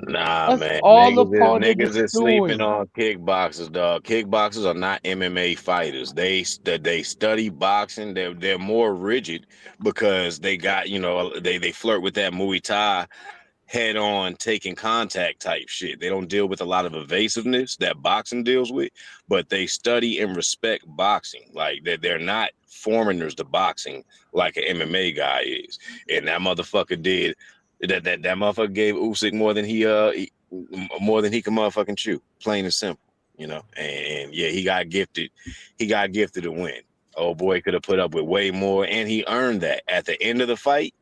Nah, That's man. all a part of the Niggas is sleeping story. on kickboxers, dog. Kickboxers are not MMA fighters. They study boxing. They're more rigid because they got, they flirt with that Muay Thai head on taking contact type shit. They don't deal with a lot of evasiveness that boxing deals with, but they study and respect boxing. Like they're not foreigners to boxing like an MMA guy is. And that motherfucker did that motherfucker gave Usyk more than he can motherfucking chew. Plain and simple, And yeah, he got gifted a win. Oh boy, could have put up with way more, and he earned that at the end of the fight.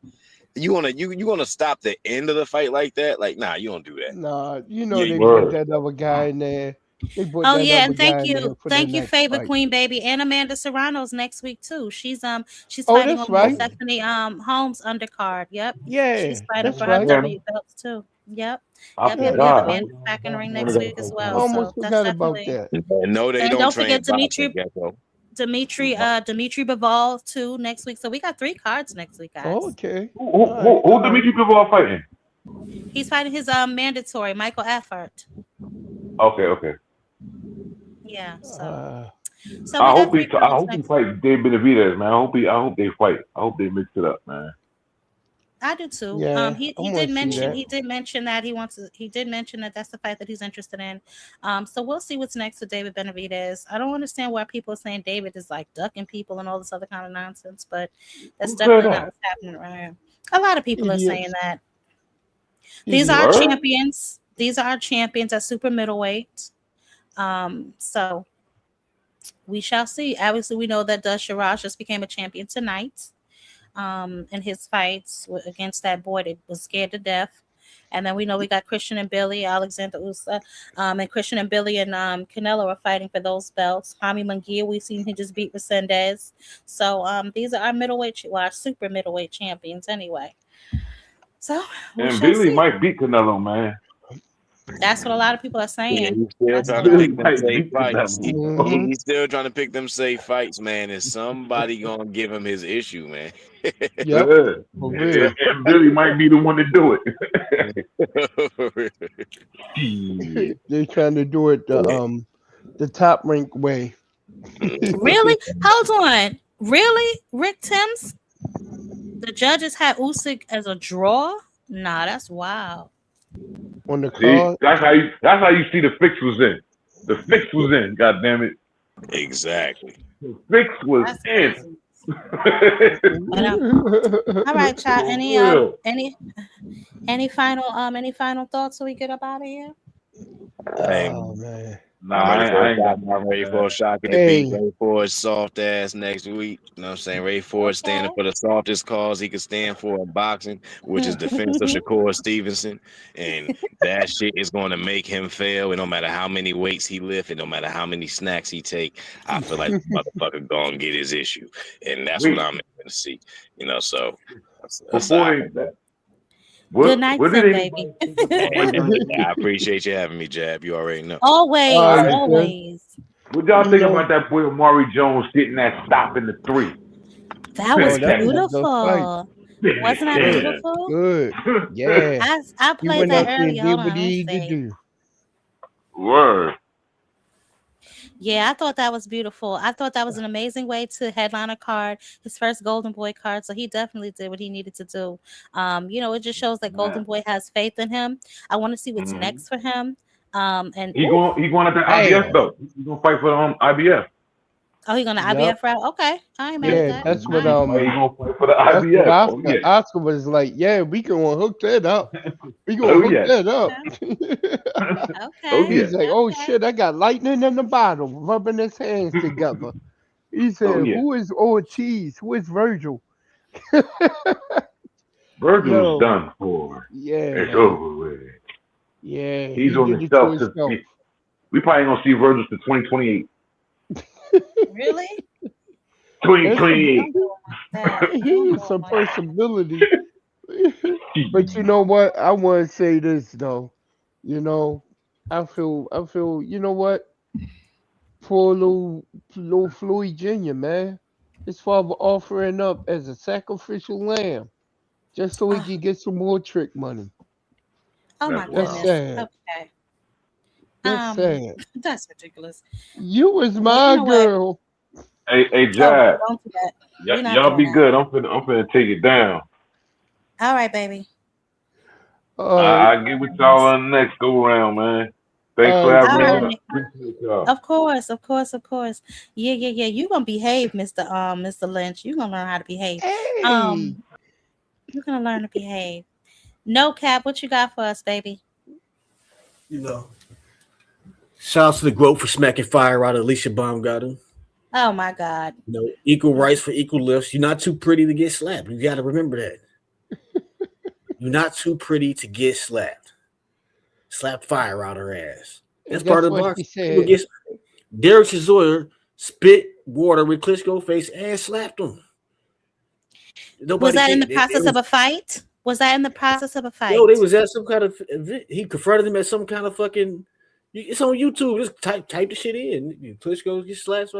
You gonna stop the end of the fight like that? Like, nah, you don't do that. Nah, Yeah, they you put that other guy in there. They put Oh that yeah, other and guy in there for the thank you, next favorite fight. queen baby, and Amanda Serrano's next week too. She's Oh, fighting that's on right. Stephanie Holmes undercard. Yep, Yeah, she's fighting that's for her right. W belts too. Yep, I yep. forgot. Amanda back in the ring next week as I well. almost So that's forgot about definitely. that. No, they And don't don't train forget boxing, Gecko. Dimitri Bivol too next week. So we got 3 cards next week, guys. Okay. Who Dimitri Bivol fighting? He's fighting his mandatory Michael Effort. Okay. Yeah. So Uh, so we I got hope 3 he cards next. fight Dave Benavidez, man. I hope they fight. I hope they mix it up, man. I do too. yeah, He I want did to see mention that. he did mention that that's the fight that he's interested in. So we'll see what's next with David Benavidez. I don't understand why people are saying David is like ducking people and all this other kind of nonsense, but that's definitely not what's happening around. A lot of people are saying that. These are champions. These are our champions at super middleweight. So we shall see. Obviously, we know that Sheeraz just became a champion tonight. In his fights against that boy that was scared to death. And then we know we got Christian and Billy, Alexander Usyk, and Christian and Billy and Canelo are fighting for those belts. Jaime Munguia, we've seen him just beat Resendez. So these are our super middleweight champions anyway. So and Billy might beat Canelo, man. That's what a lot of people are Yeah, saying. he's still That's trying what to a lot pick of them people safe fights. Mhm. He's still trying to pick them safe fights, man. And somebody gonna give him his issue, man. Yep, Yeah. for real. And Billy might be the one to do it. They're trying to do it the top rank way. Really? Hold on. Really? Rick Timms? The judges had Usyk as a draw? Nah, that's wild. on the See, card. that's how you see the fix was in. The fix was in. God damn it. Exactly. The fix was in. All right, y'all. Any final thoughts so we get up out of here? Hey, Oh man. Nah, I'm ready for I a ain't got shock. nothing, I'm ready man. for a shock in the Hey. beat. Ready for his soft ass next week. You know what I'm saying? Ready for it standing for the softest cause he could stand for in boxing, which is defense of Shakur Stevenson. And that shit is going to make him fail. And no matter how many weights he lift and no matter how many snacks he take, I feel like the motherfucker gonna get his issue. And that's what I'm going to see. You know, so that's Before all. they, Good night, what did then, anybody baby. think about my young Hey, I appreciate you having me, Jab. You already know. Always, All right, always. What y'all You think know- about that boy Amari Jones getting that stop in the 3? That was that was a good beautiful. Wasn't that Good. beautiful? Good. Yeah. I He played went that out there and earlier. did Hold what on, he let's needed to see. do. Word. Yeah, I thought that was beautiful. I thought that was an amazing way to headline a card, his first Golden Boy card. So he definitely did what he needed to do. It just shows that Golden Boy has faith in him. I want to see what's next for him. And He going at the IBS though. He's gonna fight for IBS. oh, he gonna Yep. IBF route? Okay, I ain't mad at Yeah, that. that's what He gonna fight for the that's what IBS. Oscar, Oh yeah. Oscar was like, yeah, we can hook that up. We gonna Oh hook yeah. that up. Okay. He's like, oh shit, I got lightning in the bottle, rubbing his hands together. He said, yeah. who is Ortiz? Who is Virgil? Virgil's done for. Yeah, It's man. over with. Yeah, He's he on did the it to shelf. himself. We probably ain't gonna see Virgil to 2028. Really? 2028. Some possibility. But you know what? I want to say this though. You know, I feel. You know what? Poor little Floyd Jr. Man, his father offering up as a sacrificial lamb just so he can get some more trick money. Oh my That's goodness. sad. Okay. That's sad. That's ridiculous. You was Yeah, my you know what? girl. Hey, Oh, Jab. don't do that. We're not Y'all doing be that. good. I'm finna take it down. All right, baby. I'll get with y'all on the next go round, man. Thanks for having All me right, on. Nick. Appreciate y'all. Of course. Yeah. You gonna behave, Mr. Lynch. You gonna learn how to behave. Hey. You're gonna learn to behave. No Cap, what you got for us, baby? You know. Shouts to the GOAT for smacking fire out of Alicia Baumgardner. Oh my God. You know, equal rights for equal lifts. You're not too pretty to get slapped. You got to remember that. You're not too pretty to get slapped. Slap fire out her ass. That's part of the what box. he said. Derek Chisora spit water with Klitschko's face and slapped him. Was that in the process of a fight? Was that in the process of a fight? No, they was at some kind of. He confronted him at some kind of fucking. It's on YouTube. Just type the shit in. Klitschko gets slapped.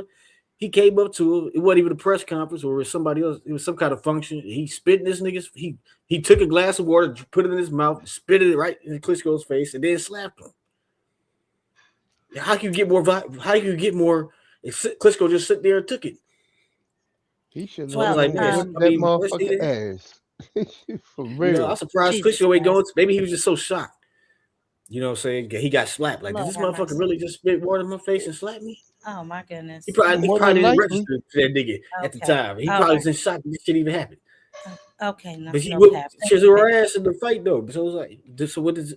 He came up to him. It wasn't even a press conference or somebody else. It was some kind of function. He spit in this nigga's. He took a glass of water, put it in his mouth, spit it right in Klitschko's face, and then slapped him. How can you get more? How can you get more? If Klitschko just sit there and took it. He should So I was like, man, that motherfucker ass. For real. You know, I'm surprised Klitschko ain't going. Maybe he was just so shocked. You know what I'm saying? He got slapped. Like, did this motherfucker really just spit water in my face and slap me? Oh my goodness. He probably didn't register to that nigga at the time. He probably was in shock that this shit even happened. Okay, no, But he no would cap. she's her ass in the fight though. So it's like,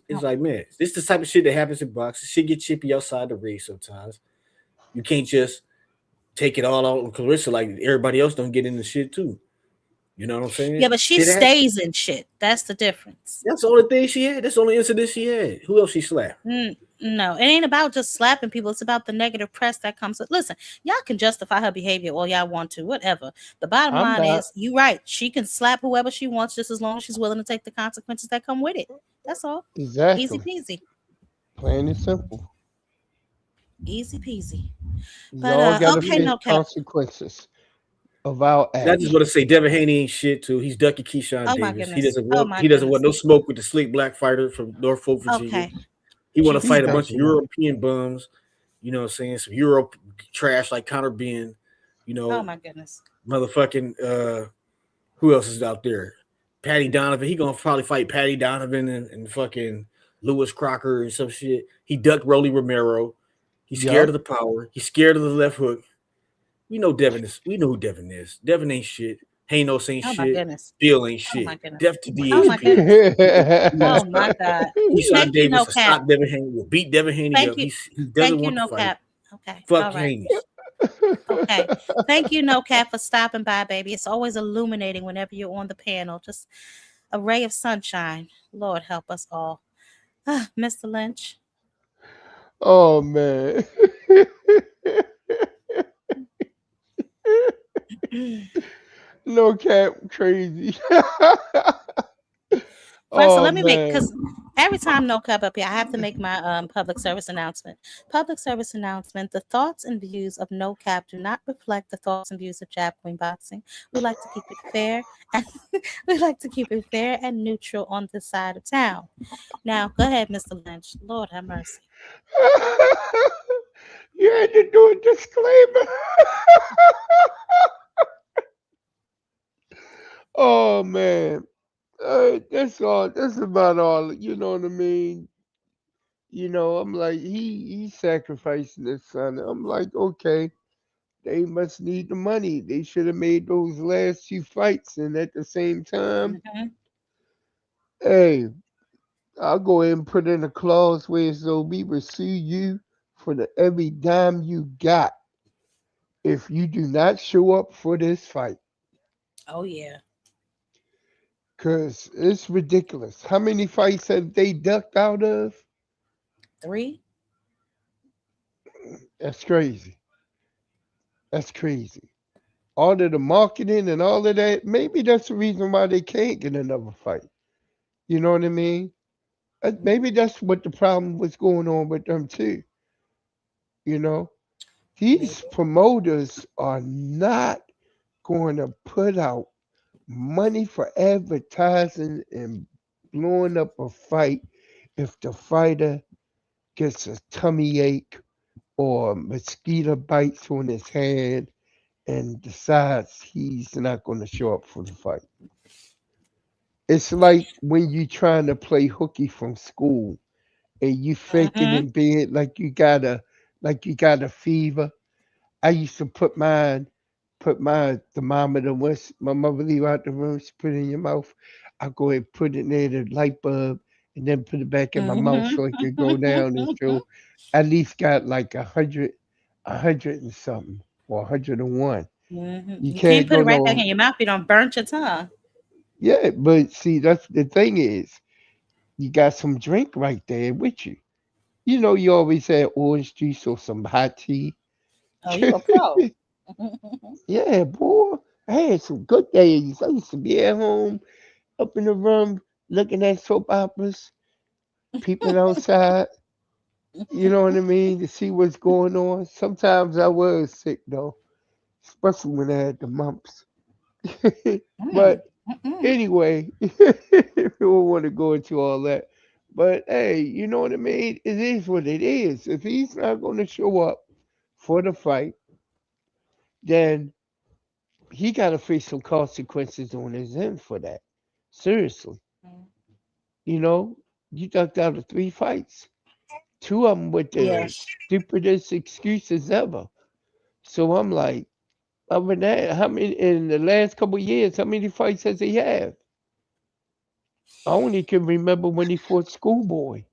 it's like, man, this is the type of shit that happens in boxing. Shit get chippy outside the ring sometimes. You can't just take it all out on Clarissa like everybody else don't get in the shit too. You know what I'm saying? Yeah, but she stays in shit. That's the difference. That's the only thing she had. That's the only incident she had. Who else she slapped? No, it ain't about just slapping people. It's about the negative press that comes with. Listen, y'all can justify her behavior all y'all want to, whatever. The bottom line is, you right. She can slap whoever she wants just as long as she's willing to take the consequences that come with it. That's all. Exactly. Easy peasy. Plain and simple. Easy peasy. But y'all gotta face consequences of our actions. I just want to say Devin Haney ain't shit too. He's ducking Keyshawn Davis. He doesn't want no smoke with the slick black fighter from Norfolk, Virginia. Okay. He want to fight a bunch of European bums, you know what I'm saying? Some Euro trash like Conor Benn, you know. Oh my goodness. Motherfucking who else is out there? Patty Donovan. He gonna probably fight Patty Donovan and fucking Lewis Crocker and some shit. He ducked Rolly Romero. He's scared of Yup. the power. He's scared of the left hook. We know Devin is. We know who Devin is. Devin ain't shit. Haynos ain't Oh my shit. goodness. Bill ain't Oh my shit. goodness. Def to Oh my DHP. goodness. Oh my God. Keyshawn Thank you, Davis no will cap. stop Devin Haney. Will beat Devin Haney Thank up. you. He doesn't Thank you, want to no fight. cap. Okay. Fuck All right. Haney's. Okay. Thank you, no cap, for stopping by, baby. It's always illuminating whenever you're on the panel. Just a ray of sunshine. Lord help us all. Mr. Lynch. Oh man. No cap, crazy. First, so Oh let me make, man. because every time no cap up here, I have to make my public service announcement. Public service announcement: the thoughts and views of no cap do not reflect the thoughts and views of Jab Queen Boxing. We like to keep it fair, and we like to keep it fair and neutral on this side of town. Now, go ahead, Mr. Lynch. Lord have mercy. You had to do a disclaimer. Oh man. That's all. That's about all. You know what I mean? I'm like, he's sacrificing his son. I'm like, okay, they must need the money. They should have made those last two fights, and at the same time, hey, I'll go ahead and put in a clause where so we will sue you for the every dime you got if you do not show up for this fight. Oh yeah. Cause it's ridiculous. How many fights have they ducked out of? 3. That's crazy. That's crazy. All of the marketing and all of that, maybe that's the reason why they can't get another fight. You know what I mean? Maybe that's what the problem was going on with them too. You know, these promoters are not going to put out money for advertising and blowing up a fight if the fighter gets a tummy ache or mosquito bites on his hand and decides he's not going to show up for the fight. It's like when you trying to play hooky from school and you faking in bed like you got a fever. I used to put my thermometer once my mother leave out the room, she put it in your mouth. I go ahead and put it near the light bulb and then put it back in my mouth so it could go down until at least got like 100 and something or 101. You You can't can't put go it right back no. in your mouth. You don't burnt your tongue. Yeah, but see, that's the thing is, you got some drink right there with you. You always had orange juice or some hot tea. Oh, you a pro. Yeah, boy. I had some good days. I used to be at home, up in the room, looking at soap operas, peeping outside. You know what I mean? To see what's going on. Sometimes I was sick though, especially when I had the mumps. But anyway, we don't want to go into all that. But hey, you know what I mean? It is what it is. If he's not going to show up for the fight, then he got to face some consequences on his end for that. Seriously. You know, you ducked out of 3 fights, 2 of them with the Yes. stupidest excuses ever. So I'm like, other than that, how many in the last couple of years, how many fights has he had? I only can remember when he fought Schoolboy.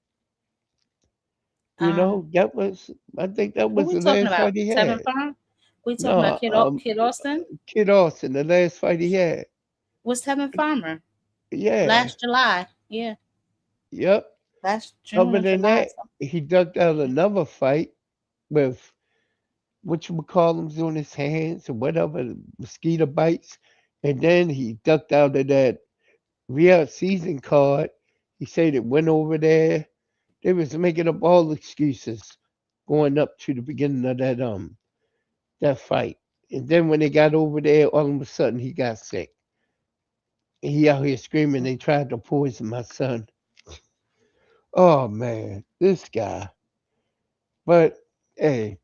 I think that Who was we the talking last about? fight he Tevin had. Farm? We talking about No, Kid Austin? Kid Austin, the last fight he had. Was Tevin Farmer Yeah, last July? Yeah, yep. last June Other or than July. that, he ducked out another fight with what you call them on his hands or whatever, mosquito bites. And then he ducked out of that real season card. He said it went over there. They was making up all excuses going up to the beginning of that fight. And then when they got over there, all of a sudden he got sick. And he out here screaming they tried to poison my son. Oh man, this guy. But hey,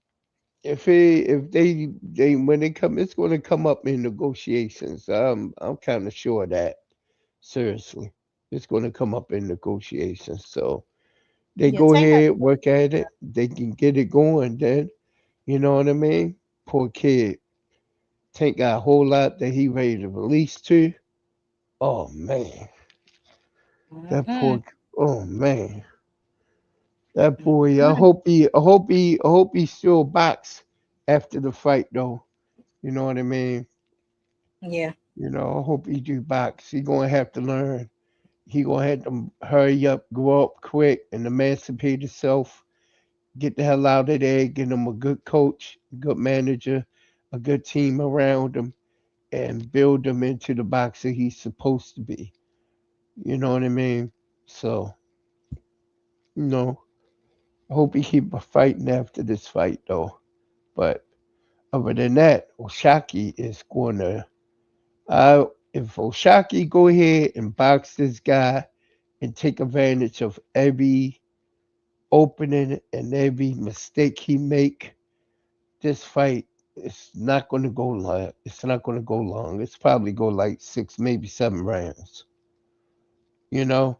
if they when they come, it's going to come up in negotiations. I'm kind of sure of that. Seriously, it's going to come up in negotiations. So They Yeah, go Tank got ahead, work at it. They can get it going then. You know what I mean? Poor kid. Tank got a whole lot that he ready to release to. Oh man. That poor oh man. That boy, I hope he still box after the fight though. You know what I mean? Yeah. You know, I hope he do box. He gonna have to learn. He gonna have to hurry up, grow up quick, and emancipate himself. Get the hell out of there. Get him a good coach, good manager, a good team around him, and build him into the boxer he's supposed to be. You know what I mean? So, you know, I hope he keep fighting after this fight though. But other than that, Oshaki is going to. If Oshaki go ahead and box this guy and take advantage of every opening and every mistake he make, this fight is not going to go long. It's not going to go long. It's probably go like 6, maybe 7 rounds. You know,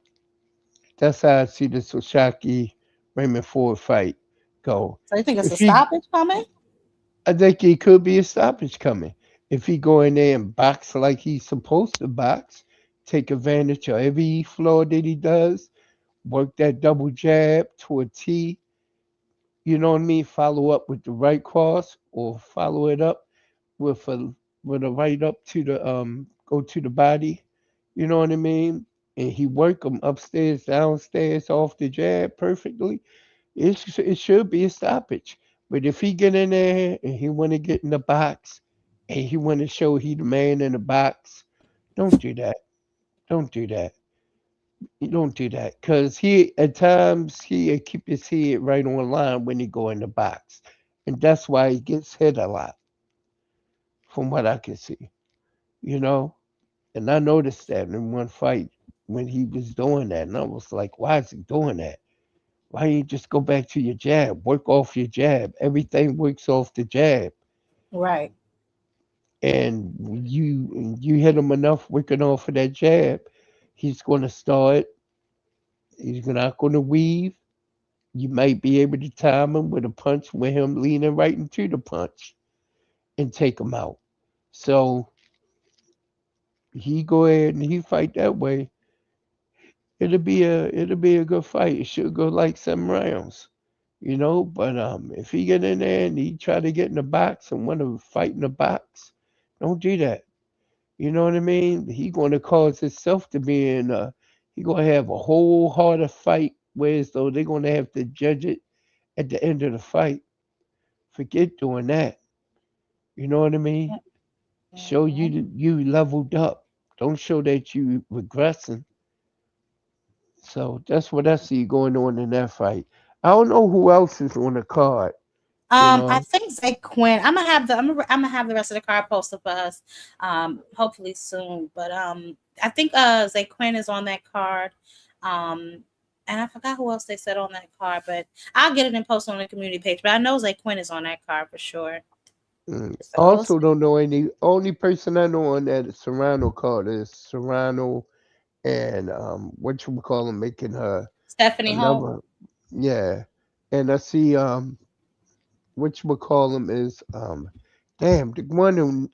that's how I see this Oshaki Raymond Ford fight go. So you think it's a If he, stoppage coming? I think it could be a stoppage coming. If he go in there and box like he's supposed to box, take advantage of every flaw that he does, work that double jab to a T, you know what I mean? Follow up with the right cross or follow it up with a right up to the go to the body. You know what I mean? And he work him upstairs, downstairs, off the jab perfectly. It should be a stoppage. But if he get in there and he want to get in the box and he want to show he the man in the box, don't do that. Don't do that. You don't do that because he at times he keep his head right on line when he go in the box, and that's why he gets hit a lot, from what I can see. You know, and I noticed that in one fight when he was doing that, and I was like, why is he doing that? Why you just go back to your jab? Work off your jab. Everything works off the jab. Right. And you hit him enough working off of that jab, he's gonna start. He's not gonna weave. You might be able to time him with a punch with him leaning right into the punch and take him out. So he go ahead and he fight that way. It'll be a good fight. It should go like 7 rounds. You know, but if he get in there and he try to get in the box and want to fight in the box, don't do that. You know what I mean? He gonna cause himself to be in he gonna have a whole harder fight, whereas though they're gonna have to judge it at the end of the fight. Forget doing that. You know what I mean? Show you leveled up. Don't show that you regressing. So that's what I see going on in that fight. I don't know who else is on the card. You I know, think Zay Quinn. I'm gonna have the rest of the card posted for us, hopefully soon. But I think Zay Quinn is on that card. And I forgot who else they said on that card, but I'll get it and post on the community page. But I know Zay Quinn is on that card for sure. I So also don't know any. Only person I know on that Serrano card is Serrano and what you call him making her Stephanie Hope. another. Yeah, and I see what you call him is damn the one who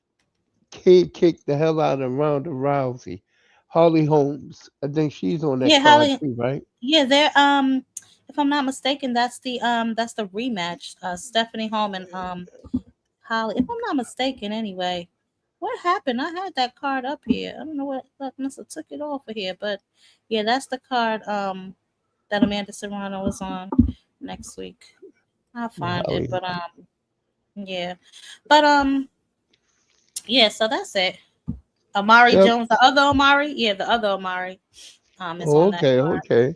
kid kicked the hell out of Ronda Rousey, Holly Holmes. I think she's on that Yeah, card Holly. too, right? Yeah, they're if I'm not mistaken, that's the rematch. Stephanie Holm and Holly. If I'm not mistaken, anyway. What happened? I had that card up here. I don't know what must have took it off of here, but yeah, that's the card that Amanda Serrano was on next week. I'll find it, Holly. but yeah, but yeah. So that's it. Amari Yep. Jones, the other Amari, yeah, the other Amari, is on that Okay, card. okay,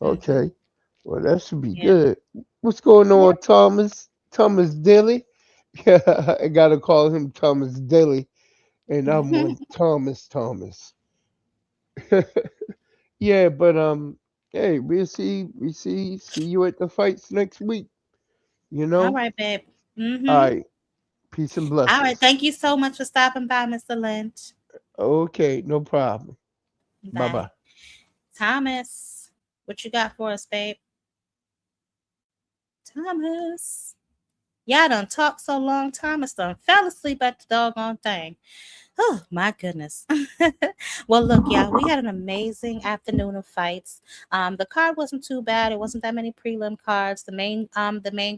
Mm-hmm. okay. Well, that should be Yeah. good. What's going Yeah. on, Thomas? Thomas Dilly? Yeah, I gotta call him Thomas Dilly, and I'm on Thomas. Yeah, but hey, see you at the fights next week. You All know. right, babe. All Mm-hmm. right. Peace and All right. blessings. Thank you so much for stopping by, Mr. Lynch. Okay, no problem. Bye Bye. bye. Thomas, what you got for us, babe? Thomas. Y'all done talked so long, Thomas done fell asleep at the doggone thing. Oh my goodness. Well, look, y'all, we had an amazing afternoon of fights. The card wasn't too bad. It wasn't that many prelim cards. The main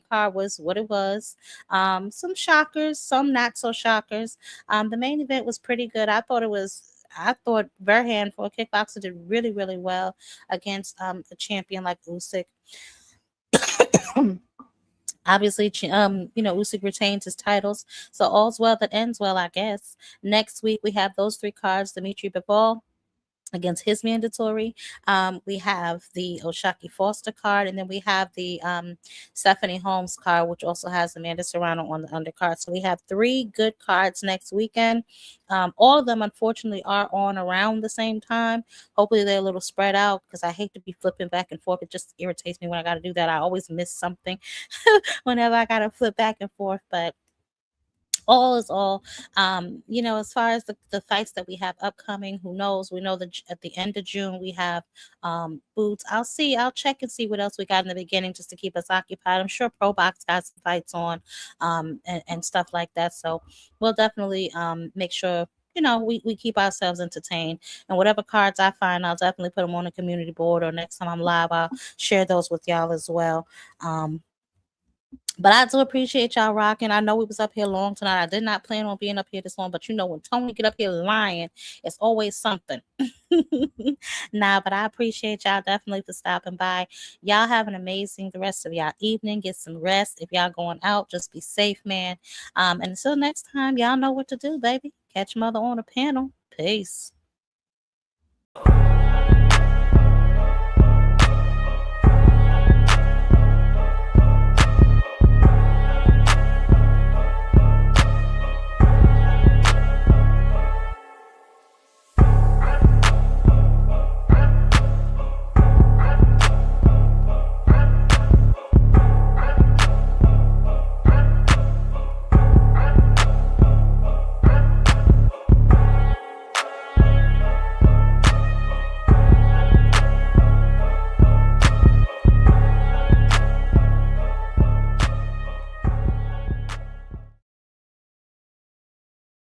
card was what it was. Some shockers, some not so shockers. The main event was pretty good. I thought Verhoeven for a kickboxer did really, really well against a champion like Usyk. Obviously, Usyk retains his titles, so all's well that ends well, I guess. Next week we have those three cards: Dimitri Bivol against his mandatory. We have the Oshaki Foster card, and then we have the Stephanie Holmes card, which also has Amanda Serrano on the undercard. So we have three good cards next weekend. All of them, unfortunately, are on around the same time. Hopefully, they're a little spread out because I hate to be flipping back and forth. It just irritates me when I got to do that. I always miss something whenever I got to flip back and forth, but all is all. As far as the fights that we have upcoming, who knows? We know that at the end of June we have boots. I'll check and see what else we got in the beginning just to keep us occupied. I'm sure Pro Box got some fights on and stuff like that, so we'll definitely make sure we keep ourselves entertained. And whatever cards I find, I'll definitely put them on the community board, or next time I'm live I'll share those with y'all as well. But I do appreciate y'all rocking. I know we was up here long tonight. I did not plan on being up here this long, but when Tony get up here lying, it's always something. But I appreciate y'all definitely for stopping by. Y'all have an amazing the rest of y'all evening. Get some rest. If y'all going out, just be safe, man. And until next time, y'all know what to do, baby. Catch mother on a panel. Peace.